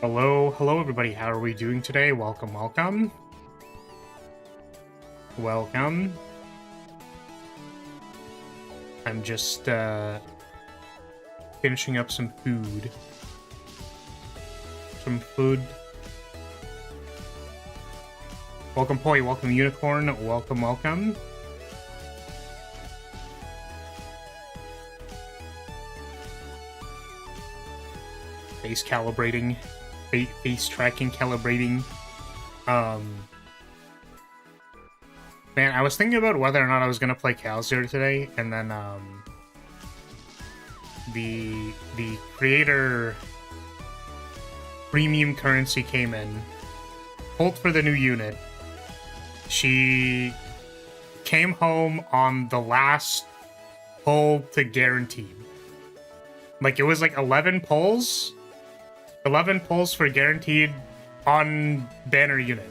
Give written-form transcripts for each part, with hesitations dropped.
Hello everybody, how are we doing today? Welcome. I'm just, finishing up some food. Welcome Poi, welcome Unicorn, welcome. Face calibrating. Face tracking, calibrating. Man, I was thinking about whether or not I was gonna play House Lyria today, and then the creator premium currency came in. Hold for the new unit. She came home on the last pull to guaranteed. Like, it was like 11 pulls. 11 pulls for guaranteed on banner unit.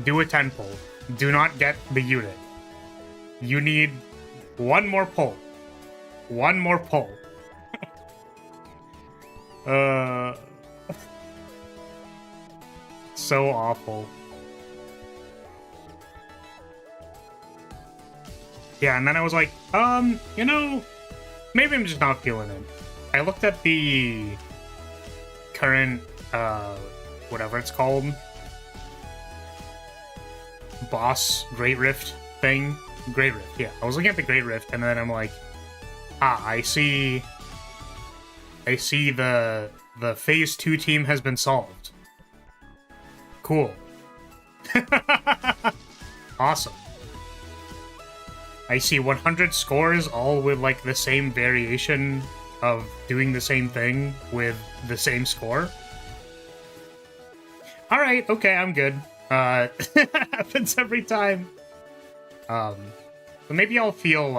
Do a 10 pull. Do not get the unit. You need one more pull. One more pull. So awful. Yeah, and then I was like, you know, maybe I'm just not feeling it. I looked at the current, whatever it's called, boss Great Rift thing. Great Rift, yeah. I was looking at the Great Rift, and then I'm like, I see the Phase 2 team has been solved. Cool. Awesome. I see 100 scores, all with, like, the same variation of doing the same thing with the same score. Alright, okay, I'm good. It happens every time. But maybe I'll feel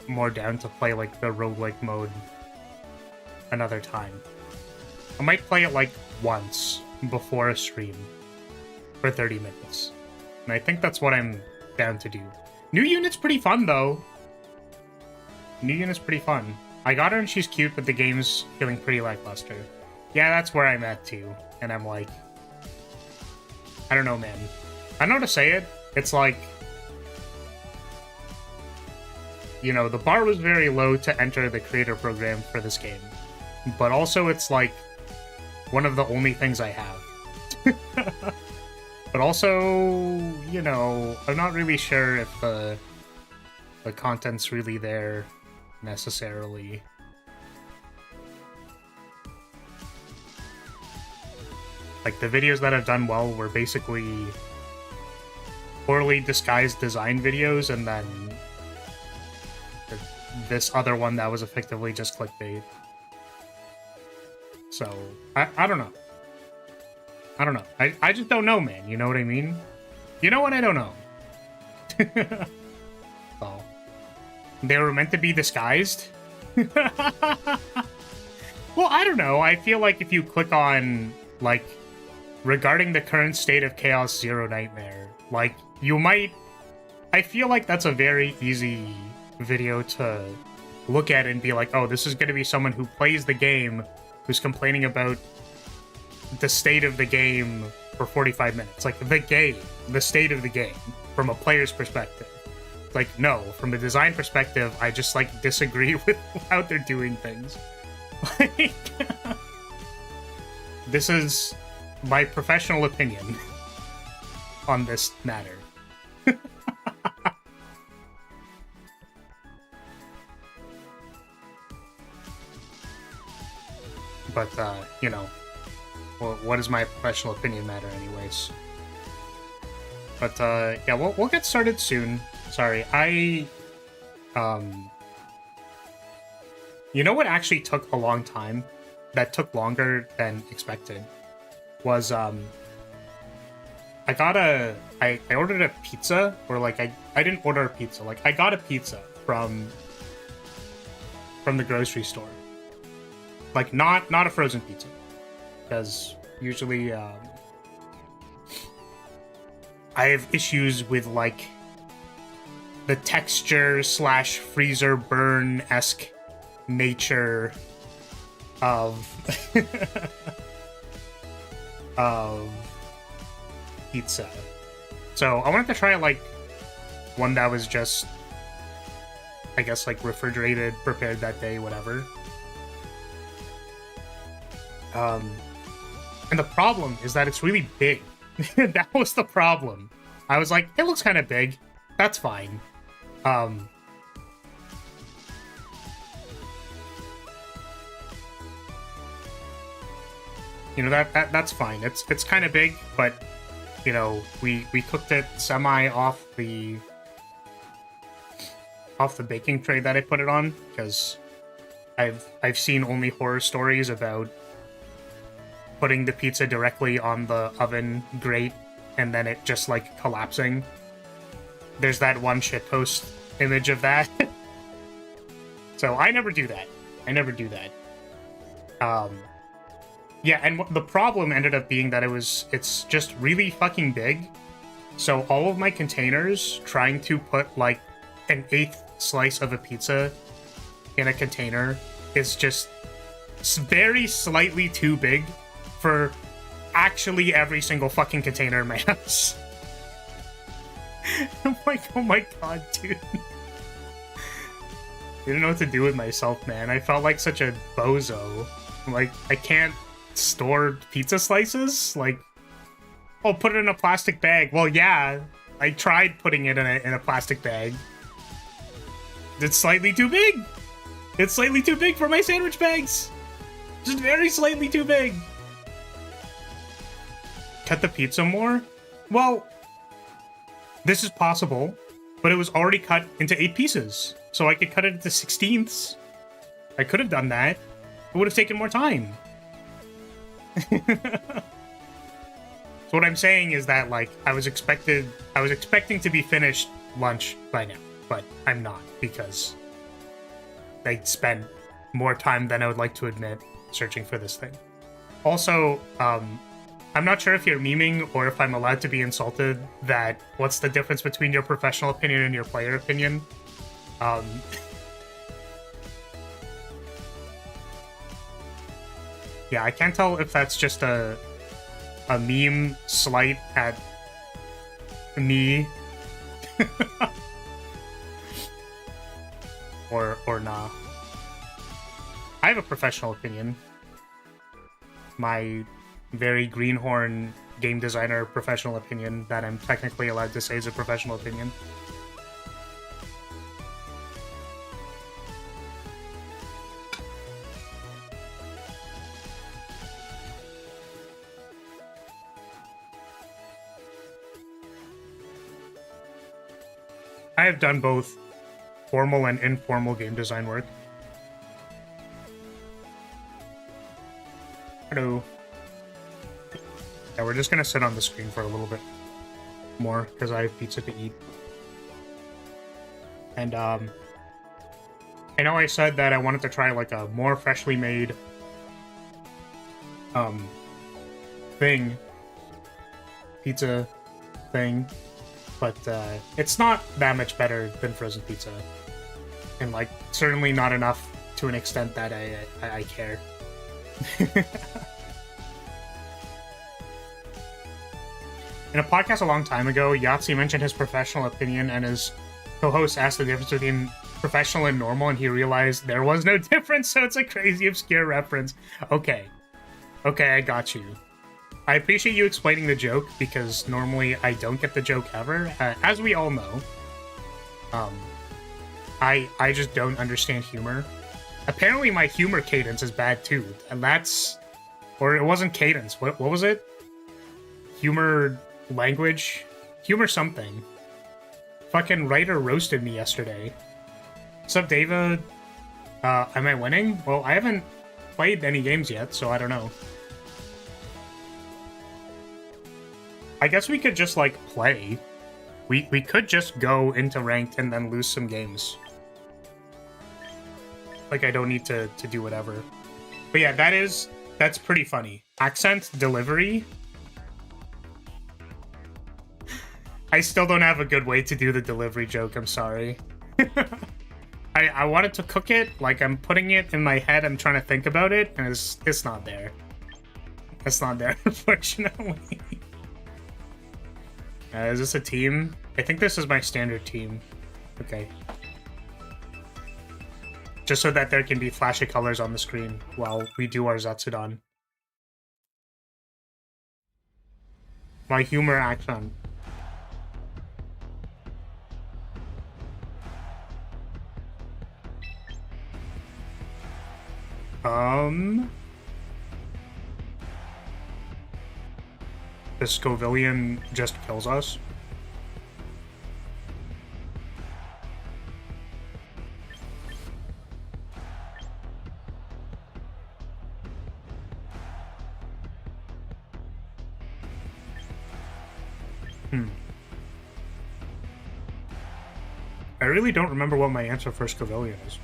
more down to play, like, the roguelike mode another time. I might play it, like, once before a stream for 30 minutes. And I think that's what I'm down to do. New unit's pretty fun, though. New unit's pretty fun. I got her and she's cute, but the game's feeling pretty lackluster. Yeah, that's where I'm at, too. And I'm like... I don't know, man. I don't know how to say it. It's like... You know, the bar was very low to enter the creator program for this game. But also, it's like... one of the only things I have. But also, you know, I'm not really sure if the content's really there, necessarily. Like, the videos that have done well were basically poorly disguised design videos, and then this other one that was effectively just clickbait. So, I don't know. I don't know. I just don't know, man. You know what I mean? You know what? I don't know. Oh. They were meant to be disguised? Well, I don't know. I feel like if you click on, like, regarding the current state of Chaos Zero Nightmare, like, you might... I feel like that's a very easy video to look at and be like, oh, this is going to be someone who plays the game who's complaining about the state of the game for 45 minutes. Like, the state of the game, from a player's perspective. Like, no, from a design perspective, I just, like, disagree with how they're doing things. Like, this is my professional opinion on this matter. But, you know, well, what does my professional opinion matter anyways? But, yeah, we'll get started soon. Sorry, you know what actually took a long time? That took longer than expected? Was, I ordered a pizza, or, like, I didn't order a pizza. Like, I got a pizza from the grocery store. Like, not a frozen pizza. Because usually, I have issues with, like, the texture slash freezer burn-esque nature of of pizza. So I wanted to try like one that was just, I guess, like refrigerated, prepared that day, whatever. And the problem is that it's really big. That was the problem. I was like, it looks kind of big. That's fine. You know, that's fine. It's kind of big, but you know, we cooked it semi off the baking tray that I put it on, because I've seen only horror stories about putting the pizza directly on the oven grate and then it just like collapsing. There's that one shitpost image of that. So I never do that. Yeah, and the problem ended up being that it's just really fucking big. So all of my containers, trying to put like an 1/8 slice of a pizza in a container is just very slightly too big for actually every single fucking container in my house. I'm like, oh my god, dude. I didn't know what to do with myself, man. I felt like such a bozo. Like, I can't store pizza slices? Like, oh, put it in a plastic bag. Well, yeah, I tried putting it in a plastic bag. It's slightly too big. It's slightly too big for my sandwich bags. Just very slightly too big. Cut the pizza more? Well, this is possible, but it was already cut into 8 pieces. So I could cut it into 16ths. I could have done that. It would have taken more time. So what I'm saying is that, like, I was expecting to be finished lunch by now, but I'm not, because I spent more time than I would like to admit searching for this thing. Also, I'm not sure if you're memeing or if I'm allowed to be insulted that what's the difference between your professional opinion and your player opinion. Yeah, I can't tell if that's just a meme slight at me or nah. I have a professional opinion. My very greenhorn game designer professional opinion that I'm technically allowed to say is a professional opinion. I have done both formal and informal game design work. Hello. Yeah, we're just gonna sit on the screen for a little bit more because I have pizza to eat. And I know I said that I wanted to try like a more freshly made pizza thing, but it's not that much better than frozen pizza, and like certainly not enough to an extent that I care. In a podcast a long time ago, Yahtzee mentioned his professional opinion, and his co-host asked the difference between professional and normal, and he realized there was no difference, so it's a crazy obscure reference. Okay, I got you. I appreciate you explaining the joke, because normally I don't get the joke ever, as we all know. I just don't understand humor. Apparently my humor cadence is bad too, and that's... Or it wasn't cadence, what was it? Humor... language? Humor something. Fucking writer roasted me yesterday. What's up, David? Am I winning? Well, I haven't played any games yet, so I don't know. I guess we could just, like, play. We could just go into ranked and then lose some games. Like, I don't need to do whatever. But yeah, that's pretty funny. Accent delivery... I still don't have a good way to do the delivery joke, I'm sorry. I wanted to cook it, like I'm putting it in my head, I'm trying to think about it, and it's not there. It's not there, unfortunately. Is this a team? I think this is my standard team. Okay. Just so that there can be flashy colors on the screen while we do our Zetsudan. My humor accent. The Scovillian just kills us. I really don't remember what my answer for Scovillian is.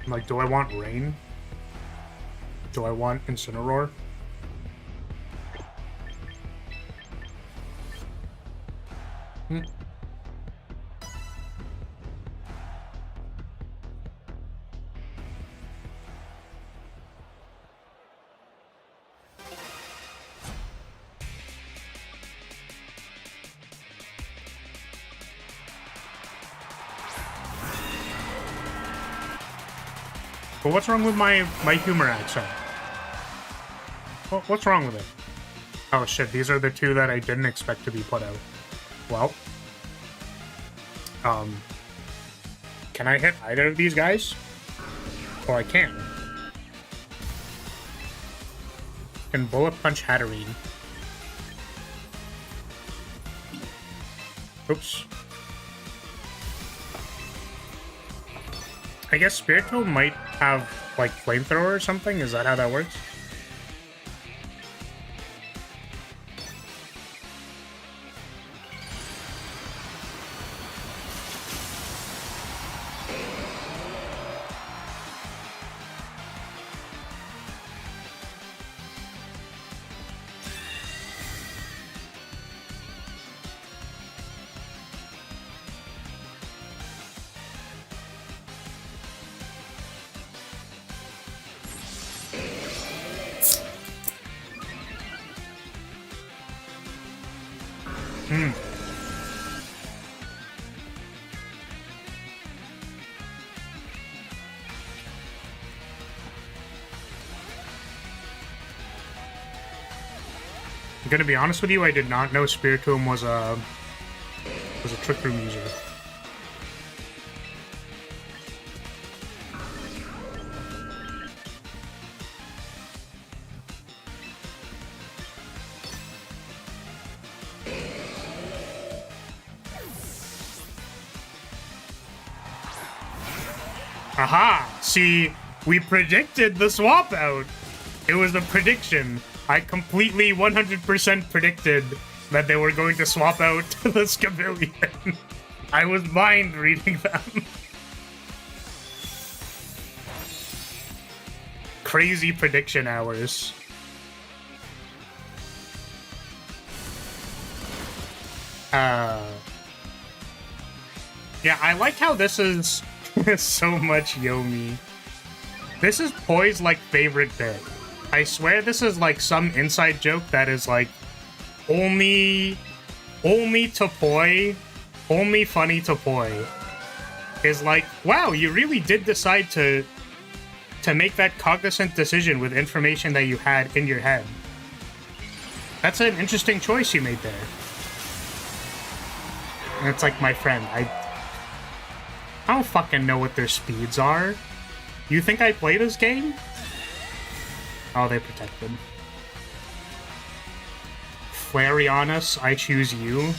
Like, do I want rain? Do I want Incineroar? But what's wrong with my humor accent? What's wrong with it? Oh shit, these are the two that I didn't expect to be put out. Well. Can I hit either of these guys? Or I can't. Can Bullet Punch Hatterene. Oops. I guess Spirito might have, like, Flamethrower or something? Is that how that works? I'm gonna be honest with you, I did not know Spiritomb was a Trick Room user. Aha! See, we predicted the swap out. It was a prediction. I completely 100% predicted that they were going to swap out the Scovillian. I was mind reading them. Crazy prediction hours. Yeah, I like how this is so much Yomi. This is Poi's, like, favorite bit. I swear this is, like, some inside joke that is, like, only to Poi, only funny to Poi. Is like, wow, you really did decide to make that cognizant decision with information that you had in your head. That's an interesting choice you made there. And it's like, my friend, I don't fucking know what their speeds are. You think I play this game? Oh, they protected. Flareonus, I choose you.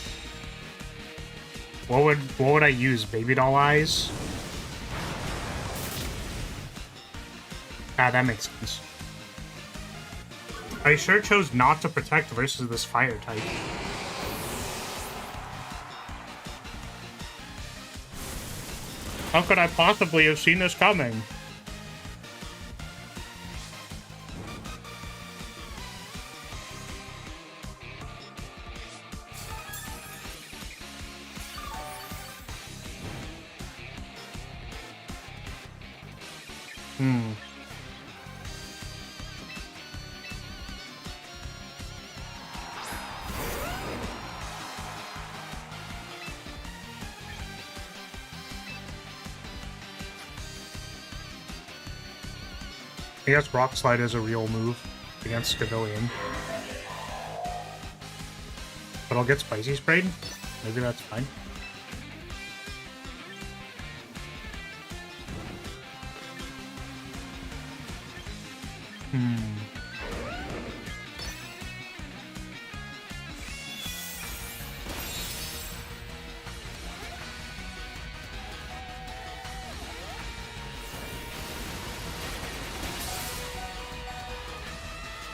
What would I use? Baby doll eyes? Ah, that makes sense. I sure chose not to protect versus this fire type. How could I possibly have seen this coming? I guess Rock Slide is a real move against Civilian. But I'll get Spicy Sprayed. Maybe that's fine.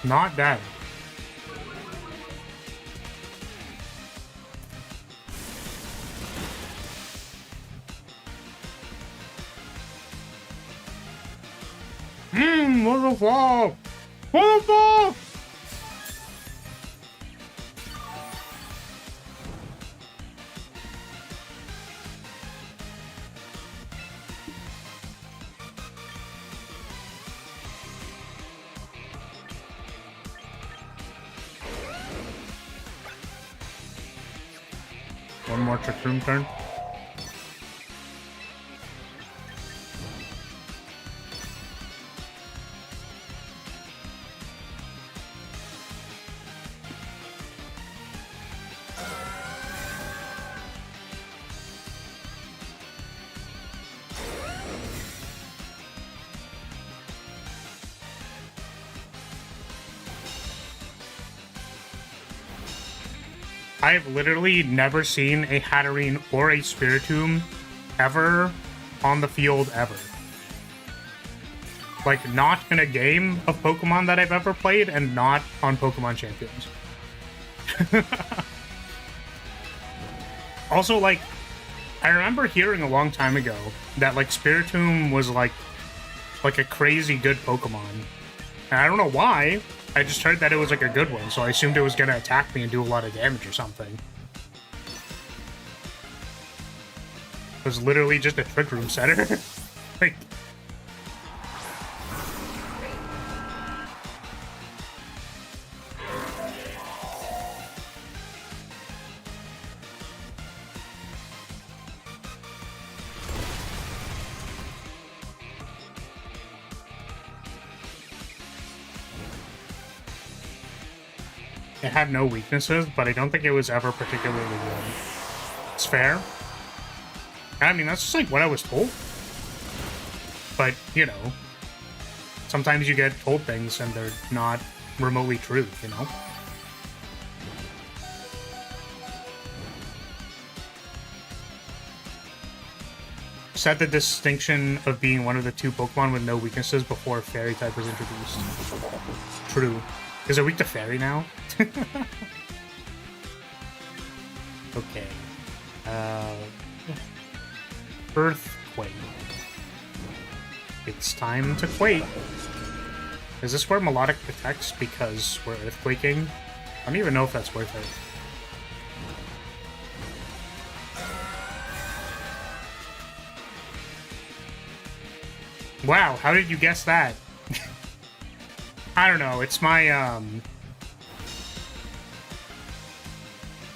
Not dead. What the fuck? What the fuck? One more Trick Room turn. I have literally never seen a Hatterene or a Spiritomb ever on the field ever. Like, not in a game of Pokemon that I've ever played, and not on Pokemon Champions. Also, like, I remember hearing a long time ago that, like, Spiritomb was, like a crazy good Pokemon. And I don't know why. I just heard that it was like a good one, so I assumed it was gonna attack me and do a lot of damage or something. It was literally just a Trick Room setter. Like... It had no weaknesses, but I don't think it was ever particularly good. It's fair. I mean, that's just like what I was told. But, you know, sometimes you get told things and they're not remotely true, you know? Set the distinction of being one of the two Pokemon with no weaknesses before Fairy type was introduced. True. Is it weak to Fairy now? Okay. Earthquake. It's time to quake. Is this where Melodic protects because we're earthquaking? I don't even know if that's worth it. Wow, how did you guess that? I don't know, it's my,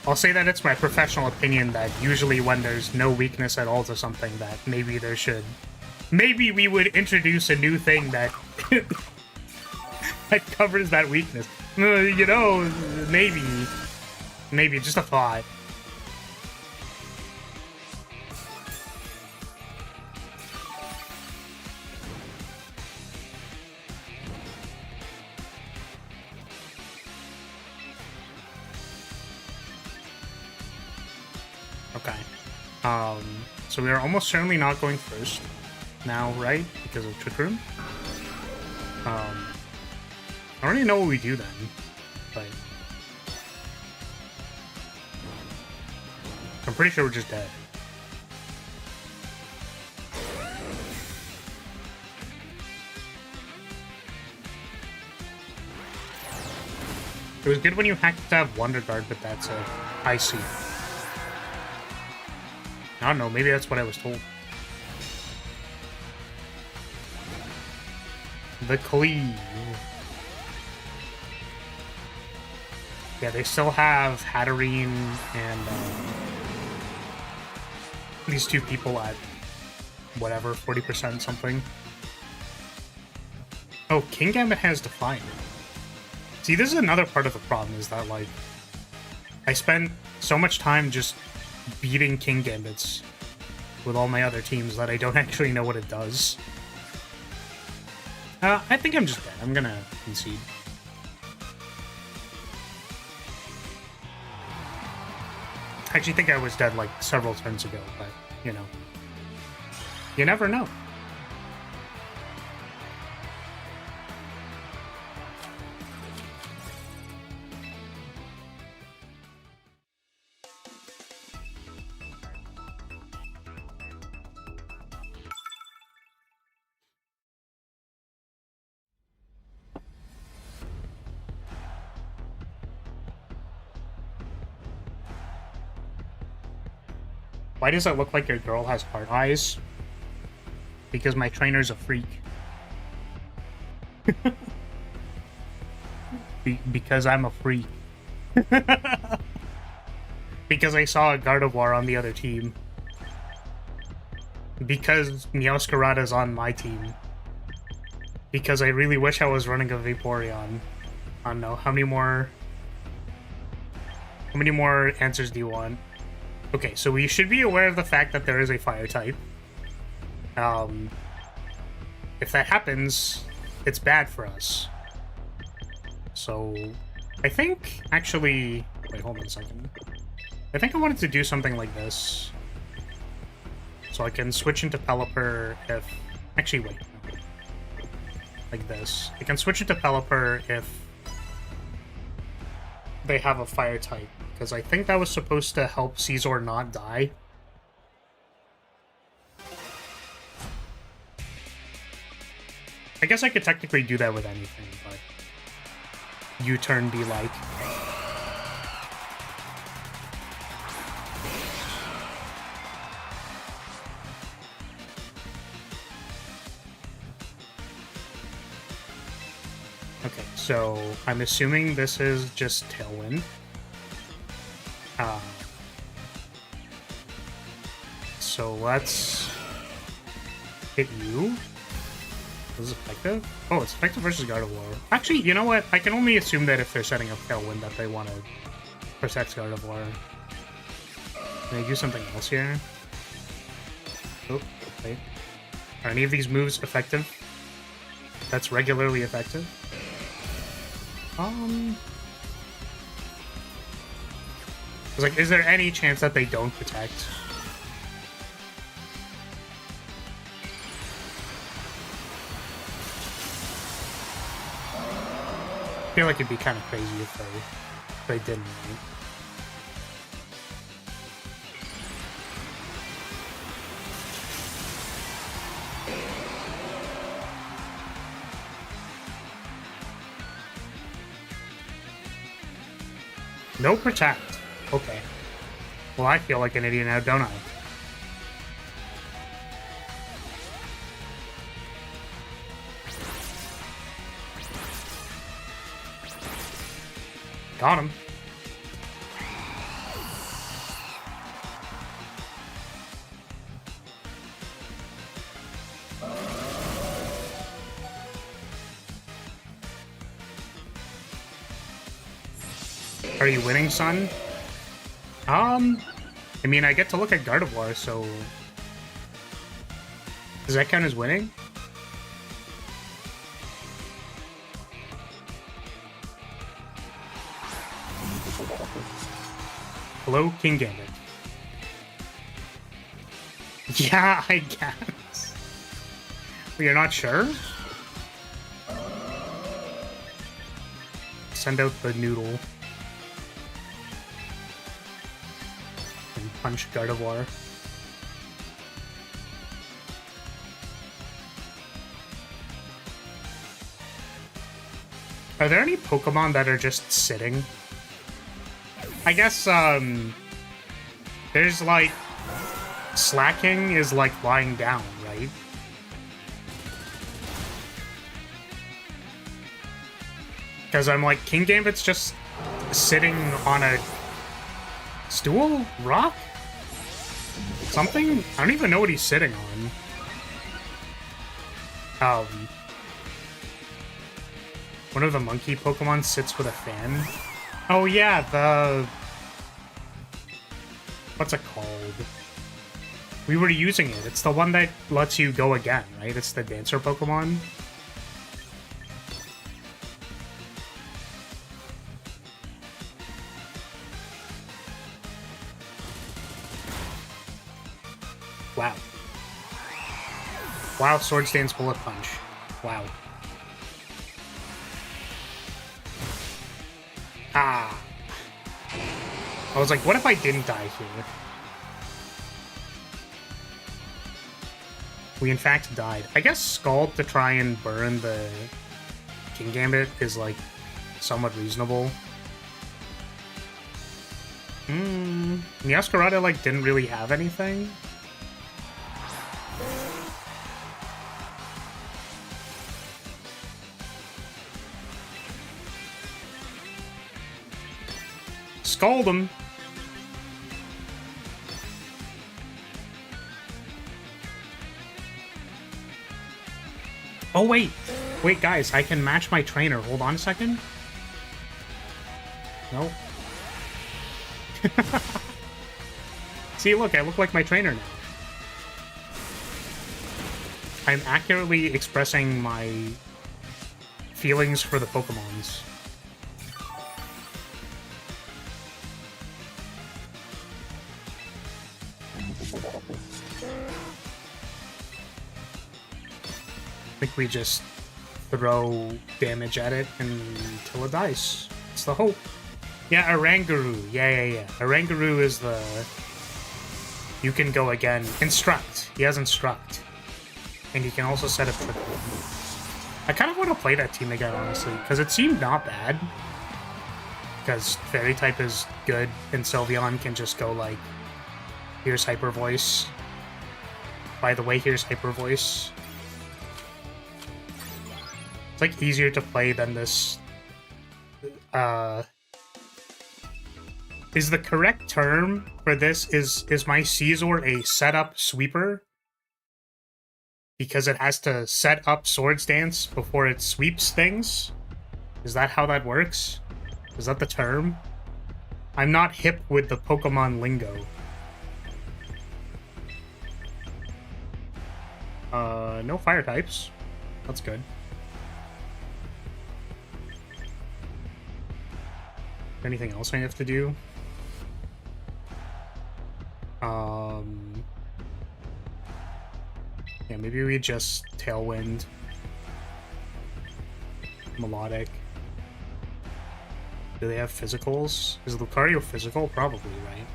I'll say that it's my professional opinion that usually when there's no weakness at all to something, that maybe there should... Maybe we would introduce a new thing that... that covers that weakness. You know, maybe. Maybe, just a thought. Okay. So we are almost certainly not going first now, right? Because of Trick Room. I don't even know what we do then, but I'm pretty sure we're just dead. It was good when you hacked to have Wonder Guard, but that's it. I see. I don't know, maybe that's what I was told. The Cleave. Yeah, they still have Hatterene and these two people at whatever, 40% something. Oh, King Gambit has Defiant. See, this is another part of the problem, is that, like, I spend so much time just beating King Gambits with all my other teams that I don't actually know what it does. I think I'm just dead. I'm gonna concede. I actually think I was dead, like, several turns ago, but, you know. You never know. Why does it look like your girl has heart eyes? Because my trainer's a freak. Because I'm a freak. Because I saw a Gardevoir on the other team. Because Meowscarada's on my team. Because I really wish I was running a Vaporeon. I don't know, how many more answers do you want? Okay, so we should be aware of the fact that there is a fire type. If that happens, it's bad for us. So, I think, actually... Wait, hold on a second. I think I wanted to do something like this. So I can switch into Pelipper if... Actually, wait. No. Like this. I can switch into Pelipper if they have a fire type. Because I think that was supposed to help Caesar not die. I guess I could technically do that with anything, but... U-turn be like... Okay, so I'm assuming this is just Tailwind. So let's hit you. This is effective? Oh, it's effective versus Gardevoir. Actually, you know what? I can only assume that if they're setting up Tailwind that they want to protect Gardevoir. Can I do something else here? Oh, okay. Are any of these moves effective? That's regularly effective? It's like, is there any chance that they don't protect? I feel like it'd be kind of crazy if they didn't. Right? No protect. Okay. Well, I feel like an idiot now, don't I? Got him. Are you winning, son? I mean, I get to look at Gardevoir, so... Does that count as winning? Hello, King Gambit. Yeah, I guess. You're not sure? send out the noodle. And punch Gardevoir. Are there any Pokemon that are just sitting? I guess, there's, like... Slacking is, like, lying down, right? Because I'm like, King Gambit's just sitting on a stool? Rock? Something? I don't even know what he's sitting on. One of the monkey Pokemon sits with a fan. Oh yeah, the... What's it called? We were using it. It's the one that lets you go again, right? It's the Dancer Pokemon. Wow. Wow, Swords Dance Bullet Punch. Wow. Ah. I was like, what if I didn't die here? We in fact died. I guess Scald to try and burn the King Gambit is, like, somewhat reasonable. Meowscarada, like, didn't really have anything. Scald him! Oh, wait. Wait, guys, I can match my trainer. Hold on a second. No. See, look, I look like my trainer now. I'm accurately expressing my feelings for the Pokemons. I think we just throw damage at it until it dies. It's the hope. Yeah, Oranguru. Yeah. Oranguru is the... You can go again. Instruct. He has Instruct. And he can also set up Trick Room. I kind of want to play that team again, honestly, because it seemed not bad. Because Fairy type is good, and Sylveon can just go like, here's Hyper Voice. By the way, here's Hyper Voice. It's like easier to play than this. Is the correct term for this is my Caesar a setup sweeper? Because it has to set up Swords Dance before it sweeps things? Is that how that works? Is that the term? I'm not hip with the Pokemon lingo. No fire types. That's good. Anything else I have to do? Yeah, maybe we just Tailwind. Melodic. Do they have physicals? Is Lucario physical? Probably, right?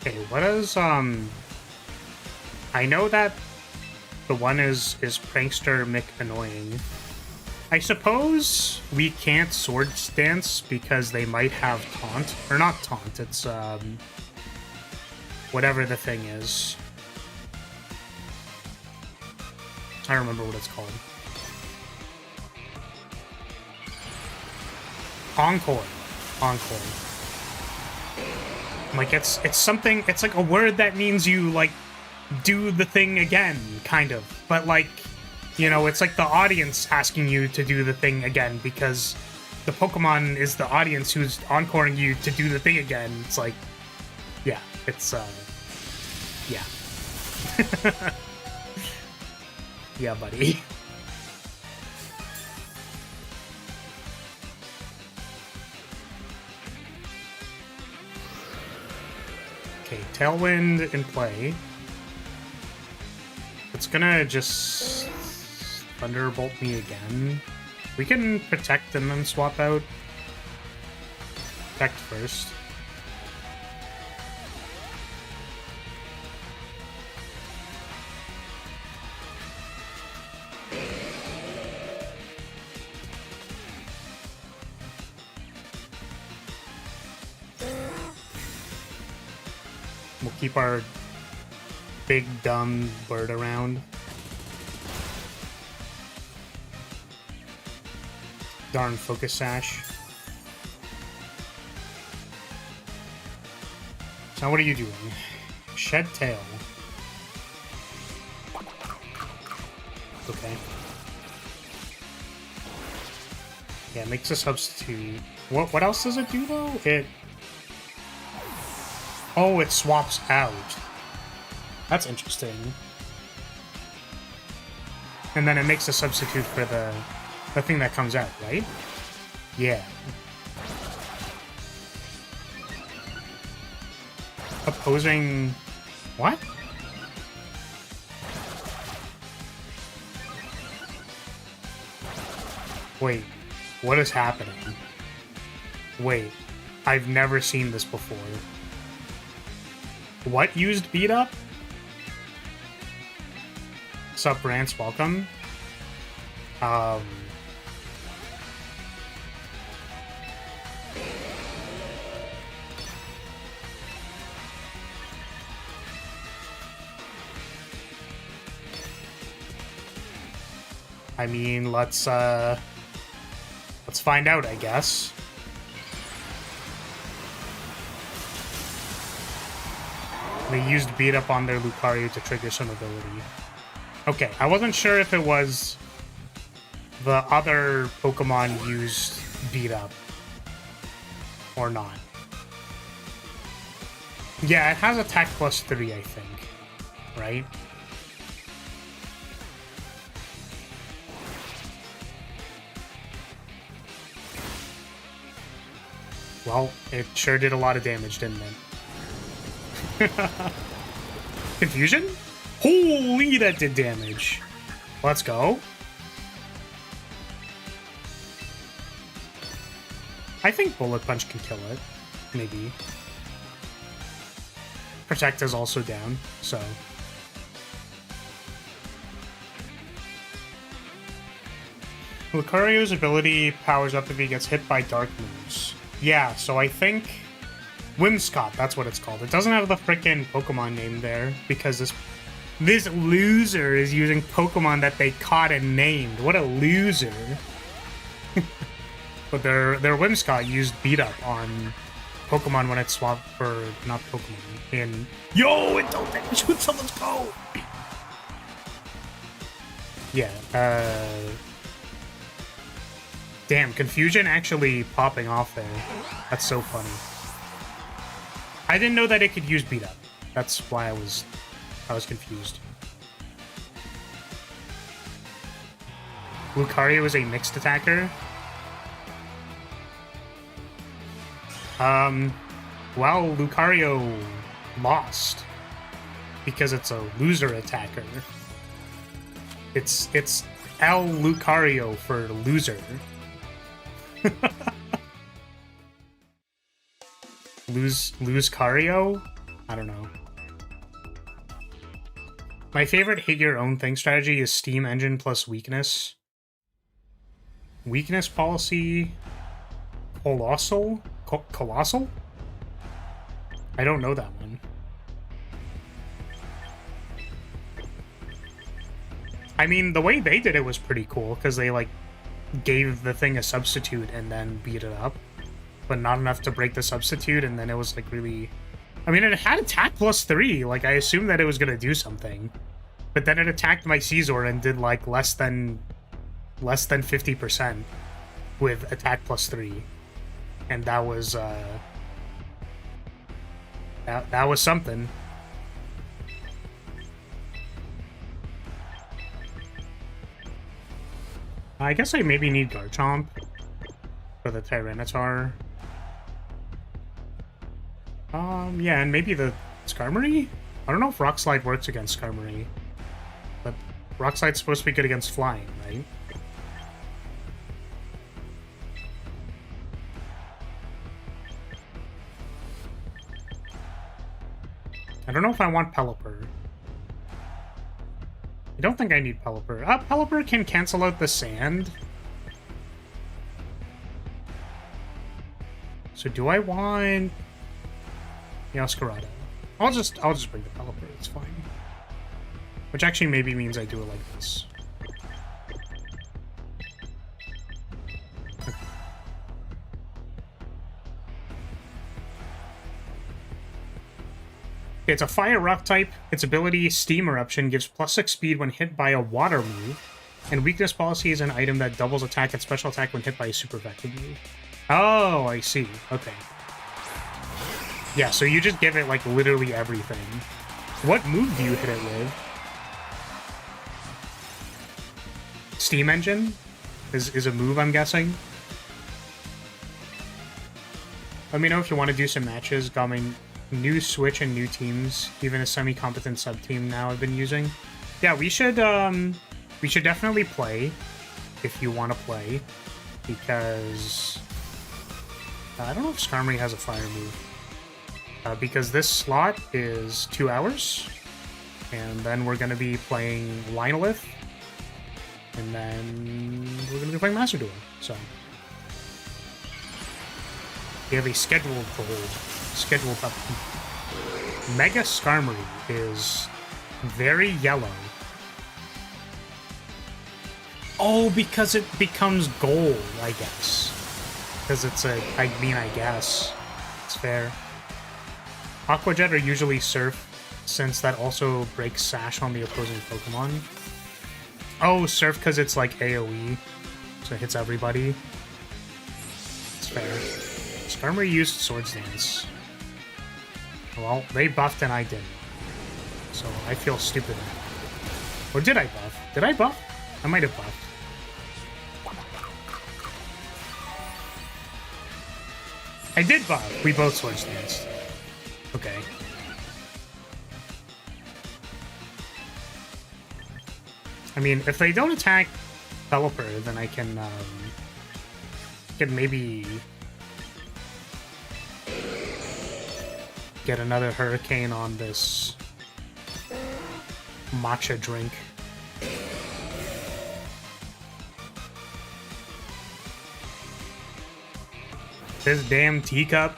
Okay, what is, I know that the one is Prankster McAnnoying. I suppose we can't Swords Dance because they might have Taunt. Or not Taunt, it's, whatever the thing is. I don't remember what it's called. Encore. Encore. Like, it's something, it's like a word that means you, like, do the thing again, kind of. But, like, you know, it's like the audience asking you to do the thing again because the Pokemon is the audience who's encoring you to do the thing again. It's like, yeah, it's Yeah. Yeah, buddy. Okay, Tailwind in play. It's gonna just Thunderbolt me again. We can protect and then swap out. Protect first. We'll keep our big dumb bird around. Darn focus sash. So what are you doing? Shed tail. Okay. Yeah, it makes a substitute. What else does it do though? Oh, it swaps out. That's interesting. And then it makes a substitute for the thing that comes out, right? Yeah. Opposing... What? Wait. What is happening? Wait. I've never seen this before. What used beat up? Sup, Rance, welcome. I mean, let's find out, I guess. They used beat up on their Lucario to trigger some ability. Okay, I wasn't sure if it was the other Pokemon used beat up or not. Yeah, it has attack +3, I think. Right? Well, it sure did a lot of damage, didn't it? Confusion? Holy, that did damage. Let's go. I think Bullet Punch can kill it. Maybe. Protect is also down, so... Lucario's ability powers up if he gets hit by dark moves. Yeah, so I think... Whimsicott, that's what it's called. It doesn't have the frickin' Pokemon name there, because this loser is using Pokemon that they caught and named. What a loser. But their Whimsicott used beat up on Pokemon when it swapped for... not Pokemon. In... Yo, it don't damage when someone's go! Yeah, damn, Confusion actually popping off there. That's so funny. I didn't know that it could use beat up. That's why I was confused. Lucario is a mixed attacker. Well, Lucario lost because it's a loser attacker. It's L Lucario for loser. Lose Cario? I don't know. My favorite hit your own thing strategy is Steam Engine plus weakness. Weakness policy? Colossal? Colossal? I don't know that one. I mean, the way they did it was pretty cool, because they, like, gave the thing a substitute and then beat it up. But not enough to break the substitute, and then it was, like, really... I mean, it had attack +3, like, I assumed that it was gonna do something. But then it attacked my Caesar and did, like, less than 50% with attack +3. And that was, that was something. I guess I maybe need Garchomp for the Tyranitar. Yeah, and maybe the Skarmory? I don't know if Rock Slide works against Skarmory. But Rock Slide's supposed to be good against flying, right? I don't know if I want Pelipper. I don't think I need Pelipper. Pelipper can cancel out the sand. So do I want Yaskarado? I'll just bring the Pelipper, it's fine. Which actually maybe means I do it like this. Okay. It's a fire rock type. Its ability, Steam Eruption, gives +6 speed when hit by a water move. And weakness policy is an item that doubles attack and special attack when hit by a super effective move. Oh, I see. Okay. Yeah, so you just give it, like, literally everything. What move do you hit it with? Steam Engine is a move, I'm guessing. Let me know if you want to do some matches. Got my new Switch and new teams. Even a semi-competent sub-team now I've been using. Yeah, we should definitely play if you want to play. Because I don't know if Skarmory has a fire move. Because this slot is 2 hours. And then we're going to be playing Linelith. And then we're going to be playing Master Duel. So we have a scheduled goal. Scheduled up. Mega Skarmory is very yellow. Oh, because it becomes gold, I guess. Because it's a... I guess. It's fair. Aqua Jet are usually Surf, since that also breaks Sash on the opposing Pokemon. Oh, Surf because it's like AoE, so it hits everybody. It's fair. Skarmory used Swords Dance. Well, they buffed and I didn't. So I feel stupid now. Or did I buff? Did I buff? I might have buffed. I did buff. We both Swords Danced. Okay. I mean, if they don't attack Pelipper, then I can maybe get another Hurricane on this matcha drink. This damn teacup.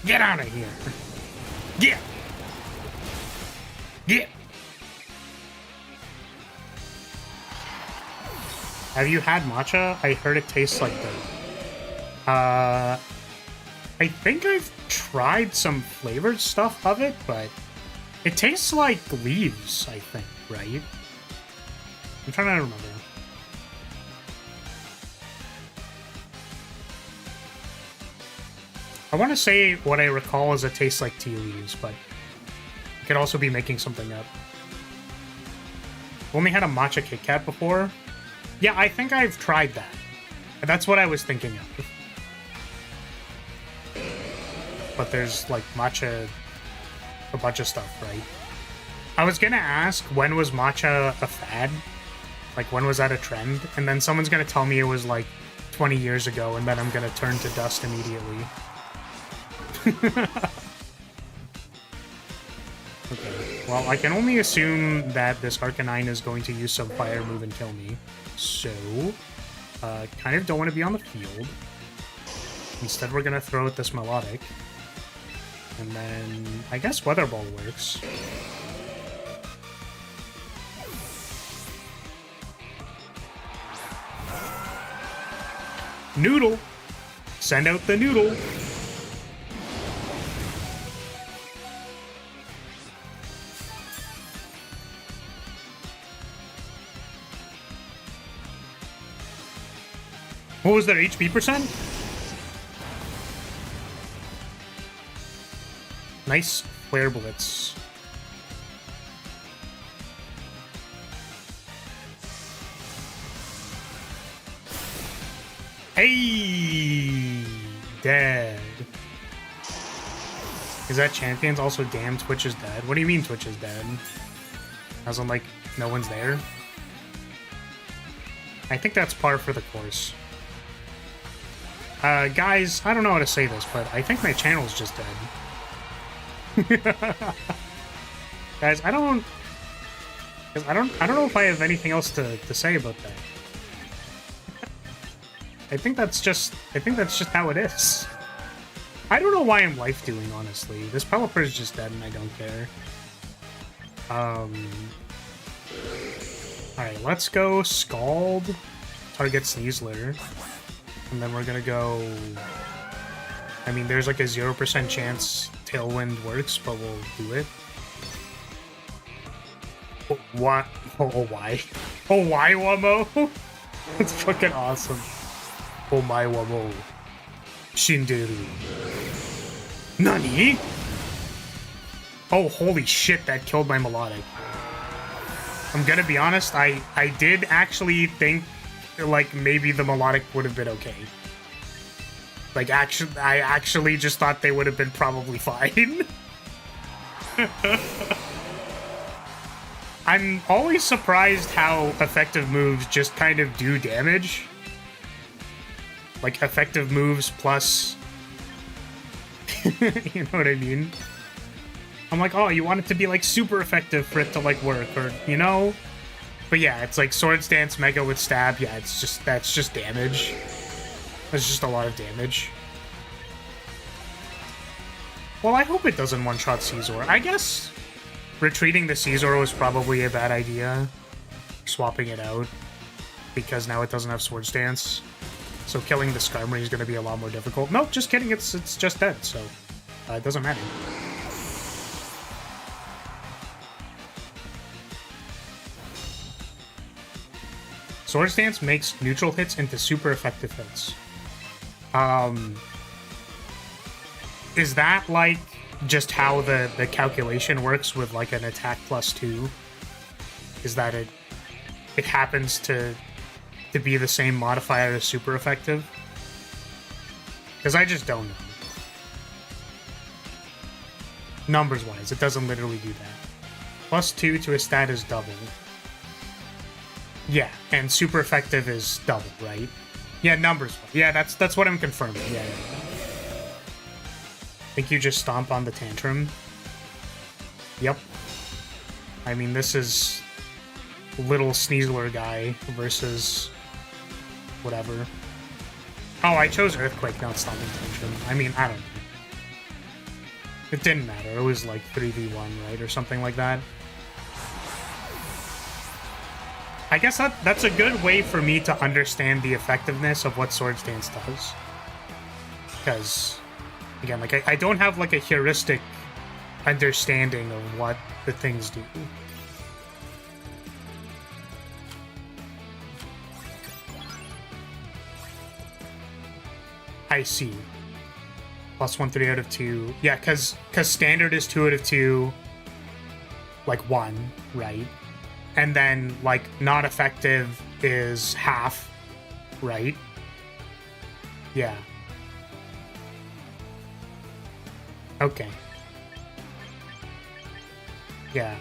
Get out of here. Get. Get. Have you had matcha? I heard it tastes like dirt. I think I've tried some flavored stuff of it, but it tastes like leaves, I think, right? I'm trying to remember. I want to say what I recall is it tastes like tea leaves, but I could also be making something up. Only had a matcha Kit Kat before. Yeah, I think I've tried that. That's what I was thinking of. But there's, like, matcha, a bunch of stuff, right? I was gonna ask, when was matcha a fad? Like, when was that a trend? And then someone's gonna tell me it was, like, 20 years ago, and then I'm gonna turn to dust immediately. Okay, well, I can only assume that this Arcanine is going to use some fire move and kill me. So, kind of don't want to be on the field. Instead, we're going to throw out this Melodic. And then, I guess Weather Ball works. Noodle! Send out the noodle! What was their HP percent? Nice Flare Blitz. Hey! Dead. Is that champions? Also, damn, Twitch is dead. What do you mean Twitch is dead? As in, like, no one's there? I think that's par for the course. Guys, I don't know how to say this, but I think my channel's just dead. Guys, I don't know if I have anything else to say about that. I think that's just how it is. I don't know why I'm life doing, honestly. This developer is just dead and I don't care. Alright, let's go Scald, target Sneasler, and then we're gonna go... I mean, there's like a 0% chance Tailwind works, but we'll do it. Oh, what? Oh, why? Oh, why, Wamo? That's fucking awesome. Oh, my Wamo. Shinderu. Nani? Oh, holy shit, that killed my Melodic. I'm gonna be honest, I did actually think, like, maybe the Melodic would have been okay. Like, I actually just thought they would have been probably fine. I'm always surprised how effective moves just kind of do damage. Like, effective moves plus... you know what I mean? I'm like, oh, you want it to be, like, super effective for it to, like, work, or, you know? But yeah, it's like Swords Dance Mega with Stab. Yeah, it's just, that's just damage. That's just a lot of damage. Well, I hope it doesn't one-shot Caesar. I guess retreating the Caesar was probably a bad idea. Swapping it out. Because now it doesn't have Swords Dance. So killing the Skarmory is going to be a lot more difficult. Nope, just kidding. It's just dead, so it doesn't matter. Swords Dance makes neutral hits into super effective hits. Is that, like, just how the calculation works with, like, an attack +2? Is that it happens to be the same modifier as super effective? Because I just don't know. Numbers-wise, it doesn't literally do that. +2 to a stat is double. Yeah, and super effective is double, right? Yeah, numbers. Yeah, that's what I'm confirming. Yeah. Think you just stomp on the tantrum? Yep. I mean, this is little Sneasler guy versus whatever. Oh, I chose Earthquake, not Stomping Tantrum. I mean, I don't know. It didn't matter. It was like 3v1, right? Or something like that. I guess that's a good way for me to understand the effectiveness of what Swords Dance does. Because, again, like, I don't have, like, a heuristic understanding of what the things do. I see. +1, 3 out of 2. Yeah, because standard is 2 out of 2, like 1, right? And then, like, not effective is half, right? Yeah. Okay. Yeah.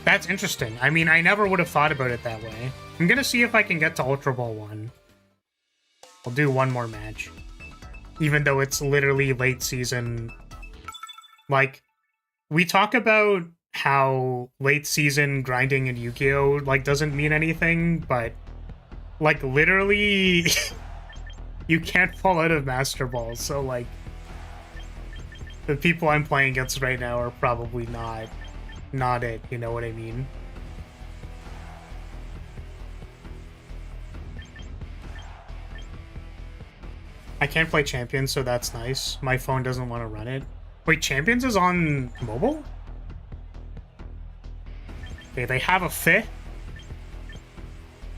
That's interesting. I mean, I never would have thought about it that way. I'm gonna see if I can get to Ultra Ball 1. I'll do one more match. Even though it's literally late season. Like, we talk about how late season grinding in Yu-Gi-Oh! Like, doesn't mean anything, but, like, literally, you can't fall out of Master Ball, so, like, the people I'm playing against right now are probably not it, you know what I mean? I can't play Champions, so that's nice. My phone doesn't want to run it. Wait, Champions is on mobile? Okay, they have a Fi.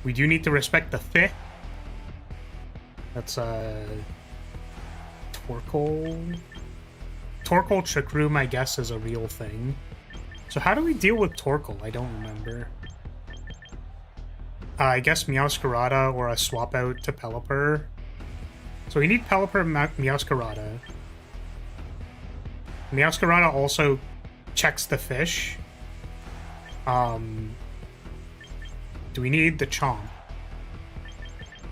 We do need to respect the Fi. That's, Torkoal. Torkoal Trick Room, I guess, is a real thing. So how do we deal with Torkoal? I don't remember. I guess Meowscarada or a swap out to Pelipper. So we need Pelipper, Meowscarada. Meowscarada also checks the fish. Do we need the Chomp?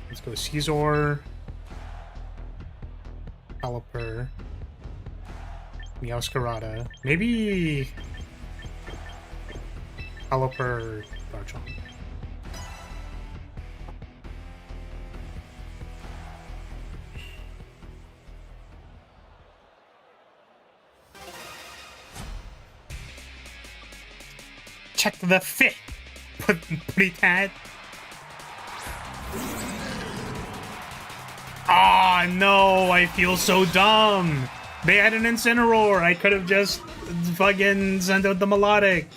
Let's go Scizor, Pelipper, Meowscarada. Maybe Pelipper, Garchomp. Check the fit. Pretty tad. Ah, no, I feel so dumb. They had an Incineroar. I could have just fucking sent out the Melodic.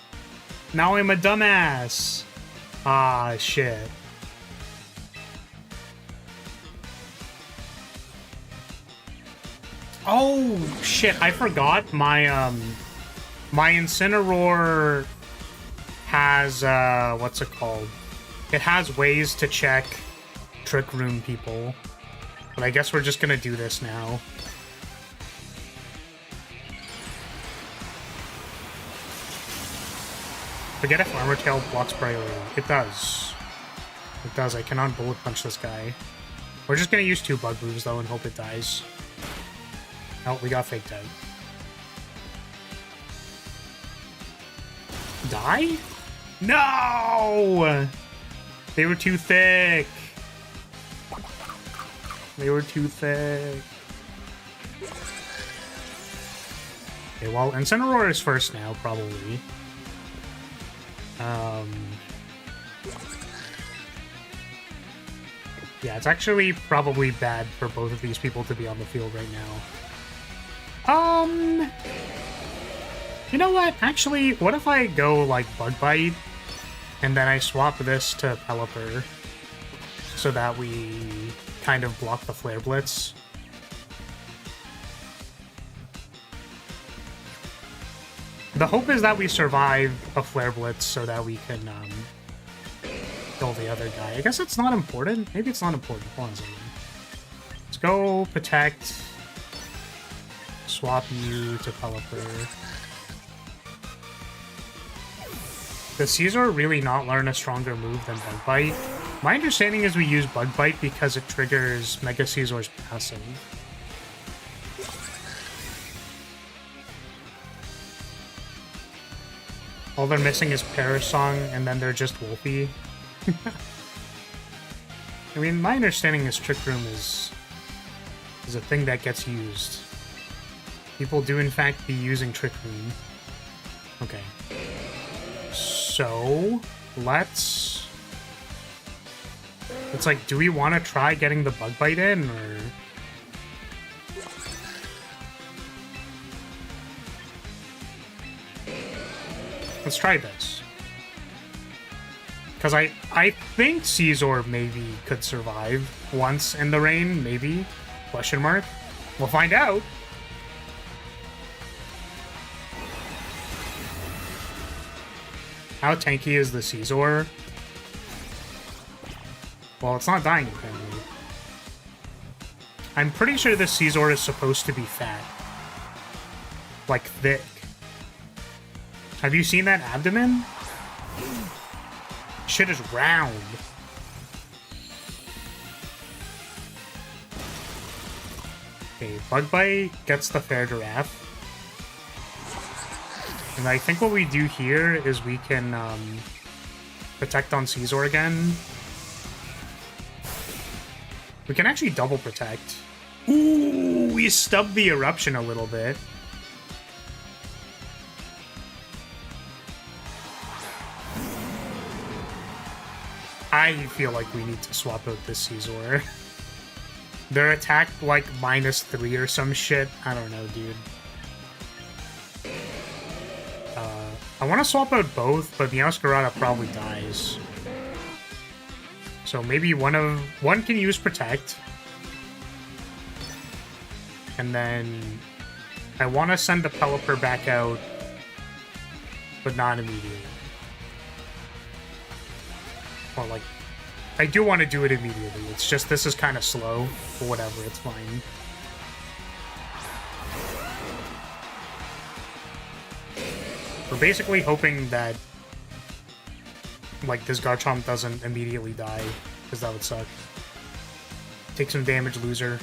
Now I'm a dumbass. Ah, shit. Oh, shit, I forgot my, my Incineroar has, what's it called? It has ways to check Trick Room people. But I guess we're just gonna do this now. Forget if Armor Tail blocks priority. It does. It does. I cannot Bullet Punch this guy. We're just gonna use 2 Bug Moves, though, and hope it dies. Oh, we got faked out. Die? No! They were too thick. They were too thick. Okay, well, Incineroar is first now, probably. Yeah, it's actually probably bad for both of these people to be on the field right now. You know what? Actually, what if I go, like, Bug Bite, and then I swap this to Pelipper, so that we kind of block the Flare Blitz? The hope is that we survive a Flare Blitz so that we can, kill the other guy. I guess it's not important. Maybe it's not important. Hold on a second. Let's go Protect. Swap you to Pelipper. Does Scizor really not learn a stronger move than Bug Bite? My understanding is we use Bug Bite because it triggers Mega Scizor's passive. All they're missing is Parasong, and then they're just Wolfie. I mean, my understanding is Trick Room is a thing that gets used. People do, in fact, be using Trick Room. Okay. So, let's... It's like, do we want to try getting the Bug Bite in, or... Let's try this. Because I think Scizor maybe could survive once in the rain, maybe? Question mark? We'll find out. How tanky is the Scizor? Well, it's not dying apparently. I'm pretty sure the Scizor is supposed to be fat. Like, thick. Have you seen that abdomen? Shit is round. Okay, Bug Bite gets the Fair Giraffe. And I think what we do here is we can protect on Scizor again. We can actually double protect. Ooh, we stubbed the Eruption a little bit. I feel like we need to swap out this Scizor. Their attack, like, -3 or some shit. I don't know, dude. I want to swap out both, but Meowscarada probably dies. So maybe one can use Protect. And then I want to send the Pelipper back out, but not immediately. Or like I do want to do it immediately. It's just this is kind of slow, but whatever, it's fine. We're basically hoping that, like, this Garchomp doesn't immediately die, because that would suck. Take some damage, loser.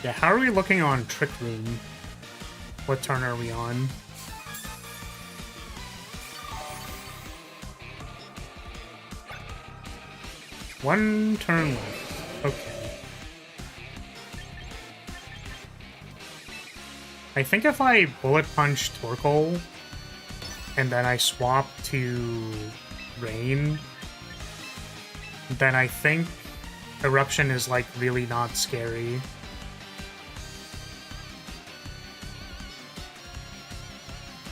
Yeah, how are we looking on Trick Room? What turn are we on? One turn left. Okay. I think if I Bullet Punch Torkoal and then I swap to Rain, then I think Eruption is, like, really not scary.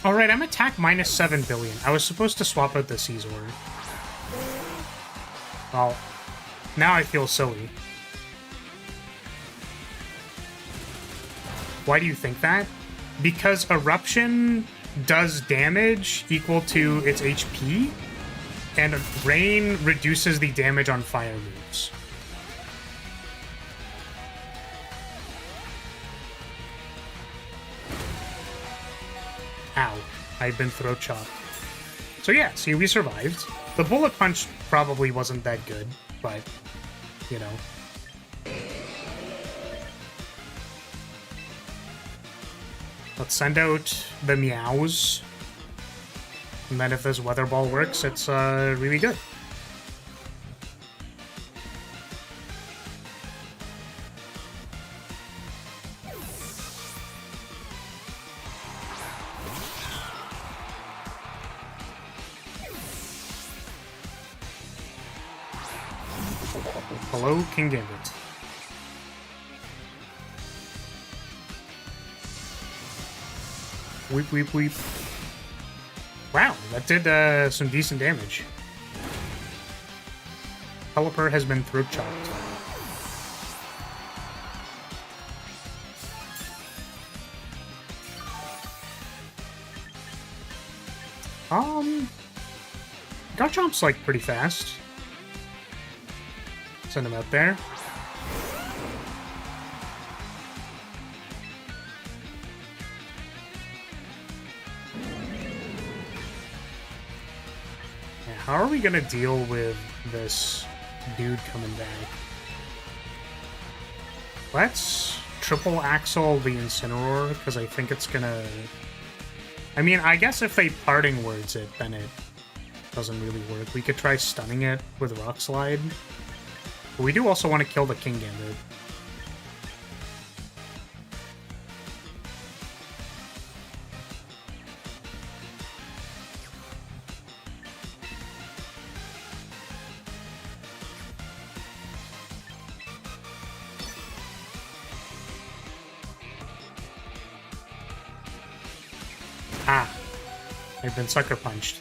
Alright, I'm attack minus 7 billion. I was supposed to swap out the Caesar. Well, now I feel silly. Why do you think that? Because Eruption does damage equal to its HP, and Rain reduces the damage on fire moves. Ow. I've been throat chopped. So yeah, see, we survived. The Bullet Punch probably wasn't that good, but, you know. Let's send out the Meows. And then if this Weather Ball works, it's really good. Hello, King Gambit. Weep, weep, weep. Wow, that did some decent damage. Pelipper has been throat chopped. Garchomp's, like, pretty fast. Send him out there. Yeah, how are we gonna deal with this dude coming back? Let's triple axle the Incineroar, because I think it's gonna... I mean, I guess if they parting words it, then it doesn't really work. We could try stunning it with Rock Slide. But we do also want to kill the King Gambit. Ah. I've been sucker punched.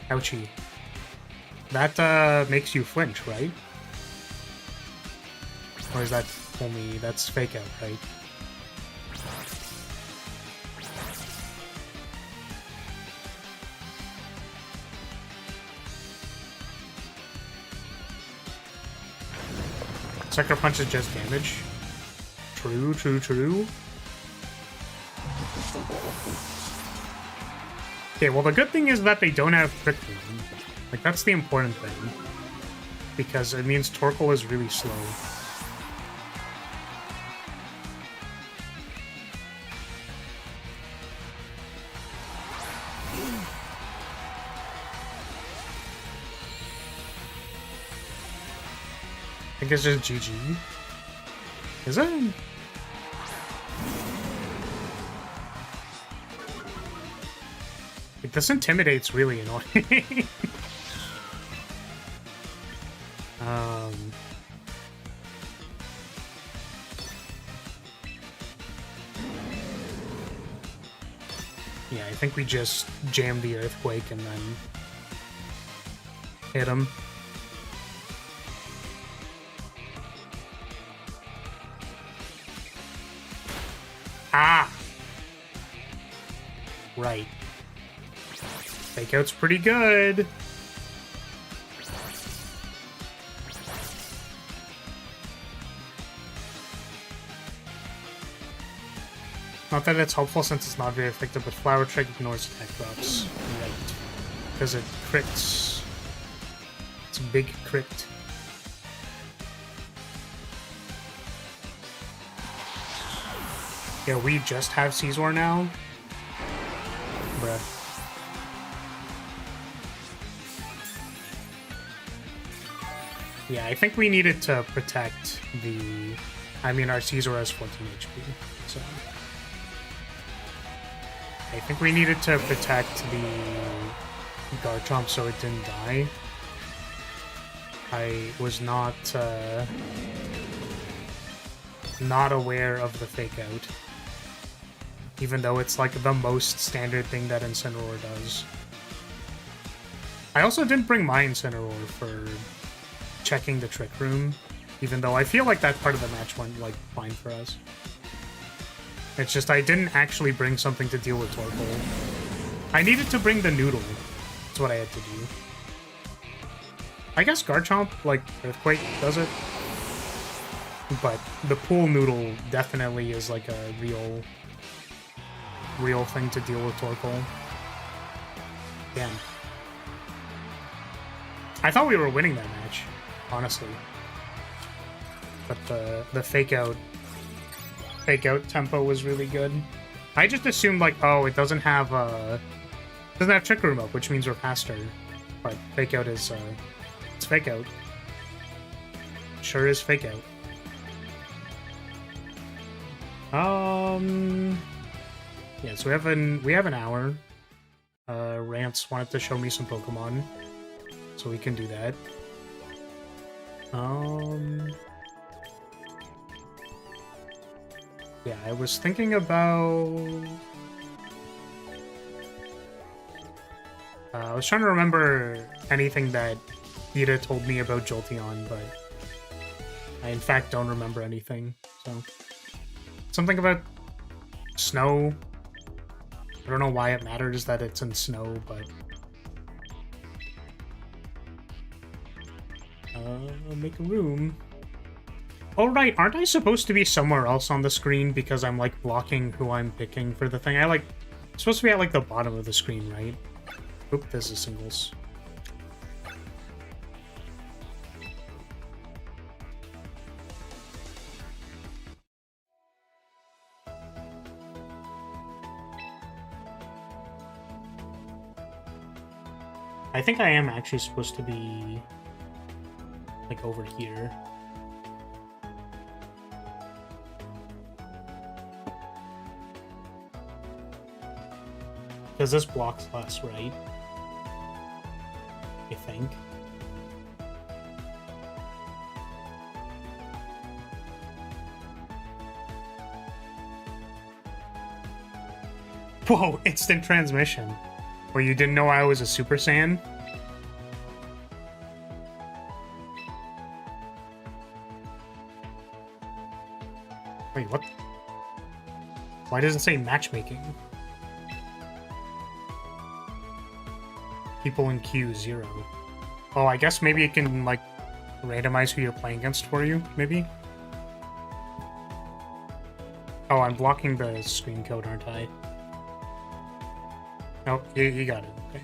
Ouchie. That makes you flinch, right? Or is that only... that's fake out, right? Sucker punch is just damage. True, true, true. Okay, well the good thing is that they don't have Trick Room. Like, that's the important thing. Because it means Torkoal is really slow. I think it's just GG. Is it? Like, this Intimidate's really annoying. Yeah, I think we just jam the Earthquake and then hit him. Ah! Right. Fake out's pretty good. Not that it's helpful since it's not very effective, but Flower Trick ignores attack drops. Right. Because it crits. It's a big crit. Yeah, we just have Caesar now? Bruh. Yeah, I think we needed to protect the... I mean, our Caesar has 14 HP, so... I think we needed to protect the Garchomp so it didn't die. I was not aware of the fake out. Even though it's like the most standard thing that Incineroar does. I also didn't bring my Incineroar for checking the Trick Room, even though I feel like that part of the match went like fine for us. It's just I didn't actually bring something to deal with Torkoal. I needed to bring the Noodle. That's what I had to do. I guess Garchomp, like, Earthquake does it. But the Pool Noodle definitely is like a real thing to deal with Torkoal. Damn. I thought we were winning that match, honestly. But the fake out tempo was really good. I just assumed like, oh, it doesn't have Trick Room up, which means we're faster. But fake out is it's fake out. Sure is fake out. Yeah, so we have an hour. Rance wanted to show me some Pokemon, so we can do that. Yeah, I was thinking about... I was trying to remember anything that Ida told me about Jolteon, but I in fact don't remember anything, so... Something about snow. I don't know why it matters that it's in snow, but... make a room. Oh, right, aren't I supposed to be somewhere else on the screen because I'm, like, blocking who I'm picking for the thing? I'm supposed to be at, like, the bottom of the screen, right? Oop, this is singles. I think I am actually supposed to be, like, over here. Because this blocks less, right? I think. Whoa, instant transmission. Or you didn't know I was a Super Saiyan? Wait, what? Why does it say matchmaking? People in queue 0. Oh, I guess maybe it can, like, randomize who you're playing against for you, maybe? Oh, I'm blocking the screen code, aren't I? Oh, you got it. Okay.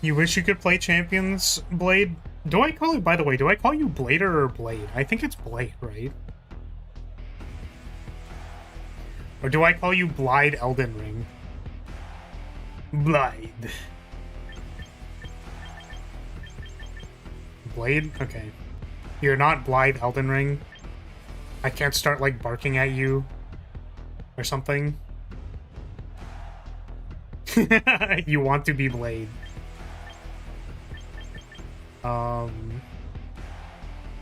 You wish you could play Champions Blade? Do I call it, by the way, do I call you Blader or Blade? I think it's Blade, right? Or do I call you Blide Elden Ring? Blide. Blade? Okay. You're not Blide Elden Ring? I can't start, like, barking at you? Or something? You want to be Blade.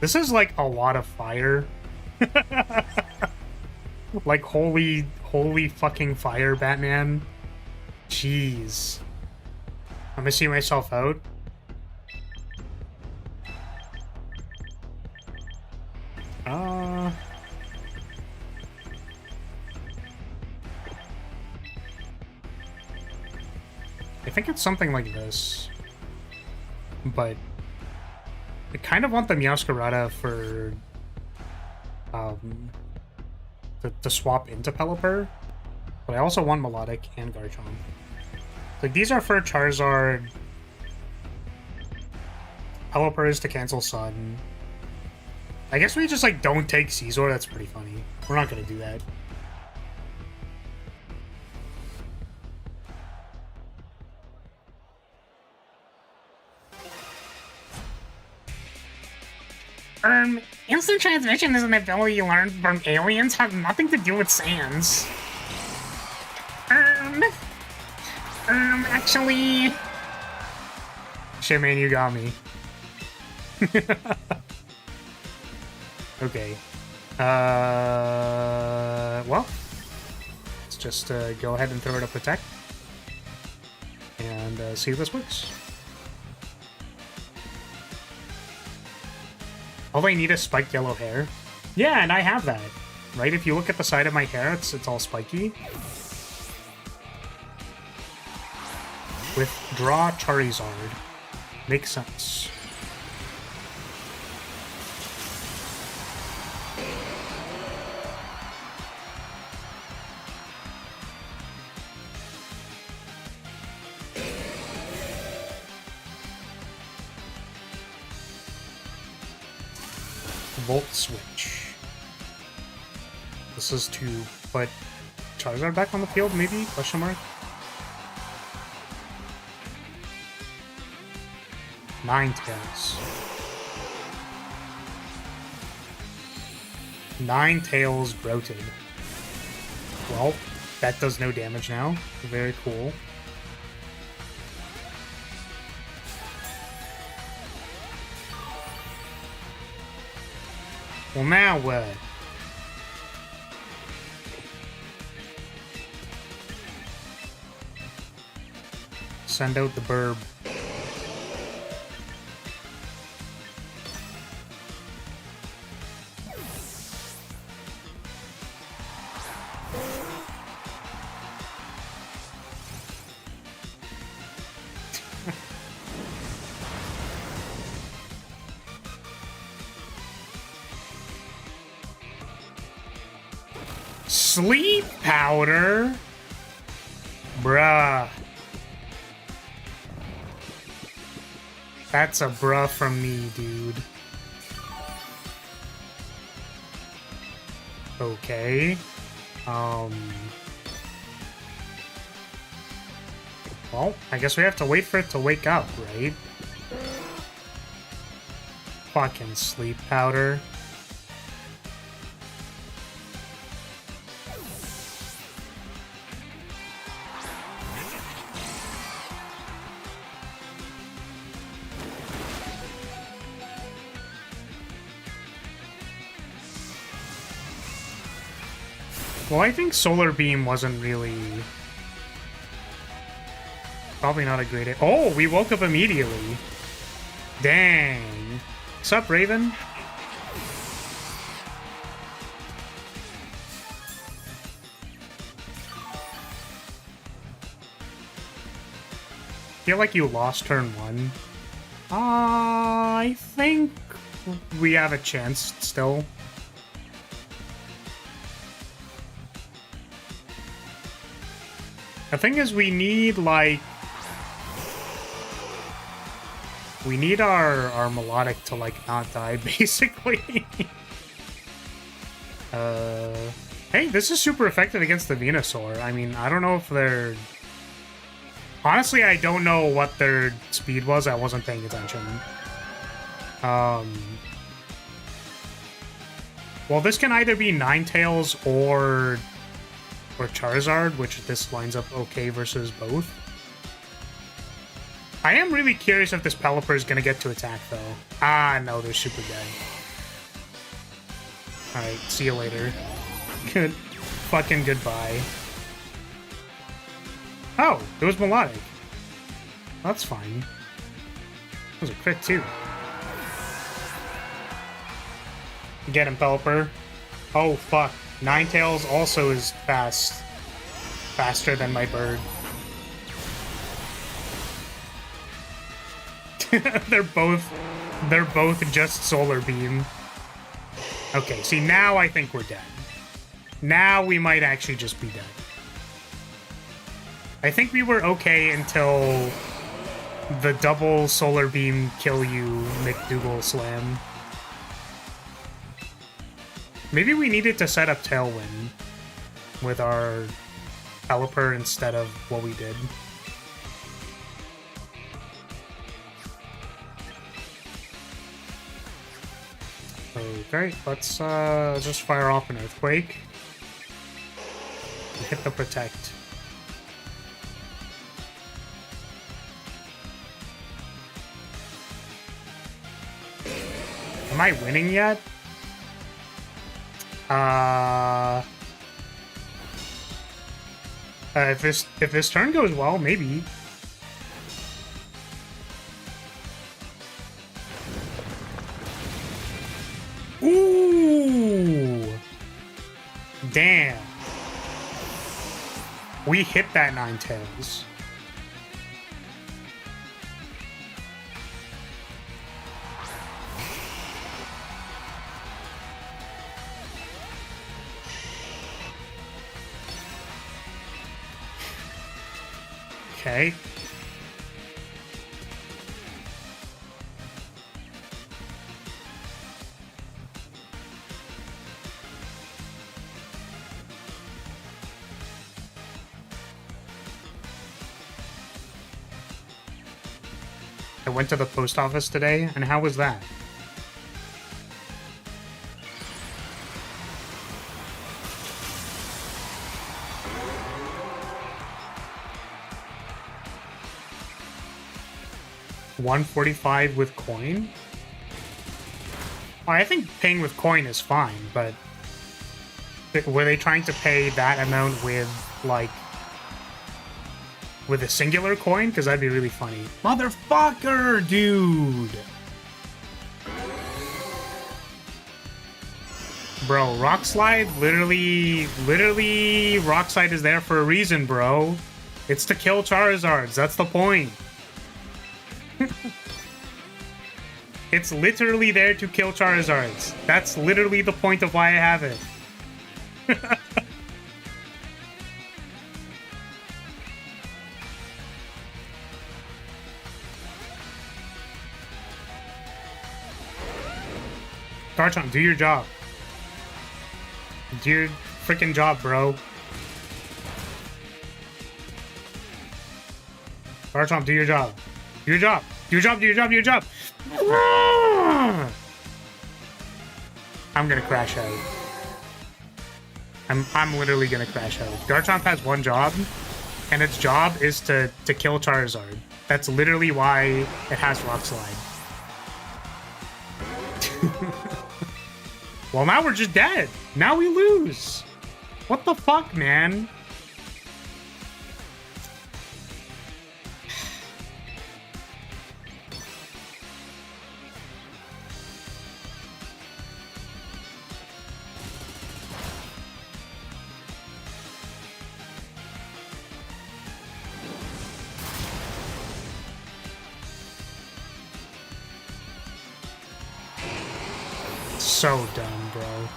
This is, like, a lot of fire. Like, holy fucking fire, Batman. Jeez. I'm gonna see myself out. I think it's something like this. But I kind of want the Meowscarada for to swap into Pelipper, but I also want Melodic and Garchomp. Like, these are for Charizard. Pelipper is to cancel Sun. I guess we just, like, don't take Caesar. That's pretty funny. We're not gonna do that. Instant transmission is an ability learned from aliens, have nothing to do with Sans. Actually... Shit, man, you got me. Okay. Well... Let's just go ahead and throw it a Protect. And see if this works. All I need is spiked yellow hair. Yeah, and I have that. Right? If you look at the side of my hair, it's all spiky. Withdraw Charizard. Makes sense. Volt Switch. This is to put Charizard back on the field, maybe? Question mark? 9-Tails. 9-Tails Groated. Well, that does no damage now. Very cool. Well, now what? Send out the burb. Sleep powder? Bruh. That's a bruh from me, dude. Okay. Well, I guess we have to wait for it to wake up, right? Fucking sleep powder. Well, I think Solar Beam wasn't really... Probably not a great... Oh, we woke up immediately. Dang. What's up, Raven? Feel like you lost turn 1. I think we have a chance still. The thing is, we need, like... We need our Melodic to, like, not die, basically. Hey, this is super effective against the Venusaur. I mean, I don't know if they're... Honestly, I don't know what their speed was. I wasn't paying attention. Well, this can either be Ninetales or Charizard, which this lines up okay versus both. I am really curious if this Pelipper is going to get to attack, though. Ah, no, they're super dead. Alright, see you later. Good. fucking goodbye. Oh, it was melodic. That's fine. That was a crit too. Get him, Pelipper. Oh fuck. Ninetales also is fast. Faster than my bird. They're both just solar beam. Okay, see now I think we're dead. Now we might actually just be dead. I think we were okay until the double solar beam kill you McDougal slam. Maybe we needed to set up Tailwind with our Pelipper instead of what we did. Okay, let's just fire off an Earthquake. Hit the Protect. Am I winning yet? If this turn goes well, maybe. Ooh! Damn. We hit that Ninetales. Okay. I went to the post office today, and how was that? $145 with coin? Well, I think paying with coin is fine, but were they trying to pay that amount with, like, with a singular coin? Because that'd be really funny. Motherfucker, dude! Bro, Rock Slide, literally, Rock Slide is there for a reason, bro. It's to kill Charizards, that's the point. It's literally there to kill Charizards. That's literally the point of why I have it. Garchomp, do your job. Do your freaking job, bro. Garchomp, do your job. Do your job. Do your job, do your job, do your job. I'm gonna crash out. I'm literally gonna crash out. Garchomp has one job, and its job is to kill Charizard. That's literally why it has Rock Slide. Well, now we're just dead. Now we lose. What the fuck, man? So dumb, bro.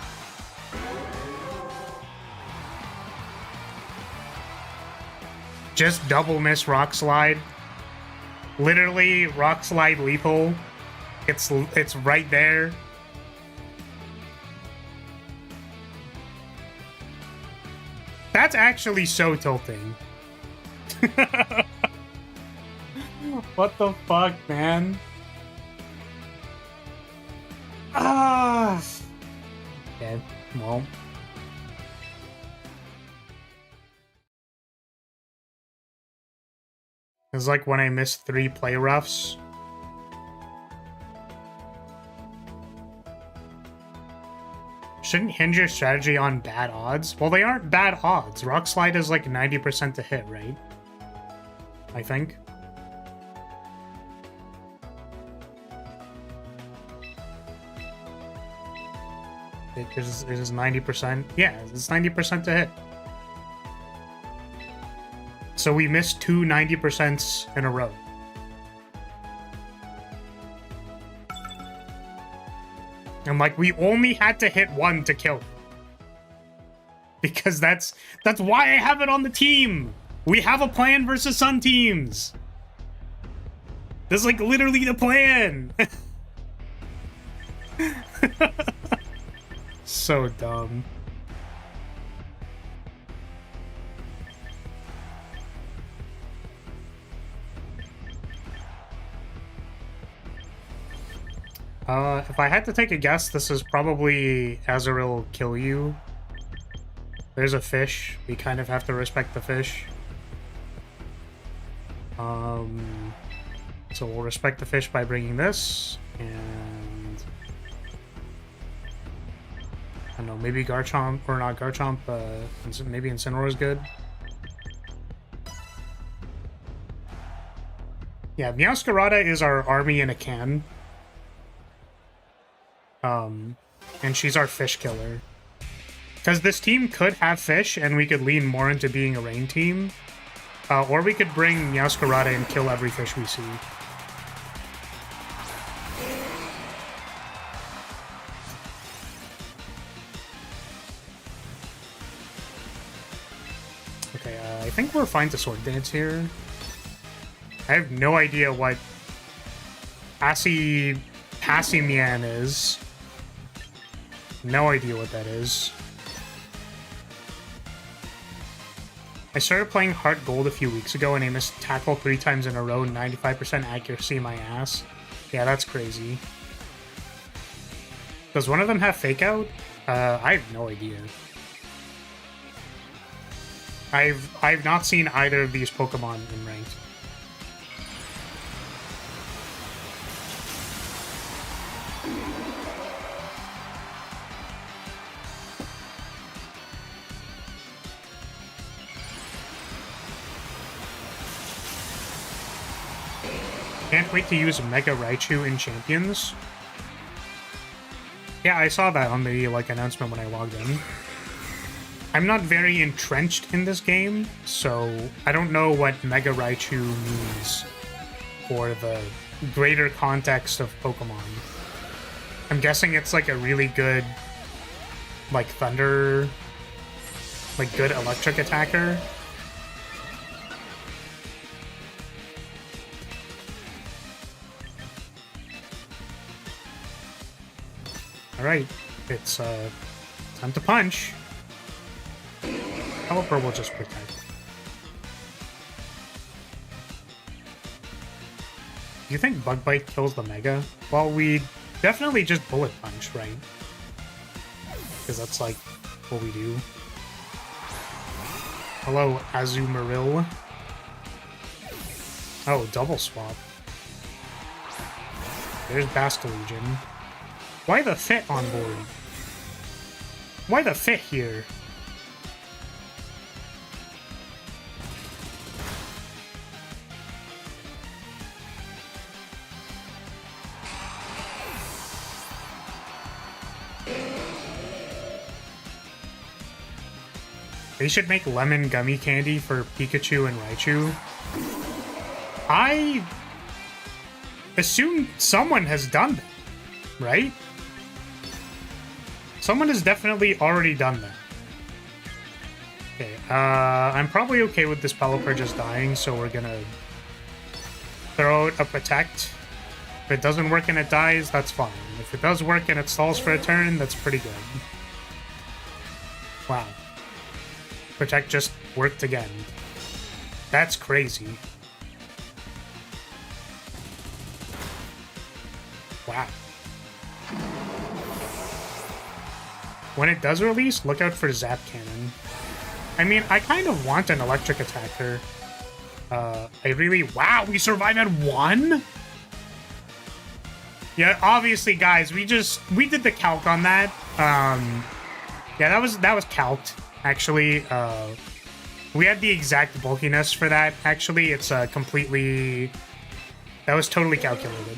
Just double miss Rock Slide. Literally, Rock Slide lethal. It's right there. That's actually so tilting. What the fuck, man? Ah. Okay, well. It's like when I missed 3 play roughs. Shouldn't hinge your strategy on bad odds? Well, they aren't bad odds. Rock Slide is like 90% to hit, right? I think. It is 90%. Yeah, it's 90% to hit. So we missed two 90% in a row. And like we only had to hit one to kill. Because that's why I have it on the team. We have a plan versus Sun teams. This is like literally the plan. So dumb. If I had to take a guess, this is probably Azrael kill you. There's a fish. We kind of have to respect the fish. So we'll respect the fish by bringing this, and I don't know, maybe Garchomp, or not Garchomp, maybe Incineroar is good. Yeah, Meowscarada is our army in a can. And she's our fish killer. Because this team could have fish, and we could lean more into being a rain team. Or we could bring Meowscarada and kill every fish we see. Okay, I think we're fine to Sword Dance here. I have no idea what Passimian is. No idea what that is. I started playing Heart Gold a few weeks ago and I missed tackle 3 times in a row, 95% accuracy, my ass. Yeah, that's crazy. Does one of them have Fake Out? I have no idea. I've not seen either of these Pokemon in ranked. Can't wait to use Mega Raichu in Champions. Yeah, I saw that on the announcement when I logged in. I'm not very entrenched in this game, so I don't know what Mega Raichu means for the greater context of Pokemon. I'm guessing it's like a really good, thunder, good electric attacker. Alright, it's time to punch. Pelipper will just protect. Do you think Bug Bite kills the Mega? Well, we definitely just Bullet Punch, right? Because that's what we do. Hello, Azumarill. Oh, double swap. There's Basculegion. Why the Fit on board? Why the Fit here? They should make lemon gummy candy for Pikachu and Raichu. I assume someone has done that, right? Someone has definitely already done that. Okay, I'm probably okay with this Pelipper just dying, so we're gonna throw out a Protect. If it doesn't work and it dies, that's fine. If it does work and it stalls for a turn, that's pretty good. Wow. Protect just worked again. That's crazy. Wow. When it does release, look out for Zap Cannon. I mean, I kind of want an electric attacker. Wow, we survive at 1? Yeah, obviously, guys, we did the calc on that. Yeah, that was calced, actually. We had the exact bulkiness for that, actually. It's completely... That was totally calculated.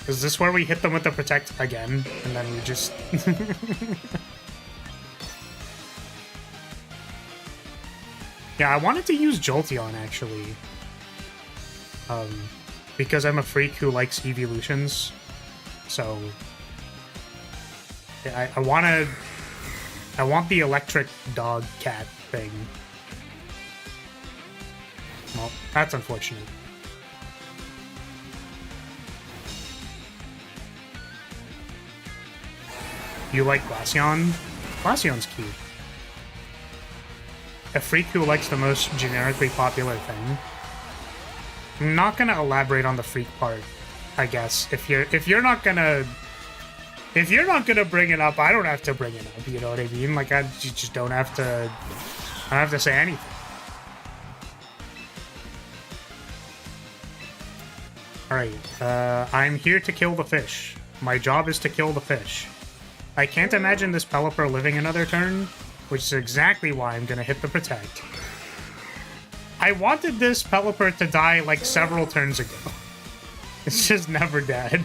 Is this where we hit them with the protect again? And then we just... Yeah, I wanted to use Jolteon, actually. Because I'm a freak who likes evolutions. So... Yeah, I want the electric dog cat thing. Well, that's unfortunate. You like Glaceon? Glaceon's cute. A freak who likes the most generically popular thing. I'm not gonna elaborate on the freak part, I guess. If you're not gonna bring it up, I don't have to bring it up. You know what I mean? Like you just don't have to. I don't have to say anything. All right. I'm here to kill the fish. My job is to kill the fish. I can't imagine this Pelipper living another turn, which is exactly why I'm gonna hit the protect. I wanted this Pelipper to die like several turns ago. It's just never dead.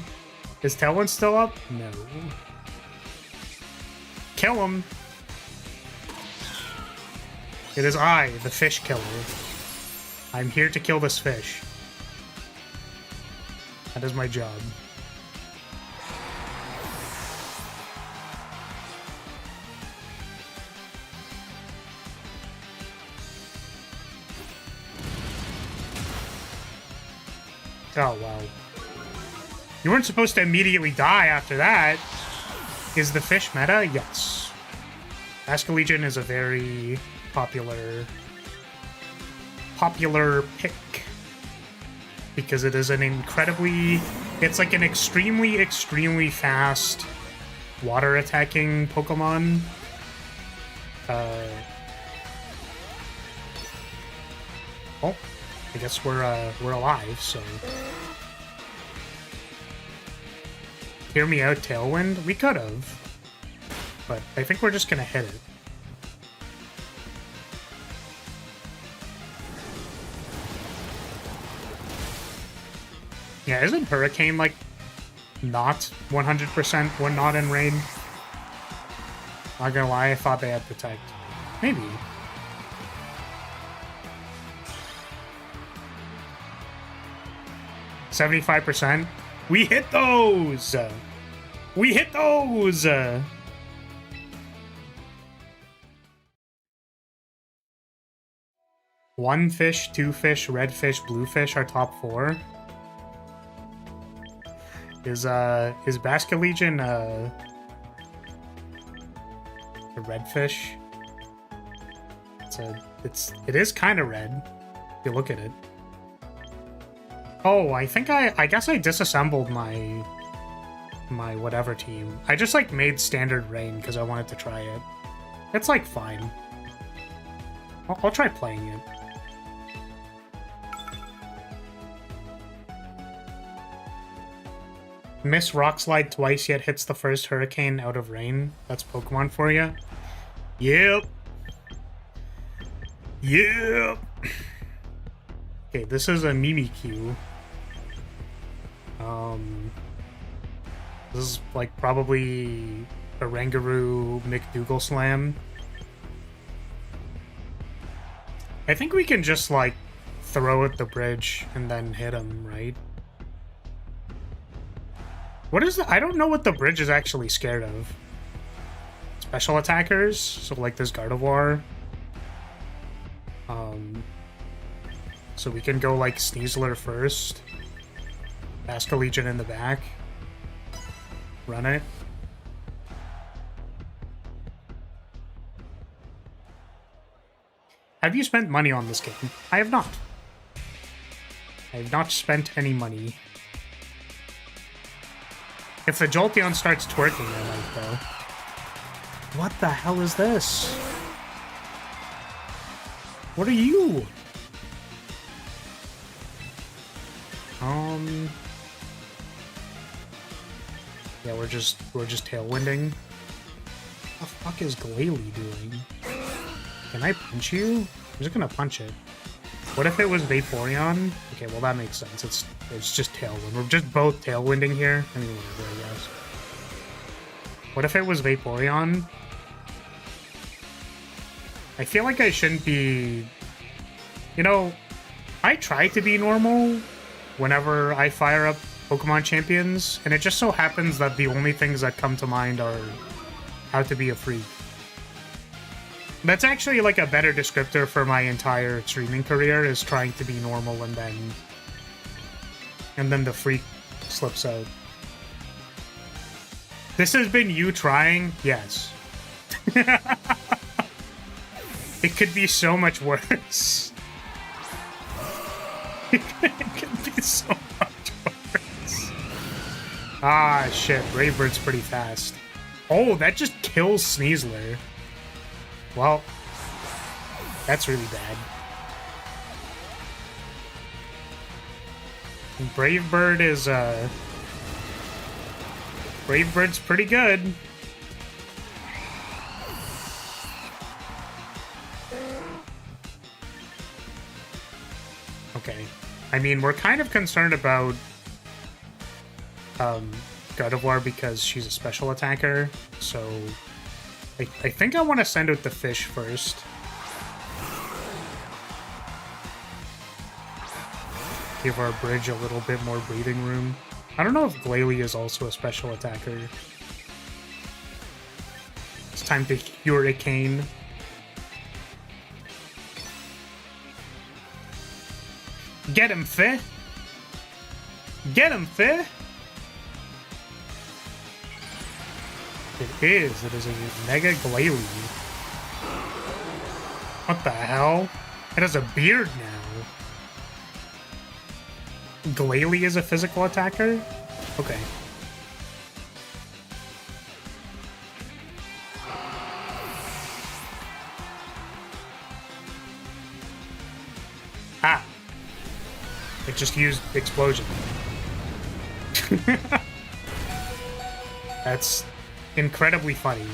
Is Tailwind still up? No. Kill him. It is I, the fish killer. I'm here to kill this fish. That is my job. Oh, wow. You weren't supposed to immediately die after that. Is the fish meta? Yes. Basculegion is a very popular pick. Because it is an incredibly... It's like an extremely, extremely fast water attacking Pokemon. Well, I guess we're alive, so... Hear me out, Tailwind? We could have. But I think we're just gonna hit it. Yeah, isn't Hurricane, like, not 100% when not in rain? Not gonna lie, I thought they had Protect. Maybe. $75%? We hit those! We hit those! One fish, two fish, red fish, blue fish are top four. Is Basculegion a red fish? It is kind of red if you look at it. Oh, I think I guess I disassembled my whatever team. I just like made standard rain because I wanted to try it. It's like fine. I'll try playing it. Miss Rock Slide twice, yet hits the first Hurricane out of rain. That's Pokemon for you. Yep. Yep. Okay, this is a Mimikyu. This is like probably a Rangaroo McDougal Slam. I think we can just like throw at the bridge and then hit him, right? What is the... I don't know what the bridge is actually scared of. Special attackers? So like this Gardevoir. So we can go like Sneasler first. Basculegion in the back. Run it. Have you spent money on this game? I have not. I have not spent any money. If the Jolteon starts twerking, I might, though. What the hell is this? What are you? Yeah, we're just tailwinding. What the fuck is Glalie doing? Can I punch you? I'm just gonna punch it. What if it was Vaporeon? Okay, well that makes sense. It's just tailwind. We're just both tailwinding here. I mean, whatever, I guess. What if it was Vaporeon? I feel like I shouldn't be... You know, I try to be normal whenever I fire up Pokemon champions, and it just so happens that the only things that come to mind are how to be a freak. That's actually like a better descriptor for my entire streaming career, is trying to be normal and then the freak slips out. This has been you trying? Yes. It could be so much worse. It could be so much worse. Ah, shit. Brave Bird's pretty fast. Oh, that just kills Sneasler. Well, that's really bad. Brave Bird is, Brave Bird's pretty good. Okay. I mean, we're kind of concerned about Gardevoir because she's a special attacker, so I think I want to send out the fish first. Give our bridge a little bit more breathing room. I don't know if Glalie is also a special attacker. It's time to Hurricane. Get him, Fi! Get him, Fi! It is a Mega Glalie. What the hell? It has a beard now. Glalie is a physical attacker? Okay. Ah! It just used Explosion. That's incredibly funny.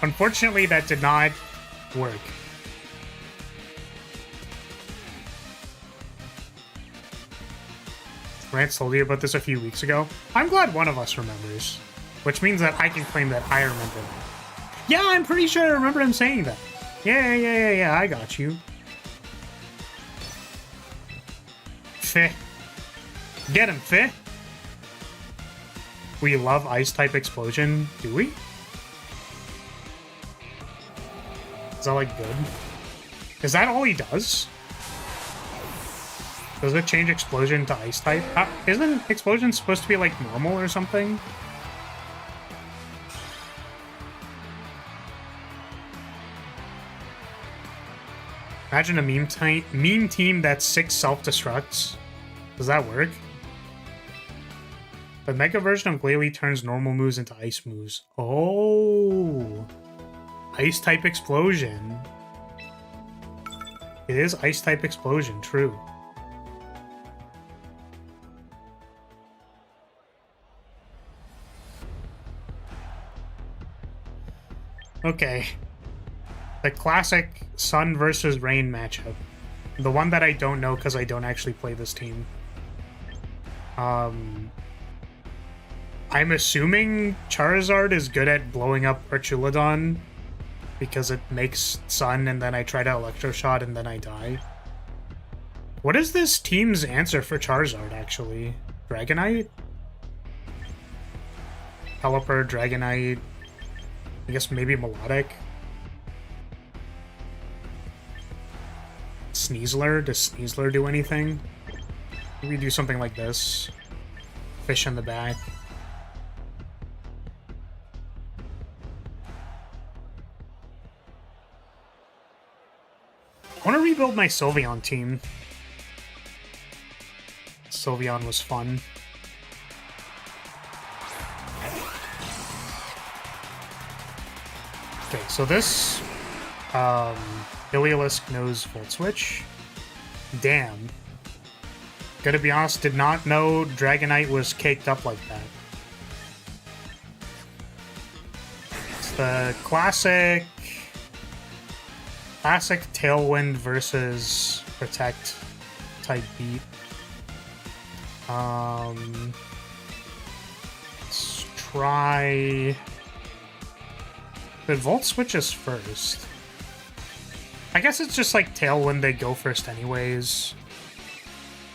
Unfortunately, that did not work. Rant slowly about this a few weeks ago. I'm glad one of us remembers, which means that I can claim that I remember. Yeah, I'm pretty sure I remember him saying that. Yeah, I got you. Feh. Get him, Feh. We love Ice-type Explosion, do we? Is that, like, good? Is that all he does? Does it change Explosion to Ice-type? Isn't Explosion supposed to be, like, normal or something? Imagine a meme team that's 6 self-destructs. Does that work? The Mega version of Glalie turns normal moves into Ice moves. Oh! Ice-type Explosion. It is Ice-type Explosion, true. Okay. The classic Sun versus Rain matchup. The one that I don't know because I don't actually play this team. I'm assuming Charizard is good at blowing up Archulodon because it makes Sun and then I try to Electroshot and then I die. What is this team's answer for Charizard, actually? Dragonite? Pelipper, Dragonite... I guess maybe Melodic? Sneasler? Does Sneasler do anything? Maybe do something like this. Fish in the back. I want to rebuild my Sylveon team. Sylveon was fun. Okay, so this Iliolisk knows Volt Switch. Damn. Gotta be honest, did not know Dragonite was caked up like that. It's the classic Tailwind versus Protect type beat. Let's try... But Volt switches first. I guess it's just like Tailwind, they go first anyways.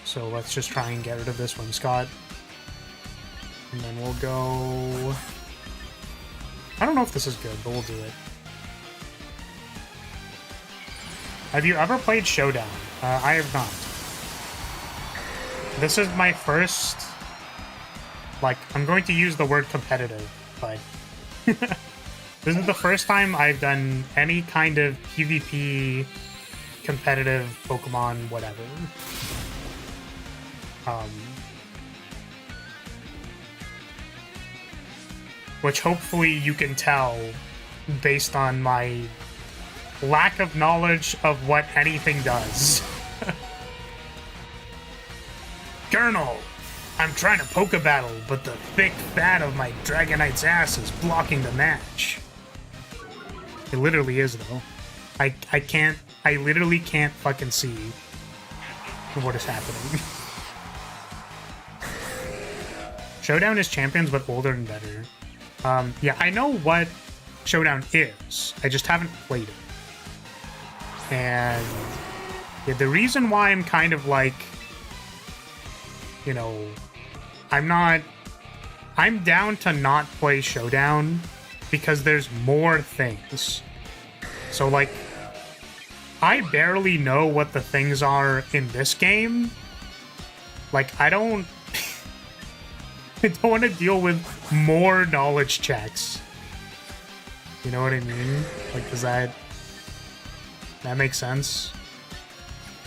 So let's just try and get rid of this one, Scott. And then we'll go... I don't know if this is good, but we'll do it. Have you ever played Showdown? I have not. This is my first... Like, I'm going to use the word competitive, but... This is the first time I've done any kind of PvP, competitive, Pokemon, whatever. Which hopefully you can tell based on my lack of knowledge of what anything does. Colonel, I'm trying to poke a battle, but the thick fat of my Dragonite's ass is blocking the match. It literally is, though. I literally can't fucking see what is happening. Showdown is champions, but older and better. Yeah, I know what Showdown is. I just haven't played it. And yeah, the reason why I'm kind of like, you know, I'm down to not play Showdown because there's more things. So, like, I barely know what the things are in this game. Like, I don't want to deal with more knowledge checks. You know what I mean? Like, does that make sense?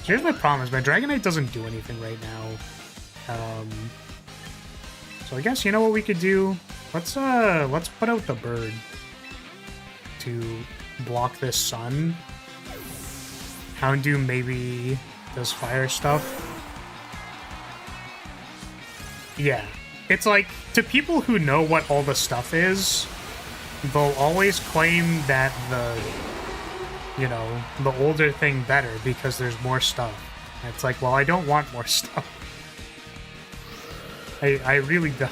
Here's my problem is my Dragonite doesn't do anything right now. So I guess you know what we could do? Let's put out the bird to block this sun. Houndoom maybe does fire stuff. Yeah. It's like, to people who know what all the stuff is, they'll always claim that the older thing better because there's more stuff. And it's like, well, I don't want more stuff. I really don't.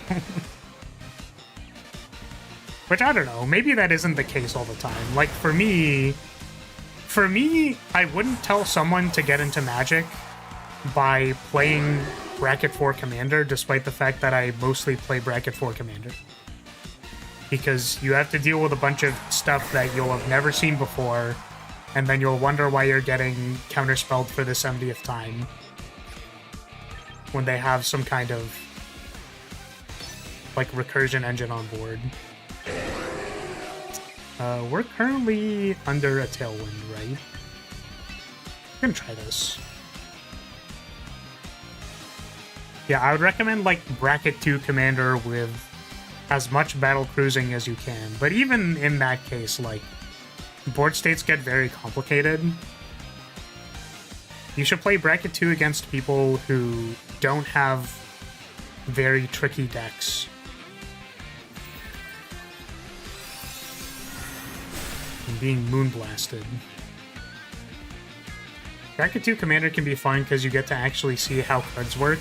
Which, I don't know, maybe that isn't the case all the time. Like, for me, I wouldn't tell someone to get into Magic by playing Bracket 4 Commander, despite the fact that I mostly play Bracket 4 Commander. Because you have to deal with a bunch of stuff that you'll have never seen before, and then you'll wonder why you're getting counterspelled for the 70th time. When they have some kind of, like, recursion engine on board. We're currently under a Tailwind, right? I'm gonna try this. Yeah, I would recommend, like, Bracket 2 Commander with as much battle cruising as you can. But even in that case, like, board states get very complicated. You should play Bracket 2 against people who don't have very tricky decks. And being moonblasted. Bracket 2 Commander can be fun because you get to actually see how cards work.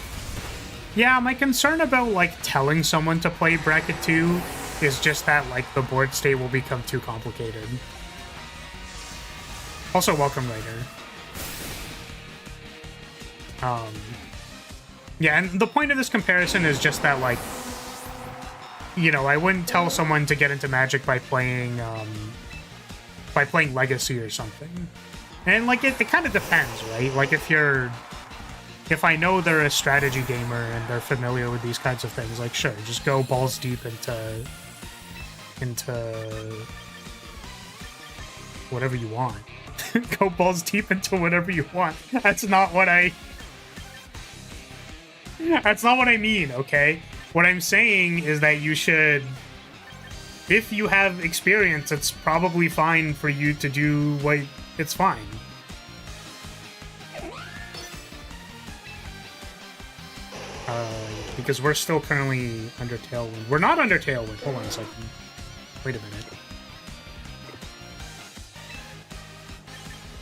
Yeah, my concern about, like, telling someone to play Bracket 2 is just that, like, the board state will become too complicated. Also, welcome, Ryder. Yeah, and the point of this comparison is just that, like, you know, I wouldn't tell someone to get into Magic by playing Legacy or something. And, like, it kind of depends, right? Like, if I know they're a strategy gamer and they're familiar with these kinds of things, like, sure, just go balls deep into whatever you want. Go balls deep into whatever you want. That's not what I mean, okay? What I'm saying is that you should, if you have experience, it's probably fine for you to do what, it's fine. Because we're still currently under Tailwind. We're not under Tailwind. Hold on a second. Wait a minute.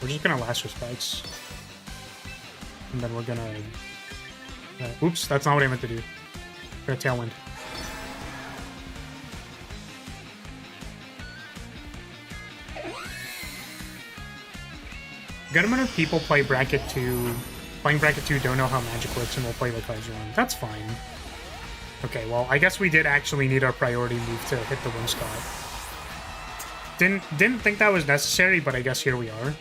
We're just gonna Last Respects. And then we're gonna... oops, that's not what I meant to do. We're gonna Tailwind. Good amount of people play Bracket 2. Playing Bracket 2 don't know how Magic works and will play the cards wrong. That's fine. Okay, well, I guess we did actually need our priority move to hit the Whimsicott. Didn't think that was necessary, but I guess here we are.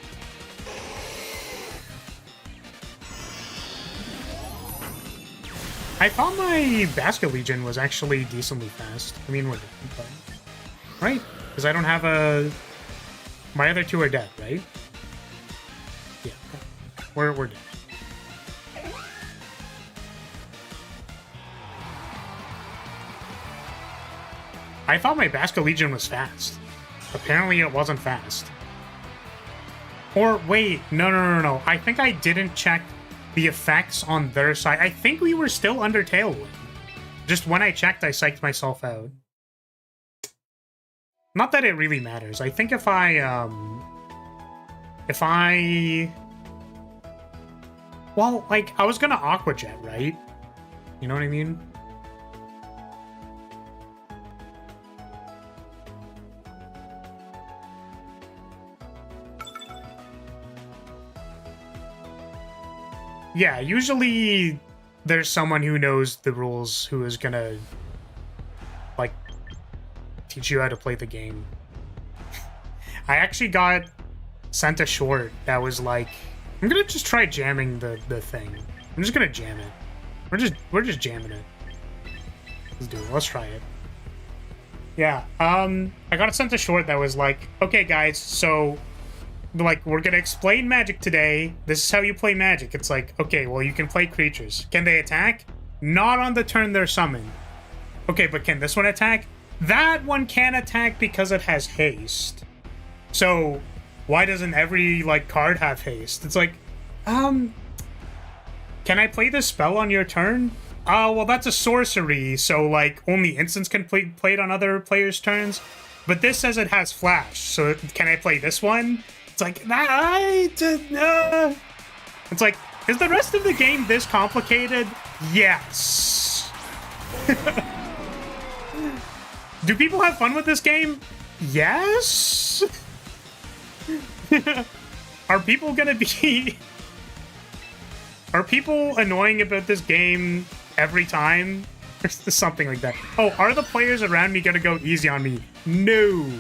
I thought my Basket Legion was actually decently fast. I mean, we're different, but... right? Because I don't have a... My other two are dead, right? Yeah, we're dead. I thought my Basket Legion was fast. Apparently it wasn't fast. Or, wait, no. I think I didn't check the effects on their side. I think we were still under Tailwind. Just when I checked, I psyched myself out. Not that it really matters. I think if I... well, like, I was gonna Aqua Jet, right? You know what I mean? Yeah, usually there's someone who knows the rules who is gonna, like, teach you how to play the game. I actually got sent a short that was like, I'm gonna just try jamming the thing. I'm just gonna jam it. We're just jamming it. Let's do it. Let's try it. Yeah, I got sent a short that was like, okay guys, so... like, we're gonna explain Magic today. This is how you play Magic. It's like, okay, well, you can play creatures. Can they attack? Not on the turn they're summoned. Okay, but can this one attack? That one can attack because it has haste. So, why doesn't every, like, card have haste? It's like, can I play this spell on your turn? Oh, well, that's a sorcery, so, like, only instants can play it on other players' turns. But this says it has flash, so can I play this one? It's like, it's like, is the rest of the game this complicated? Yes. Do people have fun with this game? Yes. Are people gonna be... Are people annoying about this game every time? Or something like that. Oh, are the players around me gonna go easy on me? No.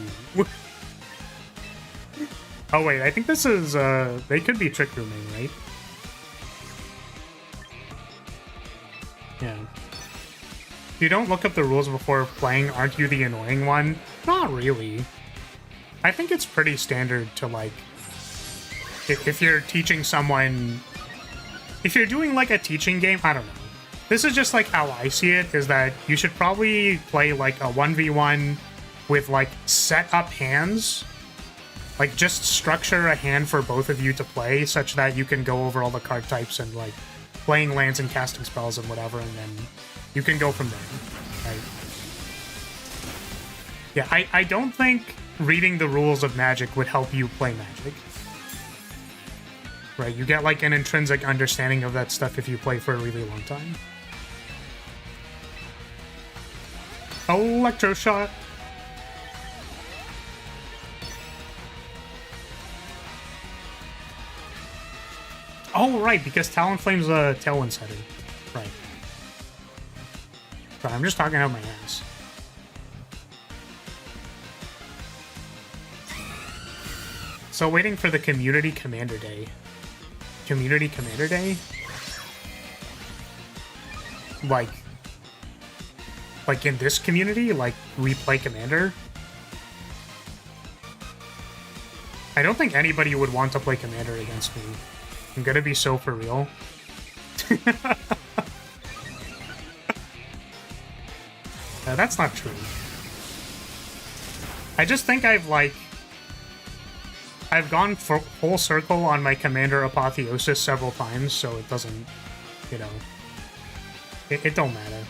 Oh wait, I think this is, they could be Trick Rooming, right? Yeah. If you don't look up the rules before playing, aren't you the annoying one? Not really. I think it's pretty standard to, like, if you're teaching someone... If you're doing, like, a teaching game, I don't know. This is just, like, how I see it, is that you should probably play, like, a 1v1 with, like, set up hands. Like, just structure a hand for both of you to play such that you can go over all the card types and, like, playing lands and casting spells and whatever, and then you can go from there, right? Yeah, I don't think reading the rules of Magic would help you play Magic. Right, you get, like, an intrinsic understanding of that stuff if you play for a really long time. Electroshot. Oh, right, because Talonflame's a Tailwind setter. Right. Sorry, I'm just talking out my ass. So, waiting for the Community Commander Day. Community Commander Day? Like in this community? Like, we play Commander? I don't think anybody would want to play Commander against me. I'm gonna be so for real. That's not true. I just think I've gone full circle on my Commander Apotheosis several times, so it doesn't, you know. It don't matter.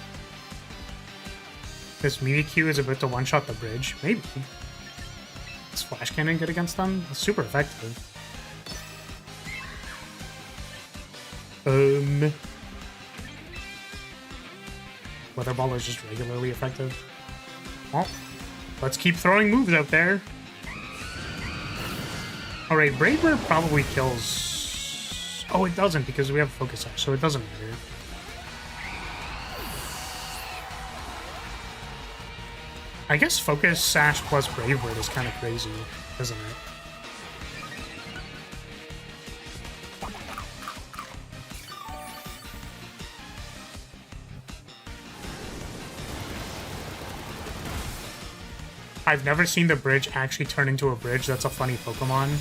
This Mimikyu is about to one-shot the bridge. Maybe. Is Flash Cannon good against them? It's super effective. Weather Ball is just regularly effective. Well, let's keep throwing moves out there. Alright, Brave Bird probably kills... Oh, it doesn't because we have Focus Sash, so it doesn't matter. I guess Focus Sash plus Brave Bird is kind of crazy, isn't it? I've never seen the bridge actually turn into a bridge. That's a funny Pokemon.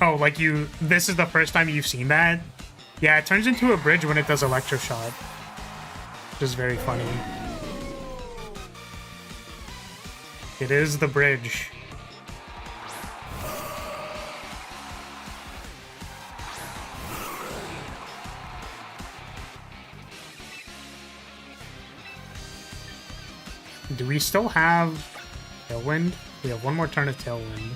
Oh, like you... This is the first time you've seen that? Yeah, it turns into a bridge when it does Electroshock. Which is very funny. It is the bridge. Do we still have Tailwind? We have one more turn of Tailwind.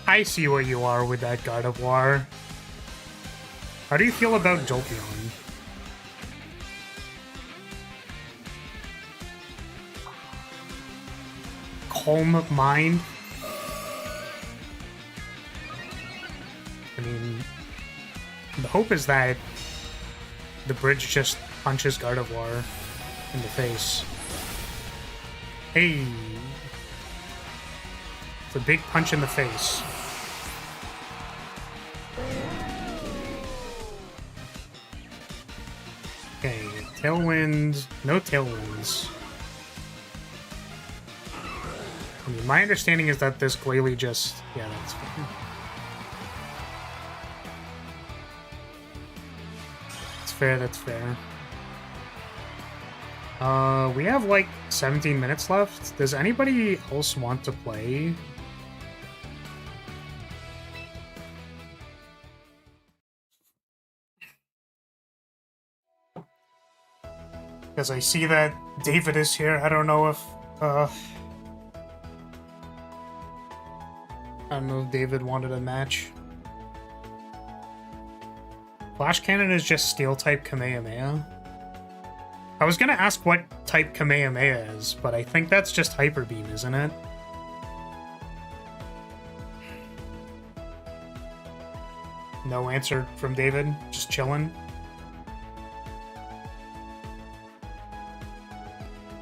I see where you are with that Gardevoir. How do you feel about Jolteon? Calm Mind? I mean, the hope is that the bridge just punches Gardevoir in the face. Hey! It's a big punch in the face. Okay, Tailwind, no Tailwinds. I mean, my understanding is that this Glalie just... Yeah, that's fine. That's fair, that's fair. We have like 17 minutes left. Does anybody else want to play? Because I see that David is here. I don't know if, I don't know if David wanted a match. Flash Cannon is just Steel-type Kamehameha. I was gonna ask what type Kamehameha is, but I think that's just Hyper Beam, isn't it? No answer from David. Just chilling.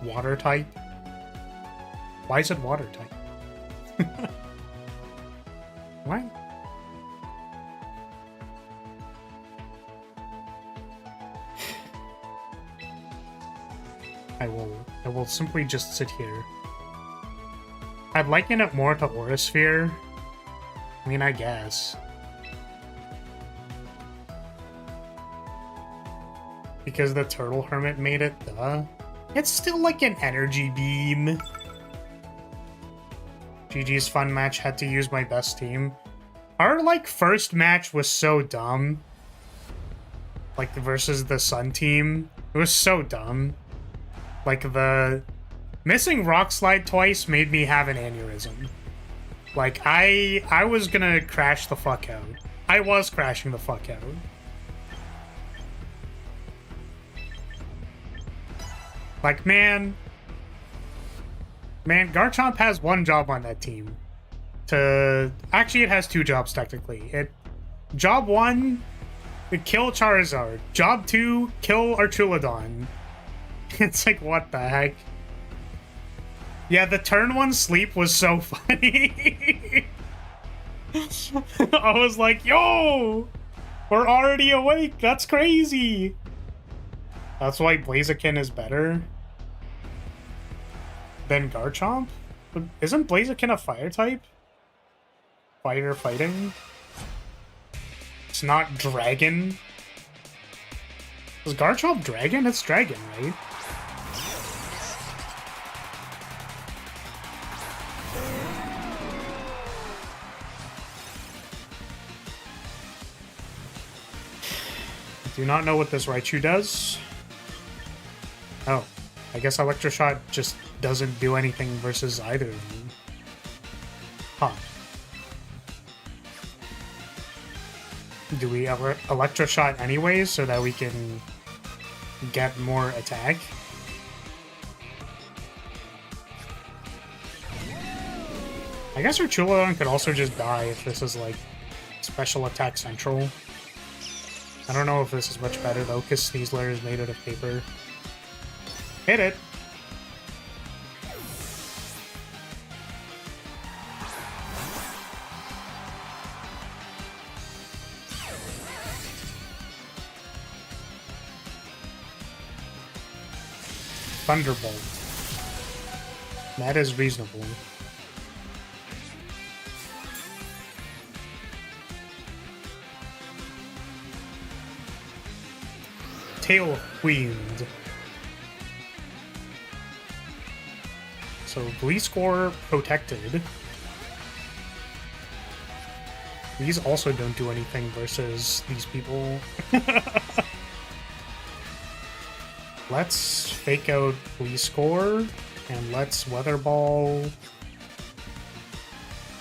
Water type? Why is it water type? What? I will simply just sit here. I'd liken it more to Aura Sphere. I mean, I guess. Because the Turtle Hermit made it, duh. It's still like an energy beam. GG's fun match, had to use my best team. Our, like, first match was so dumb. Like, versus the Sun team. It was so dumb. Like, the missing Rock Slide twice made me have an aneurysm. Like, I was gonna crash the fuck out. I was crashing the fuck out. Like, man, Garchomp has one job on that team. Actually, it has two jobs, technically. Job 1, kill Charizard. Job 2, kill Archulodon. It's like, what the heck? Yeah, the turn 1 sleep was so funny. I was like, yo! We're already awake! That's crazy! That's why Blaziken is better than Garchomp? But isn't Blaziken a fire type? Fire fighting? It's not dragon? Is Garchomp dragon? It's dragon, right? Do not know what this Raichu does. Oh, I guess Electroshot just doesn't do anything versus either of them. Huh. Do we Electroshot anyways so that we can get more attack? I guess Rachulodon could also just die if this is like special attack central. I don't know if this is much better though, because Sneasler is made out of paper. Hit it! Thunderbolt. That is reasonable. Tailwind. So Gleescore protected. These also don't do anything versus these people. Let's fake out Gleescore and let's Weather Ball.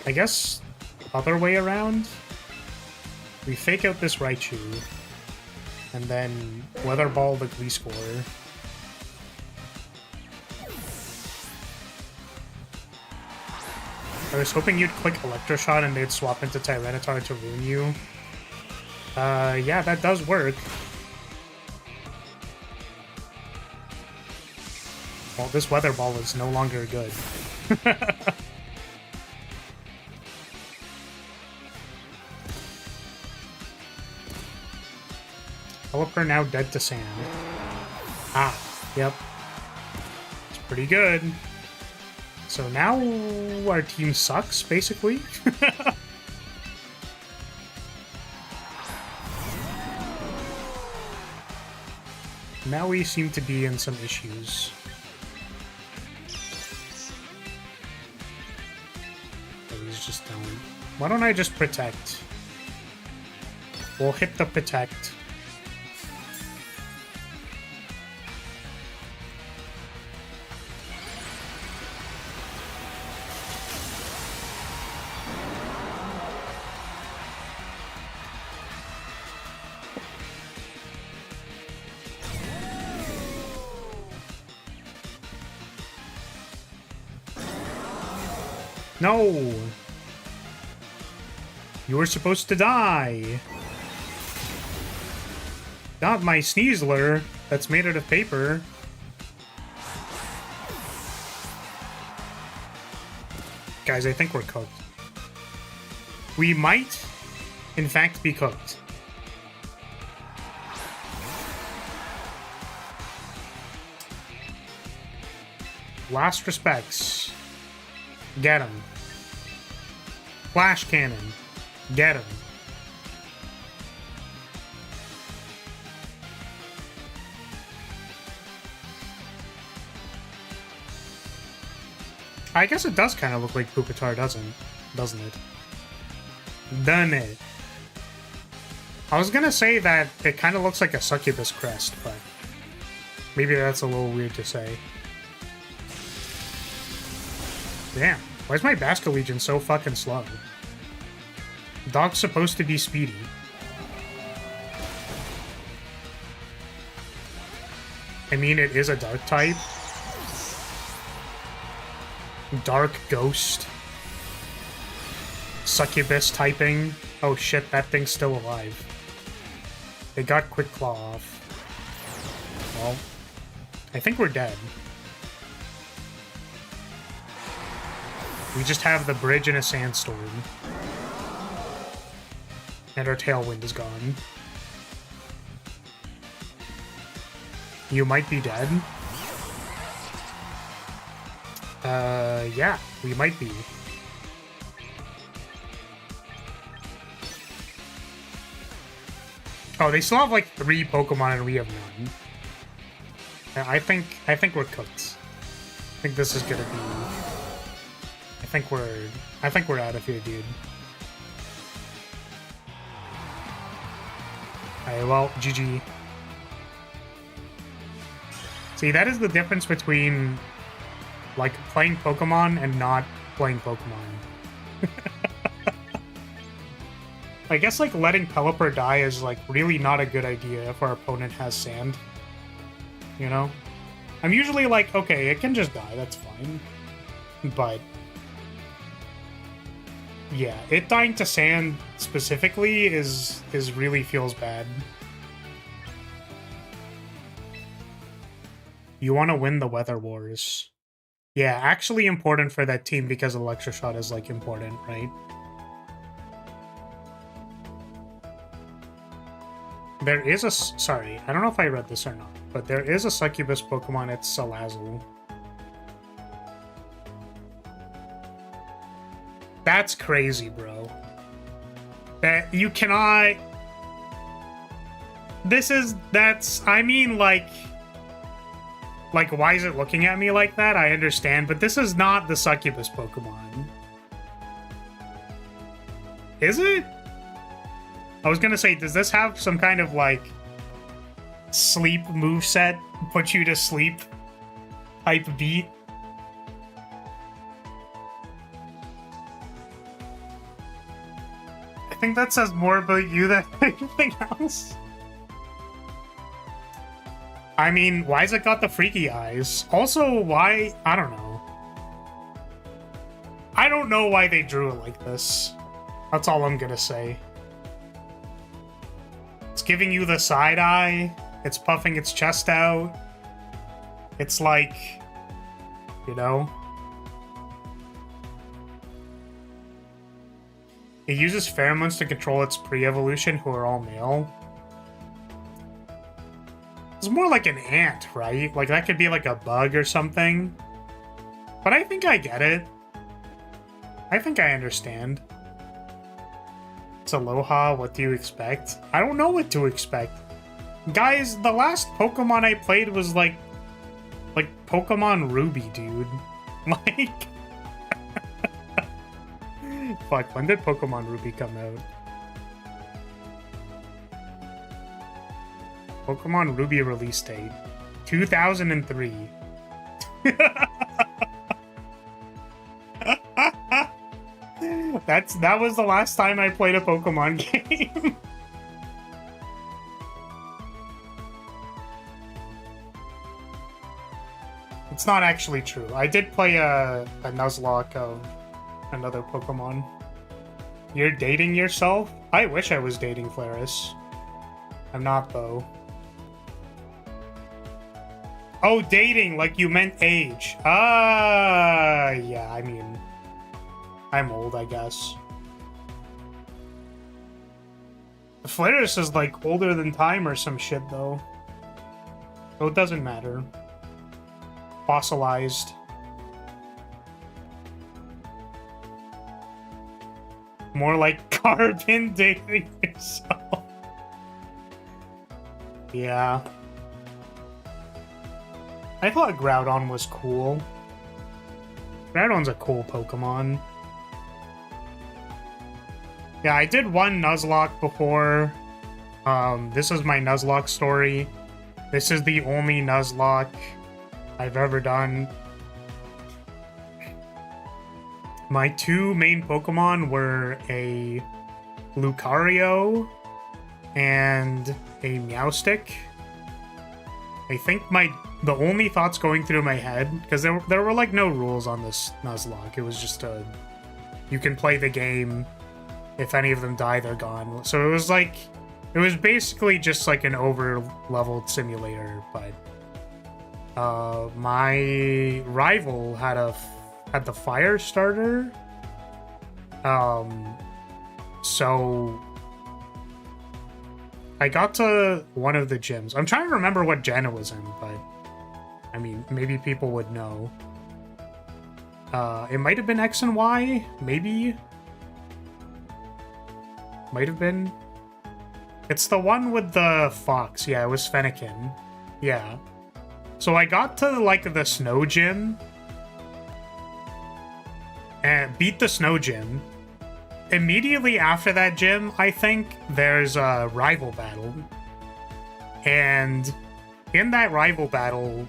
I guess other way around. We fake out this Raichu and then Weather Ball the Gleescore. I was hoping you'd click Electroshot and they'd swap into Tyranitar to ruin you. Yeah, that does work. Well, this Weather Ball is no longer good. Pelipper now dead to sand. Ah, yep. It's pretty good. So now our team sucks, basically. Now we seem to be in some issues. These just don't. Why don't I just protect? We'll hit the protect. No! You were supposed to die! Not my Sneasler that's made out of paper. Guys, I think we're cooked. We might, in fact, be cooked. Last respects. Get him. Flash cannon. Get him. I guess it does kind of look like Pupitar, doesn't it? Done it. I was gonna say that it kind of looks like a succubus crest, but maybe that's a little weird to say. Damn, why is my Basculegion so fucking slow? Dog's supposed to be speedy. I mean, it is a dark type. Dark Ghost. Succubus typing. Oh shit, that thing's still alive. They got Quick Claw off. Well, I think we're dead. We just have the bridge in a sandstorm. And our Tailwind is gone. You might be dead. Yeah, we might be. Oh, they still have like 3 Pokemon and we have none. I think we're cooked. I think this is gonna be. I think we're out of here, dude. Alright, well, GG. See, that is the difference between, like, playing Pokemon and not playing Pokemon. I guess, like, letting Pelipper die is, like, really not a good idea if our opponent has sand. You know? I'm usually like, okay, it can just die, that's fine. But yeah, it dying to sand specifically is really feels bad. You want to win the Weather Wars. Yeah, actually important for that team because Electro Shot is, like, important, right? There is a... Sorry, I don't know if I read this or not, but there is a Succubus Pokemon, it's Salazzle. That's crazy, bro. That you cannot... That's... I mean, like, why is it looking at me like that? I understand, but this is not the Succubus Pokemon. Is it? I was gonna say, does this have some kind of, like, sleep moveset, put you to sleep type beat? I think that says more about you than anything else. I mean, why's it got the freaky eyes? Also, why? I don't know. I don't know why they drew it like this. That's all I'm gonna say. It's giving you the side eye. It's puffing its chest out. It's like, you know. It uses pheromones to control its pre-evolution, who are all male. It's more like an ant, right? Like, that could be like a bug or something. But I think I get it. I think I understand. It's Aloha, what do you expect? I don't know what to expect. Guys, the last Pokemon I played was like Pokemon Ruby, dude. Like... Fuck, when did Pokemon Ruby come out? Pokemon Ruby release date. 2003. That was the last time I played a Pokemon game. It's not actually true. I did play a Nuzlocke of another Pokemon. You're dating yourself? I wish I was dating Flaris. I'm not, though. Oh, dating, like you meant age. Yeah, I mean, I'm old, I guess. Flaris is, like, older than time or some shit, though. So it doesn't matter. Fossilized. More like carbon dating yourself. Yeah. I thought Groudon was cool. Groudon's a cool Pokemon. Yeah, I did one Nuzlocke before. This is my Nuzlocke story. This is the only Nuzlocke I've ever done. My two main Pokemon were a Lucario and a Meowstic. I think the only thoughts going through my head, because there were like no rules on this Nuzlocke. It was just you can play the game. If any of them die, they're gone. So it was like, it was basically just like an over-leveled simulator. But my rival had the fire starter. So I got to one of the gyms. I'm trying to remember what gen it was in, but I mean, maybe people would know. It might have been X and Y, maybe. Might have been. It's the one with the fox. Yeah, it was Fennekin. Yeah. So I got to, like, the snow gym. And beat the snow gym. Immediately after that gym, I think, there's a rival battle. And in that rival battle,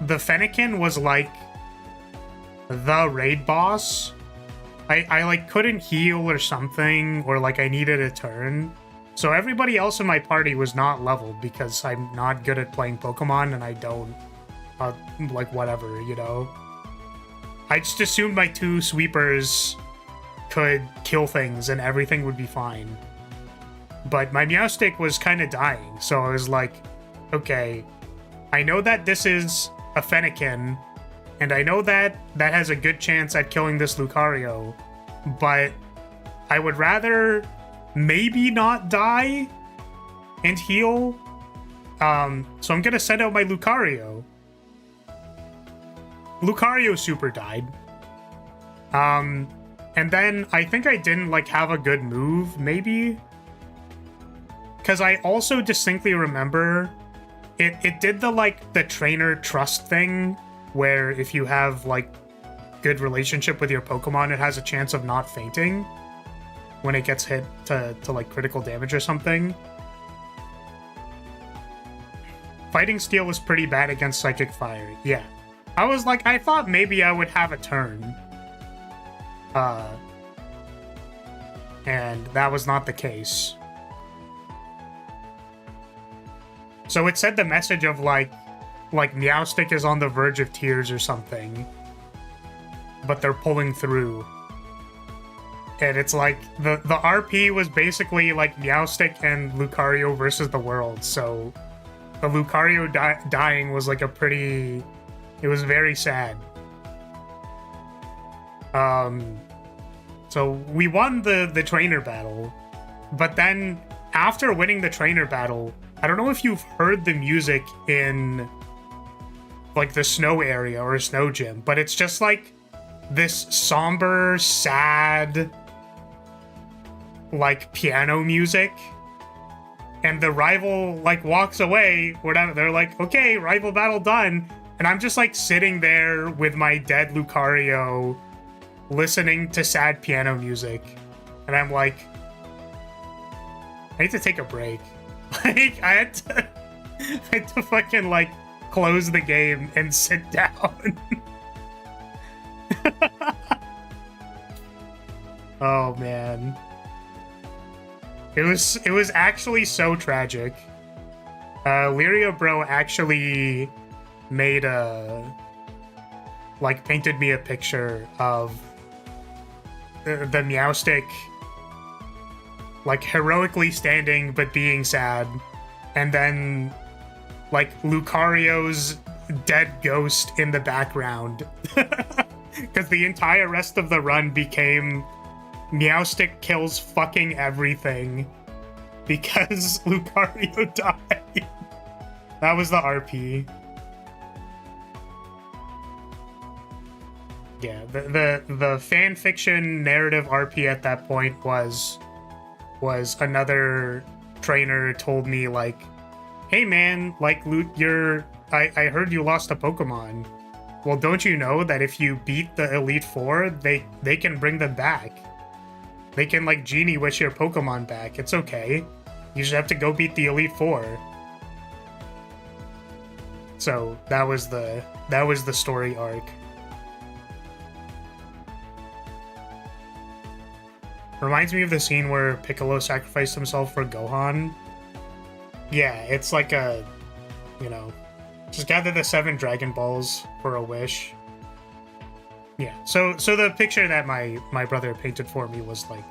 the Fennekin was like the raid boss. I like couldn't heal or something, or like I needed a turn. So everybody else in my party was not leveled because I'm not good at playing Pokemon and I don't, like, whatever, you know? I just assumed my 2 sweepers could kill things and everything would be fine. But my Meowstic was kind of dying, so I was like, okay, I know that this is a Fennekin, and I know that that has a good chance at killing this Lucario, but I would rather maybe not die and heal. So I'm gonna send out my Lucario. Lucario super died. And then I think I didn't like have a good move, maybe. Because I also distinctly remember it did the trainer trust thing, where if you have like good relationship with your Pokemon, it has a chance of not fainting when it gets hit to like critical damage or something. Fighting Steel was pretty bad against Psychic Fire. Yeah. I was like, I thought maybe I would have a turn. And that was not the case. So it said the message of like Meowstic is on the verge of tears or something, but they're pulling through. And it's like the RP was basically like Meowstic and Lucario versus the world. So the Lucario dying was like it was very sad. So we won the trainer battle, but then after winning the trainer battle, I don't know if you've heard the music in like the snow area or snow gym, but it's just like this somber, sad, like piano music. And the rival like walks away, whatever. They're like, okay, rival battle done. And I'm just like sitting there with my dead Lucario listening to sad piano music. And I'm like, I need to take a break. Like, I had to fucking like close the game and sit down. Oh man. It was actually so tragic. Lyria bro actually made painted me a picture of the Meowstic like heroically standing but being sad, and then like Lucario's dead ghost in the background. Because the entire rest of the run became Meowstic kills fucking everything because Lucario died. That was the RP. Yeah, the fan fiction narrative RP at that point was another trainer told me like, hey man, like I heard you lost a Pokemon. Well, don't you know that if you beat the Elite Four, they can bring them back. They can like Genie wish your Pokemon back. It's okay. You just have to go beat the Elite Four. So that was the story arc. Reminds me of the scene where Piccolo sacrificed himself for Gohan. Yeah, it's like a, you know, just gather the 7 Dragon Balls for a wish. Yeah, so the picture that my brother painted for me was like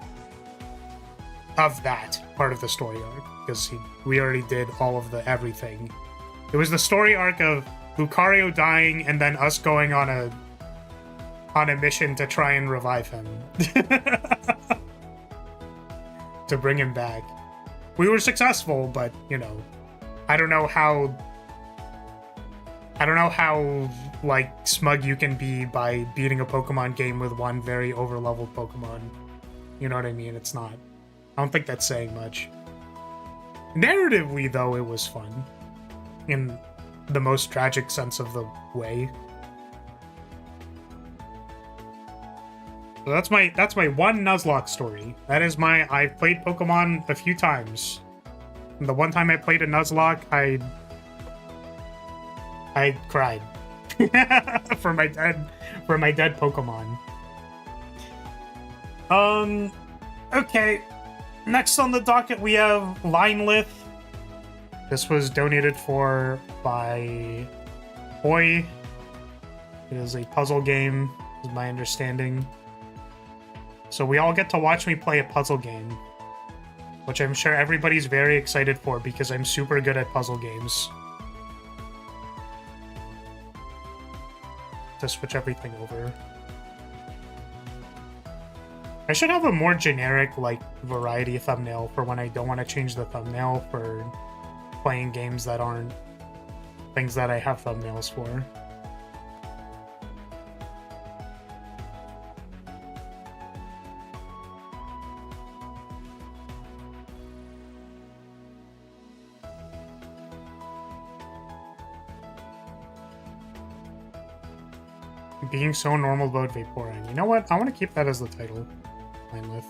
of that part of the story arc, because we already did all of the everything. It was the story arc of Lucario dying and then us going on a mission to try and revive him. To bring him back. We were successful, but you know, I don't know how like smug you can be by beating a Pokemon game with one very overleveled Pokemon. You know what I mean? It's not. I don't think that's saying much. Narratively, though, it was fun. In the most tragic sense of the way. So that's my one Nuzlocke story. That is I've played Pokemon a few times. The one time I played a Nuzlocke, I cried for my dead Pokemon. Okay. Next on the docket we have Linelith. This was donated for by Boy. It is a puzzle game, is my understanding. So we all get to watch me play a puzzle game, which I'm sure everybody's very excited for because I'm super good at puzzle games. To switch everything over. I should have a more generic, like, variety thumbnail for when I don't want to change the thumbnail for playing games that aren't things that I have thumbnails for. Being so normal about Vaporeon. You know what? I want to keep that as the title. Linelith.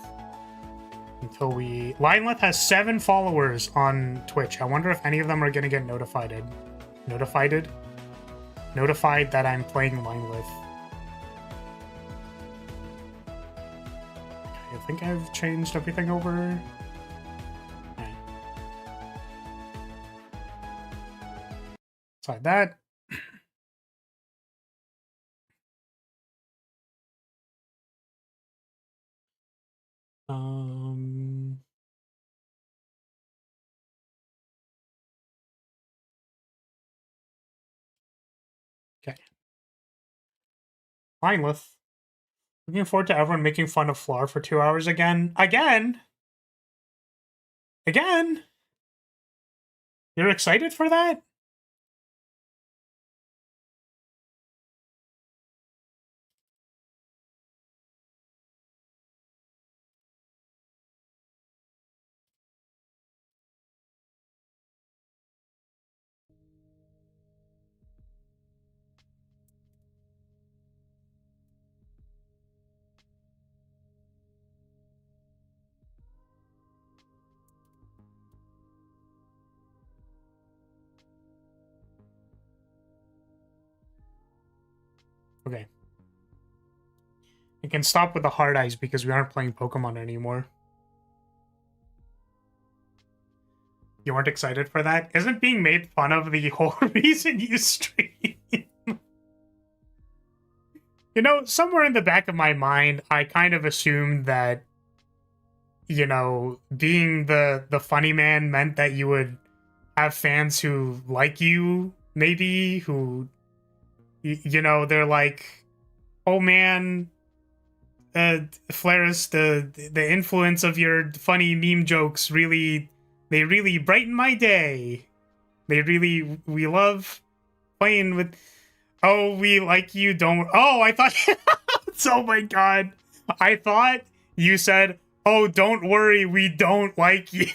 Until we... Linelith has 7 followers on Twitch. I wonder if any of them are going to get notified. Notified that I'm playing Linelith. I think I've changed everything over. Right. Inside that. Okay. Linelith. Looking forward to everyone making fun of Floor for 2 hours again. Again? You're excited for that? Okay. I can stop with the hard eyes because we aren't playing Pokemon anymore. You weren't excited for that? Isn't being made fun of the whole reason you stream? You know, somewhere in the back of my mind, I kind of assumed that, you know, being the funny man meant that you would have fans who like you, maybe, who, you know, they're like, oh man, Flaris, the influence of your funny meme jokes they really brighten my day. We love playing with, oh, we like you, don't, oh, I thought, oh my god, I thought you said, oh, don't worry, we don't like you.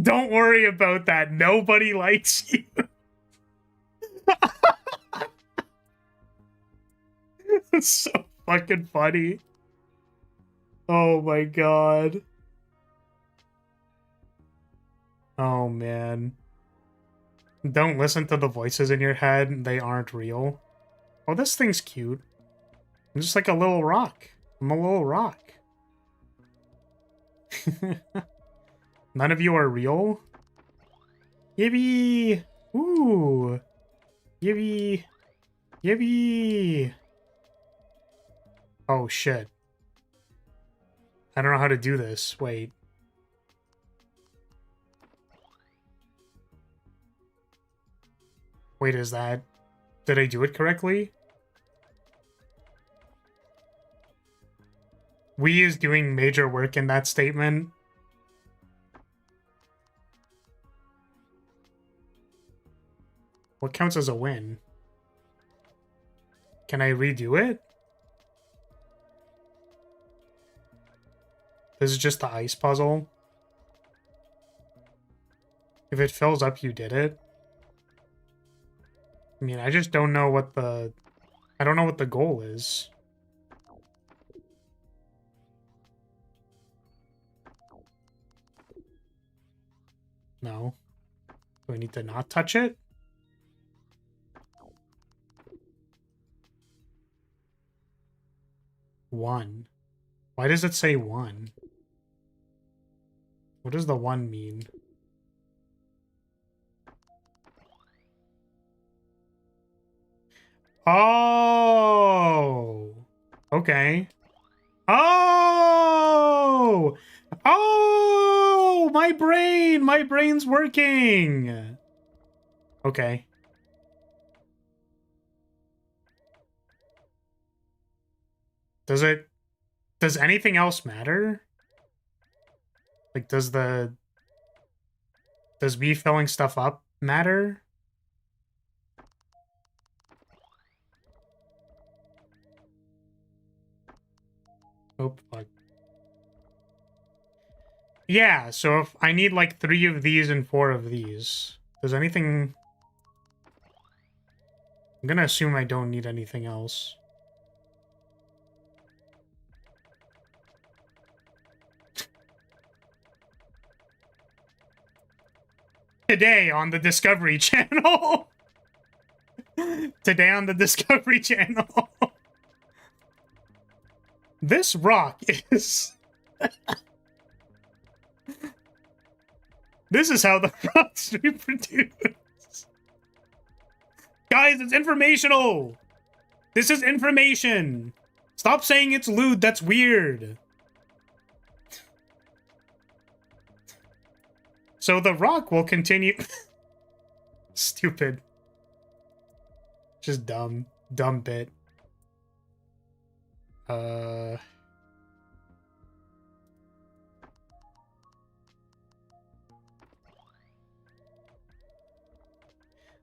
Don't worry about that, nobody likes you. It's so fucking funny. Oh my god. Oh man. Don't listen to the voices in your head. They aren't real. Oh, this thing's cute. I'm just like a little rock. I'm a little rock. None of you are real? Yippee! Ooh! Yippee! Yippee! Oh shit. I don't know how to do this. Wait. Wait, is that... Did I do it correctly? We is doing major work in that statement. What counts as a win? Can I redo it? This is just the ice puzzle. If it fills up, you did it. I mean, I just don't know what the... I don't know what the goal is. No. Do I need to not touch it? One. Why does it say one? What does the one mean? Oh! Okay. Oh! Oh! My brain! My brain's working! Okay. Does anything else matter? Like, does me filling stuff up matter? Oh, fuck. Yeah, so if I need like 3 of these and 4 of these, does anything... I'm gonna assume I don't need anything else. Today on the Discovery Channel! Today on the Discovery Channel! This rock is... This is how the rocks reproduce. Guys, it's informational! This is information! Stop saying it's lewd, that's weird. So the rock will continue... Stupid. Just dumb. Dumb bit.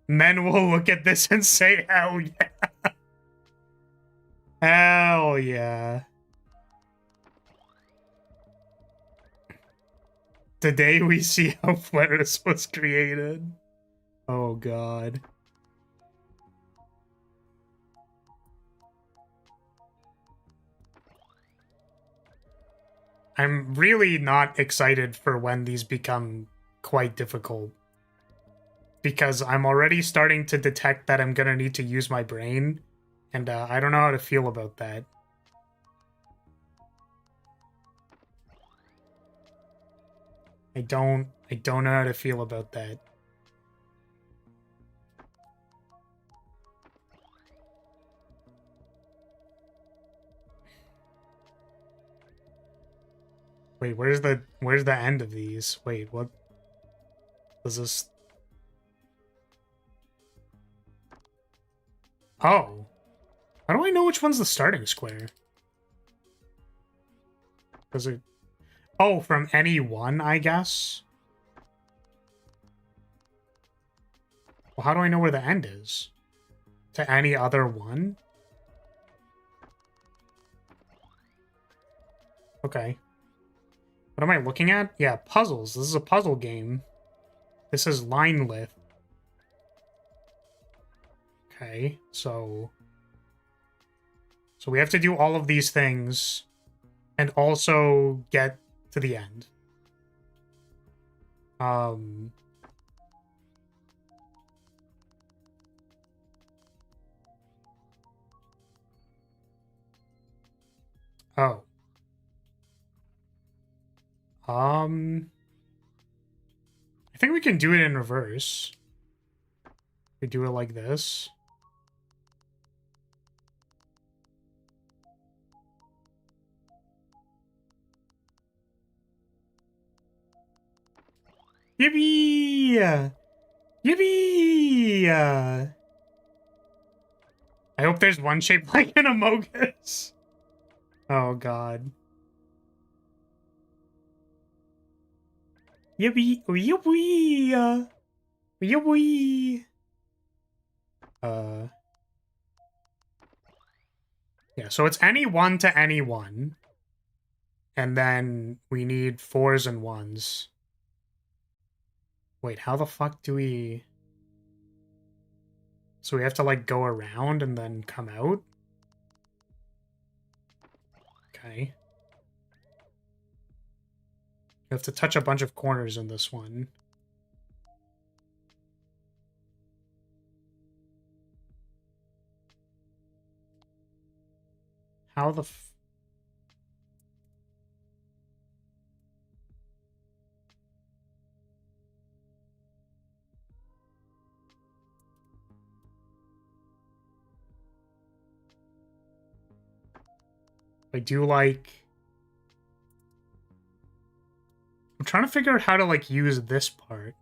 Men will look at this and say, hell yeah. Hell yeah. Today we see how Flatus was created. Oh god. I'm really not excited for when these become quite difficult. Because I'm already starting to detect that I'm gonna need to use my brain. And I don't know how to feel about that. I don't know how to feel about that. Wait, where's the end of these? Wait, what was this? Oh. How do I know which one's the starting square? Does it... Oh, from any one, I guess? Well, how do I know where the end is? To any other one? Okay. What am I looking at? Yeah, puzzles. This is a puzzle game. This is Linelith. Okay, so we have to do all of these things and also get to the end. Oh. I think we can do it in reverse. We do it like this. Yippee! Yippee! I hope there's one shaped like an Amogus. Oh god. Yippee! Yippee! Yippee! Yeah, so it's any one to any one. And then we need 4s and 1s. Wait, how the fuck do we... So we have to, like, go around and then come out? Okay. You have to touch a bunch of corners in this one. How the f... I do like... I'm trying to figure out how to, like, use this part.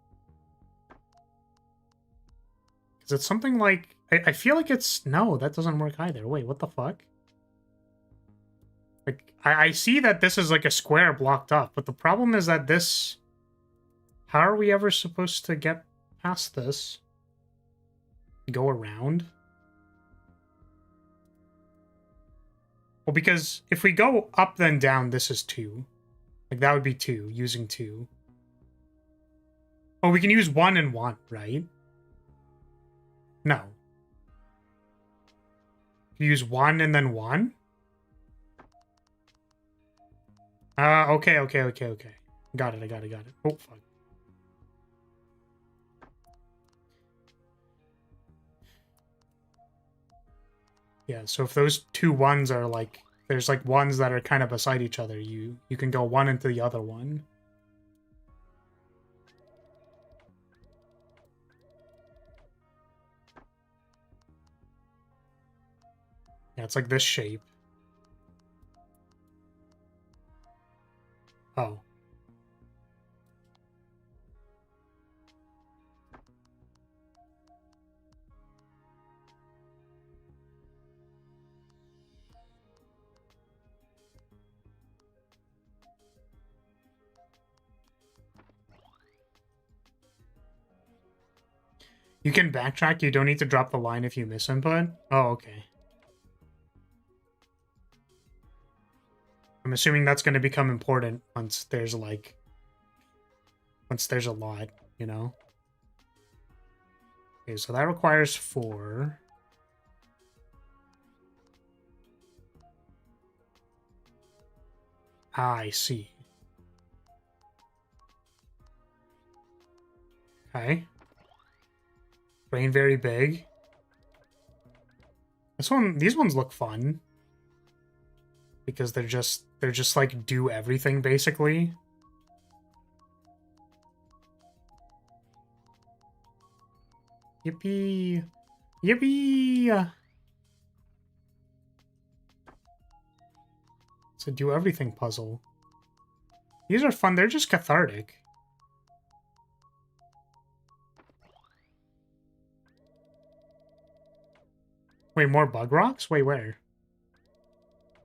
Is it something like... I feel like it's... No, that doesn't work either. Wait, what the fuck? Like, I see that this is, like, a square blocked up, but the problem is that this... How are we ever supposed to get past this? Go around? Well, because if we go up then down, this is 2. Like, that would be 2, using 2. Oh, we can use 1 and 1, right? No. Use 1 and then 1? Okay. Got it, I got it. Oh, fuck. Yeah, so if those 2 1s are, like... There's, like, ones that are kind of beside each other. You can go one into the other one. Yeah, it's like this shape. Oh. You can backtrack. You don't need to drop the line if you miss input. Oh, okay. I'm assuming that's going to become important once there's, like... Once there's a lot, you know? Okay, so that requires 4. Ah, I see. Okay. Brain very big. These ones look fun. Because they're just like do everything basically. Yippee. Yippee. It's a do everything puzzle. These are fun. They're just cathartic. Wait, more bug rocks? Wait, where?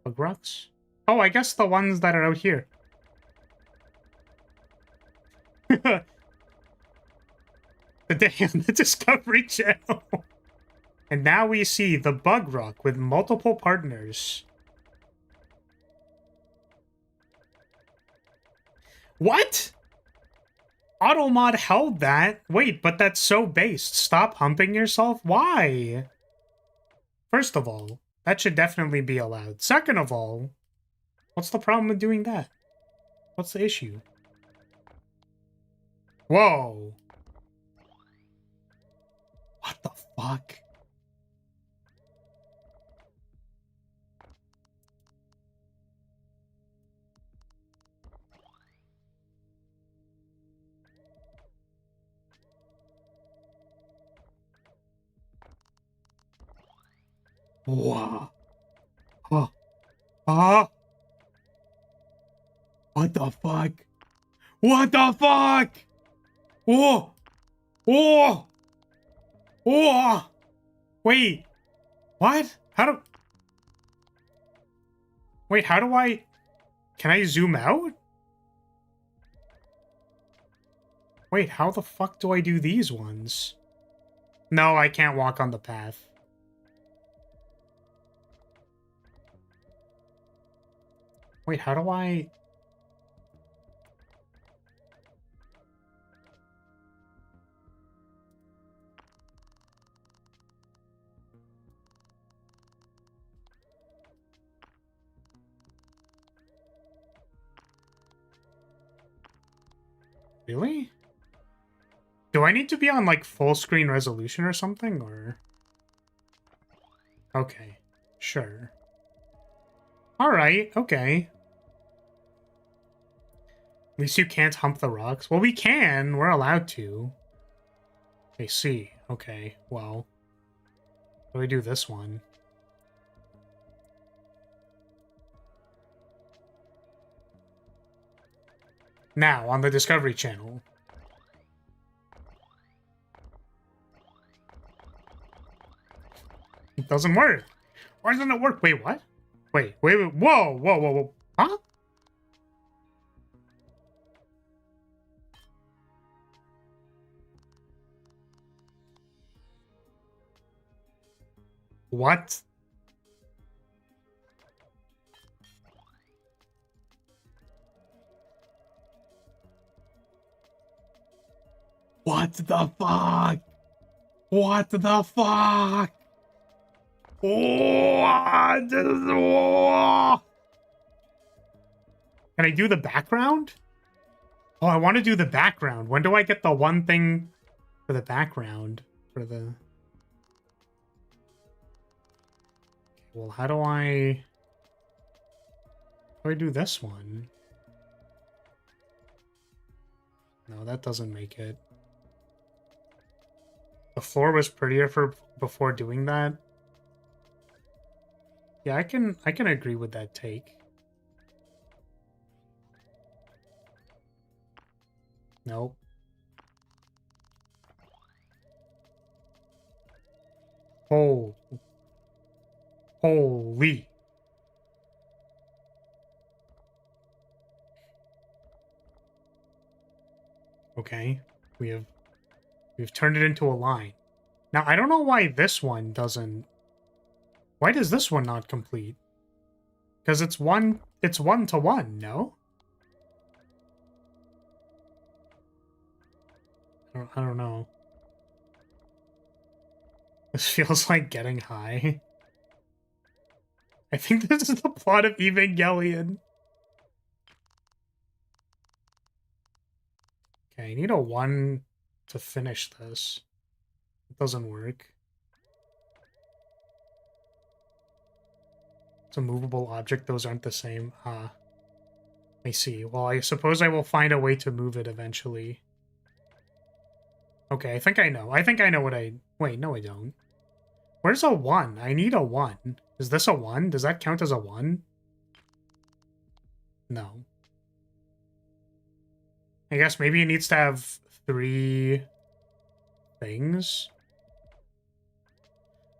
Bug rocks? Oh, I guess the ones that are out here. The day on the Discovery Channel. And now we see the bug rock with multiple partners. What? Automod held that? Wait, but that's so based. Stop humping yourself? Why? First of all, that should definitely be allowed. Second of all, what's the problem with doing that? What's the issue? Whoa. What the fuck? Wow. Oh. Oh. What the fuck? What the fuck? Oh. Oh. Oh. Wait. What? Wait, how do I... Can I zoom out? Wait, how the fuck do I do these ones? No, I can't walk on the path. Wait, how do I... Really? Do I need to be on, like, full screen resolution or something, or... Okay, sure. Alright, okay. At least you can't hump the rocks. Well, we can. We're allowed to. I see. Okay, well. How do we do this one? Now, on the Discovery Channel. It doesn't work. Why doesn't it work? Wait, what? Wait. Whoa, whoa, whoa, whoa. Huh? What? What the fuck? What the fuck? What? Can I do the background? Oh, I want to do the background. When do I get the one thing for the background? For the... Well, how do I do this one? No, that doesn't make it. The floor was prettier for before doing that. Yeah, I can agree with that take. Nope. Oh. Holy. Okay. We've turned it into a line. Now, I don't know why this one doesn't... Why does this one not complete? Because it's one to one, no? I don't know. This feels like getting high. I think this is the plot of Evangelion. Okay, I need a 1 to finish this. It doesn't work. It's a movable object. Those aren't the same. Ah. I see. Well, I suppose I will find a way to move it eventually. Okay, I think I know. I think I know what I... Wait, no I don't. Where's a 1? I need a 1. Is this a 1? Does that count as a 1? No. I guess maybe it needs to have 3 things.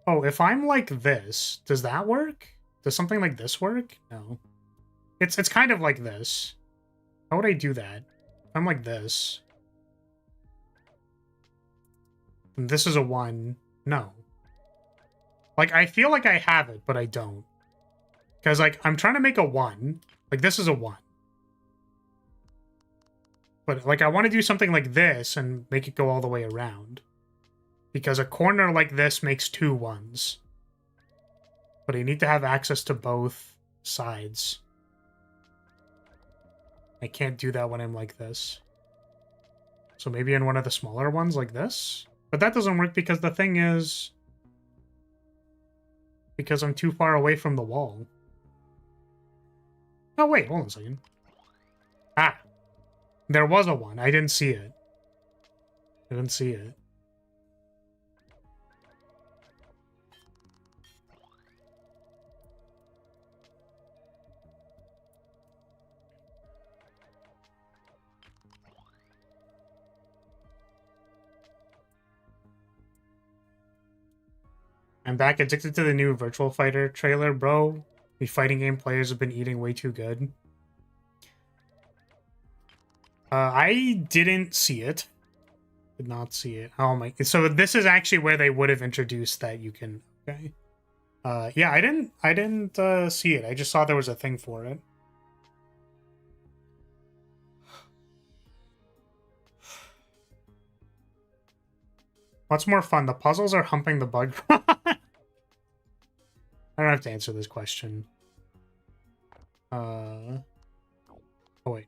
Oh, if I'm like this, does that work? Does something like this work? No. It's kind of like this. How would I do that? If I'm like this. And this is a 1. No. Like, I feel like I have it, but I don't. Because, like, I'm trying to make a 1. Like, this is a 1. But, like, I want to do something like this and make it go all the way around. Because a corner like this makes 2 1s. But I need to have access to both sides. I can't do that when I'm like this. So maybe in one of the smaller ones like this? But that doesn't work because the thing is... Because I'm too far away from the wall. Oh, wait, hold on a second. Ah! There was a 1. I didn't see it. I didn't see it. I'm back, addicted to the new Virtual Fighter trailer, bro. The fighting game players have been eating way too good. I didn't see it. Did not see it. Oh my... So this is actually where they would have introduced that you can... Okay. Yeah, I didn't see it. I just saw there was a thing for it. What's more fun, the puzzles or humping the bug? I don't have to answer this question. Oh, wait.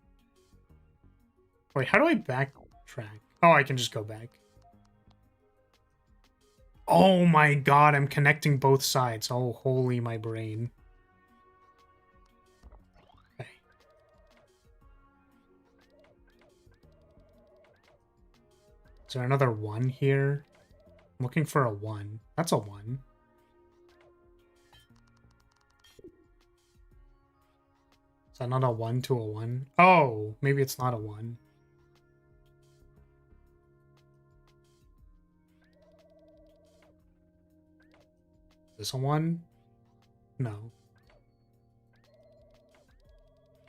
Wait, how do I backtrack? Oh, I can just go back. Oh my god, I'm connecting both sides. Oh, holy my brain. Is there another 1 here? I'm looking for a 1. That's a 1. Is that not a 1 to a 1? Oh, maybe it's not a 1. Is this a 1? No.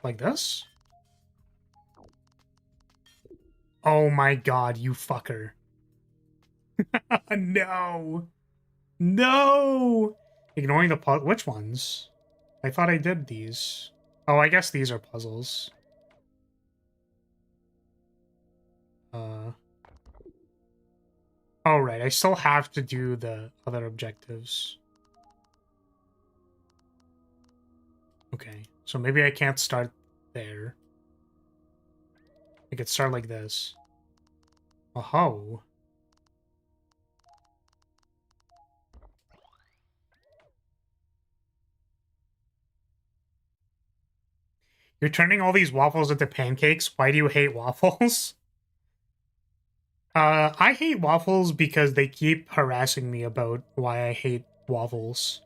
Like this? Oh my god, you fucker. No! No! Ignoring the which ones? I thought I did these. Oh, I guess these are puzzles. Oh, right. I still have to do the other objectives. Okay. So maybe I can't start there. I could start like this. Oh. You're turning all these waffles into pancakes? Why do you hate waffles? I hate waffles because they keep harassing me about why I hate waffles.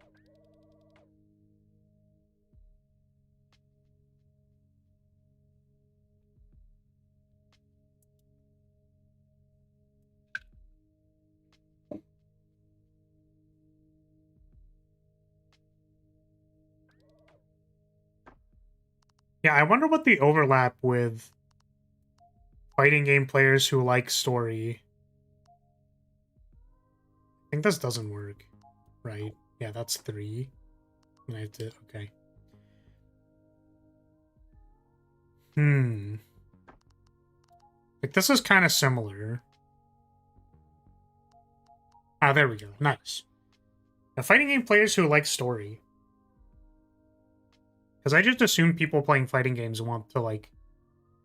Yeah, I wonder what the overlap with fighting game players who like story. I think this doesn't work, right? Yeah, that's 3. And I have to, okay. Like, this is kind of similar. Ah, there we go. Nice. Now, fighting game players who like story. Because I just assume people playing fighting games want to, like,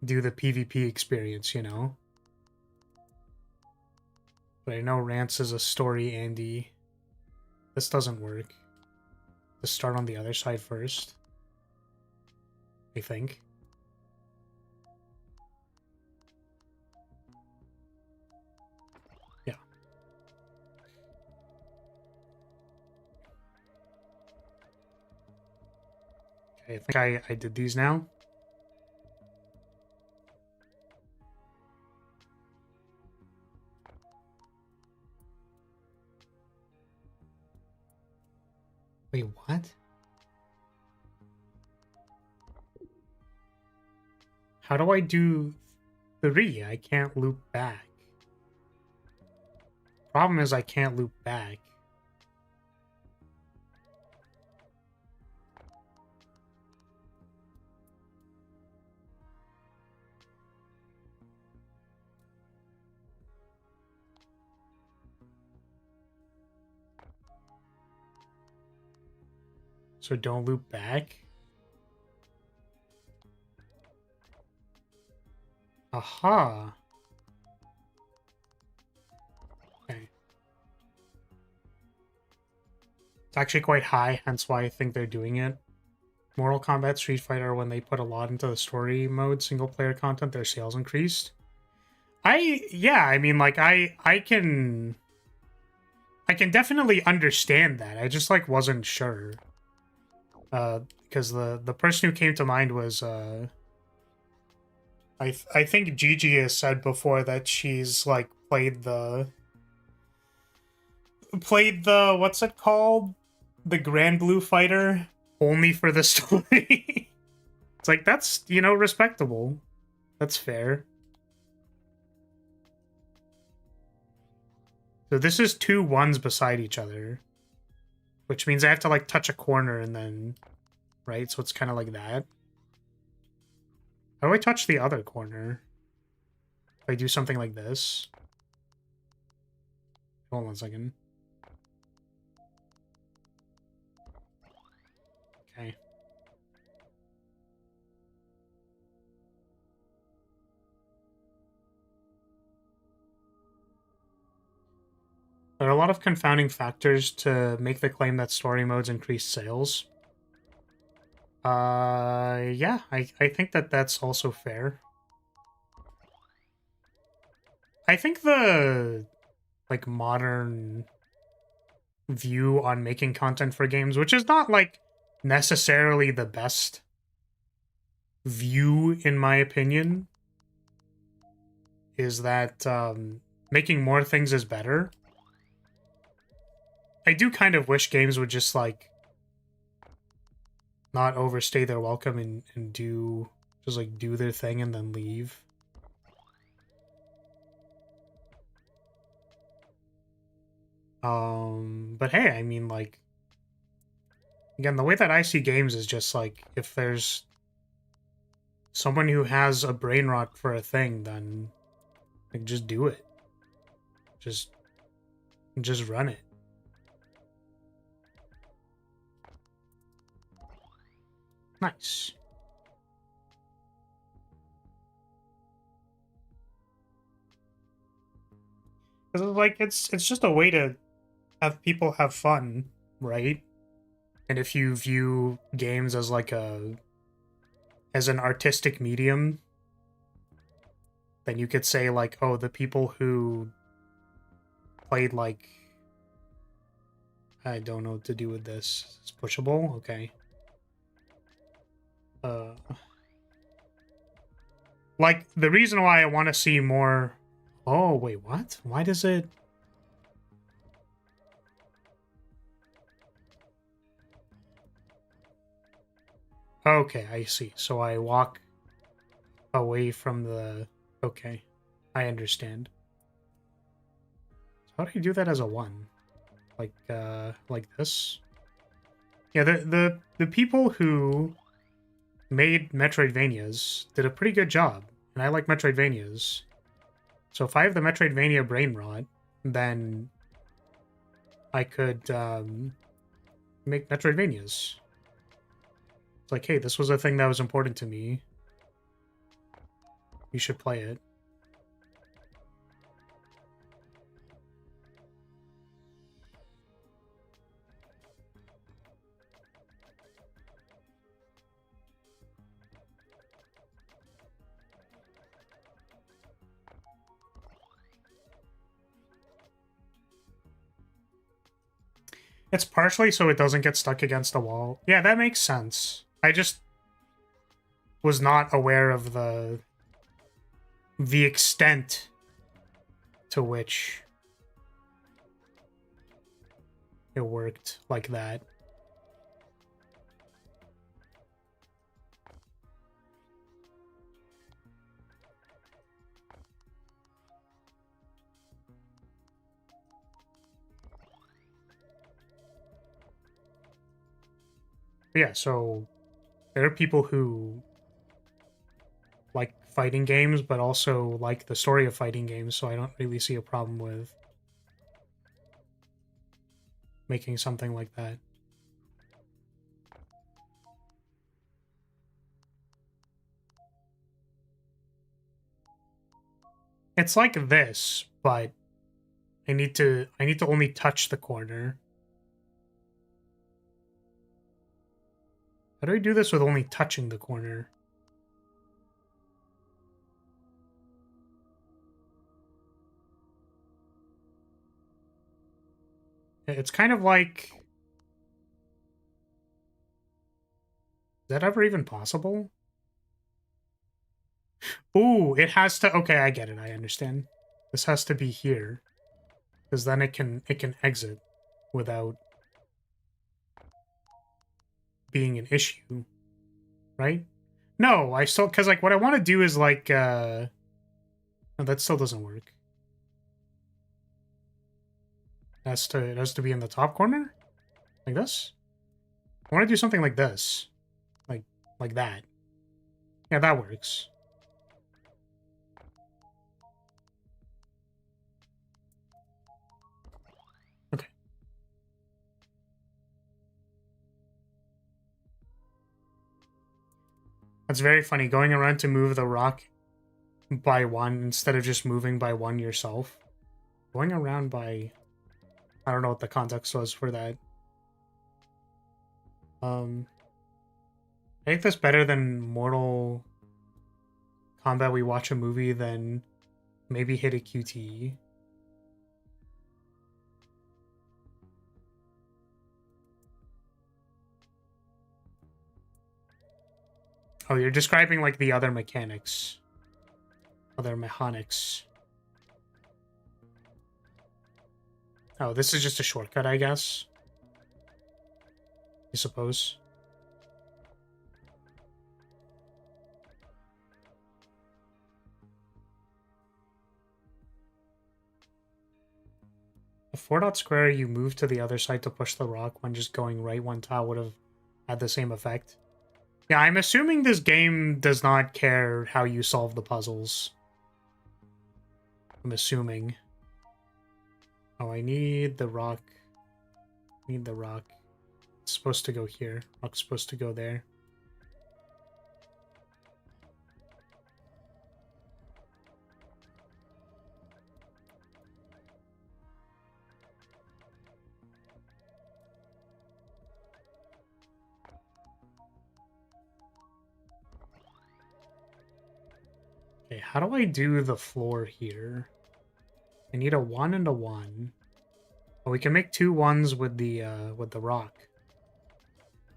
do the PvP experience, you know? But I know Rance is a story Andy. This doesn't work. Let's start on the other side first. I think. Yeah. Okay, I think I did these now. Wait, what? How do I do 3? I can't loop back. Problem is I can't loop back. So don't loop back? Aha. Okay. It's actually quite high, hence why I think they're doing it. Mortal Kombat, Street Fighter, when they put a lot into the story mode, single player content, their sales increased. Yeah, I mean, like, I can definitely understand that. I just, like, wasn't sure. Because the person who came to mind was, I think Gigi has said before that she's, like, played the, what's it called? The Grand Blue Fighter, only for the story. It's like, that's, you know, respectable. That's fair. So this is 2 1s beside each other. Which means I have to, like, touch a corner and then... Right? So it's kind of like that. How do I touch the other corner? If I do something like this... Hold on a second. Okay. There are a lot of confounding factors to make the claim that story modes increase sales. Yeah, I think that that's also fair. I think the like modern view on making content for games, which is not like necessarily the best view in my opinion, is that making more things is better. I do kind of wish games would just like not overstay their welcome and do just like do their thing and then leave. But hey, I mean, like, again, the way that I see games is just like, if there's someone who has a brain rot for a thing, then like just do it. Just run it. Nice. Because like it's just a way to have people have fun, right? And if you view games as like as an artistic medium, then you could say like, oh, the people who played like, I don't know what to do with this. It's pushable? Okay. Like, the reason why I want to see more... Oh, wait, what? Why does it... Okay, I see. So I walk away from the... Okay, I understand. So how do you do that as a 1? Like this? Yeah, the people who made Metroidvanias did a pretty good job, and I like Metroidvanias. So if I have the Metroidvania brain rot, then I could make Metroidvanias. It's like, hey, this was a thing that was important to me. You should play it. It's partially so it doesn't get stuck against the wall. Yeah, that makes sense. I just was not aware of the extent to which it worked like that. Yeah, so there are people who like fighting games, but also like the story of fighting games, so I don't really see a problem with making something like that. It's like this, but I need to only touch the corner. How do I do this with only touching the corner? It's kind of like... Is that ever even possible? Ooh, it has to... Okay, I get it. I understand. This has to be here. Because then it can exit without being an issue. Right? No, I still... Because, like, what I want to do is, like... No, that still doesn't work. It has to be in the top corner? Like this? I want to do something like this. Like that. Yeah, that works. Okay. That's very funny. Going around to move the rock by 1 instead of just moving by 1 yourself. Going around by... I don't know what the context was for that. I think that's better than Mortal Kombat We Watch a Movie than Maybe hit a QTE. Oh, you're describing like the other mechanics. Other mechanics. Oh, this is just a shortcut, I guess. I suppose. The 4-dot square, you move to the other side to push the rock when just going right one tile would have had the same effect. Yeah, I'm assuming this game does not care how you solve the puzzles. I'm assuming. Oh, I need the rock. I need the rock. It's supposed to go here. Rock's supposed to go there. Okay, how do I do the floor here? I need a 1 and a 1. Oh, we can make 2 1s with the rock.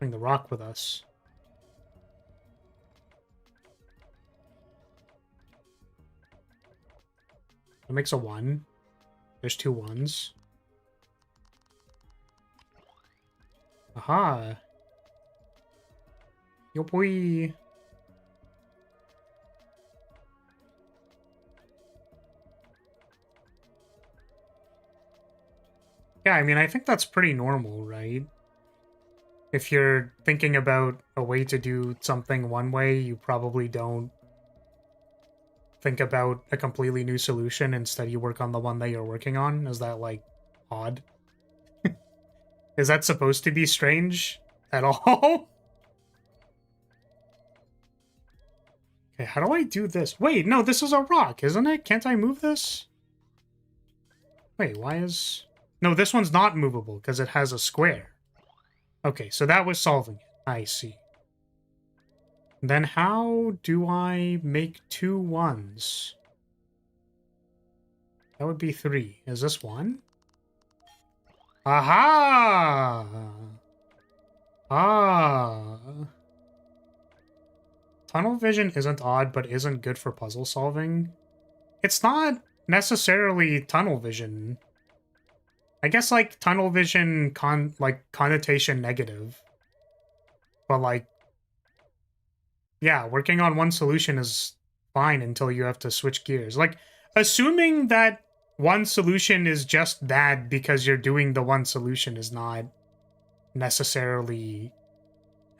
Bring the rock with us. It makes a 1. There's 2 1s. Aha! Yo boy! Yeah, I mean, I think that's pretty normal, right? If you're thinking about a way to do something one way, you probably don't think about a completely new solution. Instead, you work on the one that you're working on. Is that, like, odd? Is that supposed to be strange at all? Okay, how do I do this? Wait, no, this is a rock, isn't it? Can't I move this? Wait, why is... No, this one's not movable because it has a square. Okay, so that was solving it. I see. Then how do I make 2 1s? That would be 3. Is this 1? Aha! Ah. Tunnel vision isn't odd, but isn't good for puzzle solving. It's not necessarily tunnel vision. I guess, like, tunnel vision connotation negative. But, like, yeah, working on one solution is fine until you have to switch gears. Like, assuming that one solution is just bad because you're doing the one solution is not necessarily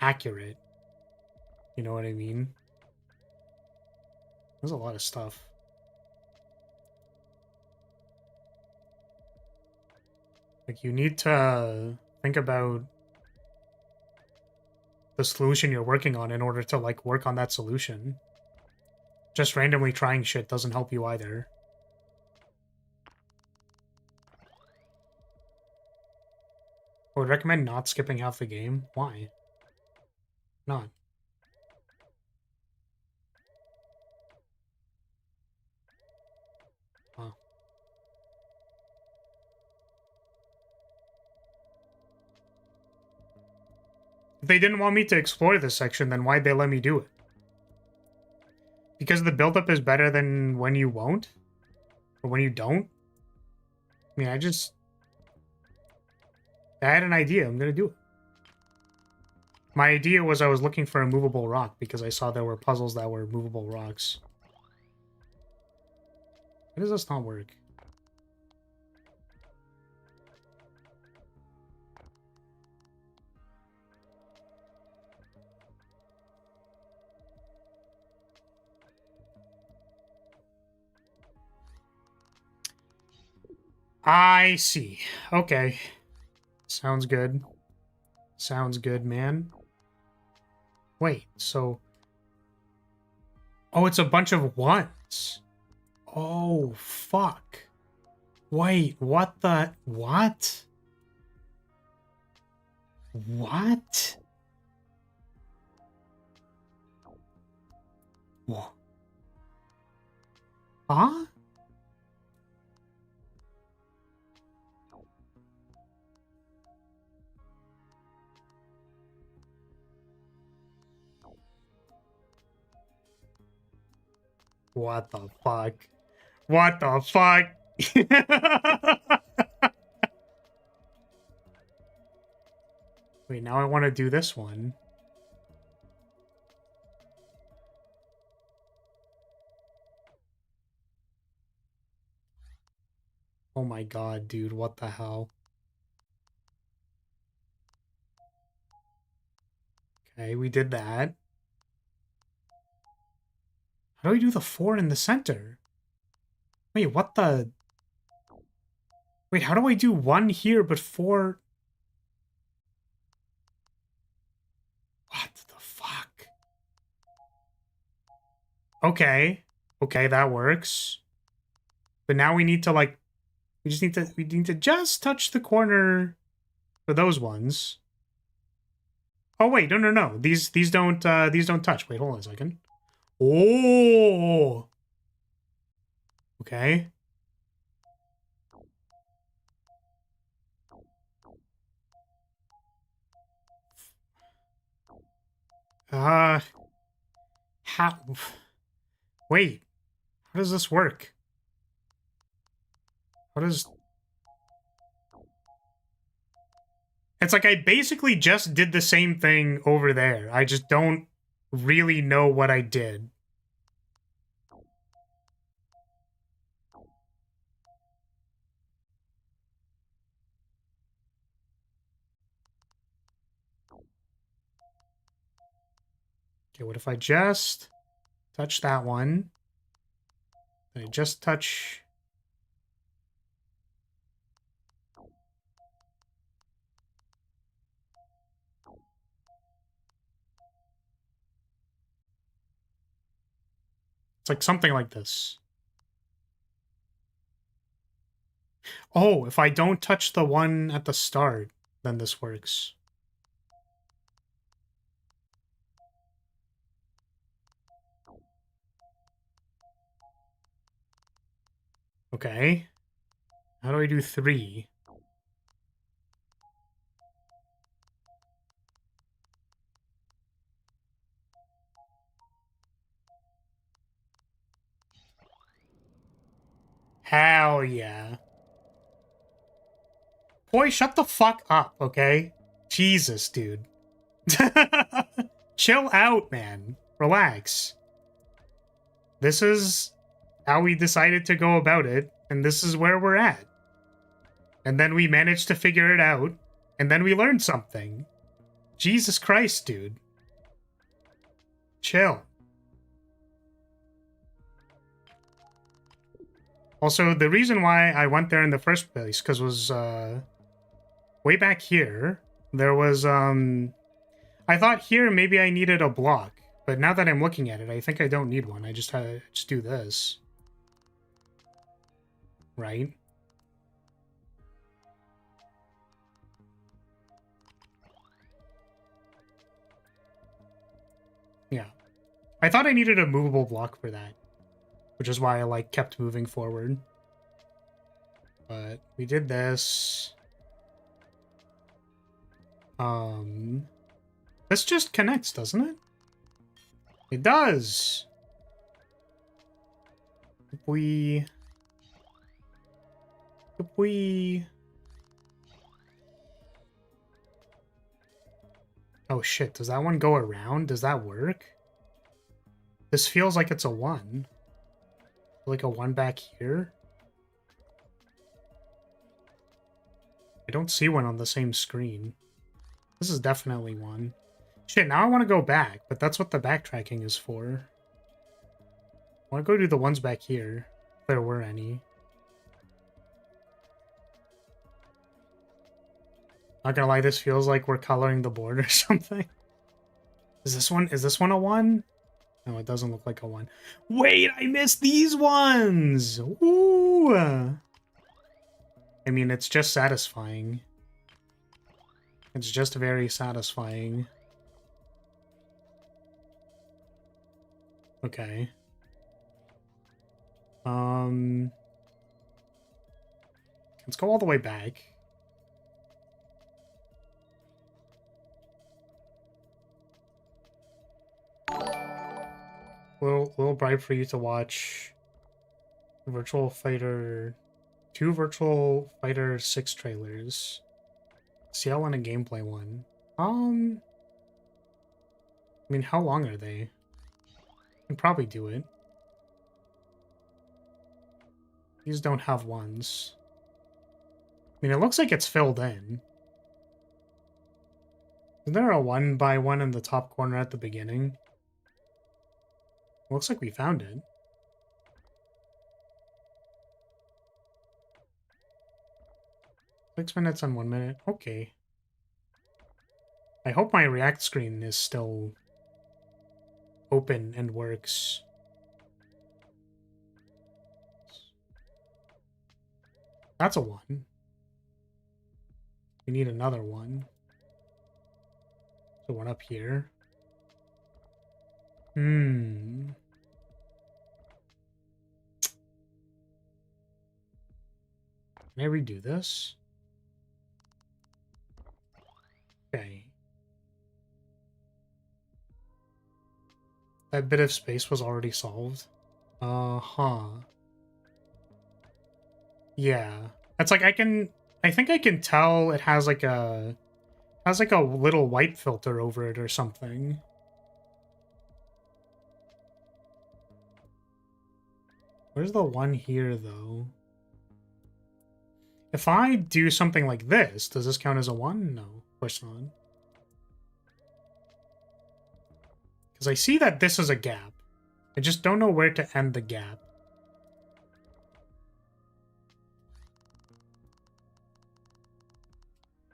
accurate. You know what I mean? There's a lot of stuff. Like, you need to think about the solution you're working on in order to, like, work on that solution. Just randomly trying shit doesn't help you either. I would recommend not skipping half the game. Why? Not. Wow. If they didn't want me to explore this section, then why'd they let me do it? Because the buildup is better than when you won't? Or when you don't? I mean, I had an idea. I'm gonna do it. My idea was I was looking for a movable rock because I saw there were puzzles that were movable rocks. Why does this not work? I see. Okay. Sounds good. Sounds good, man. Wait, so... Oh, it's a bunch of ones. Oh, fuck. Wait, what the... What? What? Whoa. Huh? What the fuck? What the fuck? Wait, now I want to do this one. Oh my god, dude, what the hell? Okay, we did that. How do we do the 4 in the center? Wait, what the... Wait, how do I do 1 here but 4... What the fuck? Okay. Okay, that works. But now we need to, like... We need to just touch the corner for those ones. Oh, wait, no. These don't touch. Wait, hold on a second. Oh! Okay. How... Wait. How does this work? How does... It's like I basically just did the same thing over there. I just don't really know what I did. Okay, what if I just touch that one? I just touch... It's like something like this. Oh, if I don't touch the one at the start, then this works. Okay. How do I do 3? Hell yeah. Boy, shut the fuck up, okay? Jesus, dude. Chill out, man. Relax. This is how we decided to go about it, and this is where we're at. And then we managed to figure it out, and then we learned something. Jesus Christ, dude. Chill. Also, the reason why I went there in the first place, because was, way back here, there was, I thought here maybe I needed a block, but now that I'm looking at it, I think I don't need one. I just do this. Right? Yeah. I thought I needed a movable block for that, which is why I, like, kept moving forward. But we did this. This just connects, doesn't it? It does! If we... Oh shit, does that one go around? Does that work? This feels like it's a 1. Like a 1 back here? I don't see one on the same screen. This is definitely 1. Shit, now I want to go back, but that's what the backtracking is for. I want to go do the ones back here, if there were any. Not gonna lie, this feels like we're coloring the board or something. Is this one a 1? No, it doesn't look like a 1. Wait, I missed these ones! Ooh! I mean, it's just satisfying. It's just very satisfying. Okay. Let's go all the way back. Little bribe for you to watch Virtual Fighter 2 Virtual Fighter 6 trailers. CL and a gameplay one. I mean, how long are they? I can probably do it. These don't have ones. I mean, it looks like it's filled in. Is there a 1x1 in the top corner at the beginning? Looks like we found it. 6 minutes and 1 minute. Okay. I hope my React screen is still open and works. That's a 1. We need another one. So one up here. Can I redo this? Okay. That bit of space was already solved. Uh-huh. Yeah. That's like I think I can tell it has like a little white filter over it or something. Where's the one here though? If I do something like this, does this count as a 1? No, of course not. Because I see that this is a gap. I just don't know where to end the gap.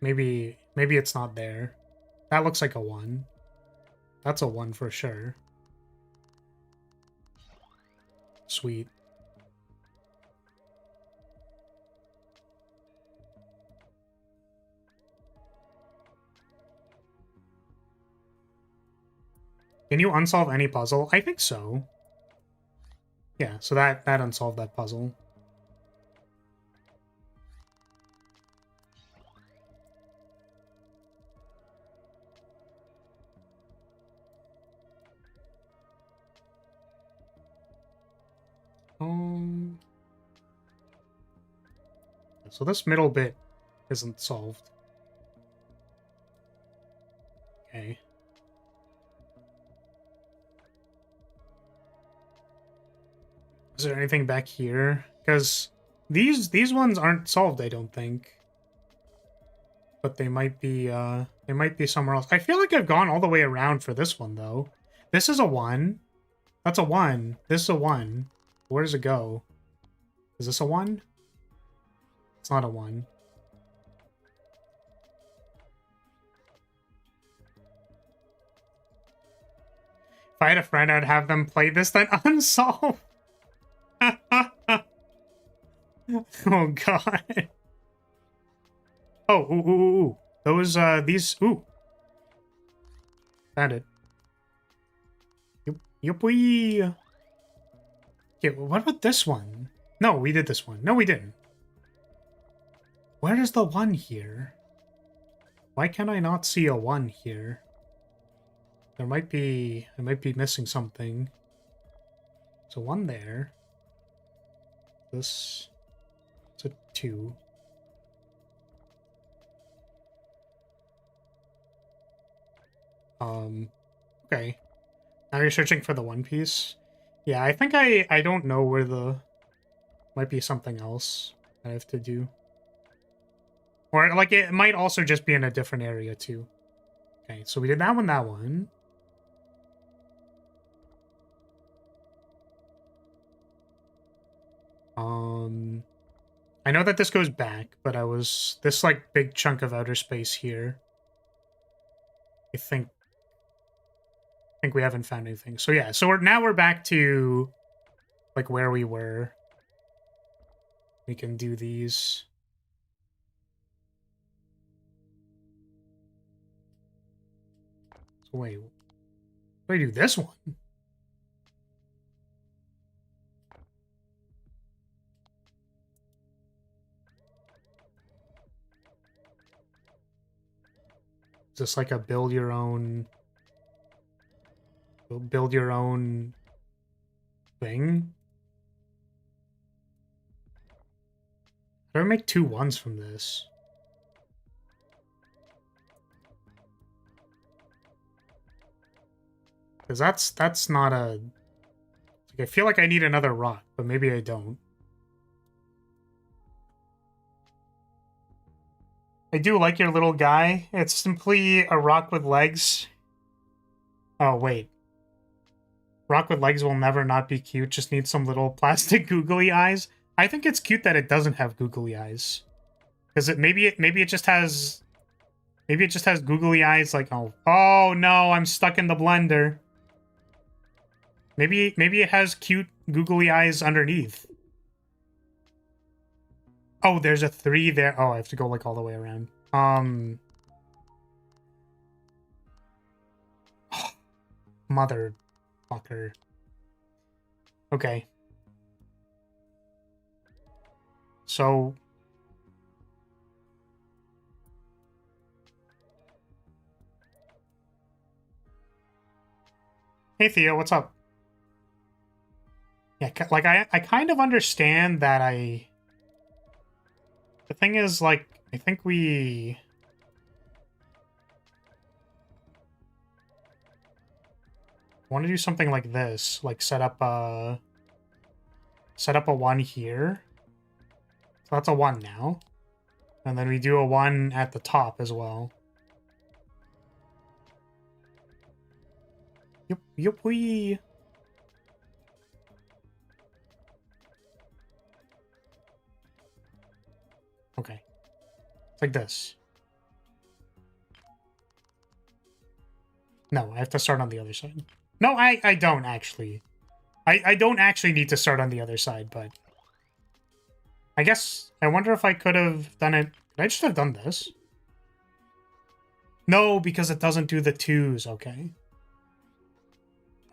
Maybe it's not there. That looks like a 1. That's a 1 for sure. Sweet. Can you unsolve any puzzle? I think so. Yeah, so that unsolved that puzzle. So this middle bit isn't solved. Okay. Is there anything back here? Because these ones aren't solved, I don't think. But they might be somewhere else. I feel like I've gone all the way around for this one though. This is a 1. That's a 1. This is a 1. Where does it go? Is this a 1? It's not a 1. If I had a friend, I'd have them play this then unsolved. Oh god. Oh, ooh. Those, these, ooh. Found it. Yuppie. Okay, well, what about this one? No, we did this one. No, we didn't. Where is the 1 here? Why can I not see a 1 here? I might be missing something. So 1 there. This is a 2. Okay. Now you're searching for the 1 piece? Yeah, I think I don't know where the... Might be something else I have to do. Or, like, it might also just be in a different area, too. Okay, so we did that one. I know that this goes back, but this, like, big chunk of outer space here. I think we haven't found anything. So yeah, so we're back to like where we were. We can do these. So wait, do I do this one? Is this like a build your own thing. How do I make 2 1s from this? Because that's not a... Like, I feel like I need another rock, but maybe I don't. I do like your little guy. It's simply a rock with legs. Oh, wait. Rock with legs will never not be cute. Just need some little plastic googly eyes. I think it's cute that it doesn't have googly eyes. Because maybe it just has googly eyes like, oh no, I'm stuck in the blender. Maybe it has cute googly eyes underneath. Oh, there's a 3 there. Oh, I have to go like all the way around. Motherfucker. Okay. So hey Theo, what's up? Yeah, like I kind of understand that the thing is, like, I think we want to do something like this, like set up a 1 here. So that's a 1 now. And then we do a 1 at the top as well. Yup, wee. Okay. It's like this. No, I have to start on the other side. No, I don't actually. I don't actually need to start on the other side, but I guess I wonder if I could have done it. Could I just have done this? No, because it doesn't do the 2s. Okay.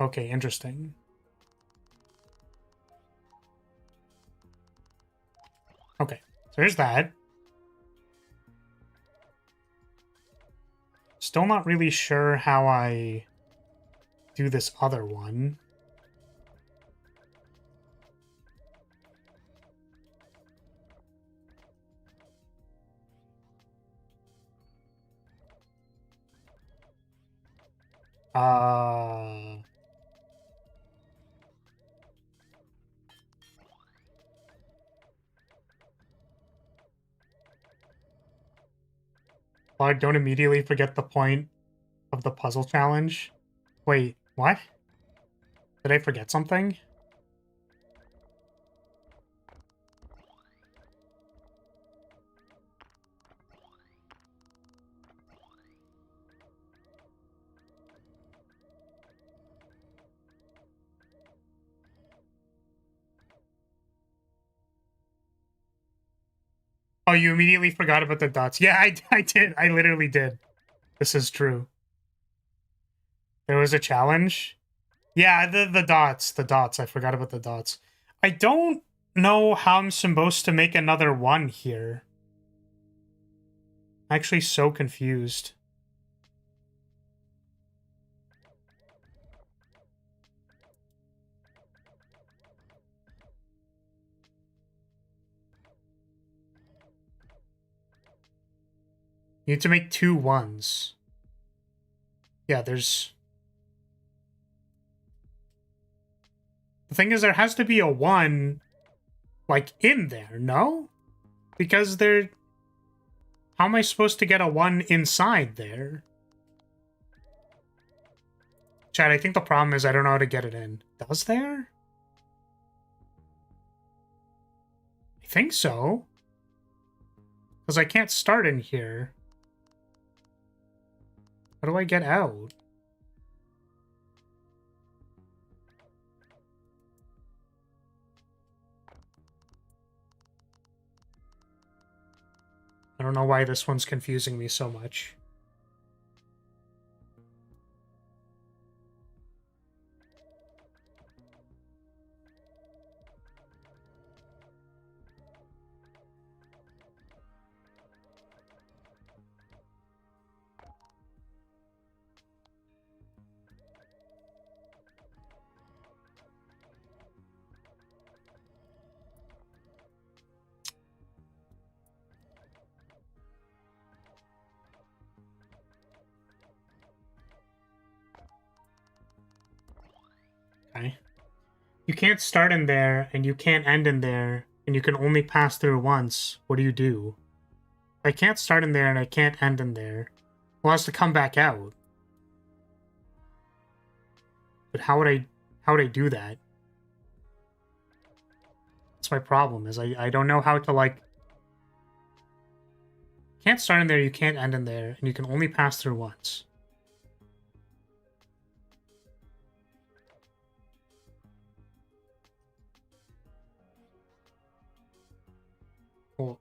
Okay, interesting. Okay, so here's that. Still not really sure how I do this other one. Well, don't immediately forget the point of the puzzle challenge. Wait, what? Did I forget something? Oh, you immediately forgot about the dots. Yeah, I did. I literally did. This is true. There was a challenge. Yeah, the dots. The dots. I forgot about the dots. I don't know how I'm supposed to make another 1 here. I'm actually so confused. You need to make 2 1s. Yeah, there's... The thing is, there has to be a 1, like, in there, no? Because there... How am I supposed to get a 1 inside there? Chad, I think the problem is I don't know how to get it in. Does there? I think so. Because I can't start in here. How do I get out? I don't know why this one's confusing me so much. Okay. You can't start in there, and you can't end in there, and you can only pass through once. What do? I can't start in there, and I can't end in there. Well, it has to come back out. But how would I do that? That's my problem, is I don't know how to, like... Can't start in there, you can't end in there, and you can only pass through once. Well...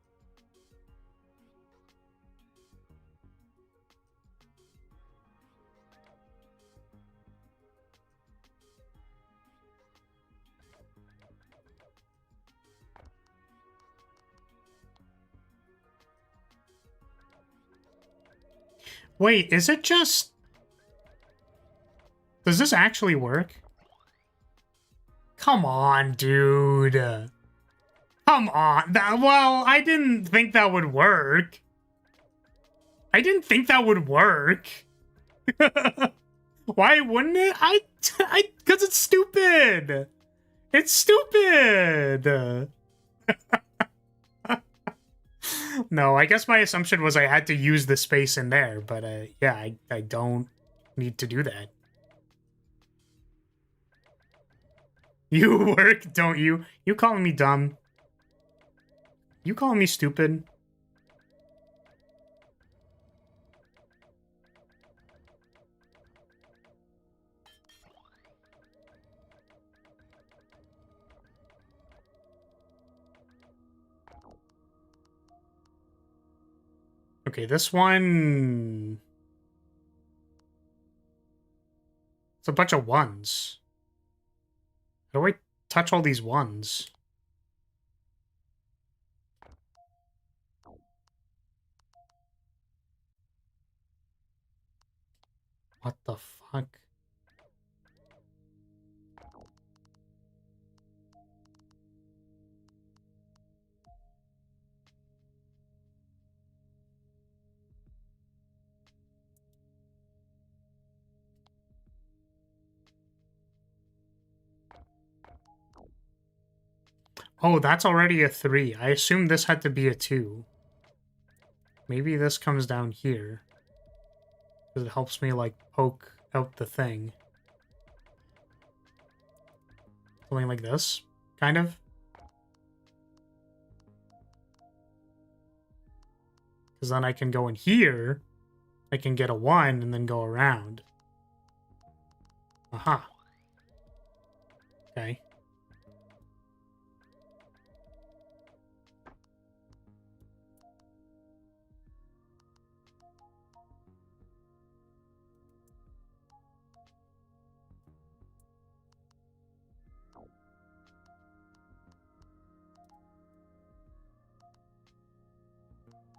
Wait, is it just... Does this actually work? Come on, dude. Come on. Well, I didn't think that would work. I didn't think that would work. Why wouldn't it? Because it's stupid. It's stupid. No, I guess my assumption was I had to use the space in there, but yeah, I don't need to do that. You work, don't you? You calling me dumb? You calling me stupid? Okay, this one... It's a bunch of ones. How do I touch all these ones? What the fuck? Oh, that's already a 3. I assumed this had to be a 2. Maybe this comes down here. Because it helps me, like, poke out the thing. Something like this, kind of. Because then I can go in here, I can get a 1, and then go around. Aha. Okay.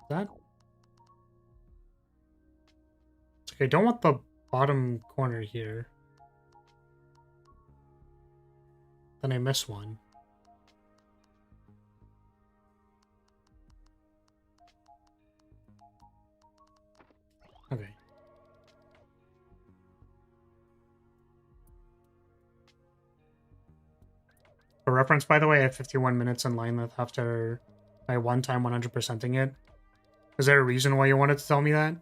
That... Okay, I don't want the bottom corner here. Then I miss one. Okay. For reference, by the way, I have 51 minutes in Linelith after my one time 100%ing it. Is there a reason why you wanted to tell me that?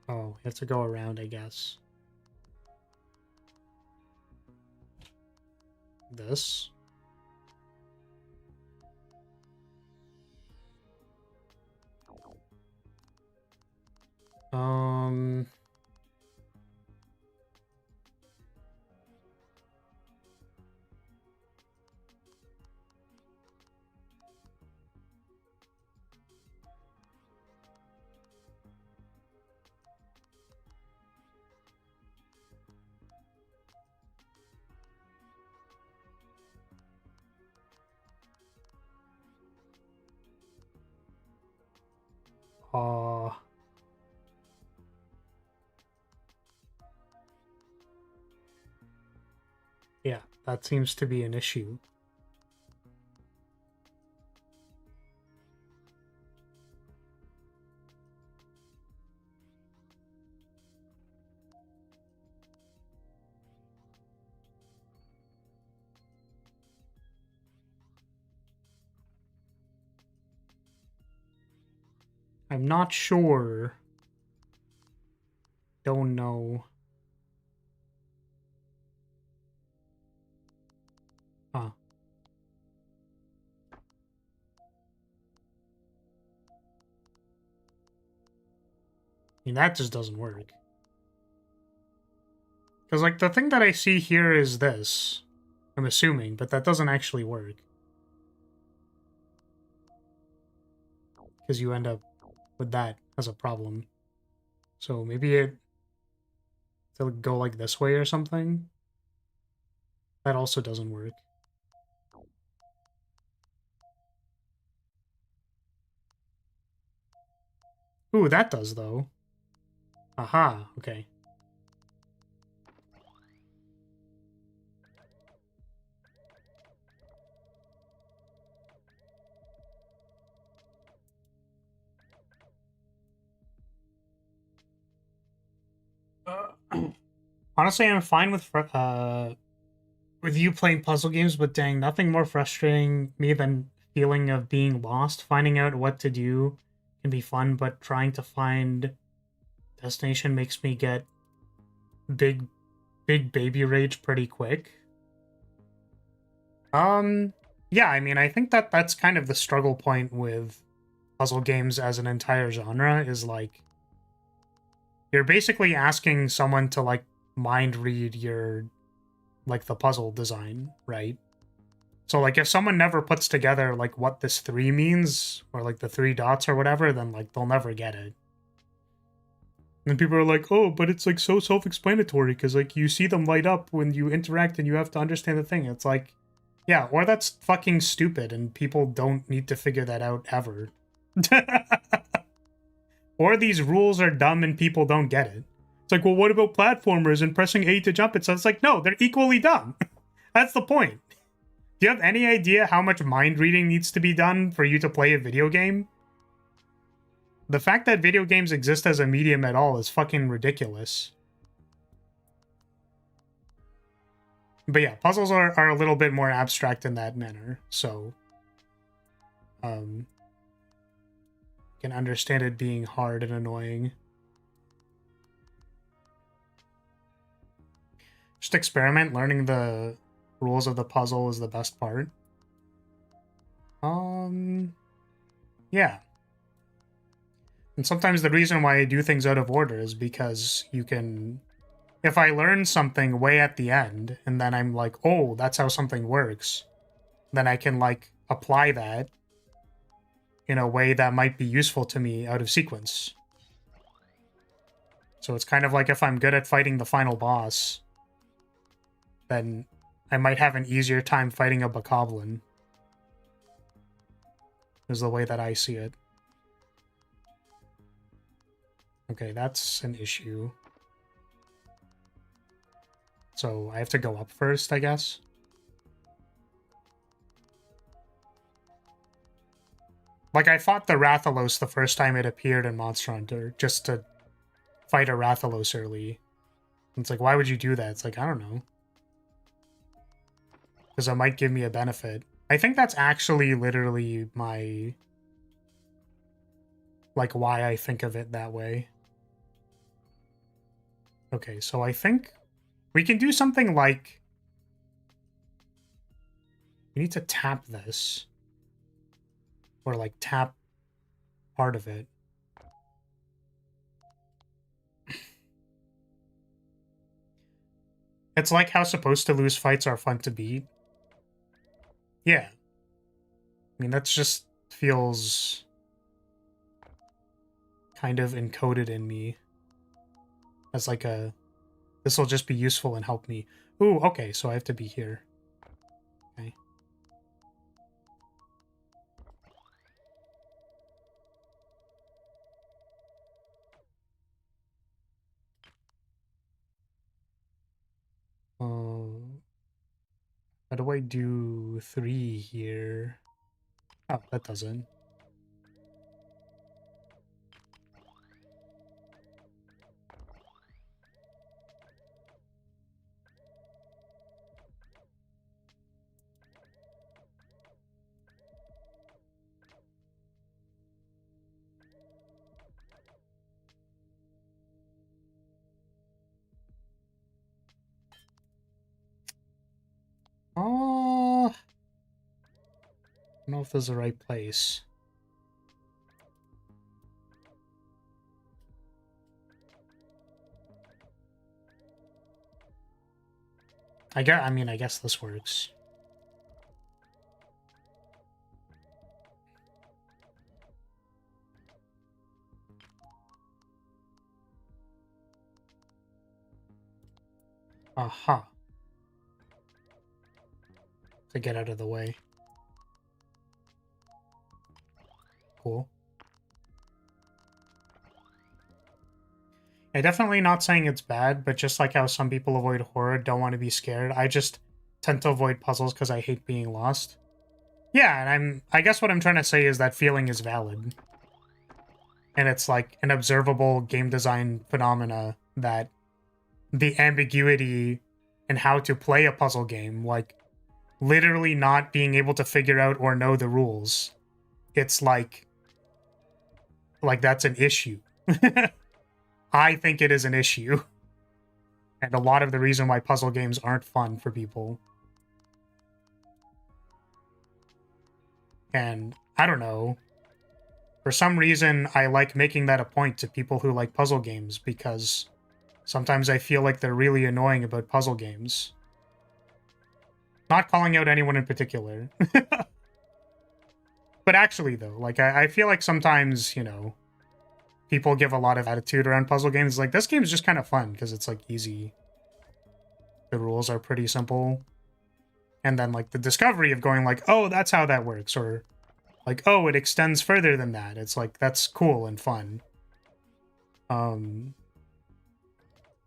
Oh, you have to go around, I guess. This. Um... Uh... Yeah, that seems to be an issue. I'm not sure. Don't know. Huh. I mean, that just doesn't work. Because, like, the thing that I see here is this. I'm assuming, but that doesn't actually work. Because you end up with that as a problem. So maybe it to go like this way or something. That also doesn't work. Ooh, that does, though. Aha, okay. Honestly, I'm fine with you playing puzzle games, but dang, nothing more frustrating me than feeling of being lost. Finding out what to do can be fun, but trying to find destination makes me get big big baby rage pretty quick. Yeah, I mean, I think that that's kind of the struggle point with puzzle games as an entire genre is like you're basically asking someone to like mind read your like the puzzle design, right? So like if someone never puts together like what this 3 means or like the 3 dots or whatever, then like they'll never get it. And people are like, "Oh, but it's like so self-explanatory because like you see them light up when you interact and you have to understand the thing." It's like, yeah, or that's fucking stupid and people don't need to figure that out ever. Or these rules are dumb and people don't get it. It's like, well, what about platformers and pressing A to jump it? So it's like, no, they're equally dumb. That's the point. Do you have any idea how much mind reading needs to be done for you to play a video game? The fact that video games exist as a medium at all is fucking ridiculous. But yeah, puzzles are a little bit more abstract in that manner, so um can understand it being hard and annoying. Just experiment. Learning the rules of the puzzle is the best part. Yeah. And sometimes the reason why I do things out of order is because you can... If I learn something way at the end, and then I'm like, oh, that's how something works, then I can, like, apply that in a way that might be useful to me out of sequence. So it's kind of like if I'm good at fighting the final boss, then I might have an easier time fighting a bokoblin. Is the way that I see it. Okay, that's an issue. So I have to go up first, I guess. Like, I fought the Rathalos the first time it appeared in Monster Hunter, just to fight a Rathalos early. And it's like, why would you do that? It's like, I don't know. Because it might give me a benefit. I think that's actually literally my... like, why I think of it that way. Okay, so I think we can do something like... We need to tap this. Or, like, tap part of it. It's like how supposed to lose fights are fun to beat. Yeah. I mean, that's just feels kind of encoded in me as like a... This will just be useful and help me. Ooh, okay, so I have to be here. Okay. How do I do 3 here? Oh, that doesn't. Oh, I don't know if this is the right place. I mean, I guess this works. Aha. To get out of the way. Cool. I'm definitely not saying it's bad, but just like how some people avoid horror, don't want to be scared, I just tend to avoid puzzles because I hate being lost. Yeah, and I guess what I'm trying to say is that feeling is valid. And it's like an observable game design phenomena that the ambiguity in how to play a puzzle game, like literally not being able to figure out or know the rules, it's like that's an issue. I think it is an issue. And a lot of the reason why puzzle games aren't fun for people. And I don't know. For some reason, I like making that a point to people who like puzzle games because sometimes I feel like they're really annoying about puzzle games. Not calling out anyone in particular. But actually, though, like, I feel like sometimes, you know, people give a lot of attitude around puzzle games. Like, this game is just kind of fun because it's, like, easy. The rules are pretty simple. And then, like, the discovery of going, like, oh, that's how that works. Or, like, oh, it extends further than that. It's, like, that's cool and fun. But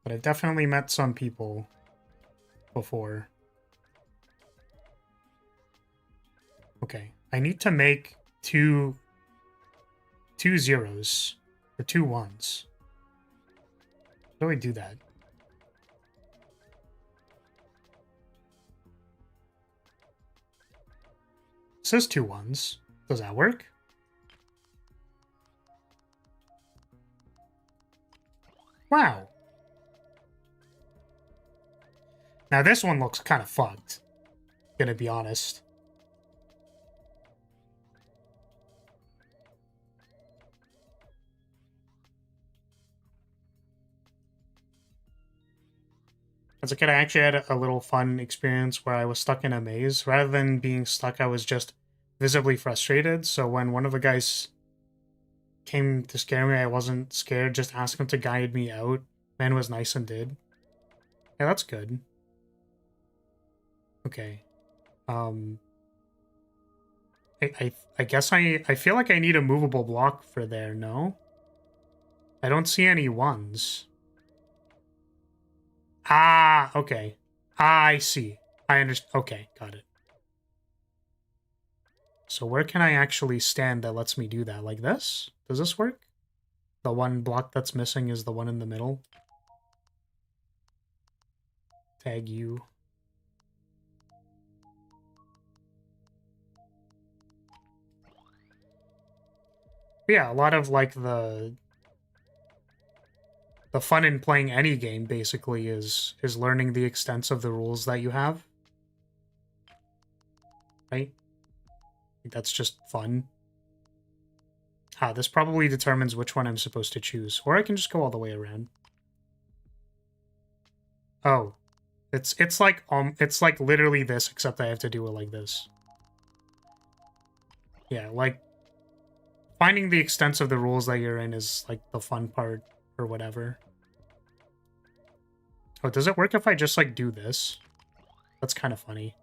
I've definitely met some people before. Okay. I need to make two zeros or 2 1s. How do I do that? It says 2 1s. Does that work? Wow. Now this one looks kind of fucked. Gonna be honest. As a kid, I actually had a little fun experience where I was stuck in a maze. Rather than being stuck, I was just visibly frustrated. So when one of the guys came to scare me, I wasn't scared. Just asked him to guide me out. Man was nice and did. Yeah, that's good. Okay. I guess I feel like I need a movable block for there, no? I don't see any 1s. Ah, okay. I see. I understand. Okay, got it. So where can I actually stand that lets me do that? Like this? Does this work? The one block that's missing is the one in the middle. Tag you. But yeah, a lot of like the fun in playing any game basically is learning the extents of the rules that you have. Right? That's just fun. Ah, this probably determines which one I'm supposed to choose. Or I can just go all the way around. Oh. It's like literally this, except I have to do it like this. Yeah, like finding the extents of the rules that you're in is like the fun part or whatever. Oh, does it work if I just like do this? That's kind of funny.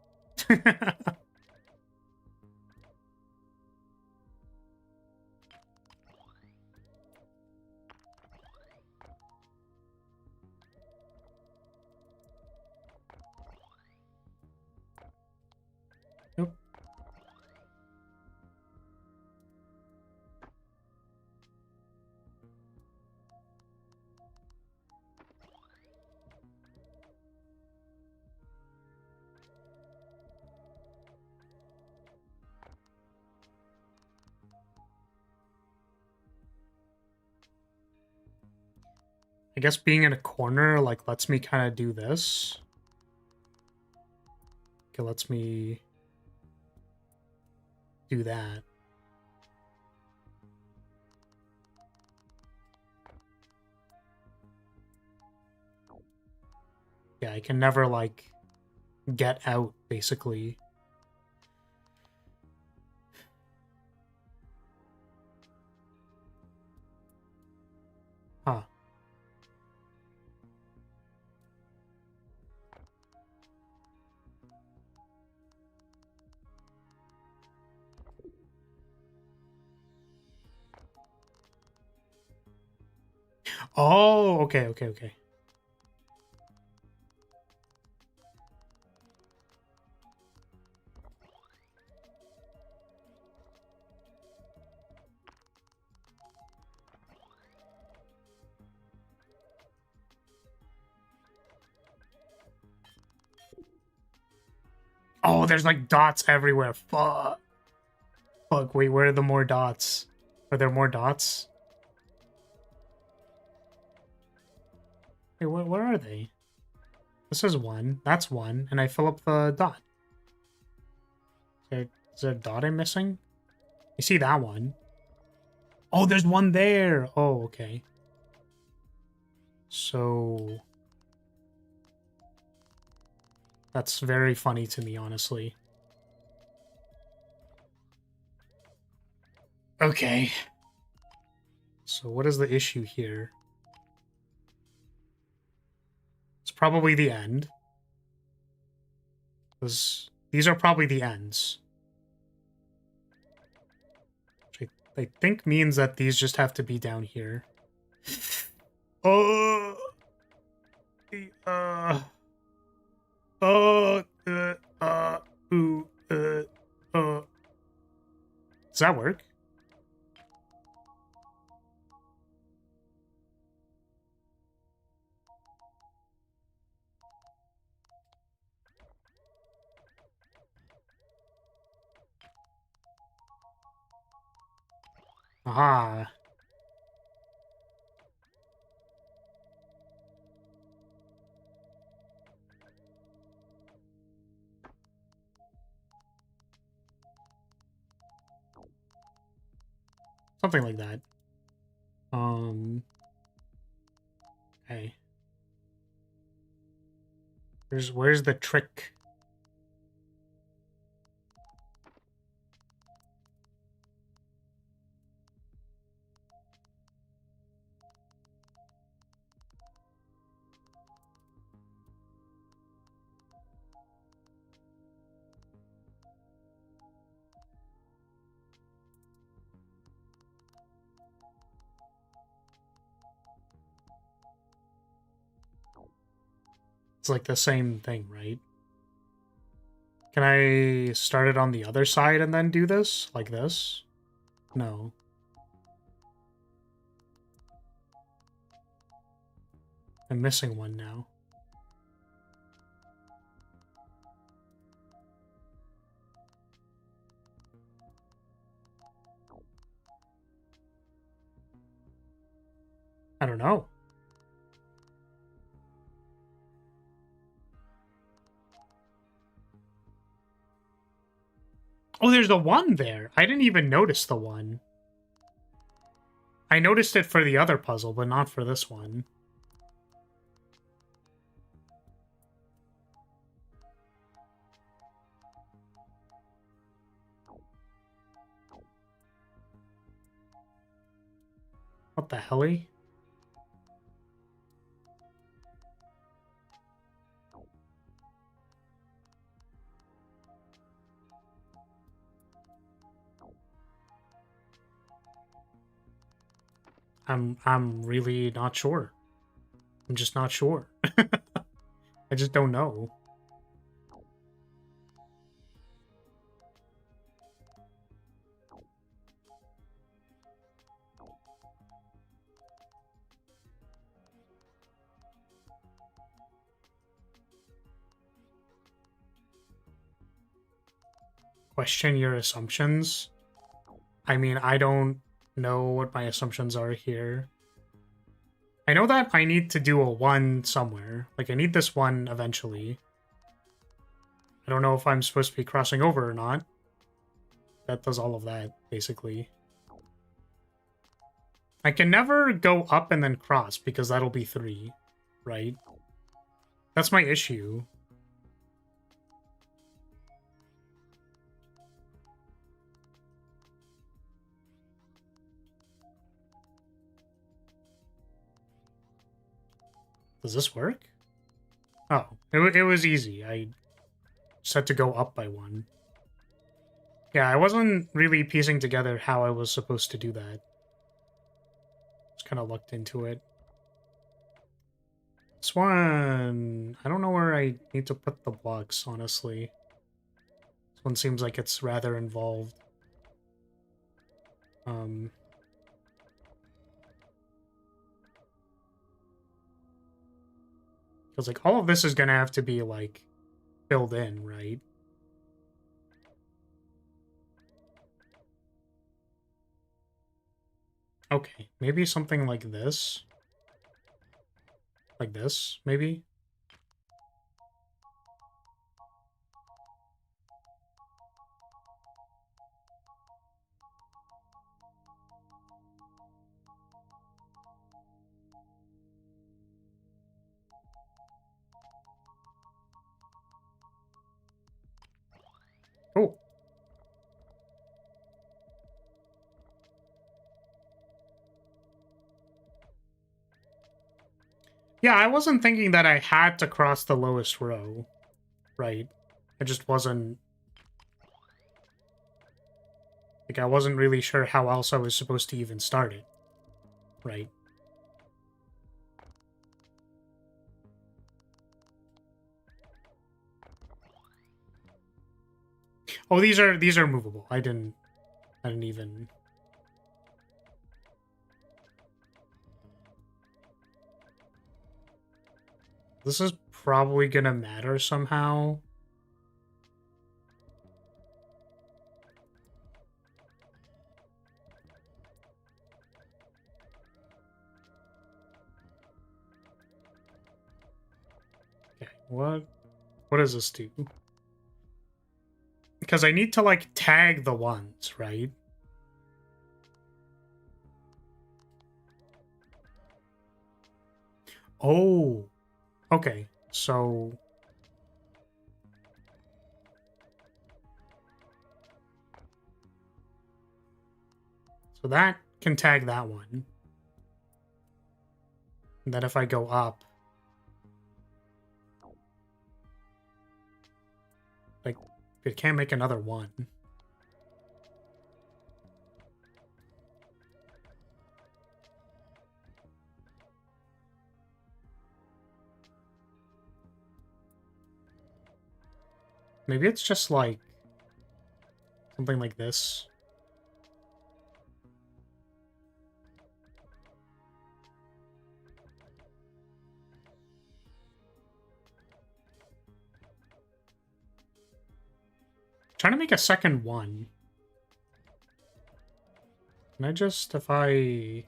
I guess being in a corner, like, lets me kind of do this. Okay, lets me do that. Yeah, I can never, like, get out, basically. Huh. Oh, okay, okay, okay. Oh, there's like dots everywhere. Fuck. Fuck, wait, where are the more dots? Are there more dots? Wait, where are they? This is one. That's one. And I fill up the dot. Is there a dot I'm missing? You see that one? Oh, there's one there. Oh, okay. So... That's very funny to me, honestly. Okay. So what is the issue here? It's probably the end. These are probably the ends. Which I think means that these just have to be down here. Oh... Oh, ooh, Does that work? Aha. Something like that. Okay. Where's the trick? It's like the same thing, right? Can I start it on the other side and then do this? Like this? No. I'm missing one now. I don't know. Oh, there's the one there. I didn't even notice the one. I noticed it for the other puzzle, but not for this one. What the helly? I'm really not sure. I'm just not sure. I just don't know. Question your assumptions? I mean, I don't know what my assumptions are here. I know that I need to do a 1 somewhere. Like, I need this 1 eventually. I don't know if I'm supposed to be crossing over or not. That does all of that, basically. I can never go up and then cross, because that'll be 3, right? That's my issue. Does this work? Oh, it was easy. I just had to go up by 1. Yeah, I wasn't really piecing together how I was supposed to do that. Just kind of looked into it. This one... I don't know where I need to put the blocks, honestly. This one seems like it's rather involved. Because, like, all of this is gonna have to be, like, filled in, right? Okay, maybe something like this. Like this, maybe? Oh. Yeah, I wasn't thinking that I had to cross the lowest row, right? I just wasn't... Like, I wasn't really sure how else I was supposed to even start it, right? Oh, these are movable. I didn't even... This is probably gonna matter somehow. Okay, what does this do? Because I need to, like, tag the ones, right? Oh, okay. So that can tag that one. And then if I go up, like, it can't make another one. Maybe it's just like something like this. Trying to make a second one. Can I just, if I...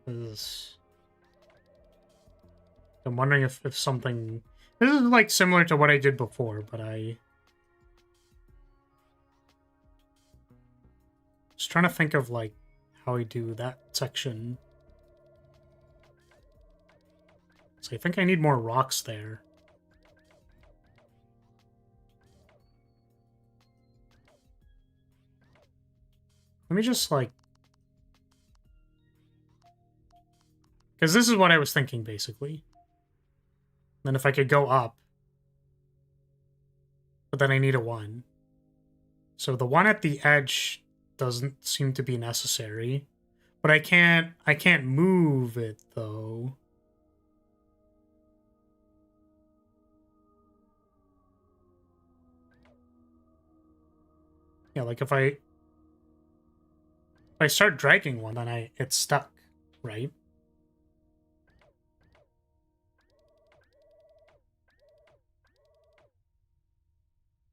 This... I'm wondering if something... This is, like, similar to what I did before, but I... Just trying to think of, like, how I do that section. So I think I need more rocks there. Let me just, like... Because this is what I was thinking, basically. Then if I could go up... But then I need a 1. So the one at the edge doesn't seem to be necessary. But I can't move it, though. Yeah, like if I I start dragging one, then it's stuck, right?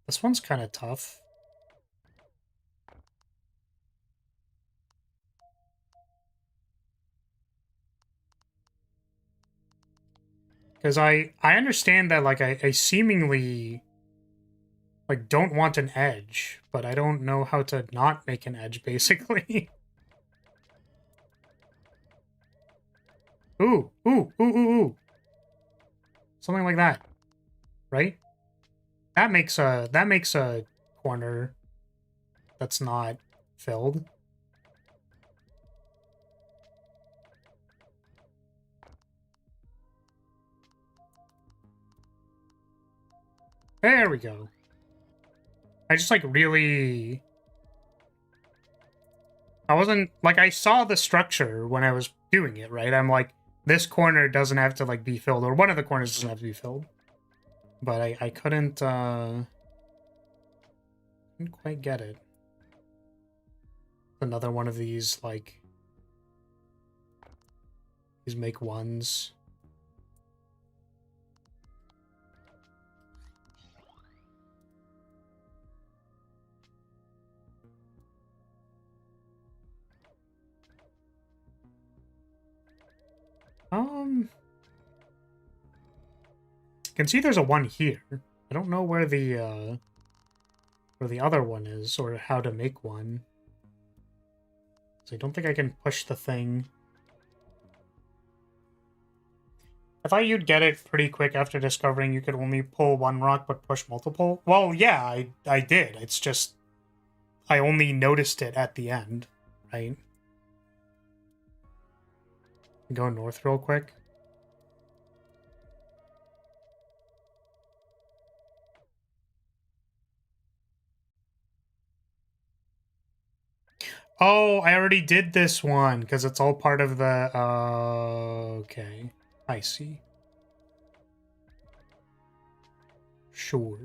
This one's kind of tough. Because I understand that, like, I seemingly, like, don't want an edge, but I don't know how to not make an edge, basically. Ooh, ooh, ooh, ooh, ooh. Something like that, right? That makes a corner that's not filled. There we go. I just, like, really... I wasn't... Like, I saw the structure when I was doing it, right? I'm like, this corner doesn't have to, like, be filled, or one of the corners doesn't have to be filled. But I couldn't quite get it. Another one of these, like... These make ones. I can see there's a one here. I don't know where the other one is, or how to make one. So I don't think I can push the thing. I thought you'd get it pretty quick after discovering you could only pull one rock but push multiple. Well, yeah, I did. It's just I only noticed it at the end, right? Go north real quick. Oh, I already did this one because it's all part of the... okay. I see. Sure.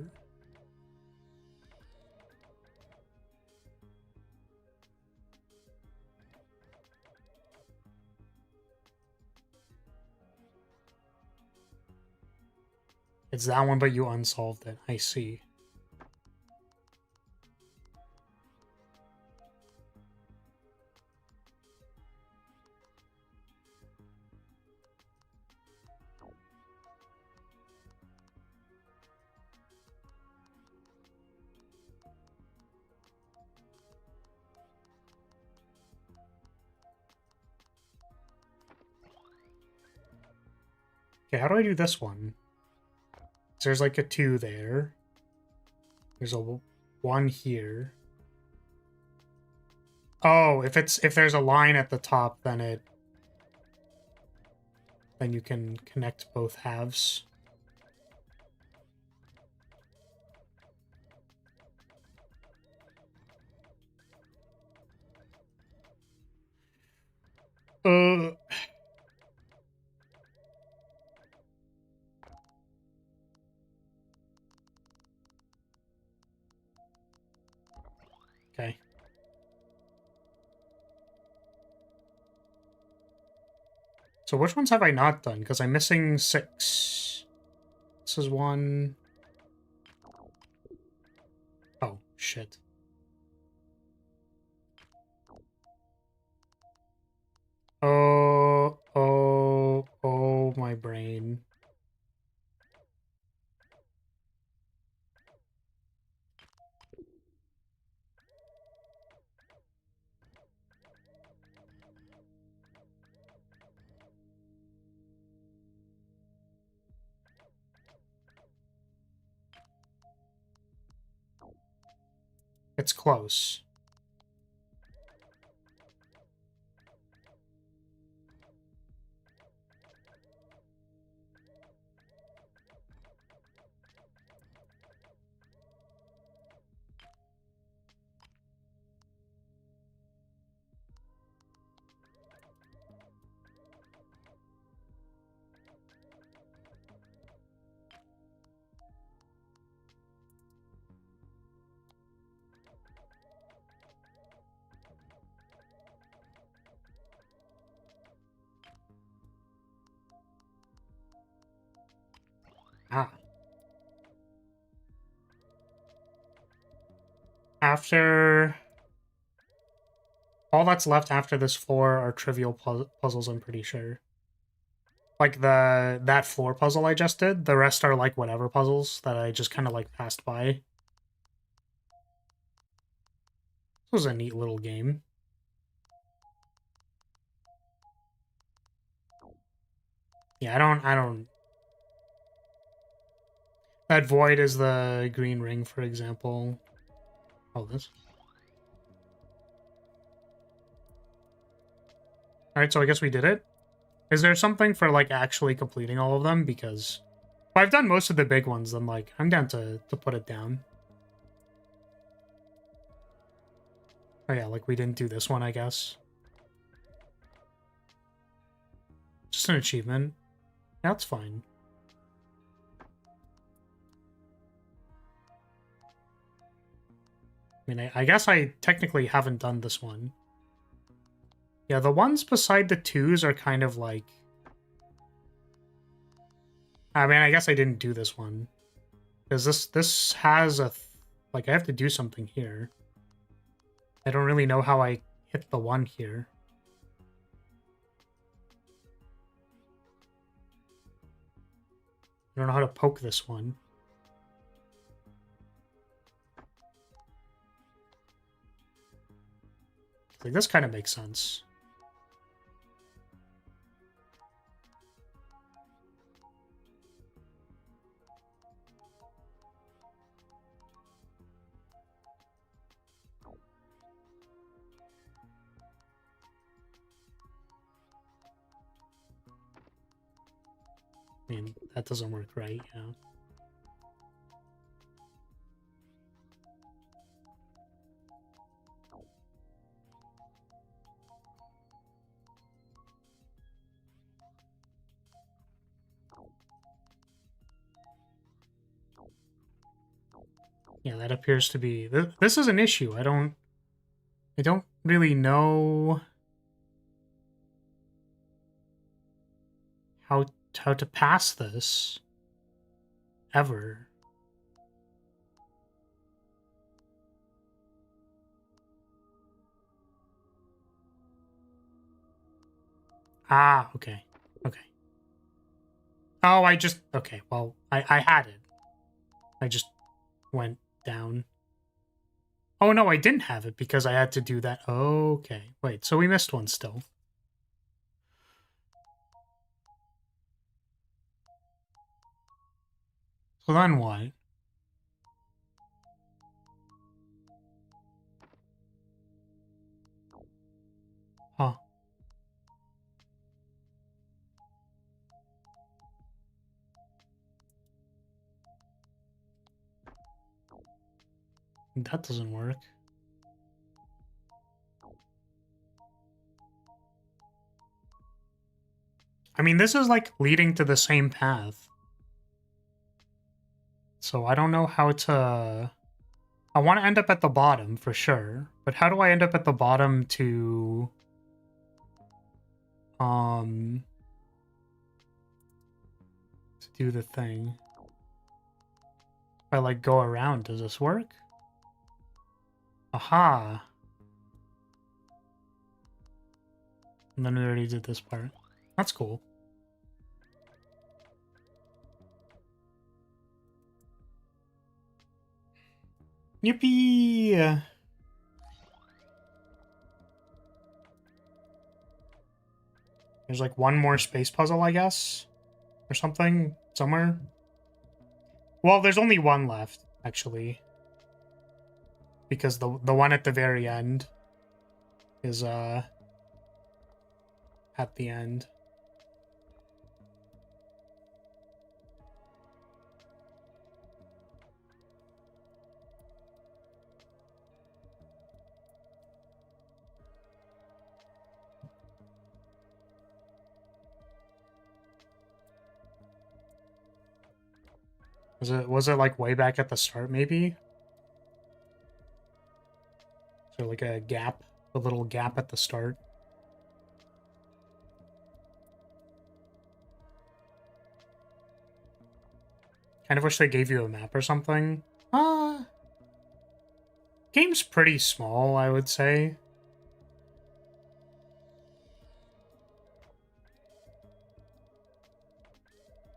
It's that one, but you unsolved it. I see. Okay, how do I do this one? So there's like a 2 there. There's a 1 here. Oh, if there's a line at the top, then you can connect both halves. Uh Okay. So which ones have I not done? Because I'm missing 6. This is 1. Oh, shit. Oh, my brain. It's close. after... All that's left after this floor are trivial puzzles, I'm pretty sure. Like that floor puzzle I just did, the rest are like whatever puzzles that I just kind of like passed by. This was a neat little game. Yeah, I don't... That void is the green ring, for example. Oh, this. Alright, so I guess we did it. Is there something for, like, actually completing all of them? Because if I've done most of the big ones, then, like, I'm down to put it down. Oh, yeah, like, we didn't do this one, I guess. Just an achievement. That's fine. I mean, I guess I technically haven't done this one. Yeah, the ones beside the twos are kind of like... I mean, I guess I didn't do this one. Because this has a... Like, I have to do something here. I don't really know how I hit the one here. I don't know how to poke this one. Like, this kind of makes sense. I mean, that doesn't work right, yeah. Yeah, that appears to be... This is an issue. I don't really know how to pass this ever. Ah, okay. Okay. Oh, I just... Okay, well, I had it. I just went down. Oh, no, I didn't have it because I had to do that. Okay. Wait, so we missed one still. So then what? Huh. That doesn't work. I mean, this is like leading to the same path. So I don't know how to... I want to end up at the bottom for sure, but how do I end up at the bottom to... to do the thing? If I, like, go around, does this work? Aha! And then we already did this part. That's cool. Yippee! There's like one more space puzzle, I guess? Or something? Somewhere? Well, there's only one left, actually. Because the one at the very end is, at the end. Was it like way back at the start, maybe? So like a gap, a little gap at the start. Kind of wish they gave you a map or something. Ah. Game's pretty small, I would say.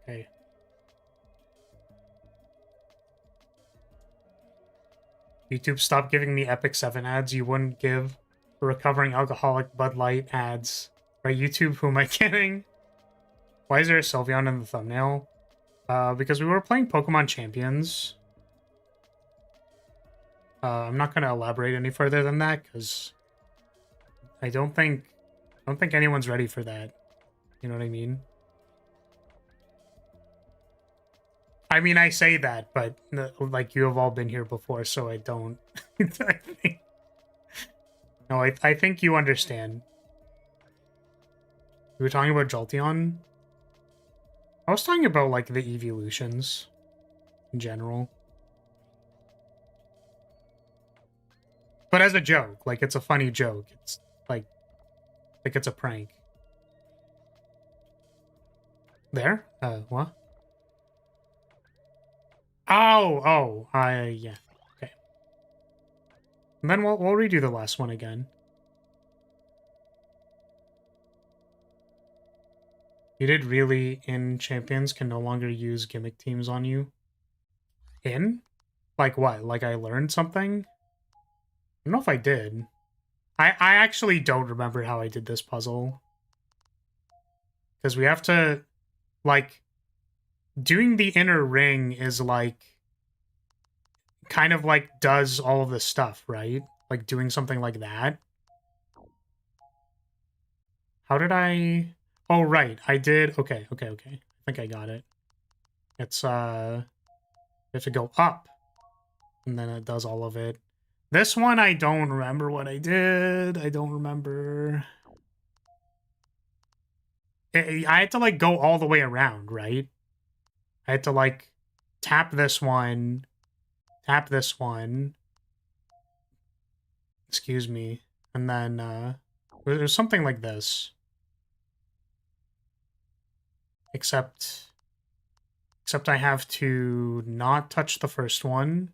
Okay. YouTube, stop giving me Epic 7 ads you wouldn't give for recovering alcoholic Bud Light ads. Right, YouTube, who am I kidding? Why is there a Sylveon in the thumbnail? Because we were playing Pokemon Champions. I'm not going to elaborate any further than that, because I don't think anyone's ready for that. You know what I mean? I mean, I say that, but like you have all been here before, so I don't. No, I think you understand. We were talking about Jolteon. I was talking about like the evolutions in general, but as a joke, like it's a funny joke. It's like it's a prank. There? What? Oh, yeah. Okay. And then we'll redo the last one again. You did really in Champions can no longer use gimmick teams on you? In? Like what? Like I learned something? I don't know if I did. I actually don't remember how I did this puzzle. Because we have to, like, doing the inner ring is like, kind of like does all of this stuff, right? Like doing something like that. How did I... Oh, right. I did... Okay. I think I got it. It's, you have to go up. And then it does all of it. This one, I don't remember what I did. I don't remember... I had to, like, go all the way around, right? I had to, like, tap this one. Tap this one. Excuse me. And then, there's something like this. Except I have to not touch the first one.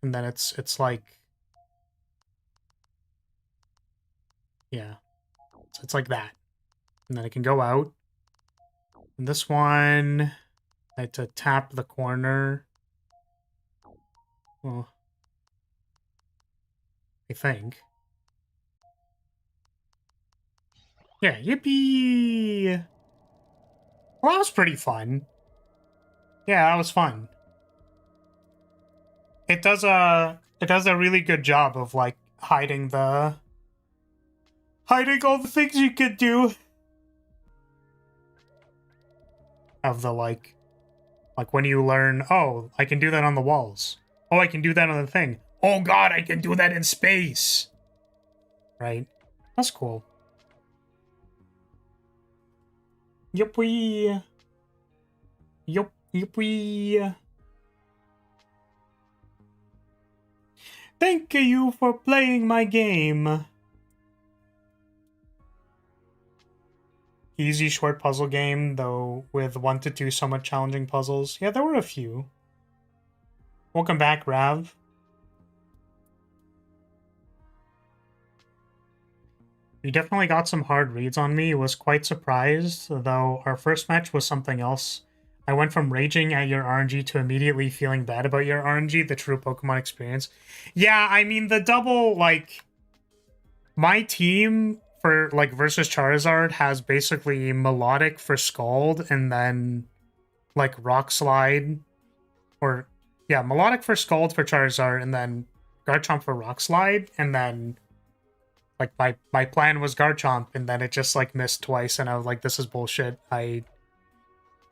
And then it's like... Yeah. So it's like that. And then it can go out. And this one... I had to tap the corner. Well... I think. Yeah, yippee! Well, that was pretty fun. Yeah, that was fun. It does a really good job of like hiding all the things you could do. Of the like when you learn, oh, I can do that on the walls. Oh, I can do that on the thing. Oh god, I can do that in space. Right? That's cool. Yuppie. Yuppie. Thank you for playing my game. Easy short puzzle game, though with 1 to 2 somewhat challenging puzzles. Yeah, there were a few. Welcome back, Rav. You definitely got some hard reads on me. Was quite surprised, though our first match was something else. I went from raging at your RNG to immediately feeling bad about your RNG, the true Pokemon experience. Yeah, I mean, the double, like... My team for, like, versus Charizard has basically Melodic for Scald, and then, like, Rock Slide. Or, yeah, Melodic for Scald for Charizard, and then Garchomp for Rock Slide, and then... Like, my plan was Garchomp, and then it just, like, missed twice, and I was like, this is bullshit.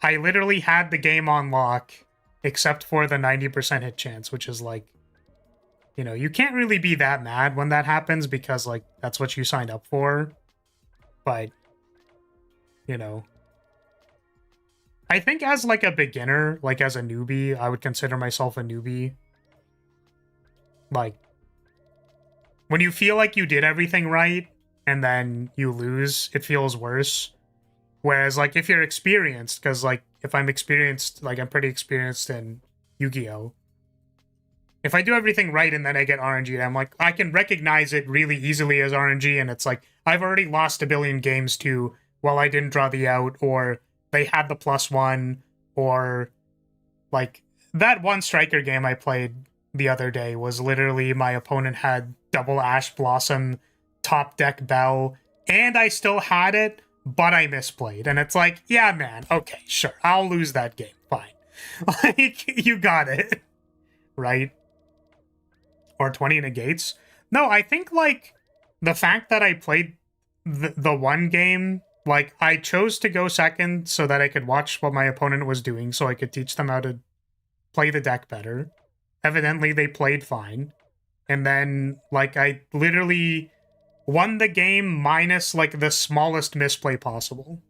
I literally had the game on lock, except for the 90% hit chance, which is, like, you know, you can't really be that mad when that happens, because, like, that's what you signed up for. But, you know. I think as, like, a beginner, like, as a newbie, I would consider myself a newbie. Like, when you feel like you did everything right, and then you lose, it feels worse. Whereas, like, if you're experienced, because, like, if I'm experienced, like, I'm pretty experienced in Yu-Gi-Oh! If I do everything right and then I get RNG, I'm like, I can recognize it really easily as RNG, and it's like, I've already lost a billion games to, well, I didn't draw the out, or they had the +1, or, like, that one Striker game I played the other day was literally my opponent had double Ash Blossom, top deck Bell, and I still had it, but I misplayed. And it's like, yeah, man, okay, sure, I'll lose that game, fine. Like, you got it, right? Or 20 negates. No, I think, like, the fact that I played the one game, like, I chose to go second so that I could watch what my opponent was doing so I could teach them how to play the deck better. Evidently, they played fine. And then, like, I literally won the game minus, like, the smallest misplay possible.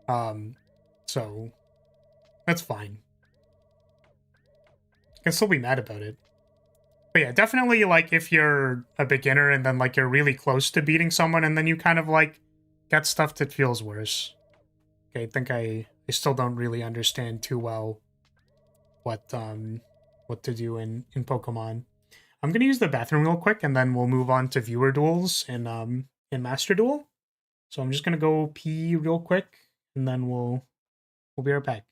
So, that's fine. I can still be mad about it. But yeah, definitely, like, if you're a beginner and then, like, you're really close to beating someone and then you kind of, like, get stuff that feels worse. Okay, I think I still don't really understand too well what to do in Pokemon. I'm gonna use the bathroom real quick and then we'll move on to viewer duels in Master Duel. So I'm just gonna go pee real quick and then we'll be right back.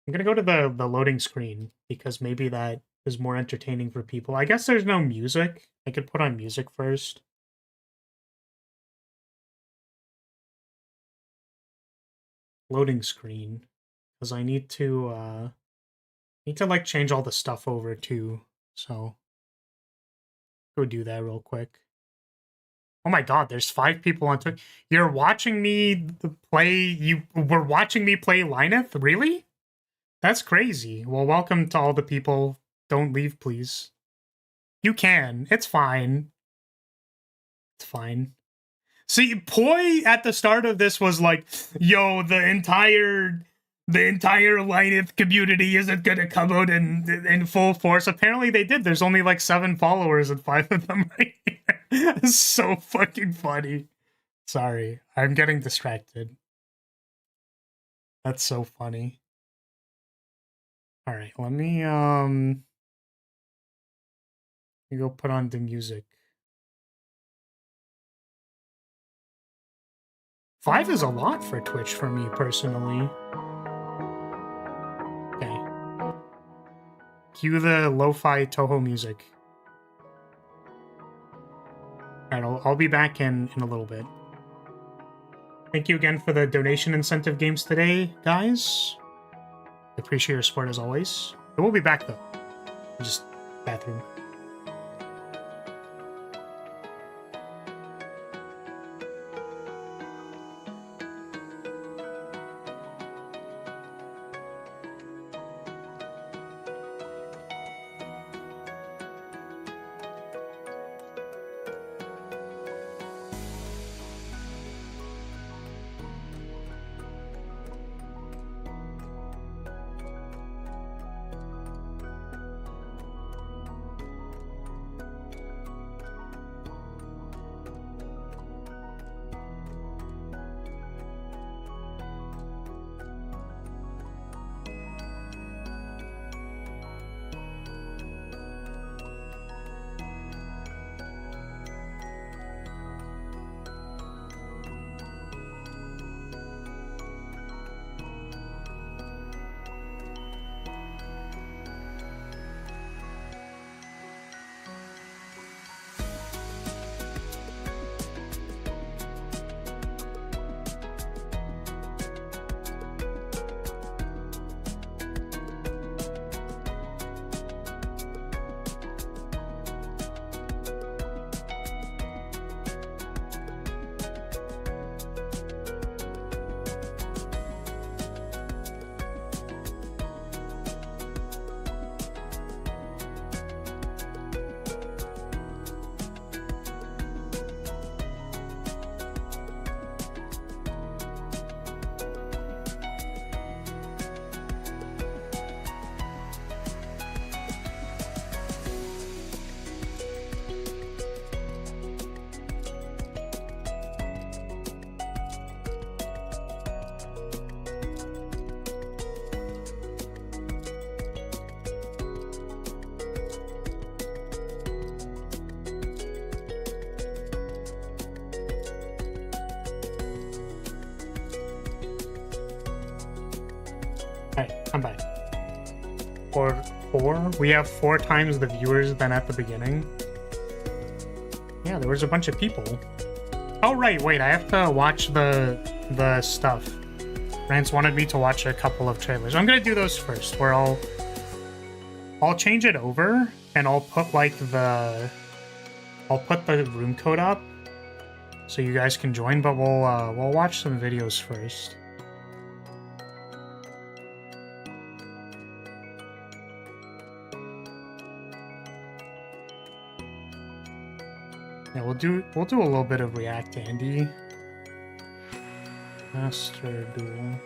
I'm gonna go to the loading screen because maybe that is more entertaining for people. I guess there's no music. I could put on music first. Loading screen. Because I need to like change all the stuff over too. So go do that real quick. Oh my god, there's 5 people on Twitch. You're watching me play you were watching me play Linelith? Really? That's crazy. Well, welcome to all the people. Don't leave, please. You can. It's fine. It's fine. See, Poi at the start of this was like, yo, the entire Linelith community isn't gonna come out in full force. Apparently they did. There's only like 7 followers and 5 of them right here. It's so fucking funny. Sorry, I'm getting distracted. That's so funny. All right, let me go put on the music. 5 is a lot for Twitch for me personally. Okay. Cue the lo-fi Toho music. Alright, I'll be back in a little bit. Thank you again for the donation incentive games today, guys. Appreciate your support as always. I will be back though. Just bathroom. I'm back. Four? We have 4 times the viewers than at the beginning. Yeah, there was a bunch of people. Oh, right, wait, I have to watch the stuff. Rance wanted me to watch a couple of trailers. I'm gonna do those first, where I'll change it over, and I'll put, like, I'll put the room code up, so you guys can join, but we'll watch some videos first. Yeah, we'll do a little bit of React Andy. Master Duel.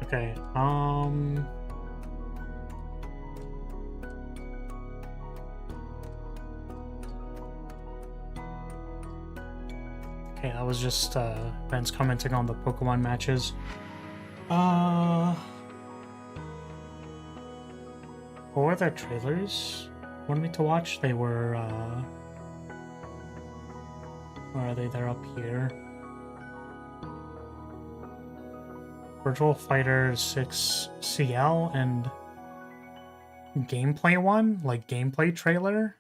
Okay, okay, I was just, Ben's commenting on the Pokemon matches. What were their trailers? Wanted me to watch? They were, where are they? They're up here. Virtual Fighter 6 CL and gameplay one, like gameplay trailer.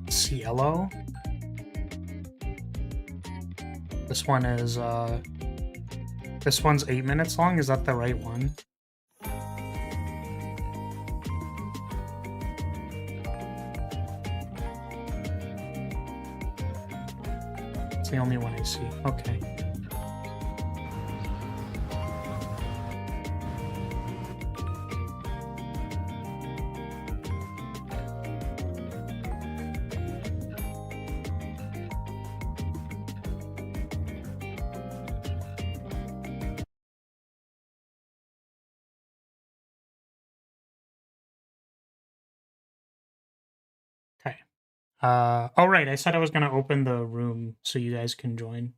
Cielo. This one is, this one's 8 minutes long. Is that the right one? It's the only one I see. Okay. Okay. Oh right, I said I was gonna open the room so you guys can join.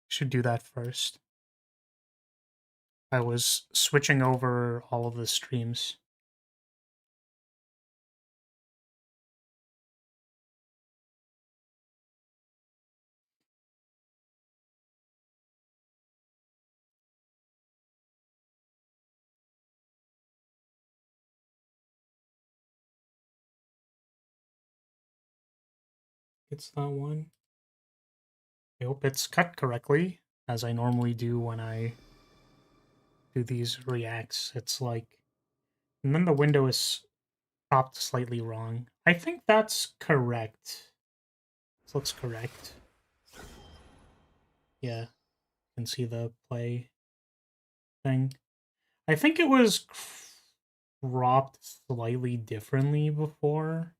Should do that first. I was switching over all of the streams. It's that one. I hope it's cut correctly, as I normally do when I do these reacts. It's like, and then the window is cropped slightly wrong. I think that's correct. This looks correct. Yeah, you can see the play thing. I think it was cropped slightly differently before.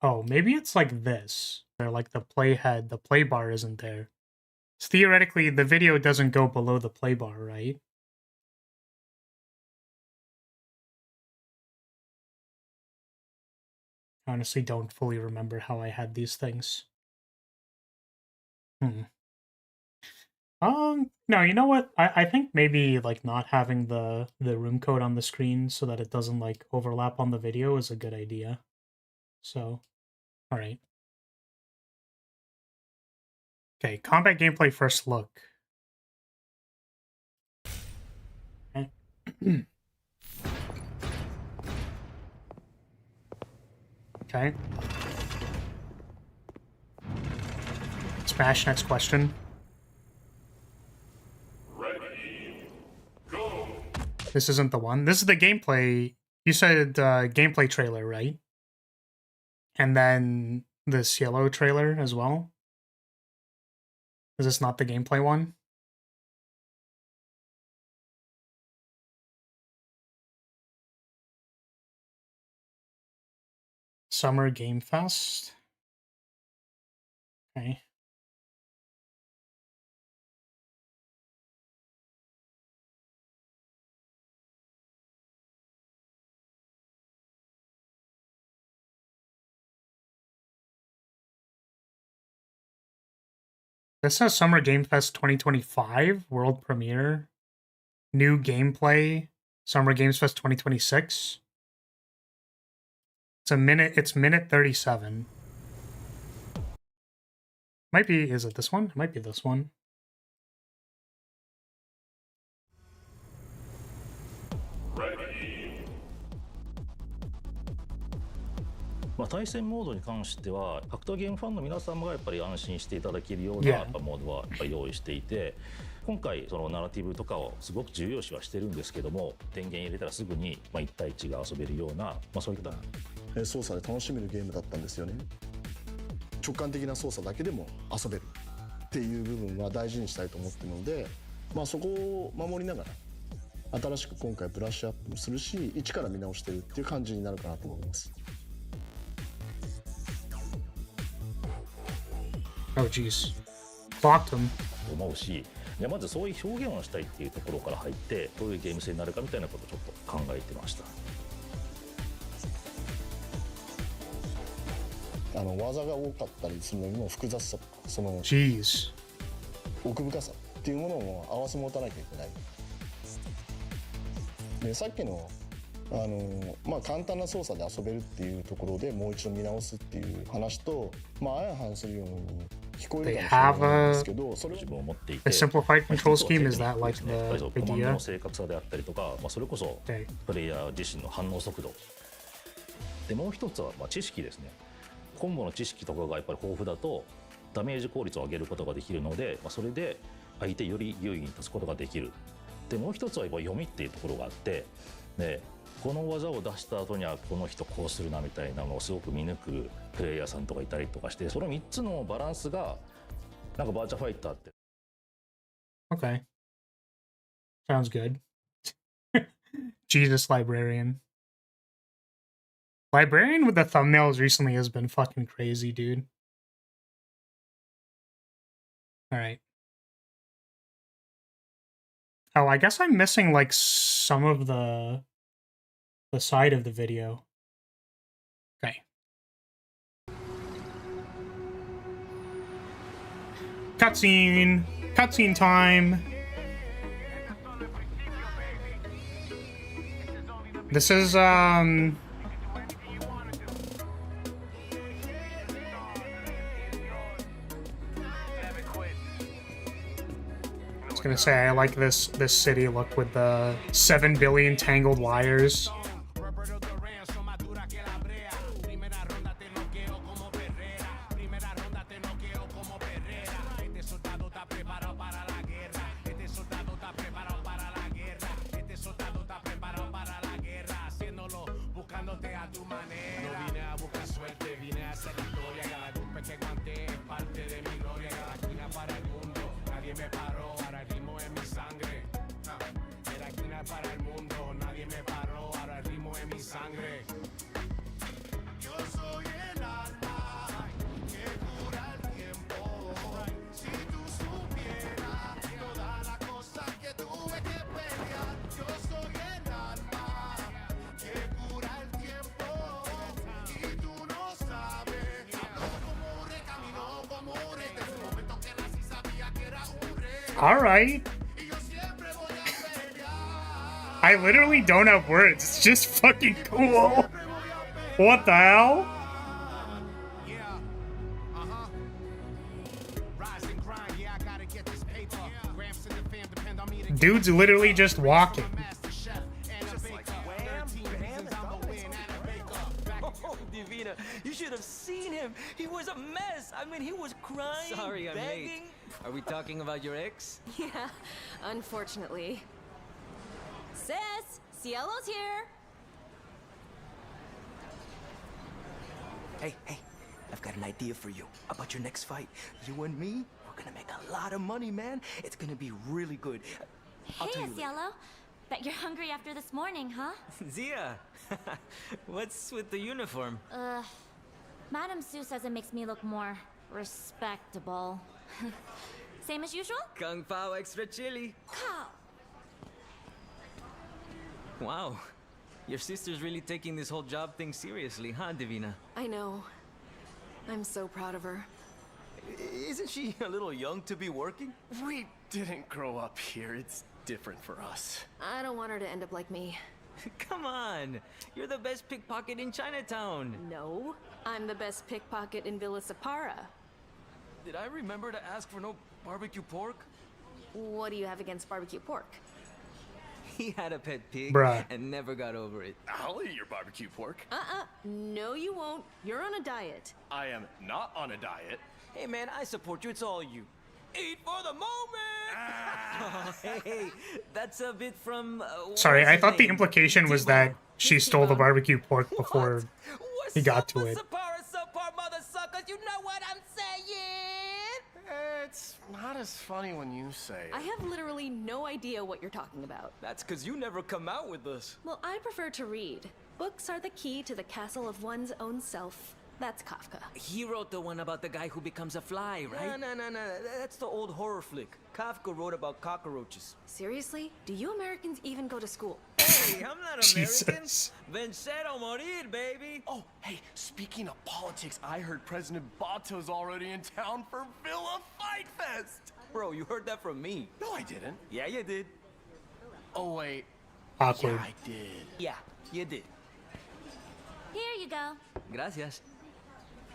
Oh, maybe it's like this. Or like the playhead, the play bar isn't there. So theoretically, the video doesn't go below the play bar, right? I honestly don't fully remember how I had these things. No, you know what? I think maybe like not having the room code on the screen so that it doesn't like overlap on the video is a good idea. So, all right. Okay, combat gameplay first look. Okay. Okay. Smash next question. Ready, go. This isn't the one. This is the gameplay. You said gameplay trailer, right? And then this yellow trailer as well. Is this not the gameplay one? Summer Game Fest. Okay. This says Summer Game Fest 2025 world premiere. New gameplay. Summer Games Fest 2026. It's minute 37. Might be, is it this one? It might be this one. Ready, 対戦モードに関しては格闘ゲームファンの皆様がやっぱり安心していただけるような Yeah. モードはやっぱり用意していて、今回そのナラティブとかをすごく重要視はしてるんですけども、電源入れたらすぐに1対1が遊べるような、そういった操作で楽しめるゲームだったんですよね。直感的な操作だけでも遊べるっていう部分は大事にしたいと思ってるので、そこを守りながら新しく今回ブラッシュアップもするし、一から見直してるっていう感じになるかなと思います。Oh, jeez. Blocked him. 思うし、でまずそういう表現をしたいっていうところから入って、どういうゲーム性になるかみたいなことをちょっと考えてました。技が多かったりするのにも複雑さ、その Jeez. 奥深さっていうものも合わせ持たなきゃいけない。でさっきの簡単な操作で遊べるっていうところでもう一度見直すっていう話と相反するように聞こえるかもしれないんですけど、それを自分を持っていて、 A simplified control scheme, is that like やっぱり the コマンド idea? の正確さであったりとか、それこそ Okay. プレイヤー自身の反応速度で、もう一つは知識ですね。コンボの知識とかがやっぱり豊富だとダメージ効率を上げることができるので、それで相手より優位に立つことができる。でもう一つはやっぱ読みっていうところがあって、でこの技を出した後にはこの人こうするなみたいなのをすごく見抜くプレイヤーさんとかいたりとかして、その3つのバランスがなんかバーチャファイターって。 Okay. Sounds good. Jesus, Librarian. Librarian with the thumbnails recently has been fucking crazy, dude. Alright. Oh, I guess I'm missing, like, some of the the side of the video. Okay. Cutscene. Cutscene time. This is, I was gonna say, I like this city look with the 7 billion tangled wires. Alright. I literally don't have words. It's just fucking cool. What the hell? Dude's literally just walking. You should have seen him. He was a mess. I mean, he was crying. Sorry, I'm begging. late. Are we talking about your ex? Yeah, unfortunately. Sis, Cielo's here. Hey, I've got an idea for you about your next fight. You and me, we're gonna make a lot of money, man. It's gonna be really good. I'll tell Hey, you later. Cielo. Bet you're hungry after this morning, huh? Zia, what's with the uniform? Madame Sue says it makes me look more respectable. Same as usual? Kung Pao extra chili. Cow. Wow, your sister's really taking this whole job thing seriously, huh, Divina? I know. I'm so proud of her. Isn't she a little young to be working? We didn't grow up here. It's different for us. I don't want her to end up like me. Come on, you're the best pickpocket in Chinatown. No, I'm the best pickpocket in Villa Separa. Did I remember to ask for no barbecue pork? What do you have against barbecue pork? He had a pet pig Bruh. and never got over it. I'll eat your barbecue pork. No you won't. You're on a diet. I am not on a diet. Hey, man, I support you. It's all you. Eat for the moment! Hey, that's a bit from... Sorry, what's I his thought the name? implication was that she stole the barbecue pork before he got to it. Subpar mother suckers, you know what I'm saying? It's not as funny when you say it. I have literally no idea what you're talking about. That's because you never come out with us. Well, I prefer to read. Books are the key to the castle of one's own self. That's Kafka. He wrote the one about the guy who becomes a fly, right? No. That's the old horror flick. Kafka wrote about cockroaches. Seriously? Do you Americans even go to school? Hey, I'm not American. Jesus. Vencer o morir, baby. Oh, hey, speaking of politics, I heard President Bato's already in town for Villa Fight Fest. Bro, you heard that from me. No, I didn't. Yeah, you did. Oh, wait. Awkward. Yeah, I did. Yeah, you did. Here you go. Gracias.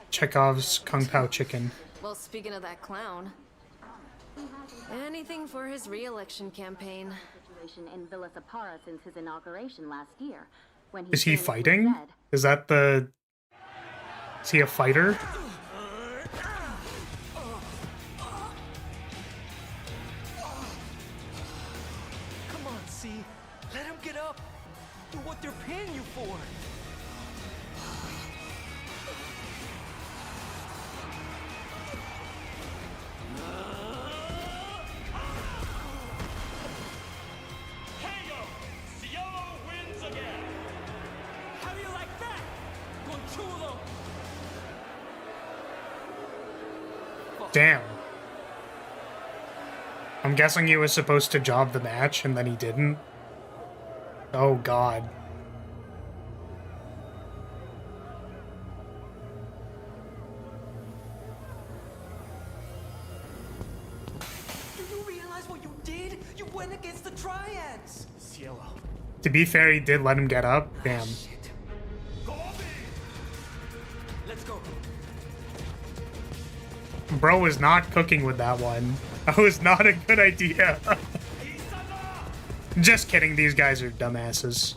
Chekhov's Kung Pao chicken. Well, speaking of that clown, anything for his re-election campaign. Situation in Villa Separa since his inauguration last year, when Is he famously fighting? said, Is that the... Is he a fighter? Come on, C. Let him get up. Do what they're paying you for. How do you like that? Conchulo. Damn. I'm guessing he was supposed to job the match and then he didn't. Oh god. went against the Triads. Cielo. To be fair, he did let him get up. Damn. Shit. Let's go. Bro was not cooking with that one. That was not a good idea. Just kidding, these guys are dumbasses.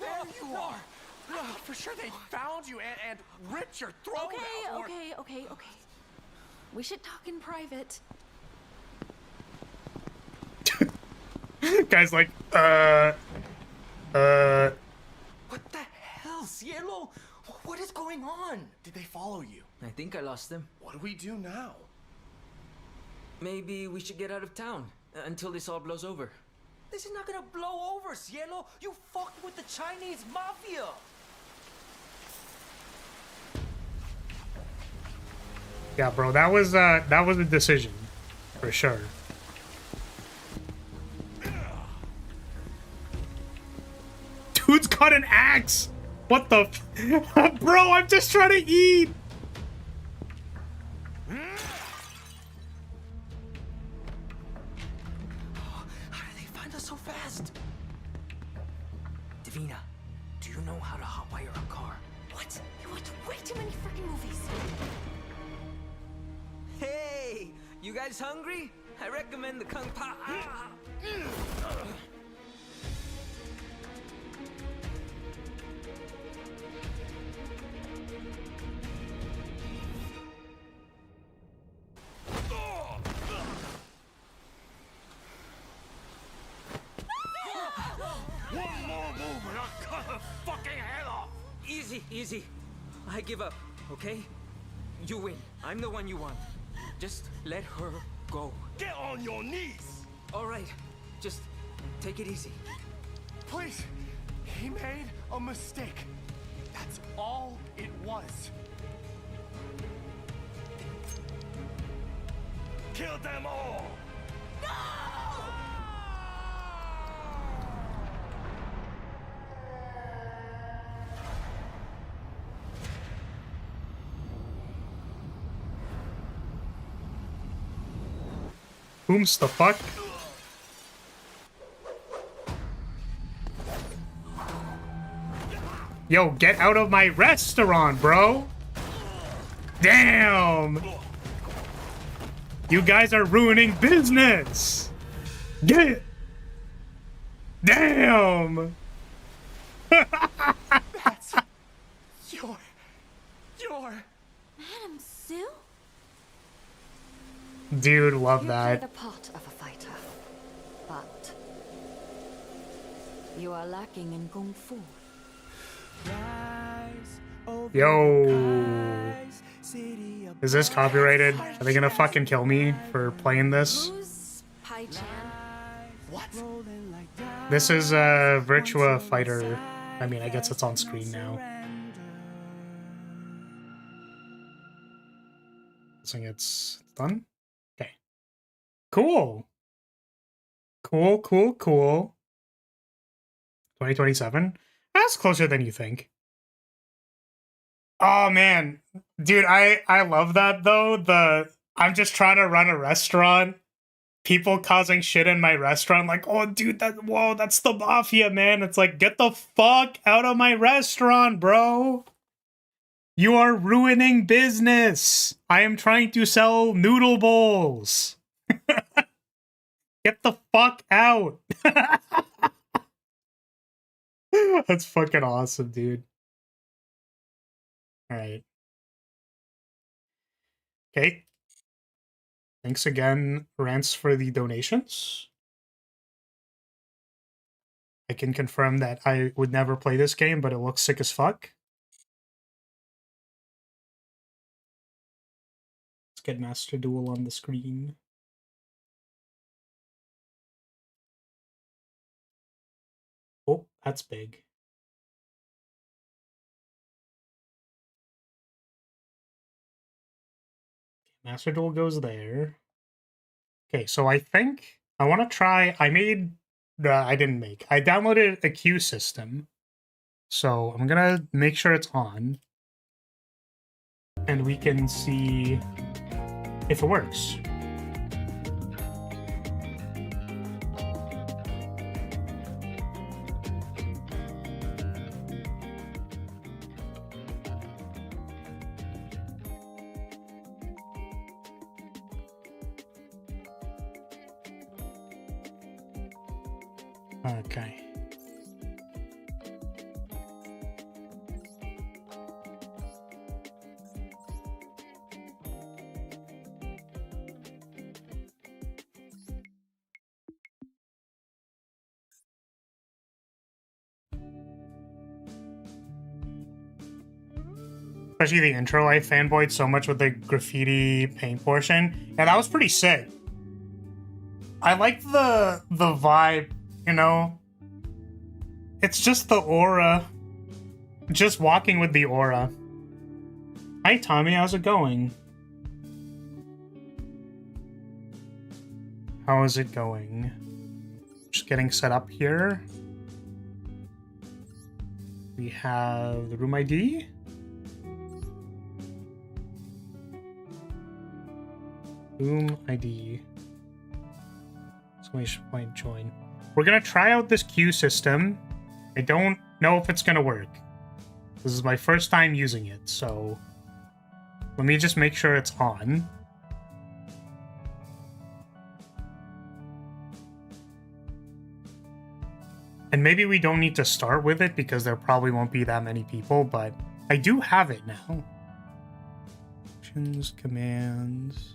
There you are. For sure they found you and ripped your throat out. Or... Okay. We should talk in private. Guy's like, What the hell, Cielo? What is going on? Did they follow you? I think I lost them. What do we do now? Maybe we should get out of town until this all blows over. This is not gonna blow over, Cielo. You fucked with the Chinese mafia. yeah, bro, that was a decision. For sure. Dude's got an axe! What the f- Bro, I'm just trying to eat! How did they find us so fast? Davina, do you know how to hotwire a car? What? You watch way too many freaking movies. Hey, you guys hungry? I recommend the Kung Pao. One more move and I'll cut her fucking head off. Easy. I give up, okay? You win. I'm the one you want. Just let her go. Get on your knees. All right, just take it easy. Please. He made a mistake. That's all it was. Kill them all. Whom's the fuck? Yo, get out of my restaurant, bro! Damn! You guys are ruining business! Get it! Damn! That's your Madam Sue? Dude, love You play that. the part of a fighter, but you are lacking in kung fu. Yo. Is this copyrighted? Are they gonna fucking kill me for playing this? Who's Pai Chan? what? This is a Virtua Fighter. I mean, I guess it's on screen now. Guessing it's done? Okay. Cool. Cool. 2027? That's closer than you think. Oh man. Dude, I love that though. I'm just trying to run a restaurant. People causing shit in my restaurant, like, oh dude, that's the mafia, man. It's like, get the fuck out of my restaurant, bro. You are ruining business. I am trying to sell noodle bowls. Get the fuck out. That's fucking awesome, dude. All right. Okay. Thanks again, Rance, for the donations. I can confirm that I would never play this game, but it looks sick as fuck. Let's get Master Duel on the screen. Oh, that's big. Master Duel goes there. Okay, so I think I want to try. I downloaded a queue system. So I'm gonna make sure it's on. And we can see if it works. Okay. Especially the intro, I fanboyed so much with the graffiti paint portion. Yeah, that was pretty sick. I like the vibe, you know? It's just the aura. Just walking with the aura. Hi, Tommy, how's it going? How is it going? Just getting set up here. We have the room ID. Room ID. Exclamation point join. We're gonna try out this queue system. I don't know if it's gonna work. This is my first time using it, so let me just make sure it's on. And maybe we don't need to start with it because there probably won't be that many people, but I do have it now. Actions, commands.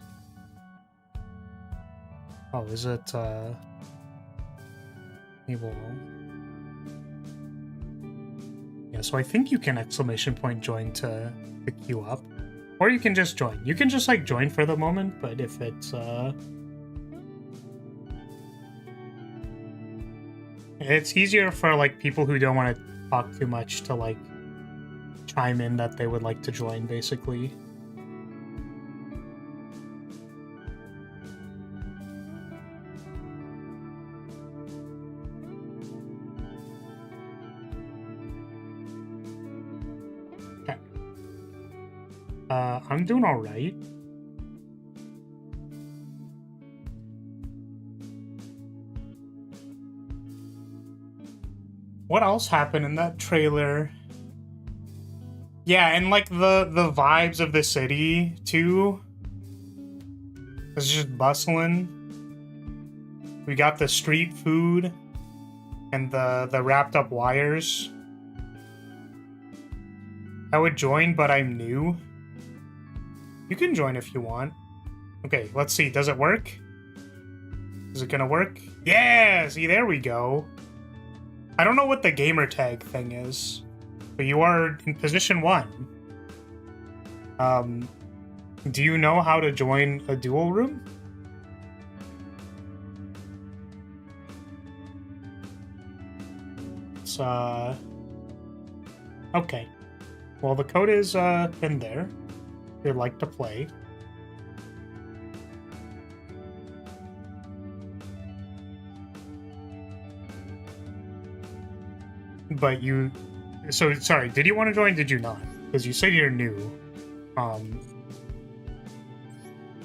Oh, is it, enable? Yeah, so I think you can exclamation point join to queue up. Or you can just join. You can just, like, join for the moment, but if it's, it's easier for, like, people who don't want to talk too much to, like, chime in that they would like to join, basically. I'm doing all right. What else happened in that trailer? Yeah, and like the vibes of the city too. It's just bustling. We got the street food and the wrapped up wires. I would join, but I'm new. You can join if you want. Okay, let's see. Does it work? Is it gonna work? Yeah! See, there we go. I don't know what the gamer tag thing is, but you are in position 1. Do you know how to join a duel room? It's, okay. Well, the code is, in there. If you'd like to play. But you... So, sorry, did you want to join? Did you not? Because you said you're new. Do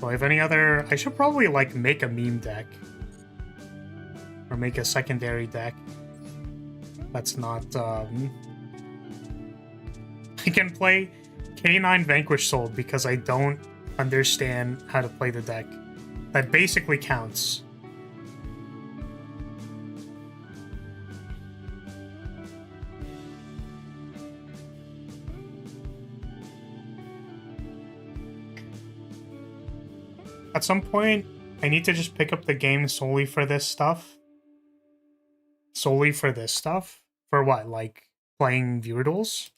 I have any other... I should probably, like, make a meme deck. Or make a secondary deck. That's not, I can play K9 Vanquish Soul because I don't understand how to play the deck. That basically counts. At some point, I need to just pick up the game solely for this stuff. Solely for this stuff? For what? Like, playing viewer duels?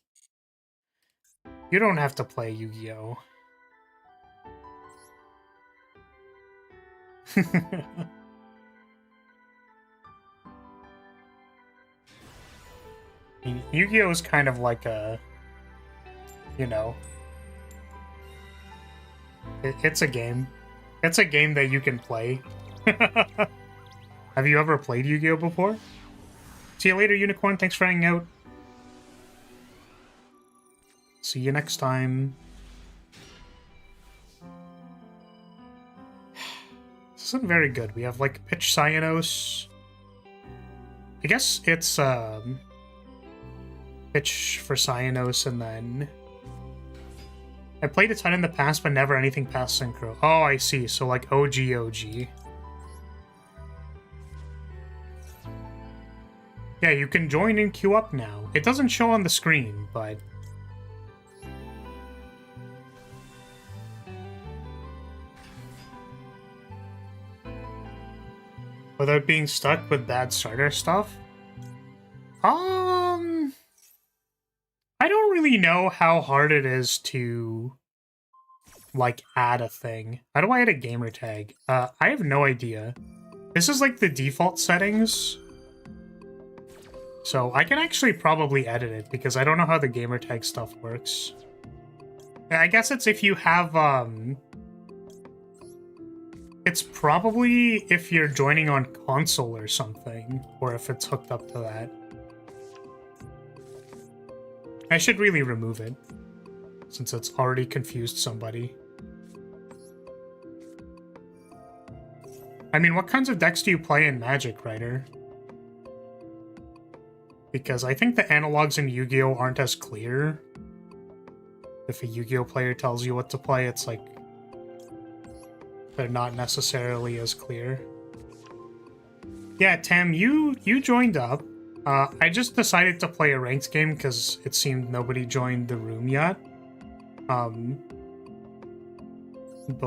You don't have to play Yu-Gi-Oh! Yu-Gi-Oh! Is kind of like a... You know... It's a game. It's a game that you can play. Have you ever played Yu-Gi-Oh! Before? See you later, Unicorn. Thanks for hanging out. See you next time. isn't very good. We have like Pitch Cyanos. I guess it's Pitch for Cyanos, and then I played a ton in the past, but never anything past Synchro. Oh, I see. So like OG. Yeah, you can join and queue up now. It doesn't show on the screen, but without being stuck with bad starter stuff? I don't really know how hard it is to, like, add a thing. How do I add a gamer tag? I have no idea. This is, like, the default settings. So I can actually probably edit it, because I don't know how the gamer tag stuff works. I guess it's if you have, it's probably if you're joining on console or something, or if it's hooked up to that. I should really remove it, since it's already confused somebody. I mean, what kinds of decks do you play in Magic, Ryder? Because I think the analogs in Yu-Gi-Oh! Aren't as clear. If a Yu-Gi-Oh! Player tells you what to play, it's like they're not necessarily as clear. Yeah, Tam, you joined up. I just decided to play a ranked game because it seemed nobody joined the room yet. But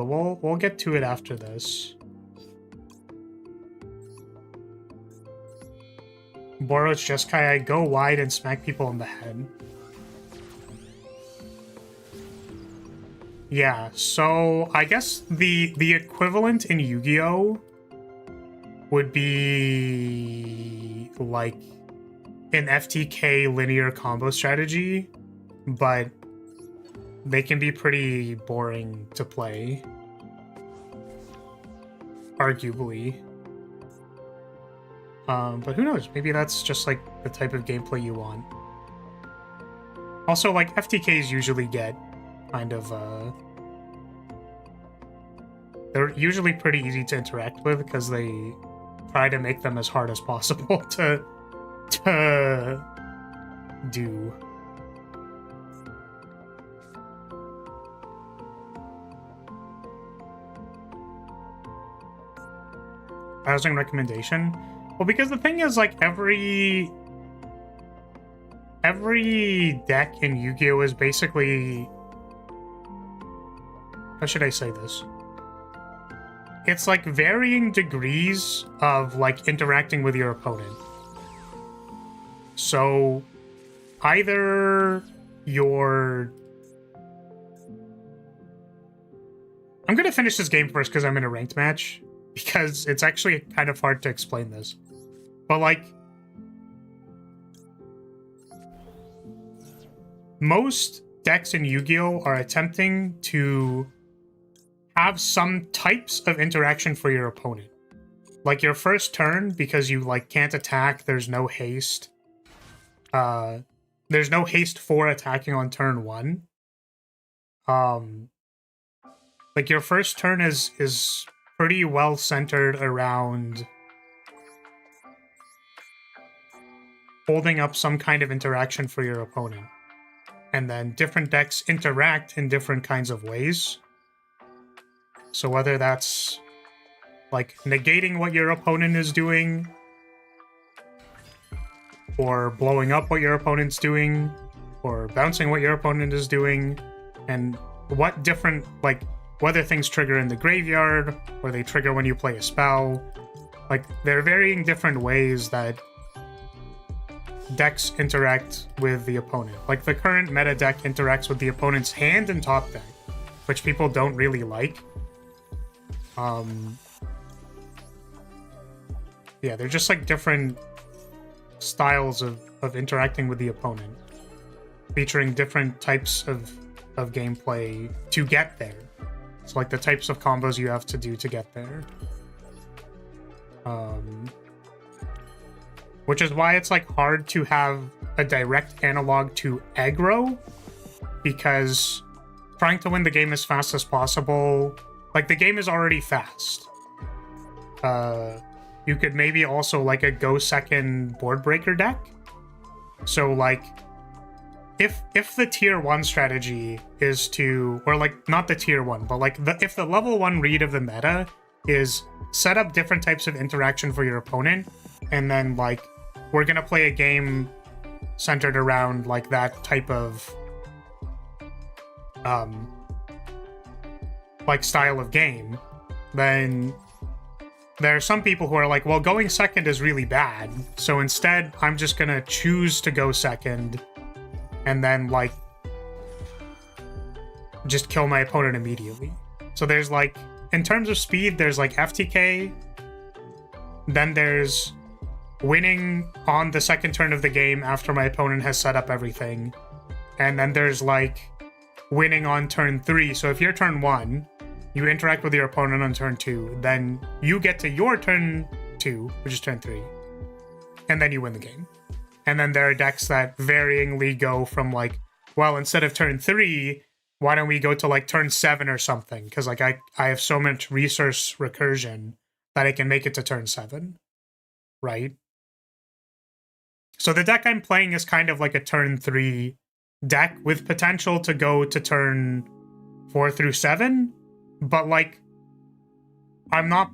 we'll get to it after this. Boros Jeskai, go wide and smack people in the head. Yeah, so I guess the equivalent in Yu-Gi-Oh! Would be like an FTK linear combo strategy, but they can be pretty boring to play, arguably. But who knows? Maybe that's just like the type of gameplay you want. Also, like, FTKs usually get kind of, they're usually pretty easy to interact with because they try to make them as hard as possible to do. Housing recommendation? Well, because the thing is, like, every deck in Yu-Gi-Oh! Is basically... How should I say this? It's like varying degrees of like interacting with your opponent. So either you're... I'm gonna finish this game first because I'm in a ranked match, because it's actually kind of hard to explain this. But like, most decks in Yu-Gi-Oh! Are attempting to have some types of interaction for your opponent. Like your first turn, because you like can't attack, there's no haste. There's no haste for attacking on turn 1. Like your first turn is pretty well centered around holding up some kind of interaction for your opponent. And then different decks interact in different kinds of ways. So whether that's like negating what your opponent is doing, or blowing up what your opponent's doing, or bouncing what your opponent is doing, and what different, like, whether things trigger in the graveyard, or they trigger when you play a spell. Like, there are varying different ways that decks interact with the opponent. Like, the current meta deck interacts with the opponent's hand and top deck, which people don't really like. Yeah, they're just like different styles of interacting with the opponent, featuring different types of gameplay to get there. So like the types of combos you have to do to get there. Which is why it's like hard to have a direct analog to aggro, because trying to win the game as fast as possible, like the game is already fast. you could maybe also like a go second board breaker deck. So like if the tier 1 strategy is to, or like not the tier 1, but like if the level 1 read of the meta is set up different types of interaction for your opponent, and then like we're gonna play a game centered around like that type of like style of game, then there are some people who are like, well, going second is really bad, so instead I'm just gonna choose to go second and then like just kill my opponent immediately. So there's like, in terms of speed, there's like FTK, then there's winning on the second turn of the game after my opponent has set up everything, and then there's like winning on turn 3. So if you're turn 1, you interact with your opponent on turn 2, then you get to your turn 2, which is turn 3, and then you win the game. And then there are decks that varyingly go from like, well, instead of turn 3, why don't we go to like turn 7 or something? Because like I have so much resource recursion that I can make it to turn 7, right? So the deck I'm playing is kind of like a turn 3 deck with potential to go to turn 4 through 7, but like I'm not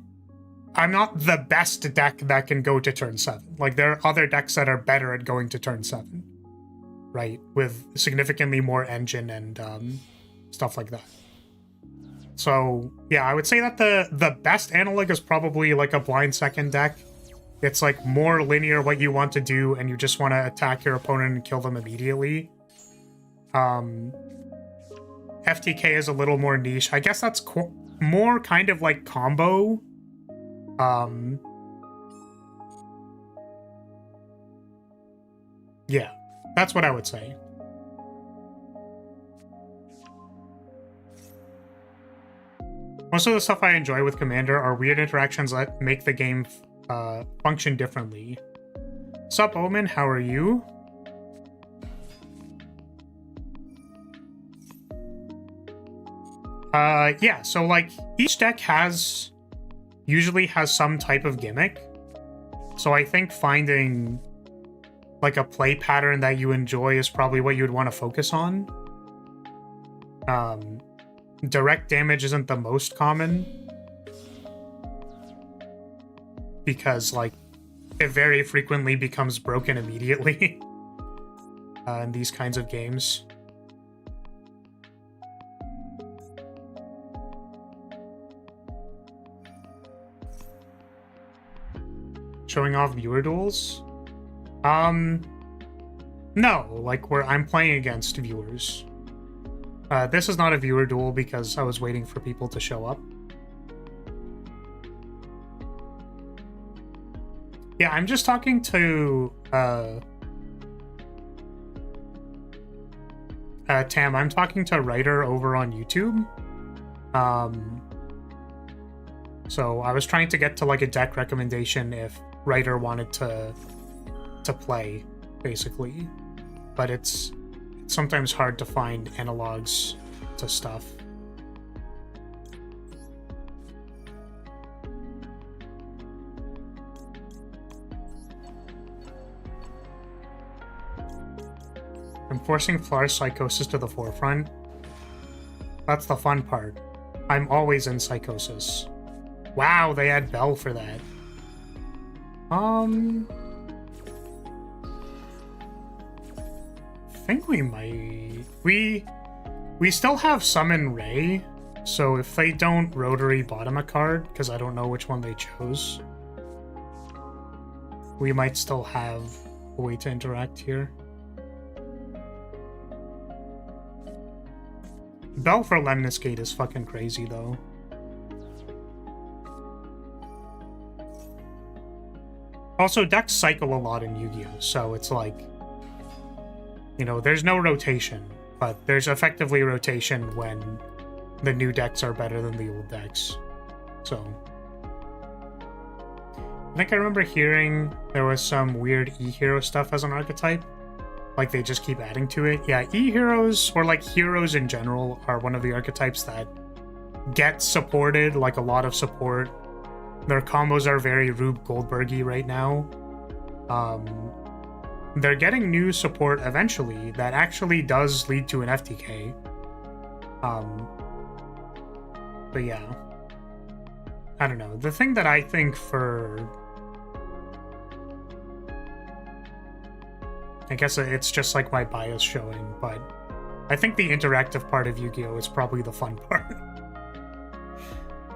the best deck that can go to turn 7. Like there are other decks that are better at going to turn 7, right? With significantly more engine and stuff like that. So yeah, I would say that the best analog is probably like a blind second deck. It's like more linear what you want to do, and you just want to attack your opponent and kill them immediately. FTK is a little more niche. I guess that's more kind of like combo. Yeah, that's what I would say. Most of the stuff I enjoy with Commander are weird interactions that make the game function differently. Sup, Omen? How are you? Yeah, so like each deck usually has some type of gimmick. So I think finding like a play pattern that you enjoy is probably what you would want to focus on. Direct damage isn't the most common, because like it very frequently becomes broken immediately in these kinds of games. Showing off viewer duels? No, like where I'm playing against viewers. This is not a viewer duel because I was waiting for people to show up. Yeah, I'm just talking to Tam. I'm talking to Writer over on YouTube. So I was trying to get to like a deck recommendation if Writer wanted to play, basically, but it's sometimes hard to find analogs to stuff. I'm forcing Flar's Psychosis to the forefront. That's the fun part. I'm always in Psychosis. Wow, they had Bell for that. I think we might... We still have Summon Ray, so if they don't Rotary bottom a card, because I don't know which one they chose, we might still have a way to interact here. Bell for Lemnis Gate is fucking crazy, though. Also, decks cycle a lot in Yu-Gi-Oh! So it's like, you know, there's no rotation, but there's effectively rotation when the new decks are better than the old decks. So I think I remember hearing there was some weird E-Hero stuff as an archetype. Like, they just keep adding to it. Yeah, E-Heroes, or like heroes in general, are one of the archetypes that get supported, like a lot of support, their combos are very Rube Goldberg-y right now. They're getting new support eventually that actually does lead to an FTK. But yeah. I don't know. The thing that I think for... I guess it's just like my bias showing, but I think the interactive part of Yu-Gi-Oh! Is probably the fun part.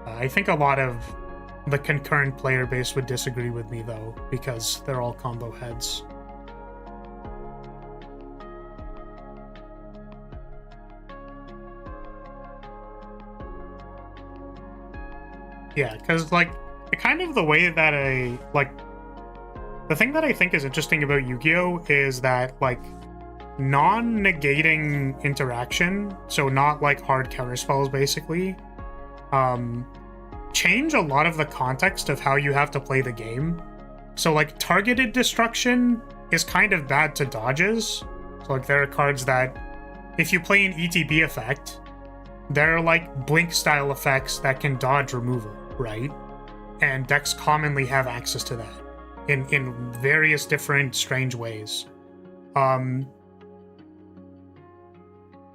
I think a lot of the concurrent player base would disagree with me, though, because they're all combo heads. Yeah, because, like, kind of the way that the thing that I think is interesting about Yu-Gi-Oh! Is that, like, non-negating interaction, so not, like, hard counterspells, basically, change a lot of the context of how you have to play the game. So, like, targeted destruction is kind of bad to dodges. So, like, there are cards that, if you play an ETB effect, there are, like, blink-style effects that can dodge removal, right? And decks commonly have access to that in various different strange ways.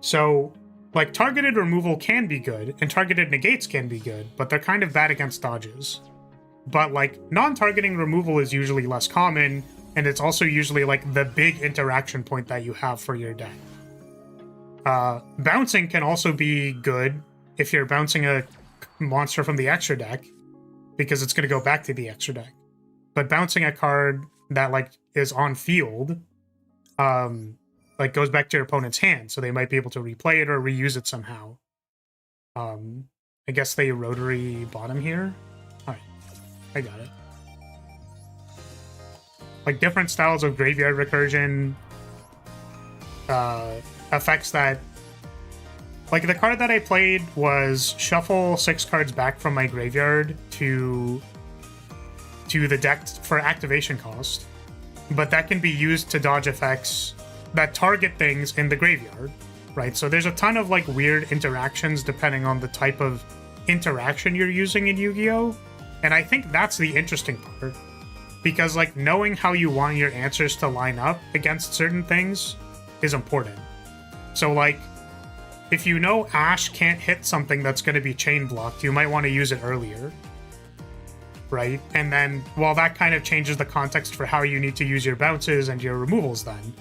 So, like, targeted removal can be good, and targeted negates can be good, but they're kind of bad against dodges. But, like, non-targeting removal is usually less common, and it's also usually, like, the big interaction point that you have for your deck. Bouncing can also be good if you're bouncing a monster from the extra deck, because it's going to go back to the extra deck. But bouncing a card that, like, is on field, like, goes back to your opponent's hand, so they might be able to replay it or reuse it somehow. I guess they rotary bottom here? Alright, I got it. Like, different styles of graveyard recursion, effects that... Like, the card that I played was shuffle 6 cards back from my graveyard to the deck for activation cost, but that can be used to dodge effects that target things in the graveyard, right? So there's a ton of, like, weird interactions depending on the type of interaction you're using in Yu-Gi-Oh! And I think that's the interesting part, because, like, knowing how you want your answers to line up against certain things is important. So, like, if you know Ash can't hit something that's going to be chain blocked, you might want to use it earlier, right? And then, well, that kind of changes the context for how you need to use your bounces and your removals then,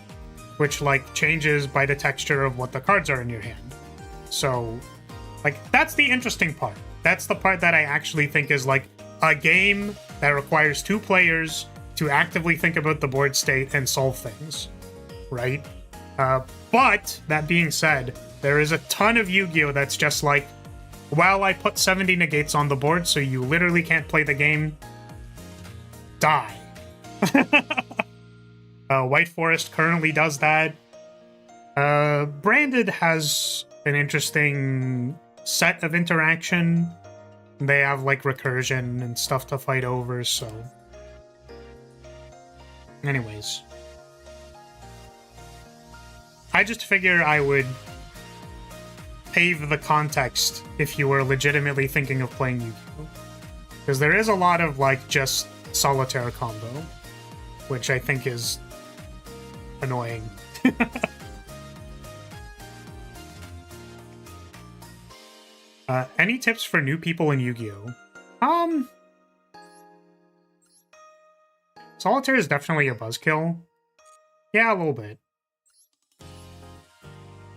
which, like, changes by the texture of what the cards are in your hand. So, like, that's the interesting part. That's the part that I actually think is, like, a game that requires 2 players to actively think about the board state and solve things, right? But, that being said, there is a ton of Yu-Gi-Oh! That's just like, well, I put 70 negates on the board, so you literally can't play the game. Die. White Forest currently does that. Branded has an interesting set of interaction. They have, like, recursion and stuff to fight over, so... Anyways. I just figure I would pave the context if you were legitimately thinking of playing Yu-Gi-Oh! Because there is a lot of, like, just solitaire combo, which I think is annoying. Any tips for new people in Yu-Gi-Oh? Solitaire is definitely a buzzkill. Yeah, a little bit.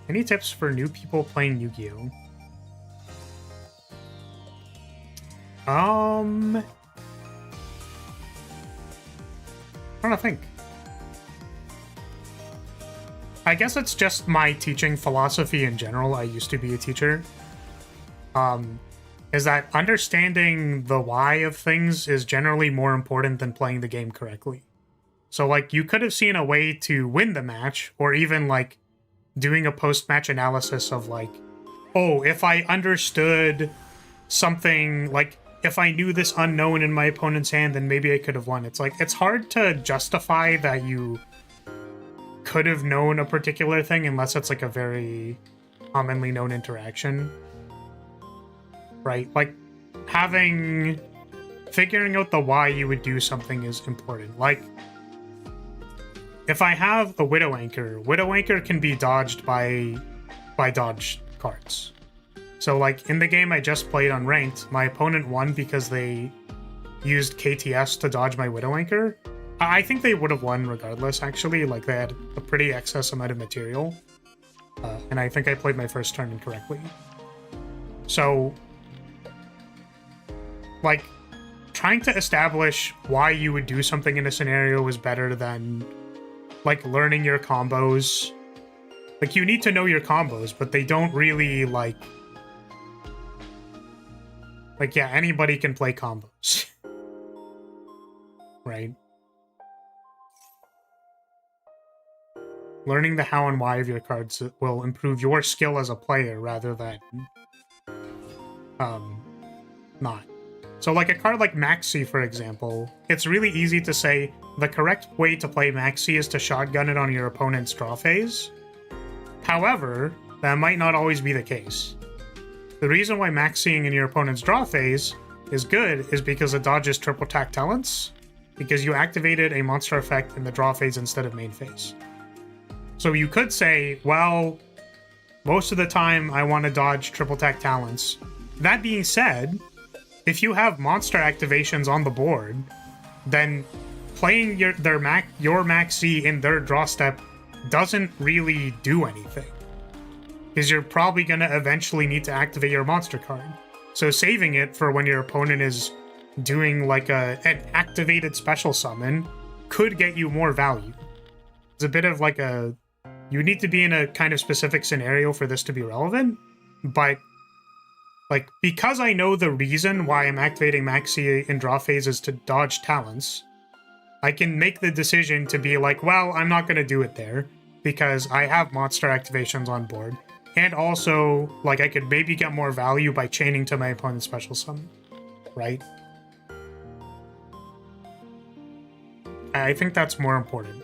Any tips for new people playing Yu-Gi-Oh? I'm trying to think. I guess it's just my teaching philosophy in general. I used to be a teacher. Is that understanding the why of things is generally more important than playing the game correctly. So, like, you could have seen a way to win the match, or even, like, doing a post-match analysis of, like, oh, if I understood something, like, if I knew this unknown in my opponent's hand, then maybe I could have won. It's like, it's hard to justify that you could have known a particular thing unless it's, like, a very commonly known interaction. Right? Like, having figuring out the why you would do something is important. Like, if I have a Widow Anchor can be dodged by dodge cards. So, like, in the game I just played on Ranked, my opponent won because they used KTS to dodge my Widow Anchor. I think they would have won regardless, actually. Like, they had a pretty excess amount of material. And I think I played my first turn incorrectly. So, like, trying to establish why you would do something in a scenario is better than, like, learning your combos. Like, you need to know your combos, but they don't really, like, yeah, anybody can play combos. Right? Learning the how and why of your cards will improve your skill as a player rather than not. So like a card like Maxi, for example, it's really easy to say the correct way to play Maxi is to shotgun it on your opponent's draw phase. However, that might not always be the case. The reason why Maxiing in your opponent's draw phase is good is because it dodges triple tack talents, because you activated a monster effect in the draw phase instead of main phase. So you could say, well, most of the time I want to dodge triple tack talents. That being said, if you have monster activations on the board, then playing your Maxi in their draw step doesn't really do anything, because you're probably going to eventually need to activate your monster card. So saving it for when your opponent is doing like an activated special summon could get you more value. It's a bit of like a... You need to be in a kind of specific scenario for this to be relevant, but like, because I know the reason why I'm activating Maxi in draw phase is to dodge talents, I can make the decision to be like, well, I'm not going to do it there because I have monster activations on board. And also, like, I could maybe get more value by chaining to my opponent's special summon, right? I think that's more important.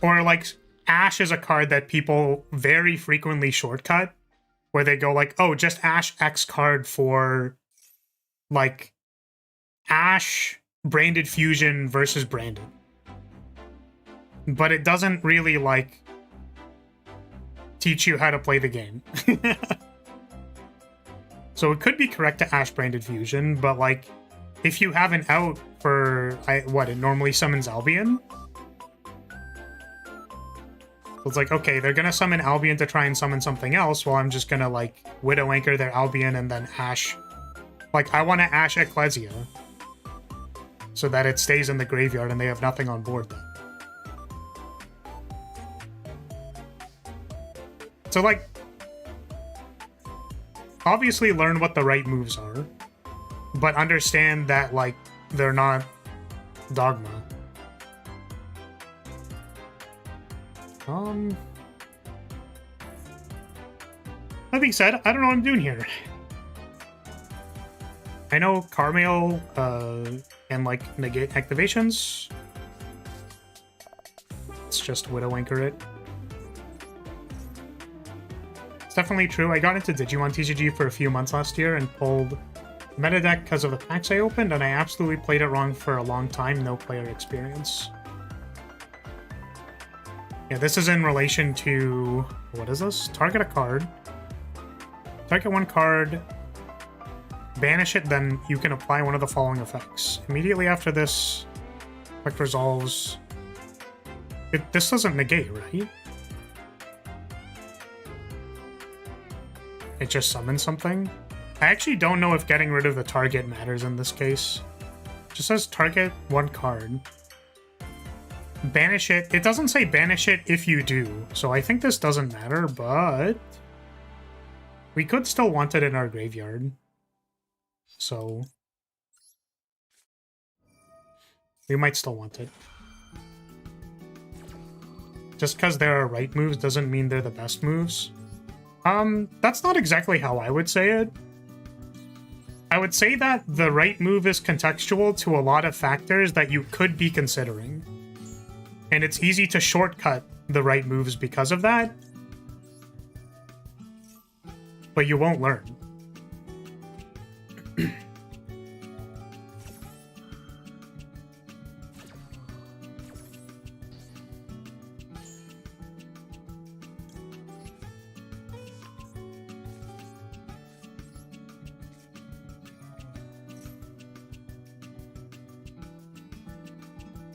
Or, like, Ash is a card that people very frequently shortcut, where they go like, oh, just Ash X card for, like, Ash Branded Fusion versus Branded. But it doesn't really, like, teach you how to play the game. So it could be correct to Ash Branded Fusion, but, like, if you have an out for, it normally summons Albion. It's like, okay, they're gonna summon Albion to try and summon something else, well, I'm just gonna, like, Widow Anchor their Albion and then Ash. Like, I want to Ash Ecclesia so that it stays in the graveyard and they have nothing on board then. So, like, obviously learn what the right moves are, but understand that, like, they're not dogma. That being said, I don't know what I'm doing here. I know Carmail can, like, negate activations. Let's just Widow Anchor it. It's definitely true. I got into Digimon TCG for a few months last year and pulled meta deck because of the packs I opened, and I absolutely played it wrong for a long time. No player experience. Yeah, this is in relation to... What is this? Target a card. Target one card. Banish it, then you can apply one of the following effects. Immediately after this, effect resolves... This doesn't negate, right? It just summons something? I actually don't know if getting rid of the target matters in this case. It just says target one card. Banish it. It doesn't say banish it if you do, so I think this doesn't matter, but we could still want it in our graveyard. So we might still want it. Just because there are right moves doesn't mean they're the best moves. That's not exactly how I would say it. I would say that the right move is contextual to a lot of factors that you could be considering. And it's easy to shortcut the right moves because of that. But you won't learn.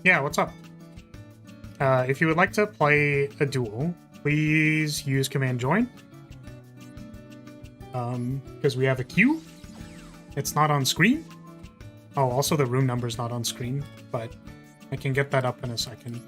Yeah, what's up? If you would like to play a duel, please use command join. Because we have a queue. It's not on screen. Oh, also the room number's not on screen, but I can get that up in a second.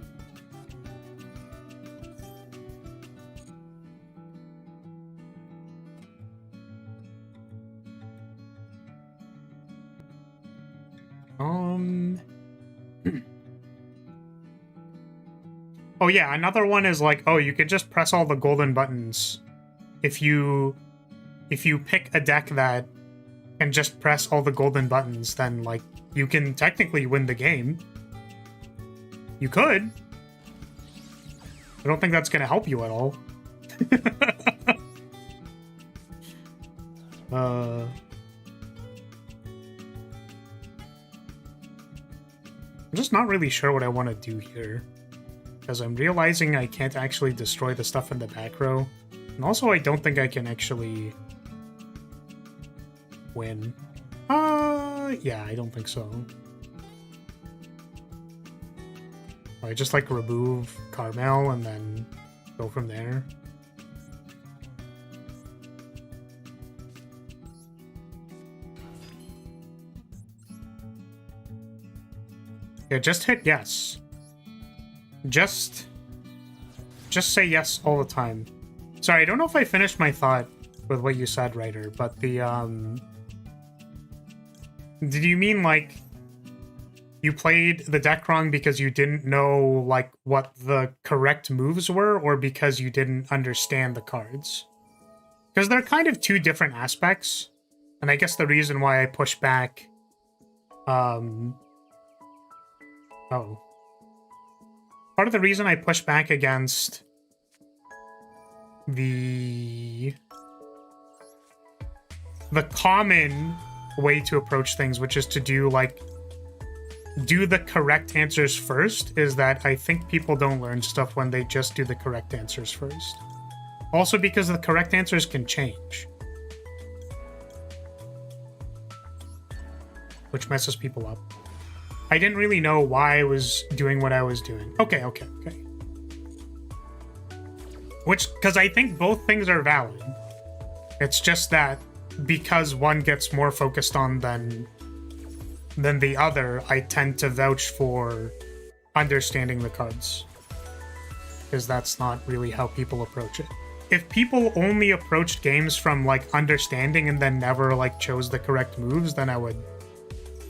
Oh yeah, another one is like, oh, you could just press all the golden buttons. If you pick a deck that can just press all the golden buttons, then like you can technically win the game. You could. I don't think that's gonna help you at all. I'm just not really sure what I want to do here. Because I'm realizing I can't actually destroy the stuff in the back row. And also I don't think I can actually win. Yeah, I don't think so. I just like remove Carmel and then go from there. Yeah, just hit yes. Just say yes all the time. Sorry, I don't know if I finished my thought with what you said, Ryder, but the, did you mean, like, you played the deck wrong because you didn't know, like, what the correct moves were, or because you didn't understand the cards? Because they're kind of two different aspects, and I guess the reason why I push back, part of the reason I push back against the common way to approach things, which is to do the correct answers first, is that I think people don't learn stuff when they just do the correct answers first. Also because the correct answers can change, which messes people up. I didn't really know why I was doing what I was doing. Okay. Because I think both things are valid. It's just that because one gets more focused on than the other, I tend to vouch for understanding the cards. Because that's not really how people approach it. If people only approached games from, like, understanding and then never, like, chose the correct moves, then I would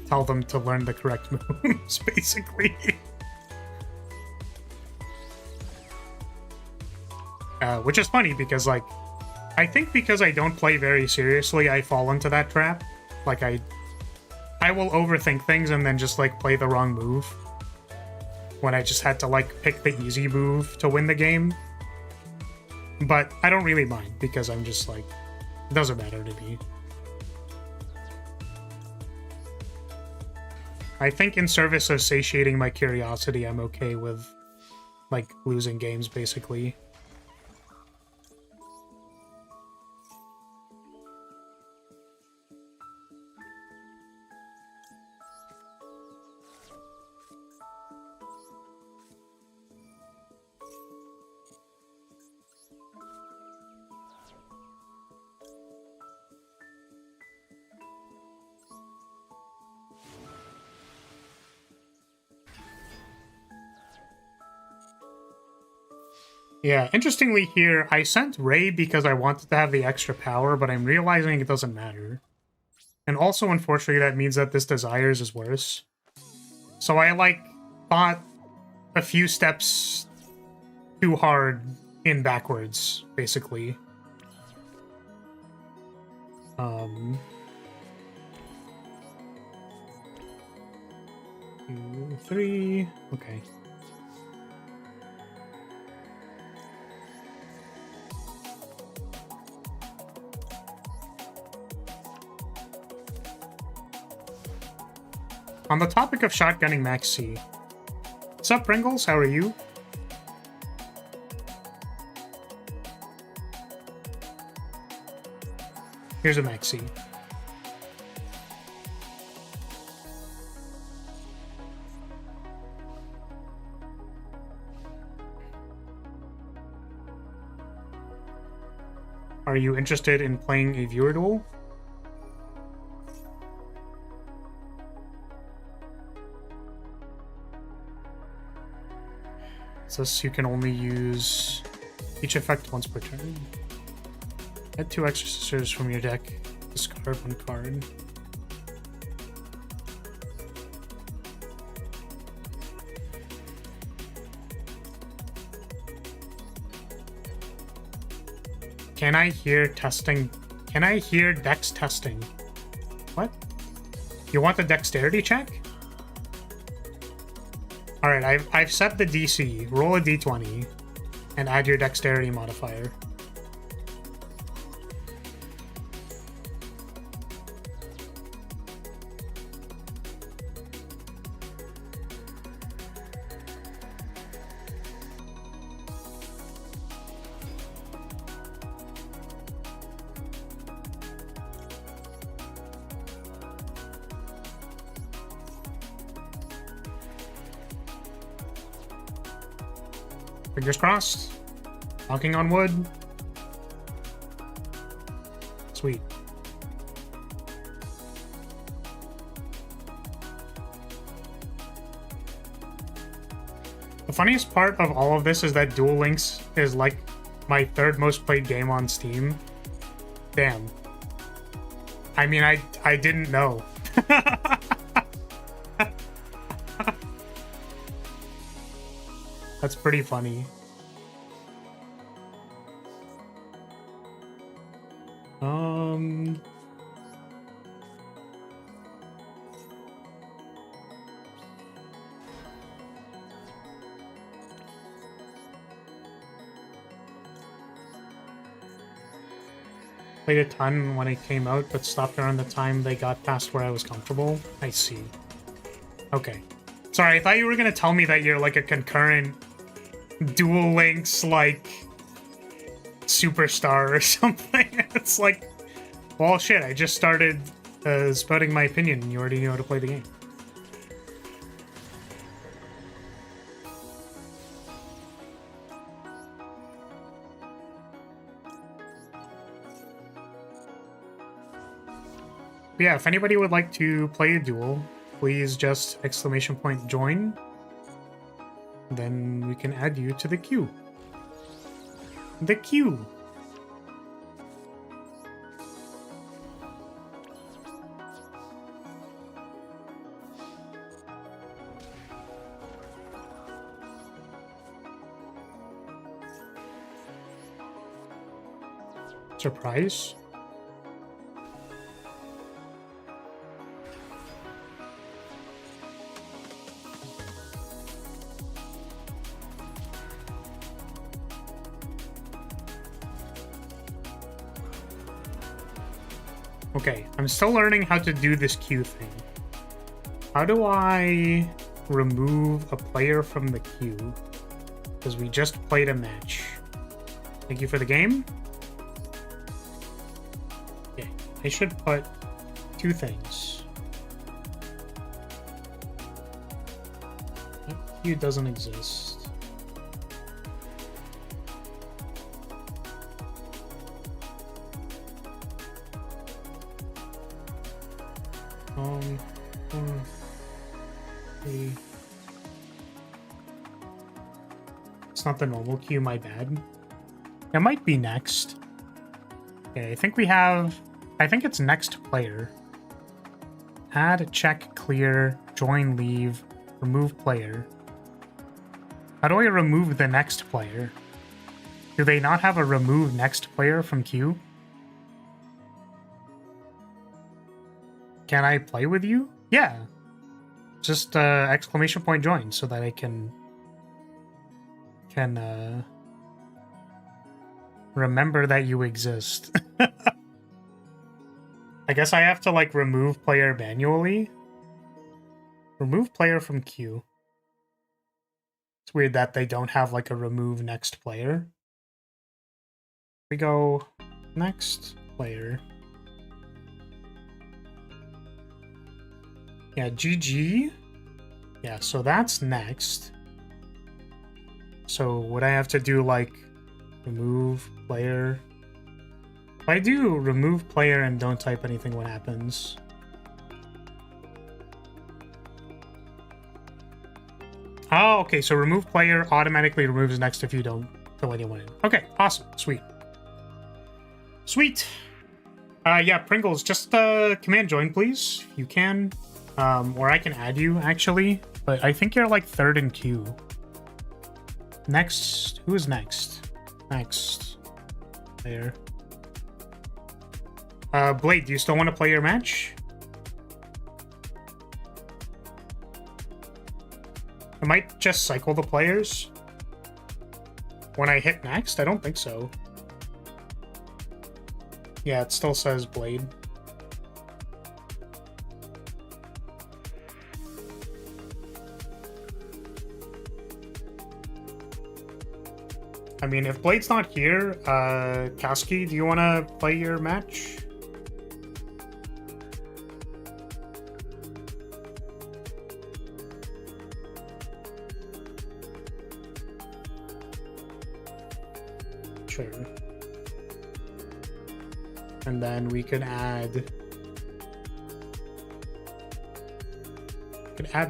tell them to learn the correct moves, basically. Which is funny because, like, I think because I don't play very seriously, I fall into that trap. Like, I will overthink things and then just, like, play the wrong move. When I just had to, like, pick the easy move to win the game. But I don't really mind because I'm just, like, it doesn't matter to me. I think in service of satiating my curiosity, I'm okay with, like, losing games, basically. Yeah, interestingly here, I sent Ray because I wanted to have the extra power, but I'm realizing it doesn't matter. And also, unfortunately, that means that this Desires is worse. So I, like, thought a few steps too hard in backwards, basically. 2, 3, okay. On the topic of shotgunning Max C. What's up, Pringles? How are you? Here's a Max C. Are you interested in playing a viewer duel? So you can only use each effect once per turn. Add 2 extra sisters from your deck. Discard 1 card. Can I hear testing? Can I hear dex testing? What? You want the dexterity check? Alright, I've set the DC. Roll a d20 and add your dexterity modifier. Fingers crossed. Knocking on wood. Sweet. The funniest part of all of this is that Duel Links is like my 3rd most played game on Steam. Damn. I mean, I didn't know. That's pretty funny. Played a ton when it came out, but stopped around the time they got past where I was comfortable. I see. Okay. Sorry, I thought you were gonna tell me that you're like a concurrent Duel Links, like, superstar or something. It's like, well, shit, I just started spouting my opinion and you already knew how to play the game. But yeah, if anybody would like to play a duel, please just !join. Then we can add you to the queue. The queue. Surprise. Okay, I'm still learning how to do this queue thing. How do I remove a player from the queue? Because we just played a match. Thank you for the game. Okay, I should put 2 things. That queue doesn't exist. It's not the normal queue, my bad. It might be next. Okay, I think it's next player. Add, check, clear, join, leave, remove player. How do I remove the next player? Do they not have a remove next player from queue? Can I play with you? Yeah. Just !join so that I can remember that you exist. I guess I have to like remove player manually. Remove player from queue. It's weird that they don't have like a remove next player. We go next player. Yeah, GG. Yeah, so that's next. So would I have to do like remove player If I do remove player and don't type anything, what happens? Oh, okay, so remove player automatically removes next if you don't fill anyone in. Okay, awesome, sweet. Sweet. Yeah, Pringles, just command join, please, if you can. Or I can add you, actually. But I think you're like third in queue. Next, who is next? Next. There. Blade, do you still want to play your match? I might just cycle the players. When I hit next? I don't think so. Yeah, it still says Blade. I mean, if Blade's not here, Kaski, do you want to play your match? Sure. And then we can add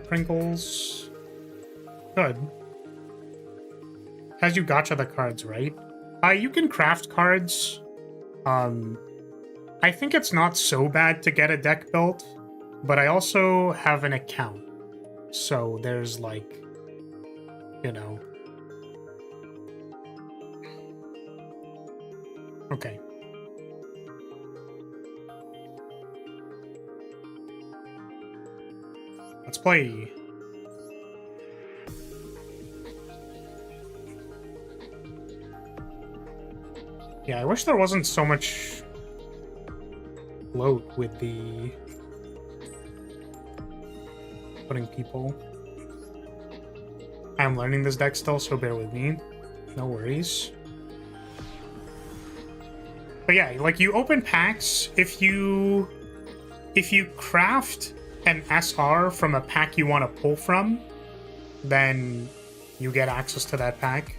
Pringles. Good. Has you gacha the cards, right? You can craft cards. I think it's not so bad to get a deck built, but I also have an account. So there's like, you know. Okay. Let's play. Yeah, I wish there wasn't so much bloat with the putting people. I'm learning this deck still, so bear with me. No worries. But yeah, like you open packs, if you craft an SR from a pack you want to pull from, then you get access to that pack.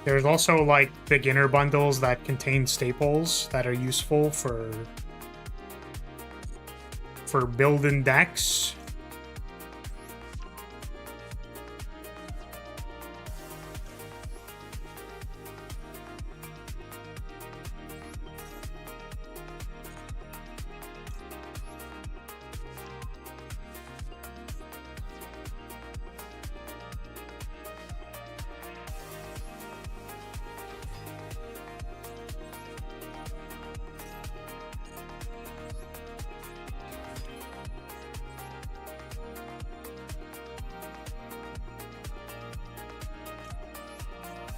There's also like beginner bundles that contain staples that are useful for building decks.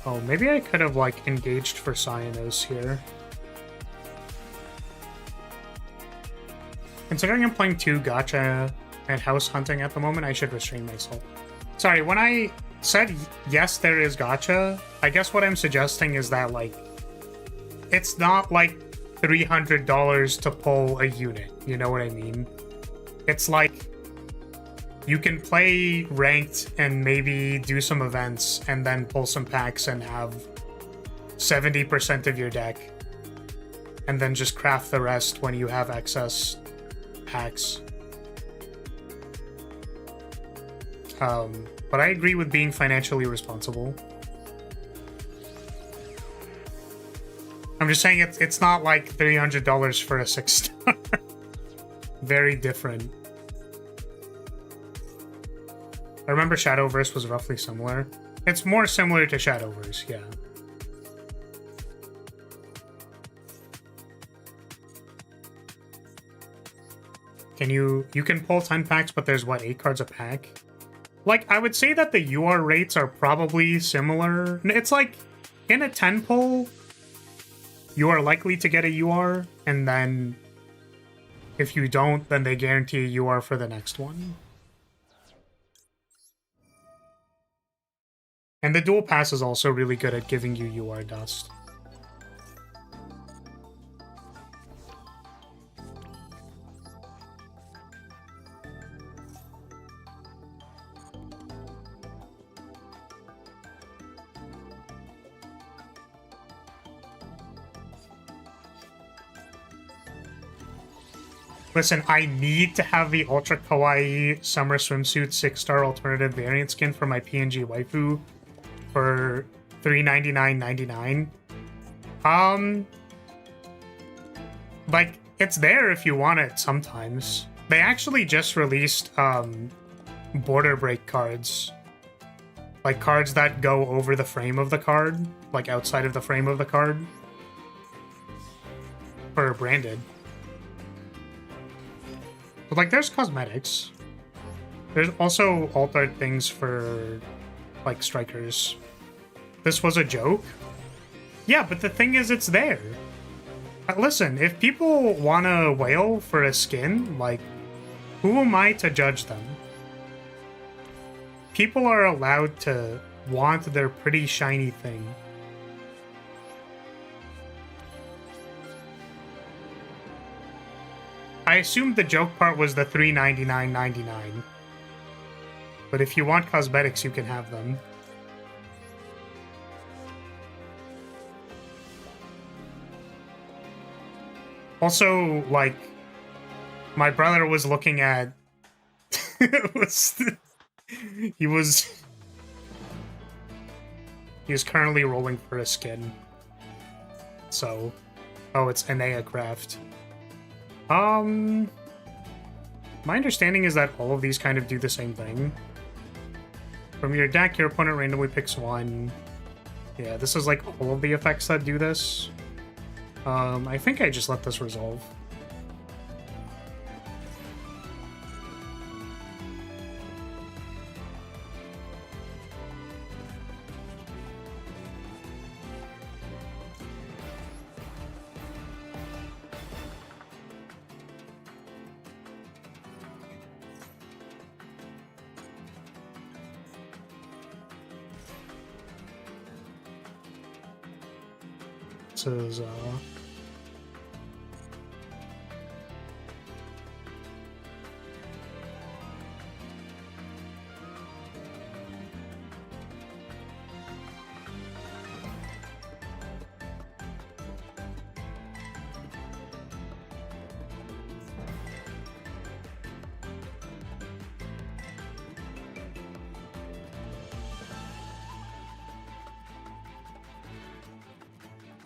Oh, maybe I could have, like, engaged for Cyanos here. Considering I'm playing 2 gacha and house hunting at the moment, I should restrain myself. Sorry, when I said yes, there is gacha, I guess what I'm suggesting is that, like, it's not, like, $300 to pull a unit, you know what I mean? It's like, you can play ranked and maybe do some events and then pull some packs and have 70% of your deck. And then just craft the rest when you have excess packs. But I agree with being financially responsible. I'm just saying it's not like $300 for a 6-star. Very different. I remember Shadowverse was roughly similar. It's more similar to Shadowverse, yeah. You can pull 10 packs, but there's what, 8 cards a pack? Like, I would say that the UR rates are probably similar. It's like, in a 10 pull, you are likely to get a UR, and then if you don't, then they guarantee a UR for the next one. And the dual pass is also really good at giving you UR dust. Listen, I need to have the ultra kawaii summer swimsuit 6-star alternative variant skin for my PNG waifu for $399.99. Like, it's there if you want it sometimes. They actually just released border break cards. Like cards that go over the frame of the card, like outside of the frame of the card. For branded. But like there's cosmetics. There's also altered things for like strikers. This was a joke? Yeah, but the thing is it's there. Listen, if people want to wail for a skin, like, who am I to judge them? People are allowed to want their pretty shiny thing. I assumed the joke part was the $399.99. But if you want cosmetics, you can have them. Also, like, my brother was looking at... He was currently rolling for a skin. So... Oh, it's Enea Craft. My understanding is that all of these kind of do the same thing. From your deck, your opponent randomly picks one. Yeah, this is like all of the effects that do this. I think I just let this resolve. This is,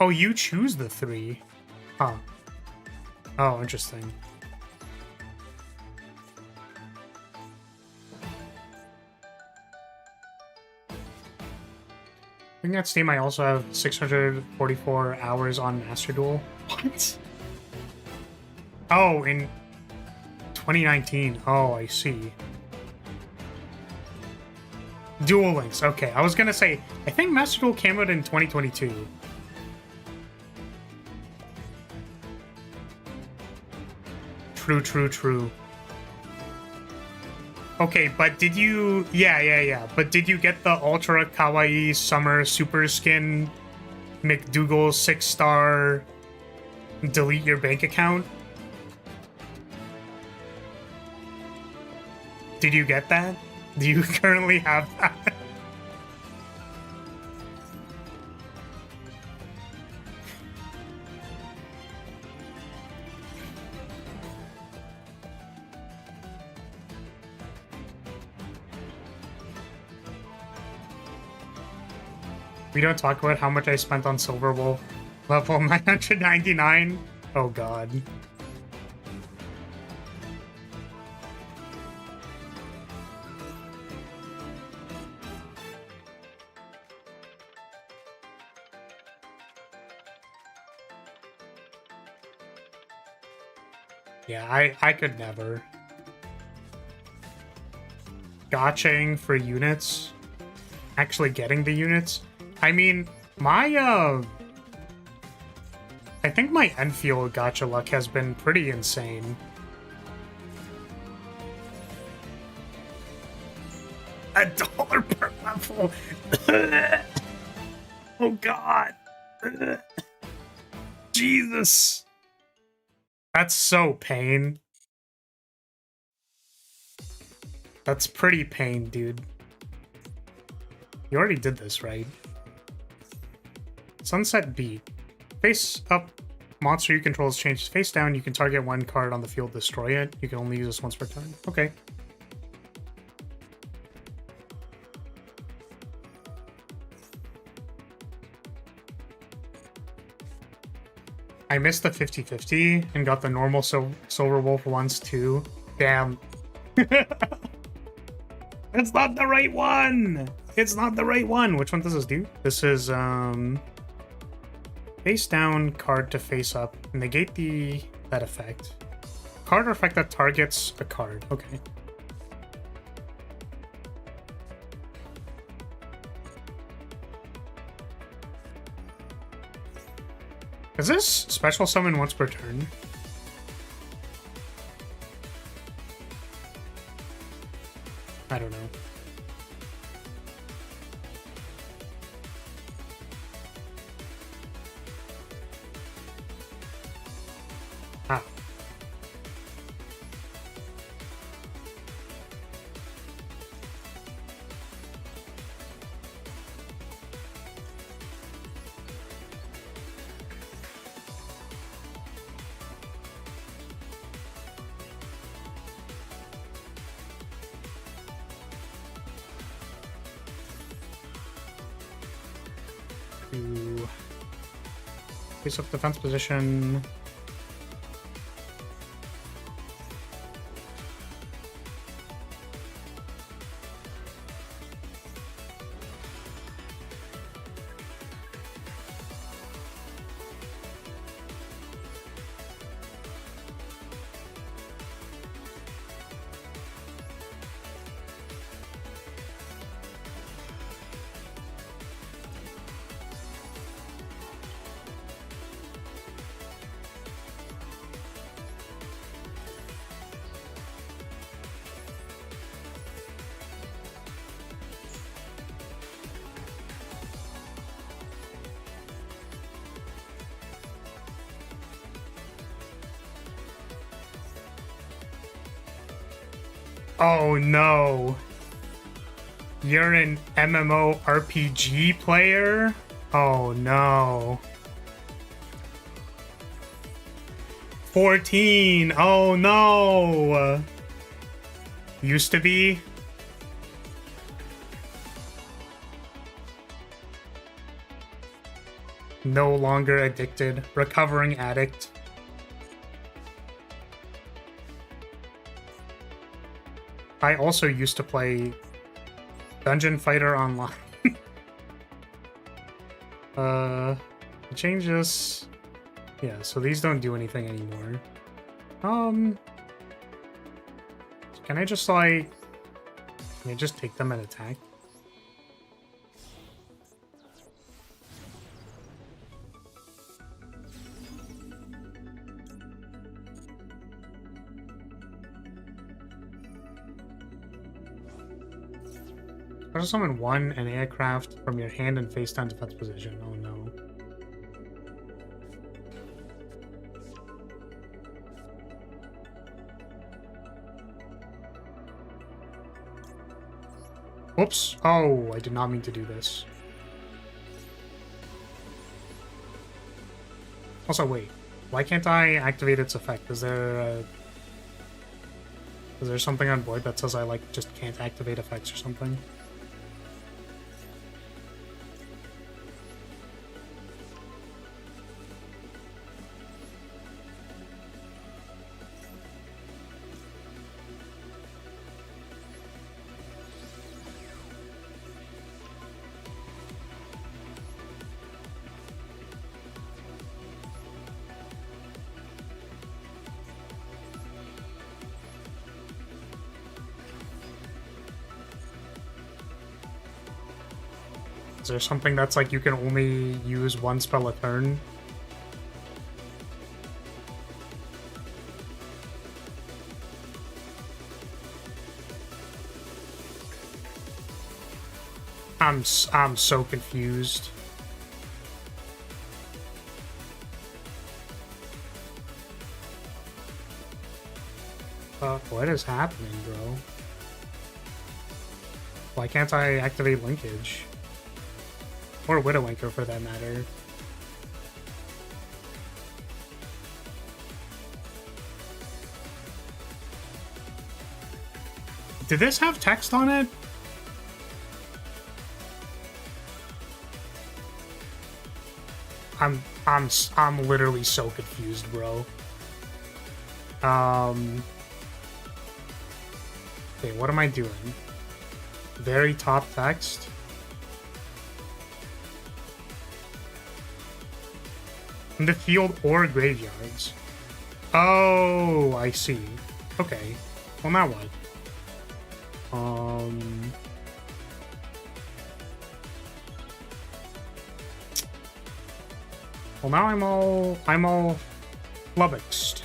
Oh, you choose the 3. Huh. Oh, interesting. I think at Steam I also have 644 hours on Master Duel. What? Oh, in 2019. Oh, I see. Duel Links. Okay, I was gonna say, I think Master Duel came out in 2022. True. Okay, but did you... Yeah. But did you get the Ultra Kawaii Summer Super Skin McDougal 6-star delete your bank account? Did you get that? Do you currently have that? We don't talk about how much I spent on Silver Wolf. Level 999? Oh god. Yeah, I could never. Gotchaing for units? Actually getting the units? I mean, my, I think my Enfield gacha luck has been pretty insane. $1 per level! Oh god! Jesus! That's so pain. That's pretty pain, dude. You already did this, right? Sunset Beat. Face up monster you control is changed face down, you can target one card on the field, destroy it. You can only use this once per turn. Okay. I missed the 50-50 and got the normal Silver Wolf once too. Damn. It's not the right one! It's not the right one! Which one does this do? This is, face down, card to face up. Negate that effect. Card or effect that targets a card. Okay. Is this special summon once per turn? I don't know. Ah. To face up defense position. Oh no. You're an MMO RPG player? Oh no. 14. Oh no. Used to be. No longer addicted. Recovering addict. I also used to play Dungeon Fighter Online. Change this. Yeah, so these don't do anything anymore. Can I just like... Can I just take them and attack? Special summon one an aircraft from your hand and face down defense position. Oh no. Whoops. Oh, I did not mean to do this. Also, wait. Why can't I activate its effect? Is there something on board that says I, like, just can't activate effects or something? Is there something that's like you can only use one spell a turn? I'm so confused. What is happening, bro? Why can't I activate linkage? Or Widowmaker, for that matter. Did this have text on it? I'm literally so confused, bro. Okay, what am I doing? Very top text. In the field or graveyards. Oh, I see. Okay. Well, now what? Well, now I'm all flummoxed.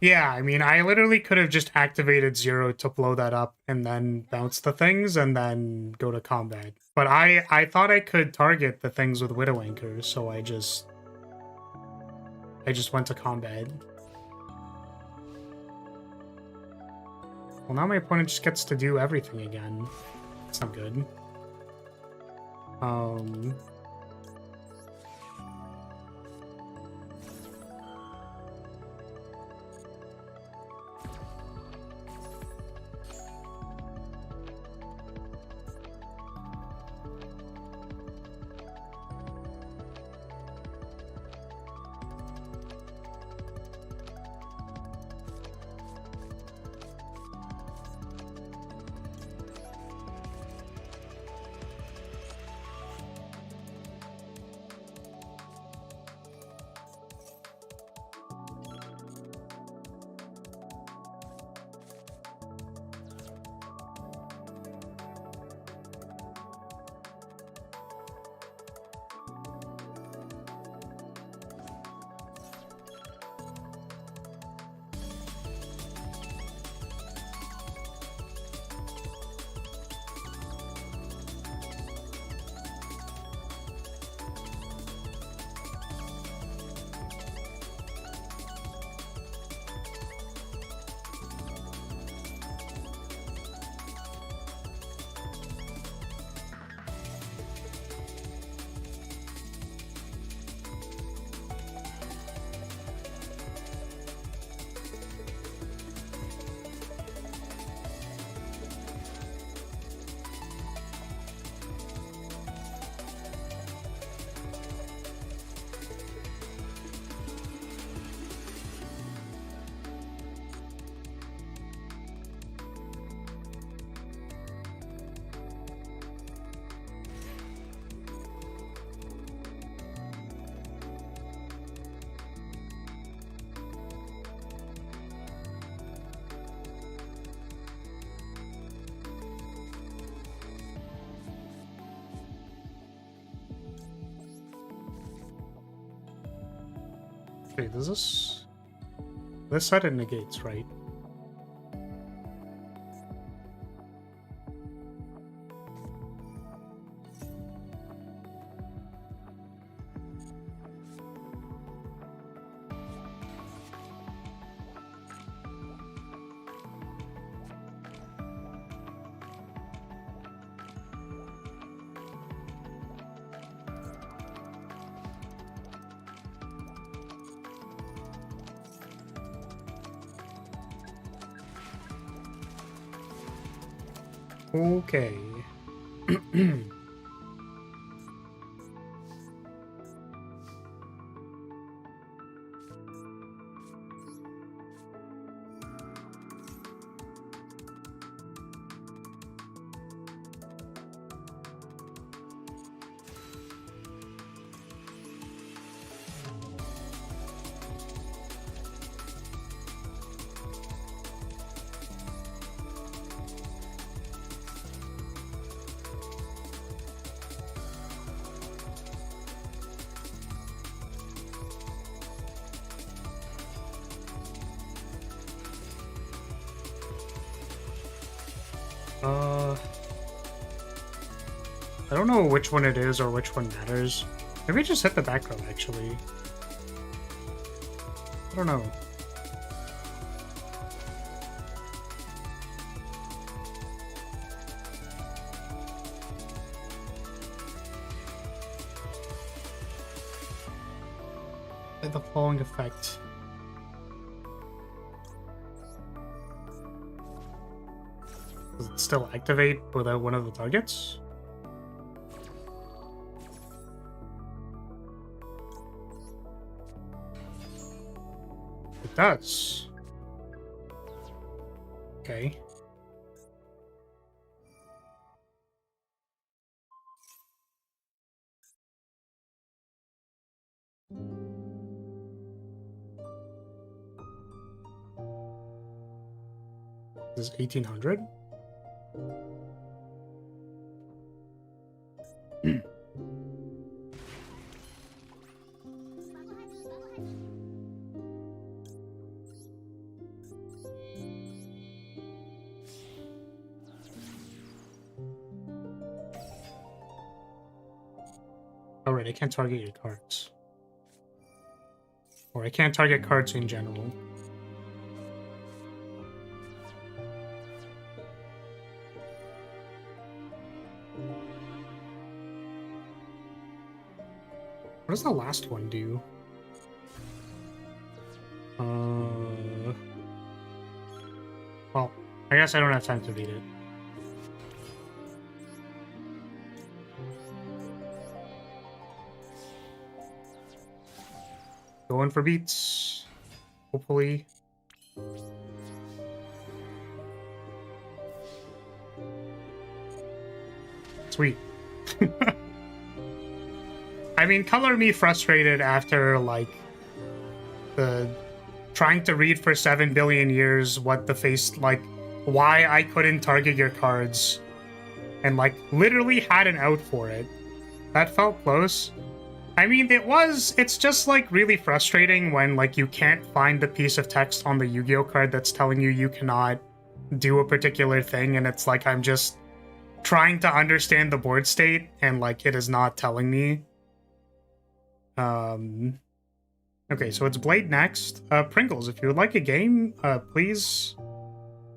Yeah, I mean, I literally could have just activated 0 to blow that up and then bounce the things and then go to combat. But I thought I could target the things with Widow Anchors, so I just went to combat. Well, now my opponent just gets to do everything again. That's not good. Wait, does this side it negates, right? Okay. I don't know which one it is or which one matters. Maybe just hit the back row, actually. I don't know. The following effect. Does it still activate without one of the targets? It does. Okay. This is 1800. Alright, I can't target your cards. Or I can't target cards in general. What does the last one do? Well, I guess I don't have time to read it. Going for beats. Hopefully. Sweet. I mean, color me frustrated after, like, the trying to read for 7 billion years what the face, like, why I couldn't target your cards, and, like, literally had an out for it. That felt close. I mean, it's just, like, really frustrating when, like, you can't find the piece of text on the Yu-Gi-Oh card that's telling you you cannot do a particular thing, and it's like I'm just trying to understand the board state, and, like, it is not telling me. Okay, so it's Blade next. Pringles, if you would like a game, please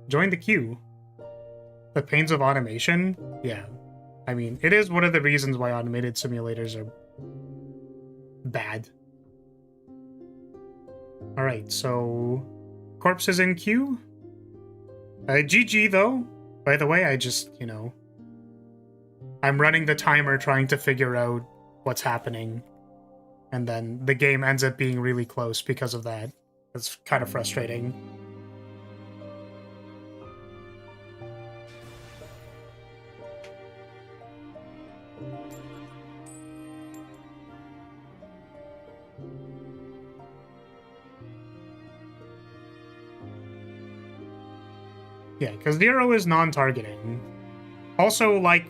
join the queue. The pains of automation? Yeah. I mean, it is one of the reasons why automated simulators are bad. Alright, so Corpse is in queue. GG, though. By the way, I just, you know, I'm running the timer trying to figure out what's happening. And then the game ends up being really close because of that. It's kind of frustrating. Yeah, because Zero is non-targeting. Also, like,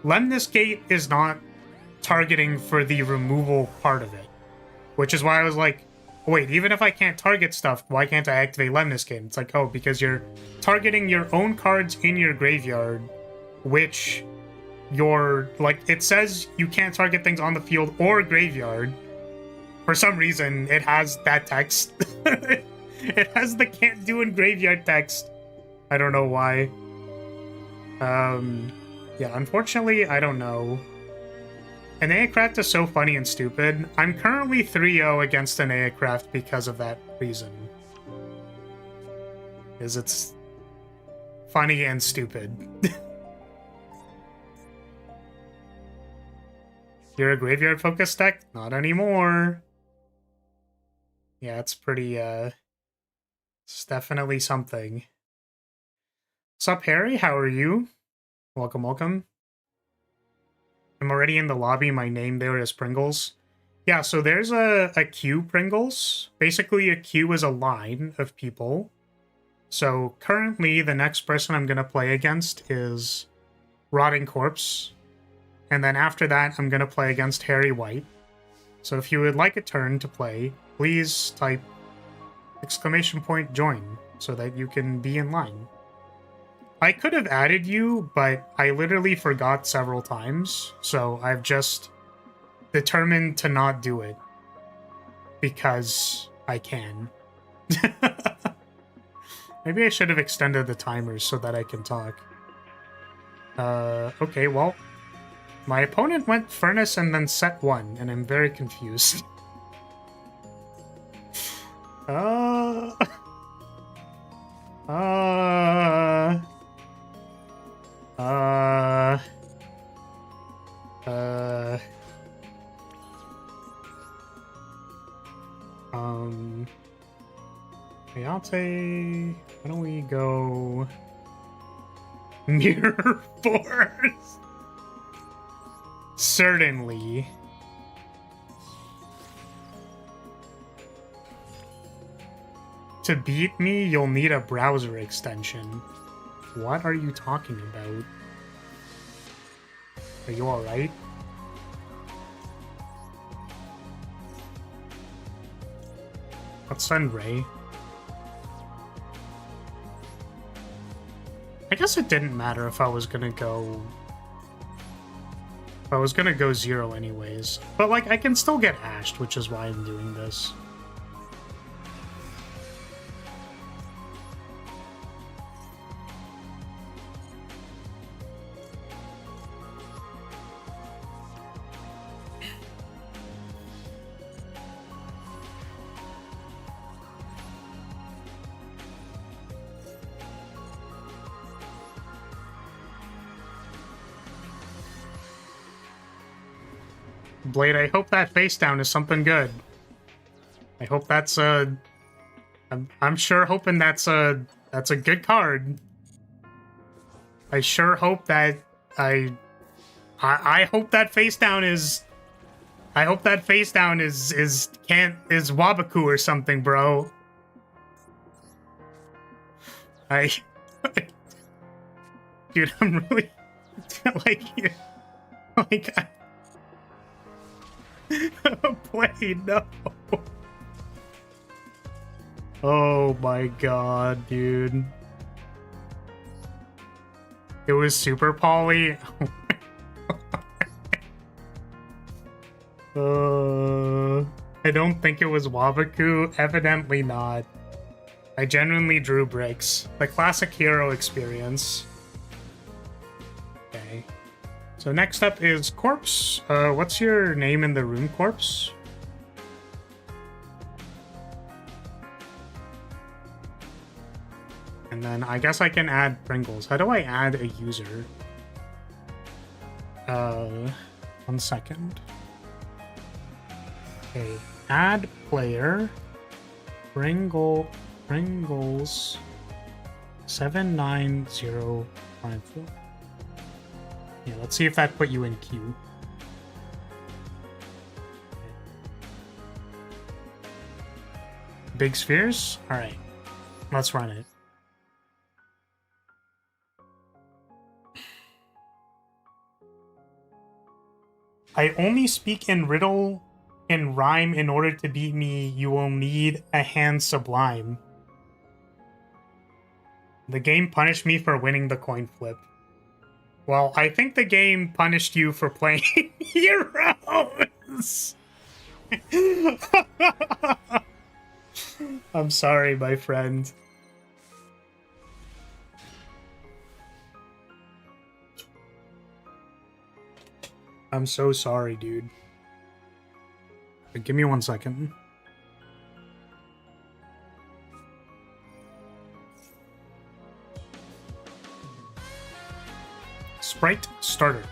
Lemnis Gate is not targeting for the removal part of it. Which is why I was like, wait, even if I can't target stuff, why can't I activate Lemnis Gate? It's like, oh, because you're targeting your own cards in your graveyard, which you're, like, it says you can't target things on the field or graveyard. For some reason, it has that text. It has the can't do in graveyard text. I don't know why. Yeah, unfortunately, I don't know. Aneacraft is so funny and stupid. I'm currently 3-0 against Aneacraft because of that reason. It's funny and stupid. You're a graveyard-focused deck? Not anymore. Yeah, it's pretty, it's definitely something. Sup, Harry? How are you? Welcome, welcome. I'm already in the lobby. My name there is Pringles. Yeah, so there's a queue, Pringles. Basically, a queue is a line of people. So currently, the next person I'm going to play against is Rotting Corpse. And then after that, I'm going to play against Harry White. So if you would like a turn to play, please type !join so that you can be in line. I could have added you, but I literally forgot several times, so I've just determined to not do it. Because I can. Maybe I should have extended the timers so that I can talk. Okay, well, my opponent went Furnace and then set 1, and I'm very confused. Hayate, why don't we go Mirror Force? Certainly. To beat me, you'll need a browser extension. What are you talking about? Are you alright? Let's send Ray. I guess it didn't matter if I was gonna go... If I was gonna go 0 anyways. But, like, I can still get ashed, which is why I'm doing this. Blade, I hope that face down is something good. I hope that's a... I'm sure hoping that's a good card. I sure hope that I hope that face down is... I hope that face down is Wabaku or something, bro. Dude, I'm really... Blade, no. Oh my god, dude. It was super poly. I don't think it was Wabaku. Evidently not. I genuinely drew bricks. The classic hero experience. Okay. So next up is Corpse. What's your name in the room, Corpse? And then I guess I can add Pringles. How do I add a user? 1 second. Okay, add player. Pringles 79054. Yeah, let's see if that put you in queue. Big spheres? Alright. Let's run it. I only speak in riddle and rhyme. In order to beat me, you will need a hand sublime. The game punished me for winning the coin flip. Well, I think the game punished you for playing heroes. I'm sorry, my friend. I'm so sorry, dude. But give me 1 second. Sprite starter.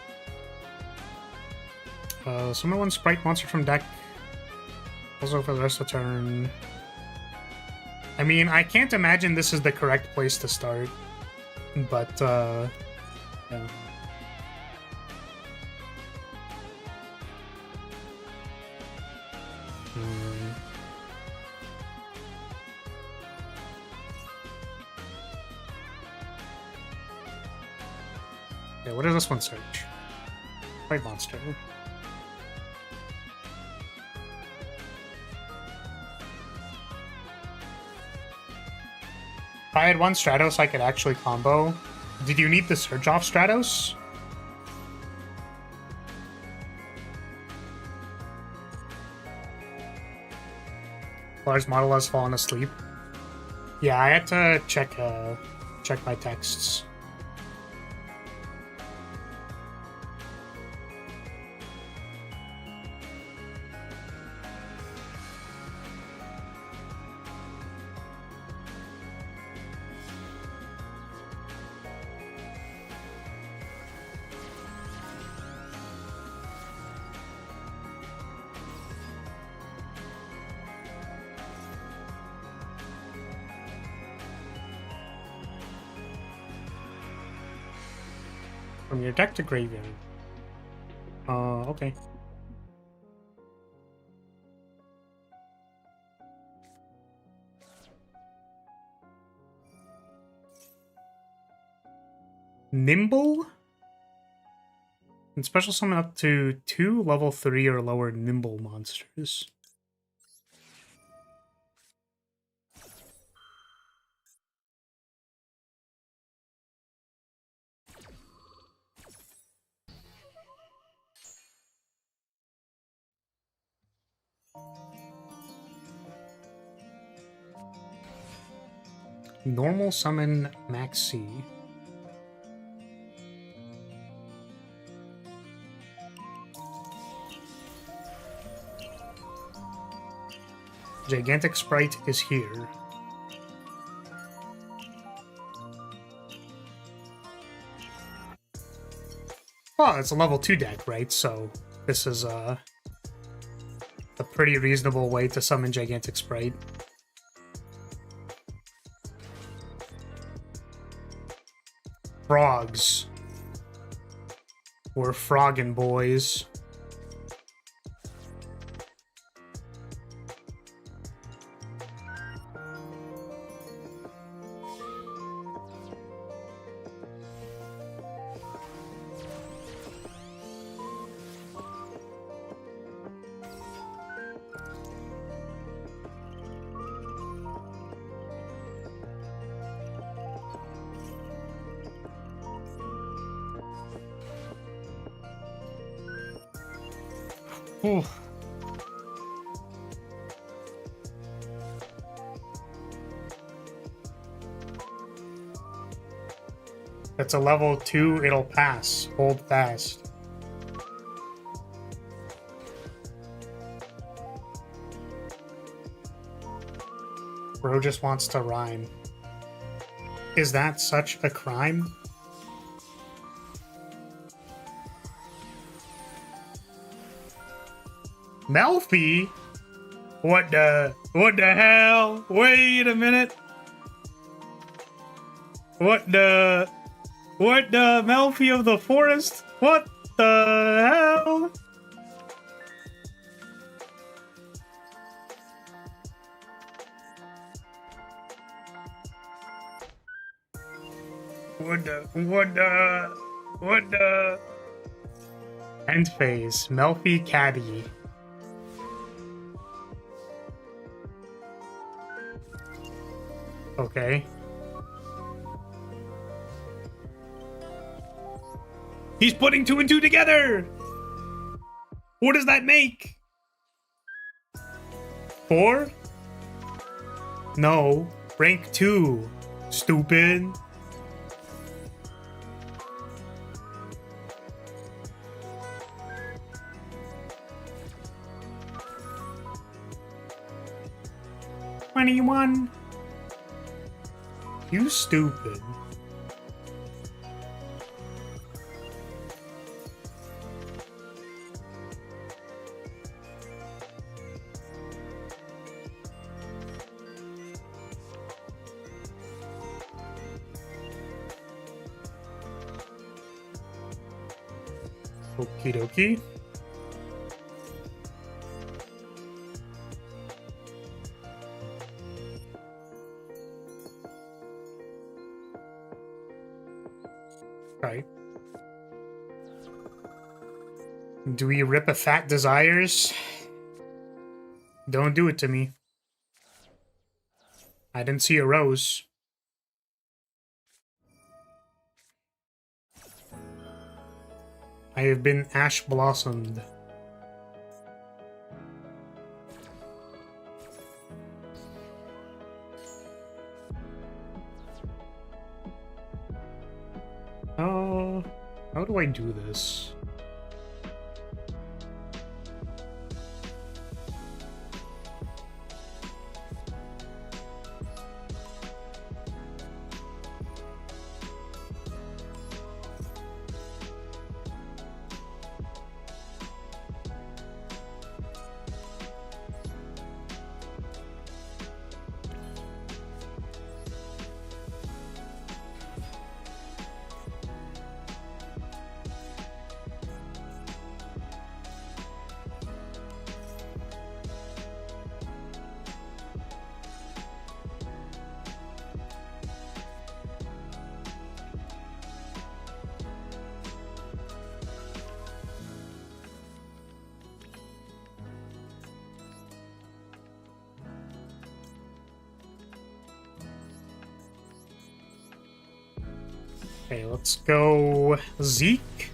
Summon 1 sprite monster from deck. Also for the rest of the turn. I mean, I can't imagine this is the correct place to start. But, yeah. Okay, what does this one search? Fight monster. If I had 1 Stratos I could actually combo, Did you need the search off, Stratos? Lars model has fallen asleep. Yeah, I had to check my texts. From your deck to graveyard. Okay. Nimble? And special summon up to 2 level 3 or lower nimble monsters. Normal summon Max C. Gigantic Sprite is here. Well, it's a level 2 deck, right? So this is a pretty reasonable way to summon Gigantic Sprite. Frogs. We're froggin' boys. Oof. It's a level 2, it'll pass. Hold fast. Bro just wants to rhyme. Is that such a crime? Melfi? What the hell? Wait a minute. What the Melfi of the forest? What the hell? What the end phase, Melfi Caddy. Okay. He's putting 2 and 2 together! What does that make? 4? No. Rank 2. Stupid. $21. You stupid. Okie dokie. Right. Do we rip a fat desires? Don't do it to me. I didn't see a rose. I have been ash blossomed. Oh, how do I do this? Okay, let's go Zeke.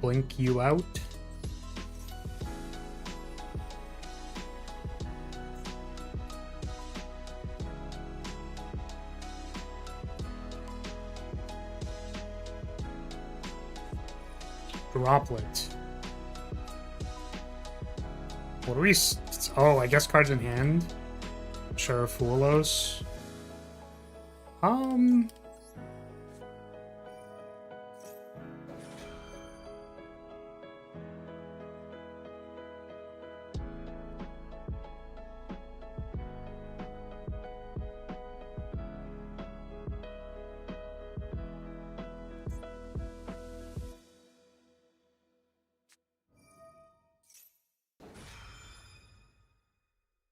Blink you out. Droplet. What do we... Oh, I guess cards in hand. Sure, Foolos.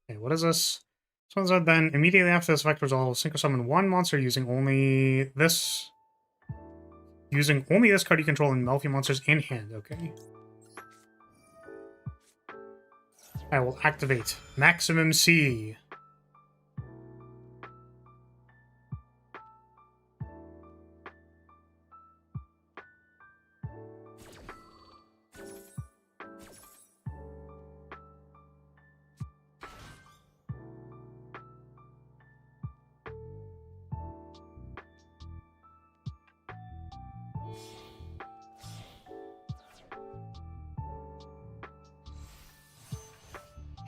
Okay, what is this? This one's then immediately after this effect resolve, synchro summon one monster using only this. Using only this card you control and Melfi monsters in hand, okay. I will activate Maximum C.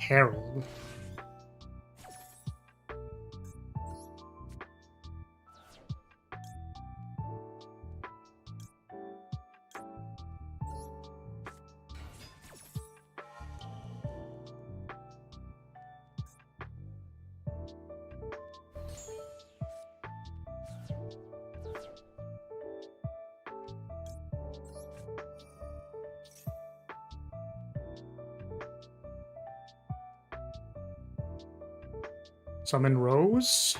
Herald. Summon Rose?